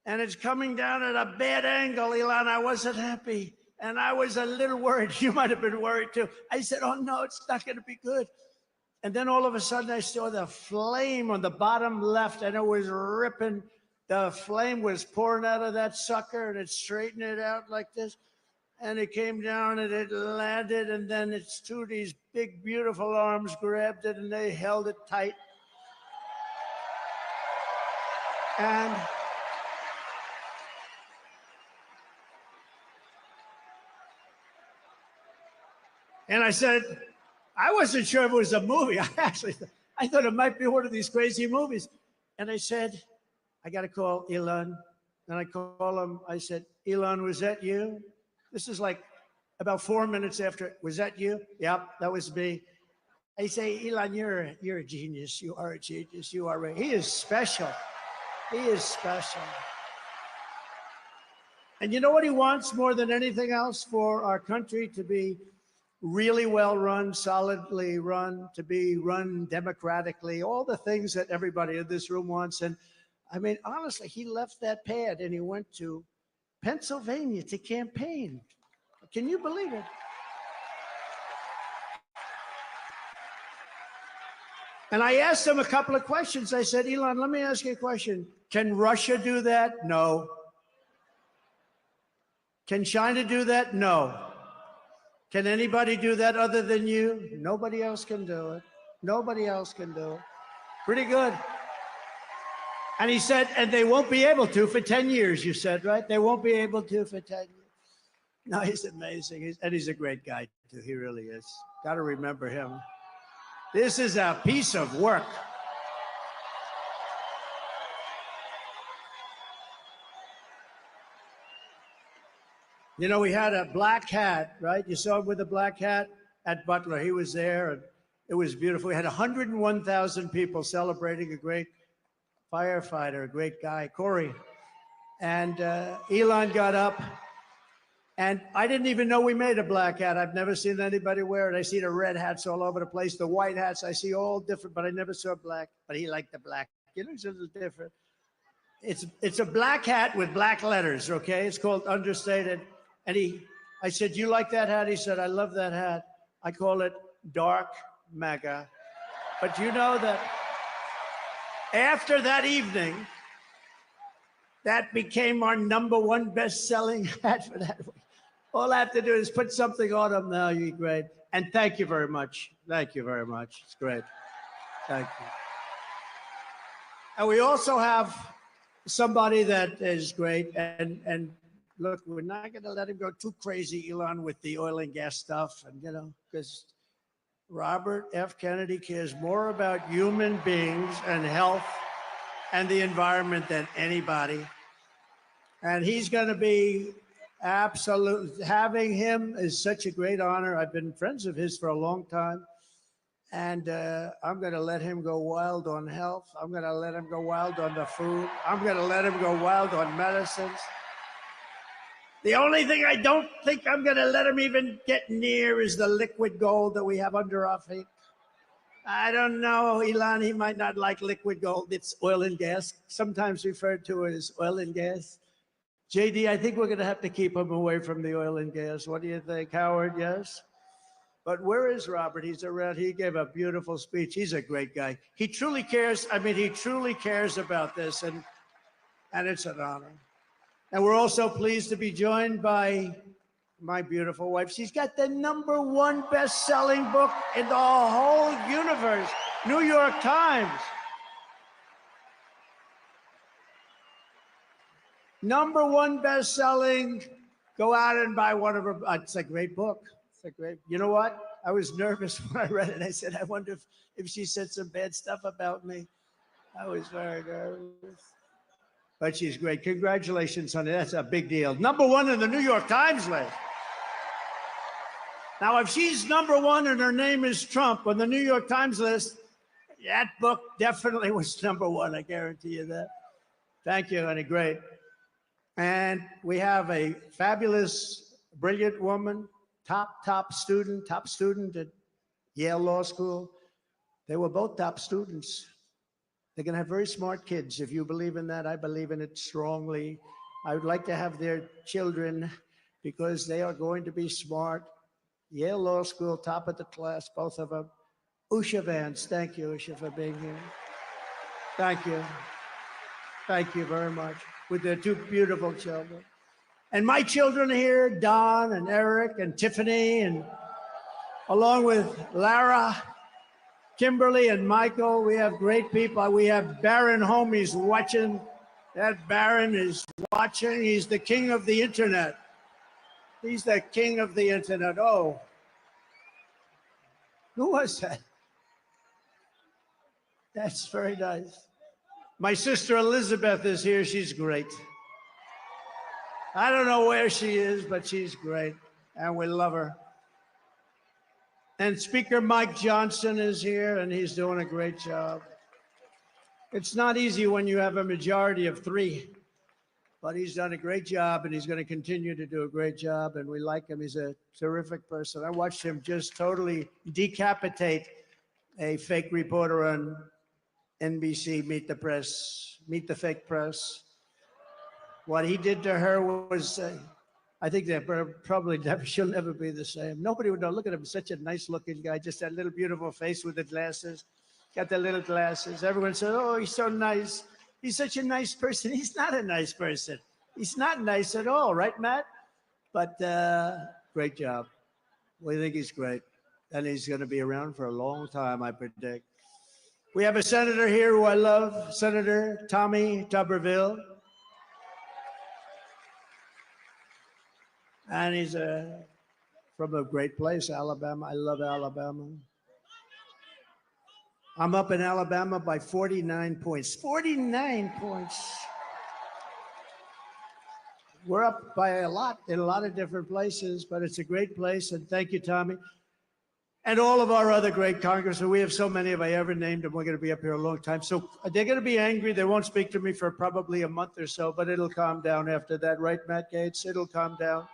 S16: And it's coming down at a bad angle, Elon. I wasn't happy. And I was a little worried. You might have been worried too. I said, oh no, it's not going to be good. And then all of a sudden I saw the flame on the bottom left, and it was ripping. The flame was pouring out of that sucker, and it straightened it out like this. And it came down and it landed, and then it's two of these big, beautiful arms grabbed it, and they held it tight. And I said, I wasn't sure if it was a movie. I thought it might be one of these crazy movies. And I said, I got to call Elon. And I call him. I said, Elon, was that you? This is like about 4 minutes after. Was that you? Yep, that was me. I say, Elon, you're a genius. You are a genius. You are. He is special. He is special. And you know what he wants more than anything else? For our country to be really well run, solidly run, to be run democratically, all the things that everybody in this room wants. And I mean, honestly, he left that pad and he went to Pennsylvania to campaign. Can you believe it? And I asked him a couple of questions. I said, Elon, let me ask you a question. Can Russia do that? No. Can China do that? No. Can anybody do that other than you? Nobody else can do it. Nobody else can do it. Pretty good. And he said, and they won't be able to for 10 years, you said, right? They won't be able to for 10 years. No, he's amazing. And he's a great guy, too. He really is. Got to remember him. This is a piece of work. You know, we had a black hat, right? You saw him with a black hat at Butler. He was there, and it was beautiful. We had 101,000 people celebrating a great firefighter, a great guy, Corey. And Elon got up, and I didn't even know we made a black hat. I've never seen anybody wear it. I see the red hats all over the place, the white hats. I see all different, but I never saw black. But he liked the black. You know, it's a little different. It's a black hat with black letters, okay? It's called Understated. And I said, you like that hat? He said, I love that hat. I call it Dark MAGA. But you know that after that evening, that became our #1 best-selling hat for that week. All I have to do is put something on them now. You're great. And thank you very much. Thank you very much. It's great. Thank you. And we also have somebody that is great. And look, we're not going to let him go too crazy, Elon, with the oil and gas stuff. And, you know, because Robert F. Kennedy cares more about human beings and health and the environment than anybody. And he's going to be absolutely, having him is such a great honor. I've been friends of his for a long time. And I'm going to let him go wild on health. I'm going to let him go wild on the food. I'm going to let him go wild on medicines. The only thing I don't think I'm going to let him even get near is the liquid gold that we have under our feet. I don't know, Elon, he might not like liquid gold. It's oil and gas, sometimes referred to as oil and gas. JD, I think we're going to have to keep him away from the oil and gas. What do you think, Howard? Yes? But where is Robert? He's around. He gave a beautiful speech. He's a great guy. He truly cares. I mean, he truly cares about this, and it's an honor. And we're also pleased to be joined by my beautiful wife. She's got the #1 best-selling book in the whole universe, New York Times. #1 best-selling. Go out and buy one of her. It's a great book. It's a great. You know what? I was nervous when I read it. I said, I wonder if she said some bad stuff about me. I was very nervous. but she's great. Congratulations, honey. That's a big deal. #1 in the New York Times list. Now, if she's #1 and her name is Trump on the New York Times list, that book definitely was #1. I guarantee you that. Thank you, honey. Great. And we have a fabulous, brilliant woman, top student at Yale Law School. They were both top students. They're going to have very smart kids. If you believe in that, I believe in it strongly. I would like to have their children because they are going to be smart. Yale Law School, top of the class, both of them. Usha Vance, thank you, Usha, for being here. Thank you. Thank you very much. With their 2 beautiful children. And my children are here, Don and Eric and Tiffany, and along with Lara, Kimberly and Michael. We have great people. We have Baron Homies watching. That Baron is watching. He's the king of the internet. He's the king of the internet. Oh, who was that? That's very nice. My sister Elizabeth is here. She's great. I don't know where she is, but she's great, and we love her. And Speaker Mike Johnson is here, and he's doing a great job. It's not easy when you have a majority of 3, but he's done a great job, and he's going to continue to do a great job, and we like him. He's a terrific person. I watched him just totally decapitate a fake reporter on NBC, Meet the Fake Press. What he did to her was, I think that probably she'll never be the same. Nobody would know. Look at him, such a nice looking guy, just that little beautiful face with the glasses. Got the little glasses. Everyone says, oh, he's so nice. He's such a nice person. He's not a nice person. He's not nice at all, right, Matt? But great job. We think he's great. And he's going to be around for a long time, I predict. We have a senator here who I love, Senator Tommy Tuberville. And he's from a great place, Alabama. I love Alabama. I'm up in Alabama by 49 points. 49 points. We're up by a lot in a lot of different places, but it's a great place. And thank you, Tommy. And all of our other great congressmen. We have so many, if I ever named them, we're going to be up here a long time. So they're going to be angry. They won't speak to me for probably a month or so, but it'll calm down after that. Right, Matt Gaetz? It'll calm down.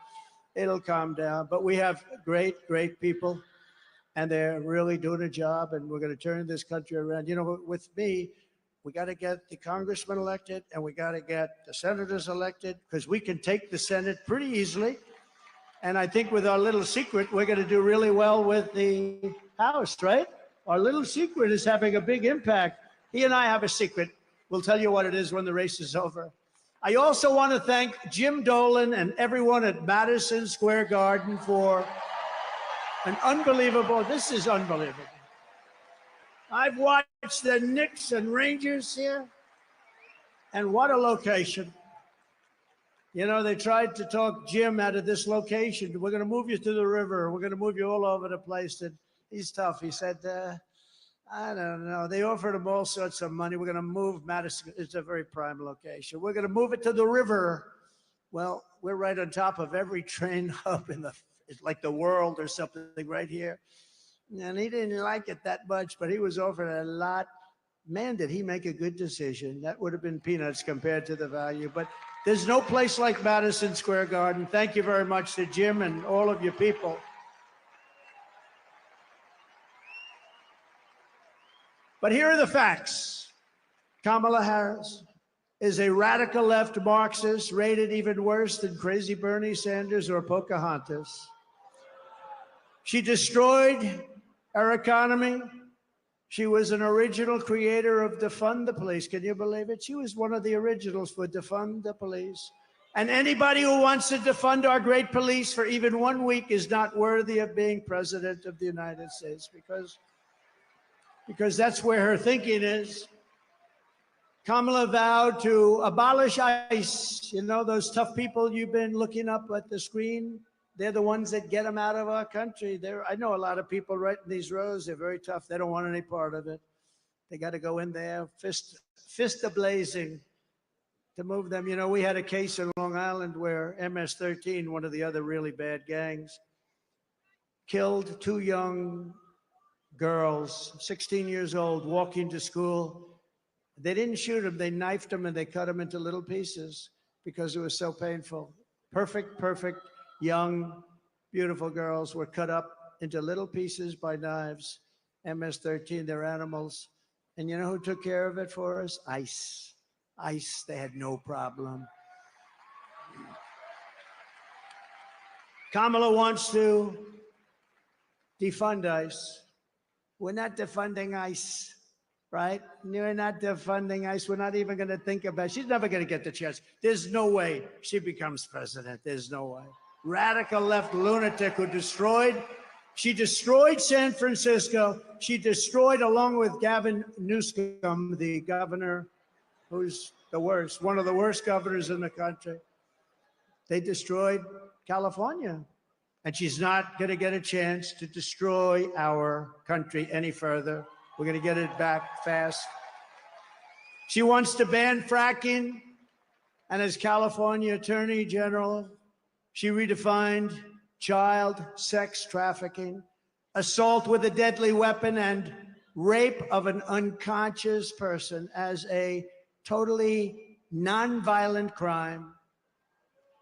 S16: It'll calm down. But we have great, great people, and they're really doing a job, and we're going to turn this country around. You know, with me, we got to get the congressmen elected, and we got to get the senators elected, because we can take the Senate pretty easily. And I think with our little secret, we're going to do really well with the House, right? Our little secret is having a big impact. He and I have a secret. We'll tell you what it is when the race is over. I also want to thank Jim Dolan and everyone at Madison Square Garden for an unbelievable, this is unbelievable. I've watched the Knicks and Rangers here, and what a location. You know, they tried to talk Jim out of this location. We're going to move you to the river. We're going to move you all over the place. And he's tough. He said, I don't know. They offered him all sorts of money. We're going to move Madison. It's a very prime location. We're going to move it to the river. Well, we're right on top of every train hub in it's like the world or something right here. And he didn't like it that much, but he was offered a lot. Man, did he make a good decision. That would have been peanuts compared to the value. But there's no place like Madison Square Garden. Thank you very much to Jim and all of you people. But here are the facts. Kamala Harris is a radical left Marxist, rated even worse than crazy Bernie Sanders or Pocahontas. She destroyed our economy. She was an original creator of Defund the Police. Can you believe it? She was one of the originals for Defund the Police. And anybody who wants to defund our great police for even 1 week is not worthy of being president of the United States, because that's where her thinking is. Kamala vowed to abolish ICE. You know, those tough people you've been looking up at the screen? They're the ones that get them out of our country. I know a lot of people right in these rows. They're very tough. They don't want any part of it. They got to go in there, fist a-blazing. to move them. You know, we had a case in Long Island where MS-13, one of the other really bad gangs, killed 2 young girls, 16 years old, walking to school. They didn't shoot them, they knifed them and they cut them into little pieces because it was so painful. Perfect, young, beautiful girls were cut up into little pieces by knives. MS-13, they're animals. And you know who took care of it for us? ICE. ICE, they had no problem. Kamala wants to defund ICE. We're not defunding ICE, right? We're not defunding ICE. We're not even going to think about it. She's never going to get the chance. There's no way she becomes president. There's no way. Radical left lunatic who she destroyed San Francisco. She destroyed, along with Gavin Newsom, the governor, who's the worst, one of the worst governors in the country. They destroyed California. And she's not going to get a chance to destroy our country any further. We're going to get it back fast. She wants to ban fracking. And as California Attorney General, she redefined child sex trafficking, assault with a deadly weapon, and rape of an unconscious person as a totally nonviolent crime.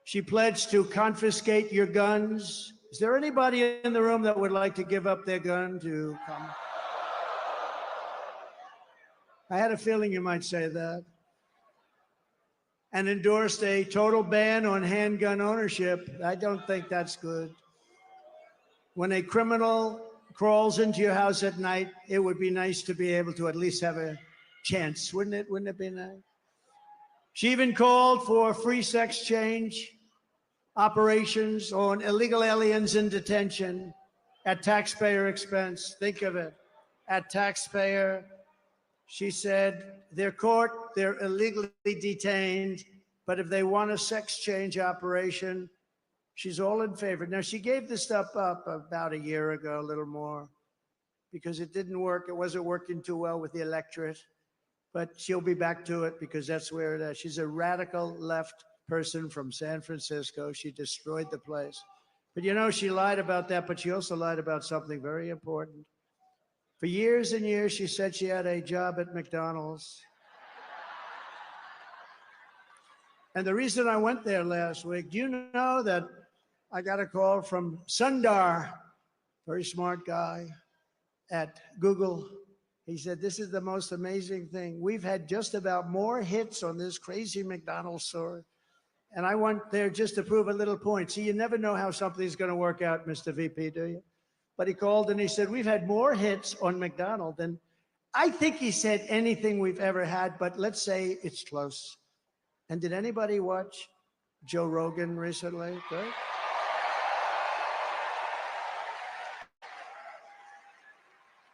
S16: She pledged to confiscate your guns. Is there anybody in the room that would like to give up their gun to come? I had a feeling you might say that. And endorsed a total ban on handgun ownership. I don't think that's good. When a criminal crawls into your house at night, it would be nice to be able to at least have a chance, wouldn't it? Wouldn't it be nice? She even called for free sex change operations on illegal aliens in detention at taxpayer expense. Think of it, at taxpayer. She said they're caught, they're illegally detained, but if they want a sex change operation, she's all in favor. Now, she gave this stuff up about a year ago, a little more, because it didn't work. It wasn't working too well with the electorate, but she'll be back to it because that's where it is. She's a radical left person from San Francisco. She destroyed the place. But you know, she lied about that, but she also lied about something very important. For years and years, she said she had a job at McDonald's. And the reason I went there last week, do you know that I got a call from Sundar, very smart guy at Google. He said, this is the most amazing thing. We've had just about more hits on this crazy McDonald's story. And I went there just to prove a little point. See, you never know how something's going to work out, Mr. VP, do you? But he called and he said, we've had more hits on McDonald's than I think he said anything we've ever had, but let's say it's close. And did anybody watch Joe Rogan recently? Right?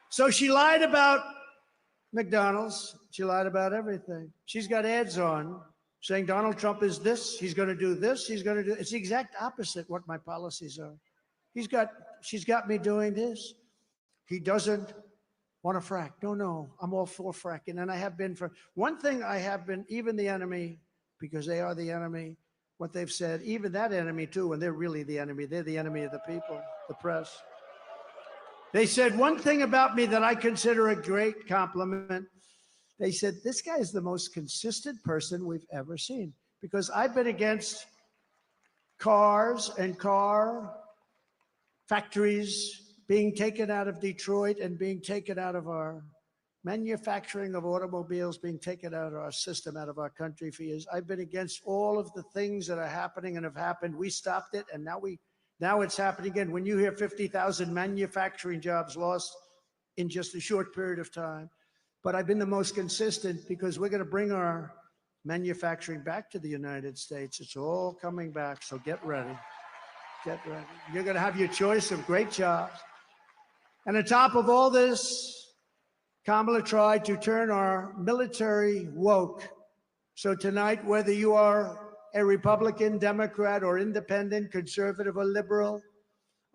S16: So she lied about McDonald's. She lied about everything. She's got ads on saying Donald Trump is this, he's going to do this, he's going to do. It's the exact opposite what my policies are. She's got me doing this. He doesn't want to frack. No, I'm all for fracking. And I have been for one thing. I have been, even the enemy, because they are the enemy, what they've said, even that enemy too, and they're really the enemy. They're the enemy of the people, the press. They said one thing about me that I consider a great compliment. They said, this guy is the most consistent person we've ever seen, because I've been against cars and car factories being taken out of Detroit and being taken out of our manufacturing of automobiles, being taken out of our system, out of our country for years. I've been against all of the things that are happening and have happened. We stopped it, and now it's happening again. When you hear 50,000 manufacturing jobs lost in just a short period of time. But I've been the most consistent because we're going to bring our manufacturing back to the United States. It's all coming back, so get ready. Get ready. You're going to have your choice of great jobs. And on top of all this, Kamala tried to turn our military woke. So tonight, whether you are a Republican, Democrat, or independent, conservative, or liberal,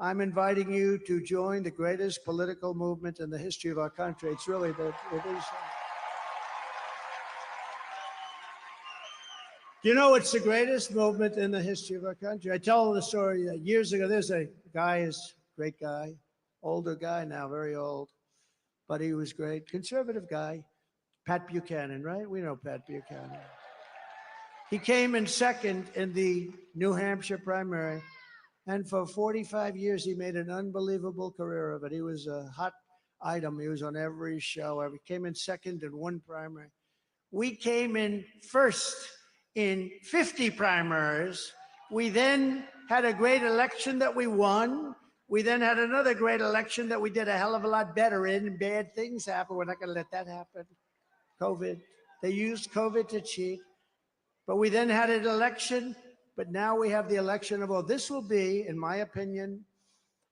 S16: I'm inviting you to join the greatest political movement in the history of our country. It's really, it is. You know, it's the greatest movement in the history of our country. I tell the story years ago. There's a guy, is a great guy, older guy now, very old, but he was great, conservative guy, Pat Buchanan, right? We know Pat Buchanan. He came in second in the New Hampshire primary, and for 45 years, he made an unbelievable career of it. He was a hot item. He was on every show. He came in second in one primary. We came in first in 50 primaries. We then had a great election that we won. We then had another great election that we did a hell of a lot better in, and bad things happened. We're not going to let that happen. COVID. They used COVID to cheat. But we then had an election, but now we have the election of all. This will be, in my opinion,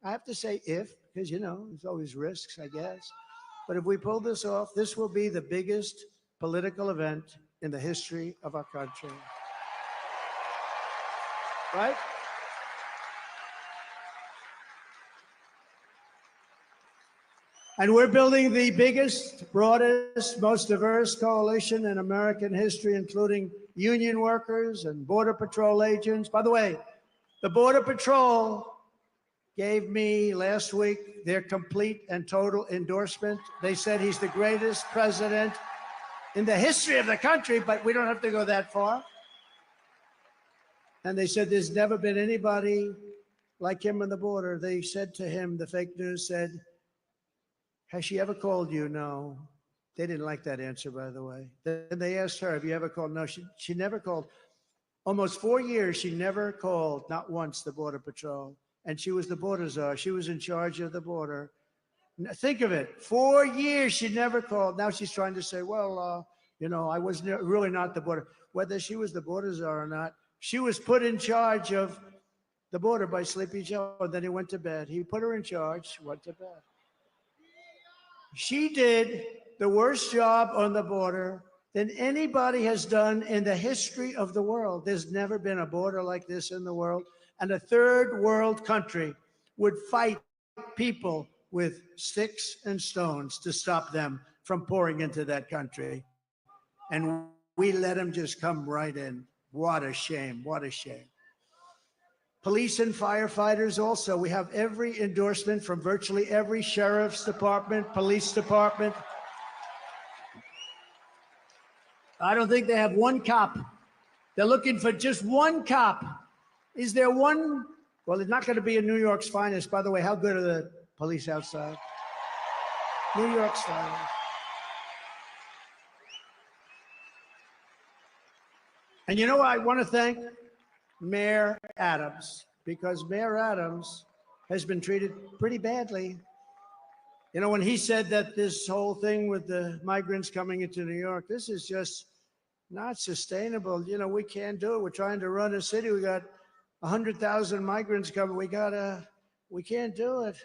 S16: I have to say if, because, you know, there's always risks, I guess. But if we pull this off, this will be the biggest political event in the history of our country. Right? And we're building the biggest, broadest, most diverse coalition in American history, including union workers and Border Patrol agents. By the way, the Border Patrol gave me last week their complete and total endorsement. They said he's the greatest president in the history of the country, but we don't have to go that far. And they said there's never been anybody like him on the border. They said to him, the fake news said, has she ever called you? No. They didn't like that answer, by the way. Then they asked her, have you ever called? No, she never called. Almost 4 years, she never called, not once, the Border Patrol. And she was the border czar. She was in charge of the border. Think of it. 4 years, she never called. Now she's trying to say, well, you know, I was really not the border. Whether she was the border czar or not, she was put in charge of the border by Sleepy Joe. And then he went to bed. He put her in charge. She went to bed. She did the worst job on the border than anybody has done in the history of the world. There's never been a border like this in the world. And a third world country would fight people with sticks and stones to stop them from pouring into that country. And we let them just come right in. What a shame. What a shame. Police and firefighters also. We have every endorsement from virtually every sheriff's department, police department. I don't think they have one cop. They're looking for just one cop. Is there one? Well, it's not going to be in New York's finest. By the way, how good are the police outside? New York's finest. And you know, I want to thank Mayor Adams, because Mayor Adams has been treated pretty badly. You know, when he said that this whole thing with the migrants coming into New York, this is just not sustainable. You know, we can't do it. We're trying to run a city. We got 100,000 migrants coming. We can't do it.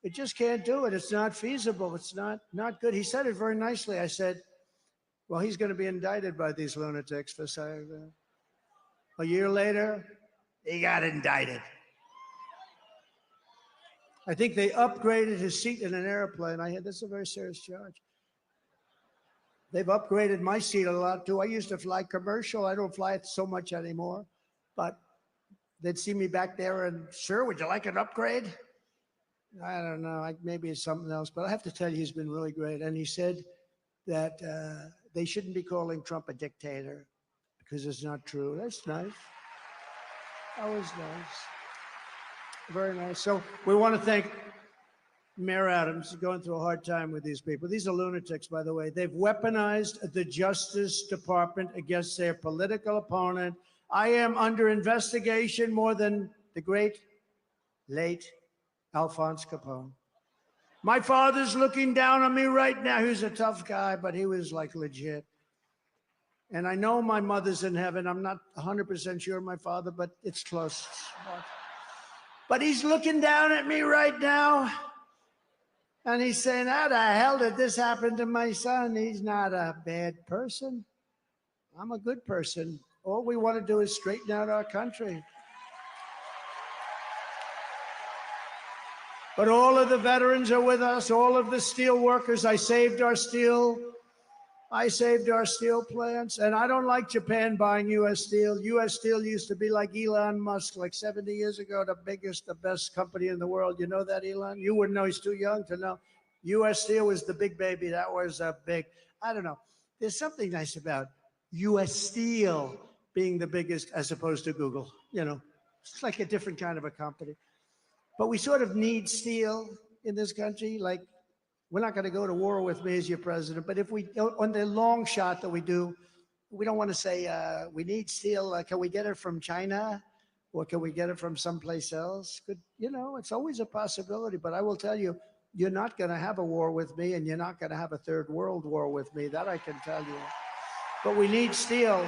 S16: It just can't do it. It's not feasible. It's not good. He said it very nicely. I said, well, he's going to be indicted by these lunatics for saying that. A year later, he got indicted. I think they upgraded his seat in an airplane. I had, this is a very serious charge. They've upgraded my seat a lot too. I used to fly commercial. I don't fly it so much anymore, but they'd see me back there and, sir, would you like an upgrade? I don't know, maybe it's something else, but I have to tell you, he's been really great. And he said that they shouldn't be calling Trump a dictator because it's not true. That's nice. That was nice. Very nice. So we want to thank Mayor Adams. He's going through a hard time with these people. These are lunatics, by the way. They've weaponized the Justice Department against their political opponent. I am under investigation more than the great, late Alphonse Capone. My father's looking down on me right now. He was a tough guy, but he was like legit. And I know my mother's in heaven. I'm not 100% sure my father, but it's close. But he's looking down at me right now. And he's saying, how the hell did this happen to my son? He's not a bad person. I'm a good person. All we want to do is straighten out our country. But all of the veterans are with us, all of the steel workers. I saved our steel I saved our steel plants, and I don't like Japan buying U.S. Steel. U.S. Steel used to be like Elon Musk, like 70 years ago, the biggest, the best company in the world. You know that, Elon? You wouldn't know, he's too young to know. U.S. Steel was the big baby. That was a big, I don't know. There's something nice about U.S. Steel being the biggest as opposed to Google. You know, it's like a different kind of a company. But we sort of need steel in this country. Like, we're not going to go to war with me as your president, but if we, on the long shot that we do, we don't want to say we need steel. Can we get it from China, or can we get it from someplace else? Could, you know, it's always a possibility. But I will tell you, you're not going to have a war with me, and you're not going to have a third world war with me. That I can tell you. But we need steel,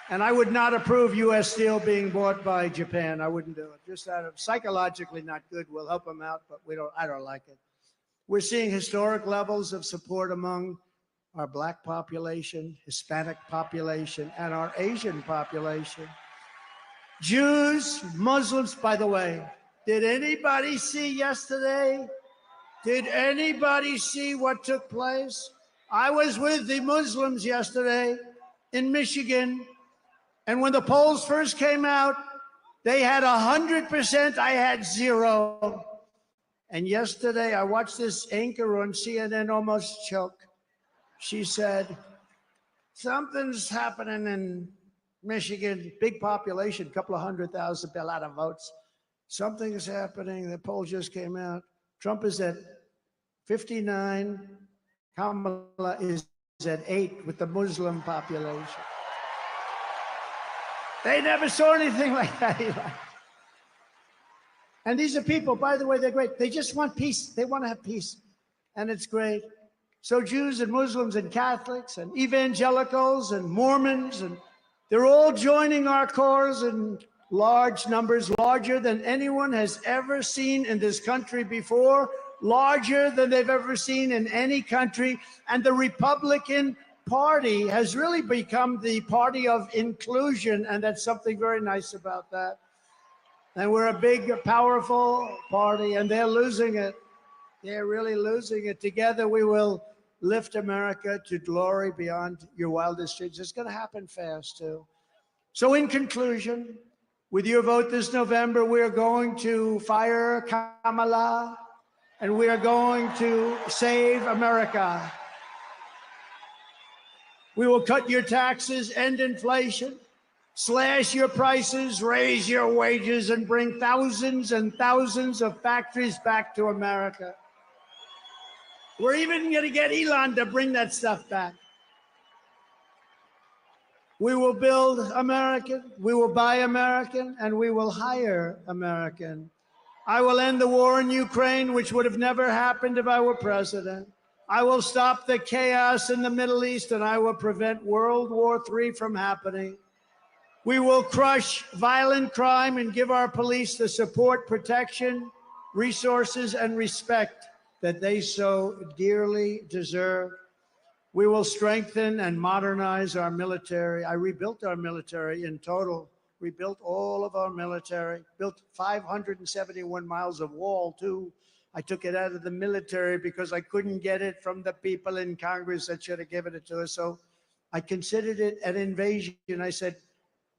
S16: and I would not approve U.S. Steel being bought by Japan. I wouldn't do it. Just out of psychologically not good. We'll help them out, but we don't. I don't like it. We're seeing historic levels of support among our Black population, Hispanic population, and our Asian population. Jews, Muslims, by the way, did anybody see yesterday? Did anybody see what took place? I was with the Muslims yesterday in Michigan, and when the polls first came out, they had 100%, I had 0. And yesterday, I watched this anchor on CNN almost choke. She said, something's happening in Michigan, big population, couple of 100,000, a lot of votes. Something is happening. The poll just came out. Trump is at 59. Kamala is at 8 with the Muslim population. They never saw anything like that, Eli. And these are people, by the way, they're great. They just want peace. They want to have peace. And it's great. So Jews and Muslims and Catholics and evangelicals and Mormons, and they're all joining our cause in large numbers, larger than anyone has ever seen in this country before, larger than they've ever seen in any country. And the Republican Party has really become the party of inclusion, and that's something very nice about that. And we're a big, powerful party, and they're losing it. They're really losing it. Together, we will lift America to glory beyond your wildest dreams. It's going to happen fast, too. So in conclusion, with your vote this November, we are going to fire Kamala, and we are going to save America. We will cut your taxes, end inflation, slash your prices, raise your wages, and bring thousands and thousands of factories back to America. We're even going to get Elon to bring that stuff back. We will build American, we will buy American, and we will hire American. I will end the war in Ukraine, which would have never happened if I were president. I will stop the chaos in the Middle East, and I will prevent World War III from happening. We will crush violent crime and give our police the support, protection, resources, and respect that they so dearly deserve. We will strengthen and modernize our military. I rebuilt our military in total, rebuilt all of our military, built 571 miles of wall, too. I took it out of the military because I couldn't get it from the people in Congress that should have given it to us. So I considered it an invasion. I said,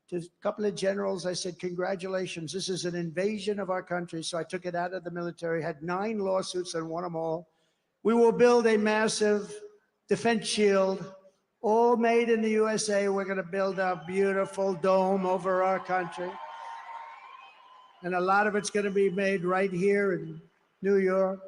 S16: to a couple of generals, I said, congratulations, this is an invasion of our country. So I took it out of the military, had 9 lawsuits and won them all. We will build a massive defense shield, all made in the USA. We're going to build a beautiful dome over our country. And a lot of it's going to be made right here in New York.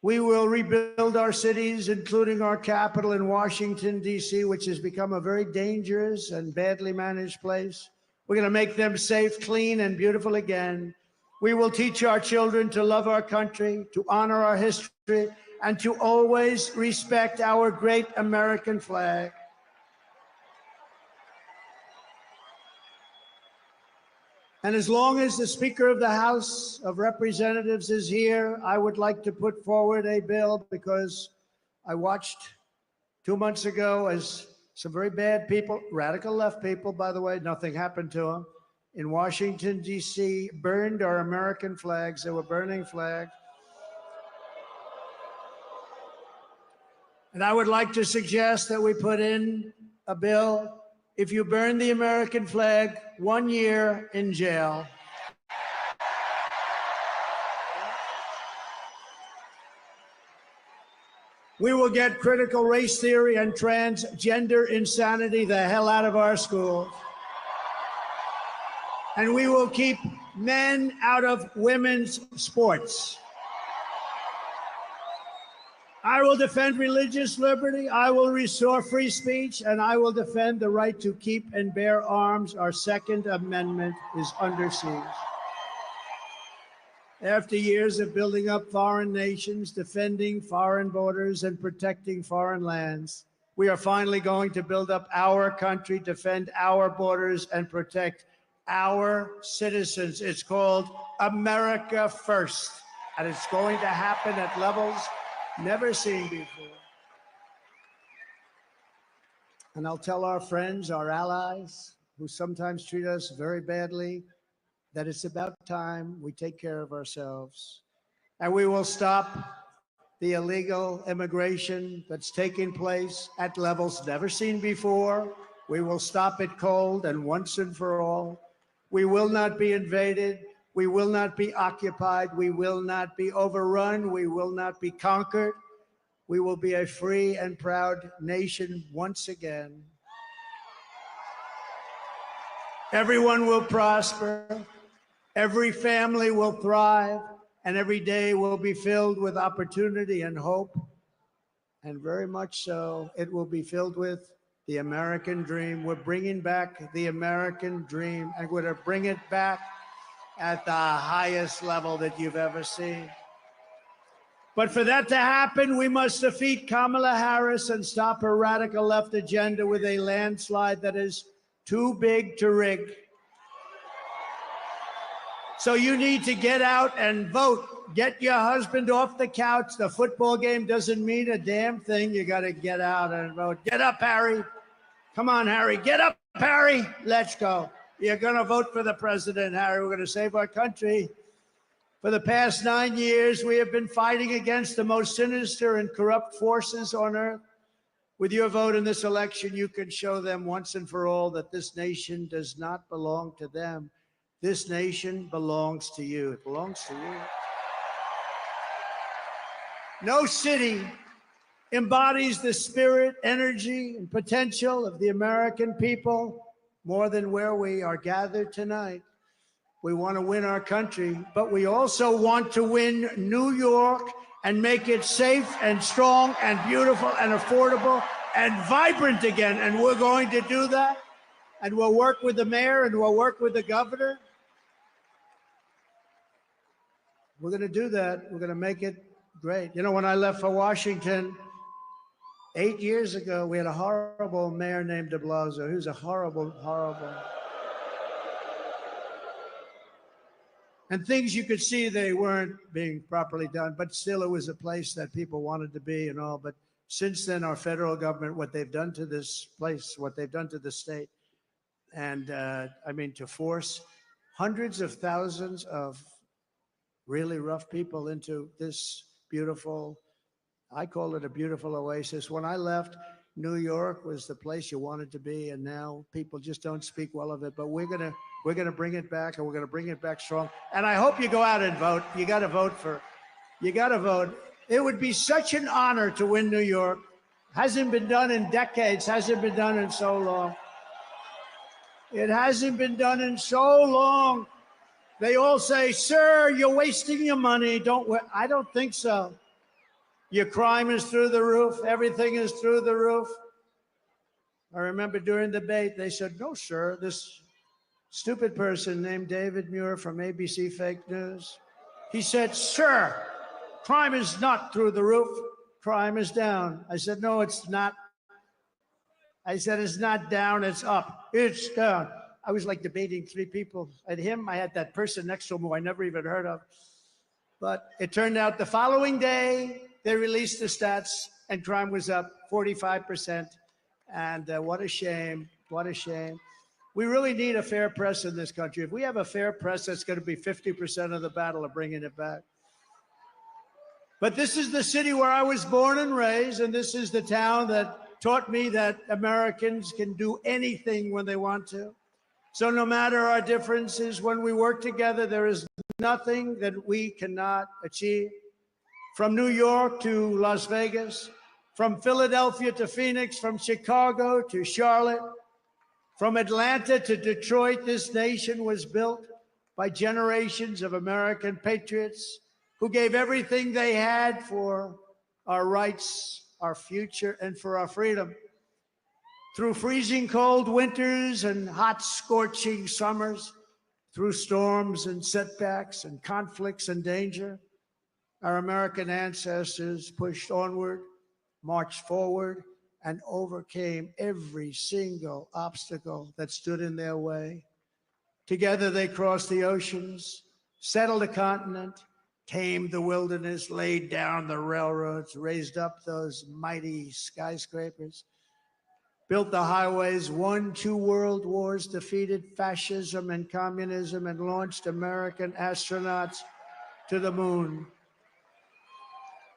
S16: We will rebuild our cities, including our capital in Washington, D.C., which has become a very dangerous and badly managed place. We're going to make them safe, clean, and beautiful again. We will teach our children to love our country, to honor our history, and to always respect our great American flag. And as long as the Speaker of the House of Representatives is here, I would like to put forward a bill, because I watched 2 months ago as some very bad people, radical left people, by the way, nothing happened to them, in Washington, D.C., burned our American flags. They were burning flags. And I would like to suggest that we put in a bill, if you burn the American flag, 1 year in jail. We will get critical race theory and transgender insanity the hell out of our schools. And we will keep men out of women's sports. I will defend religious liberty. I will restore free speech, and I will defend the right to keep and bear arms. Our Second Amendment is under siege. After years of building up foreign nations, defending foreign borders, and protecting foreign lands, we are finally going to build up our country, defend our borders, and protect our citizens. It's called America First, and it's going to happen at levels never seen before. And I'll tell our friends, our allies, who sometimes treat us very badly, that it's about time we take care of ourselves. And we will stop the illegal immigration that's taking place at levels never seen before. We will stop it cold and once and for all. We will not be invaded. We will not be occupied. We will not be overrun. We will not be conquered. We will be a free and proud nation once again. Everyone will prosper. Every family will thrive. And every day will be filled with opportunity and hope. And very much so, it will be filled with the American dream. We're bringing back the American dream, and we're going to bring it back at the highest level that you've ever seen. But for that to happen, we must defeat Kamala Harris and stop her radical left agenda with a landslide that is too big to rig. So you need to get out and vote. Get your husband off the couch. The football game doesn't mean a damn thing. You got to get out and vote. Get up, Harry. Come on, Harry. Get up, Harry. Let's go. You're going to vote for the president, Harry. We're going to save our country. For the past 9 years, we have been fighting against the most sinister and corrupt forces on earth. With your vote in this election, you can show them once and for all that this nation does not belong to them. This nation belongs to you. It belongs to you. No city embodies the spirit, energy, and potential of the American people more than where we are gathered tonight. We want to win our country, but we also want to win New York and make it safe and strong and beautiful and affordable and vibrant again. And we're going to do that. And we'll work with the mayor and we'll work with the governor. We're going to do that. We're going to make it great. You know, when I left for Washington 8 years ago, we had a horrible mayor named de Blasio. He was a horrible, horrible. And things you could see they weren't being properly done, but still it was a place that people wanted to be and all. But since then, our federal government, what they've done to this place, what they've done to the state, and I mean, to force hundreds of thousands of really rough people into this beautiful, I call it a beautiful oasis. When I left, New York was the place you wanted to be, and now people just don't speak well of it. But we're gonna bring it back, and we're gonna bring it back strong. And I hope you go out and vote. You got to vote for. You got to vote. It would be such an honor to win New York. Hasn't been done in decades. Hasn't been done in so long. It hasn't been done in so long. They all say, "Sir, you're wasting your money." I don't think so. Your crime is through the roof. Everything is through the roof. I remember during the debate, they said, "No, sir, this stupid person named David Muir from ABC Fake News." He said, "Sir, crime is not through the roof. Crime is down." I said, "No, it's not." I said, "It's not down, it's up. It's down." I was like debating three people. I had that person next to him who I never even heard of. But it turned out the following day, they released the stats and crime was up 45%. And what a shame, what a shame. We really need a fair press in this country. If we have a fair press, that's going to be 50% of the battle of bringing it back. But this is the city where I was born and raised, and this is the town that taught me that Americans can do anything when they want to. So no matter our differences, when we work together, there is nothing that we cannot achieve. From New York to Las Vegas, from Philadelphia to Phoenix, from Chicago to Charlotte, from Atlanta to Detroit, this nation was built by generations of American patriots who gave everything they had for our rights, our future, and for our freedom. Through freezing cold winters and hot, scorching summers, through storms and setbacks and conflicts and danger, our American ancestors pushed onward, marched forward, and overcame every single obstacle that stood in their way. Together they crossed the oceans, settled a continent, tamed the wilderness, laid down the railroads, raised up those mighty skyscrapers, built the highways, won 2 world wars, defeated fascism and communism, and launched American astronauts to the moon.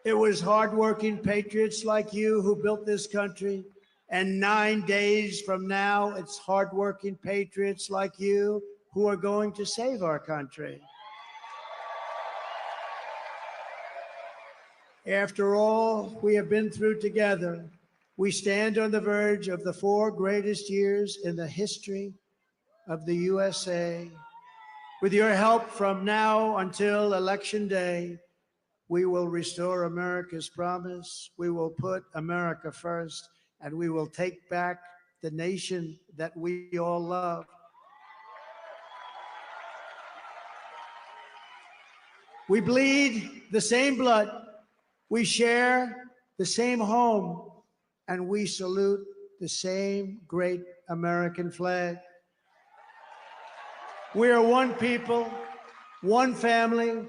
S16: It was hardworking patriots like you who built this country. And 9 days from now, it's hardworking patriots like you who are going to save our country. After all we have been through together, we stand on the verge of the 4 greatest years in the history of the USA. With your help from now until Election Day, we will restore America's promise. We will put America first, and we will take back the nation that we all love. We bleed the same blood. We share the same home, and we salute the same great American flag. We are one people, one family,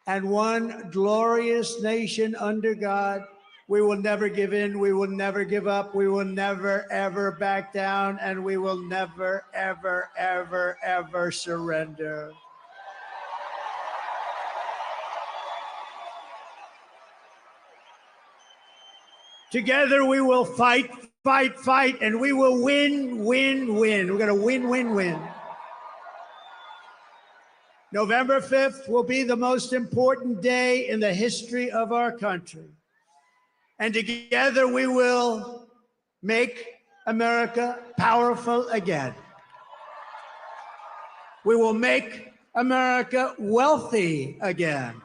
S16: and one glorious nation under God. We will never give in. We will never give up. We will never, ever back down, and we will never, ever, ever, ever surrender. Together we will fight, fight, fight, and we will win, win, win. We're going to win, win, win. November 5th will be the most important day in the history of our country. And together we will make America powerful again. We will make America wealthy again.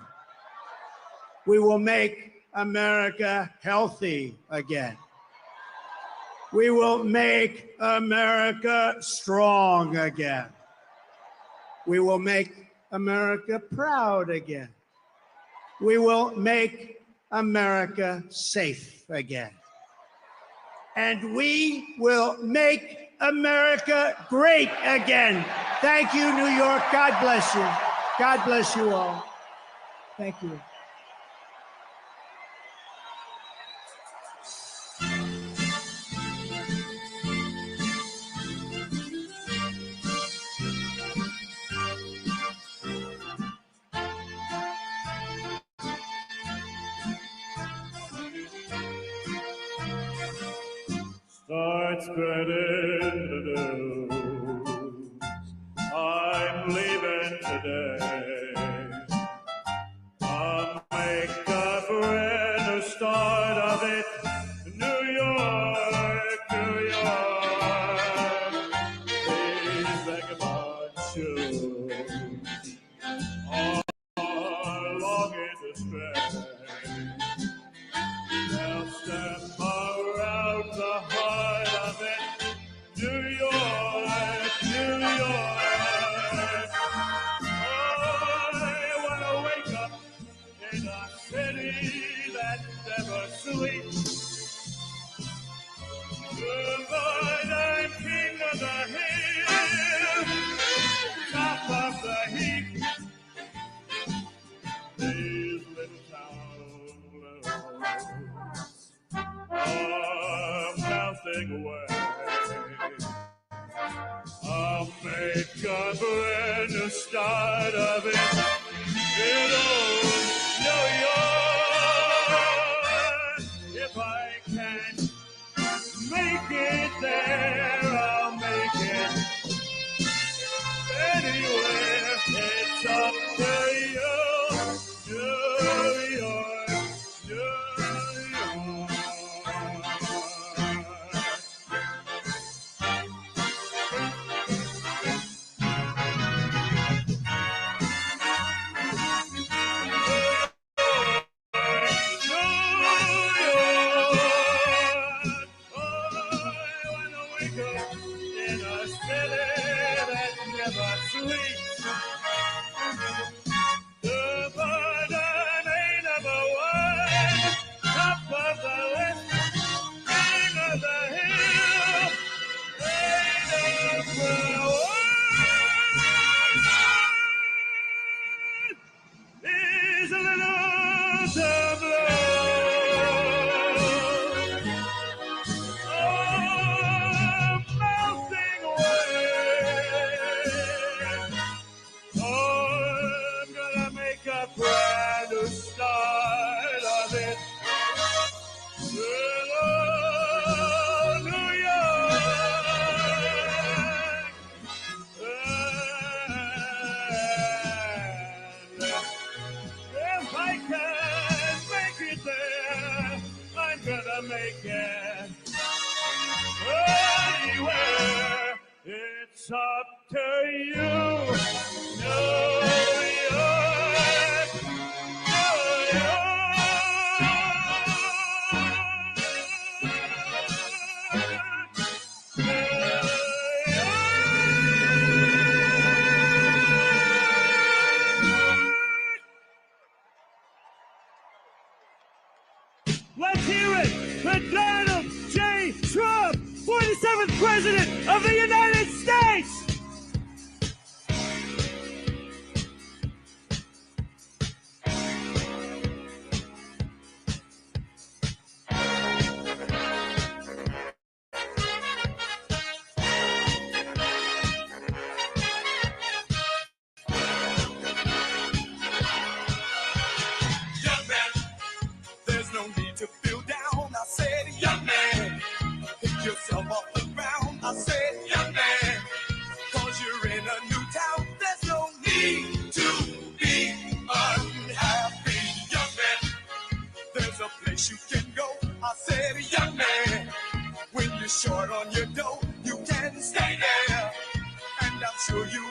S16: We will make America healthy again. We will make America strong again. We will make America proud again. We will make America safe again. And we will make America great again. Thank you, New York. God bless you. God bless you all. Thank you.
S5: Start spreading the news. I'm leaving today. I'll make a brand new start of it. New York, New York. These vagabond shoes are longing to stray. They'll step around the heart of it. New York, New York. I want to wake up in a city that never sleeps. But I'm king of the hill, top of the heap. These little towns are melting away. I'll make a brand new start of it in old New York. can't make it there, I'll make it anywhere. It's up to you, New York, New York. In a city that never sleeps, the burden ain't number one, top of the list, king of the hill, ain't number one, is a little to blow. Brand new start of it. Hello, New York. And if I can make it there, I'm gonna make it anywhere. It's up to you, New York. Let's hear it for Donald J. Trump, 47th President of the United States!
S29: Yourself off the ground. I said, young man, cause you're in a new town. There's no need to be unhappy, young man. There's a place you can go. I said, young man, when you're short on your dough, you can stay there. And I'm sure you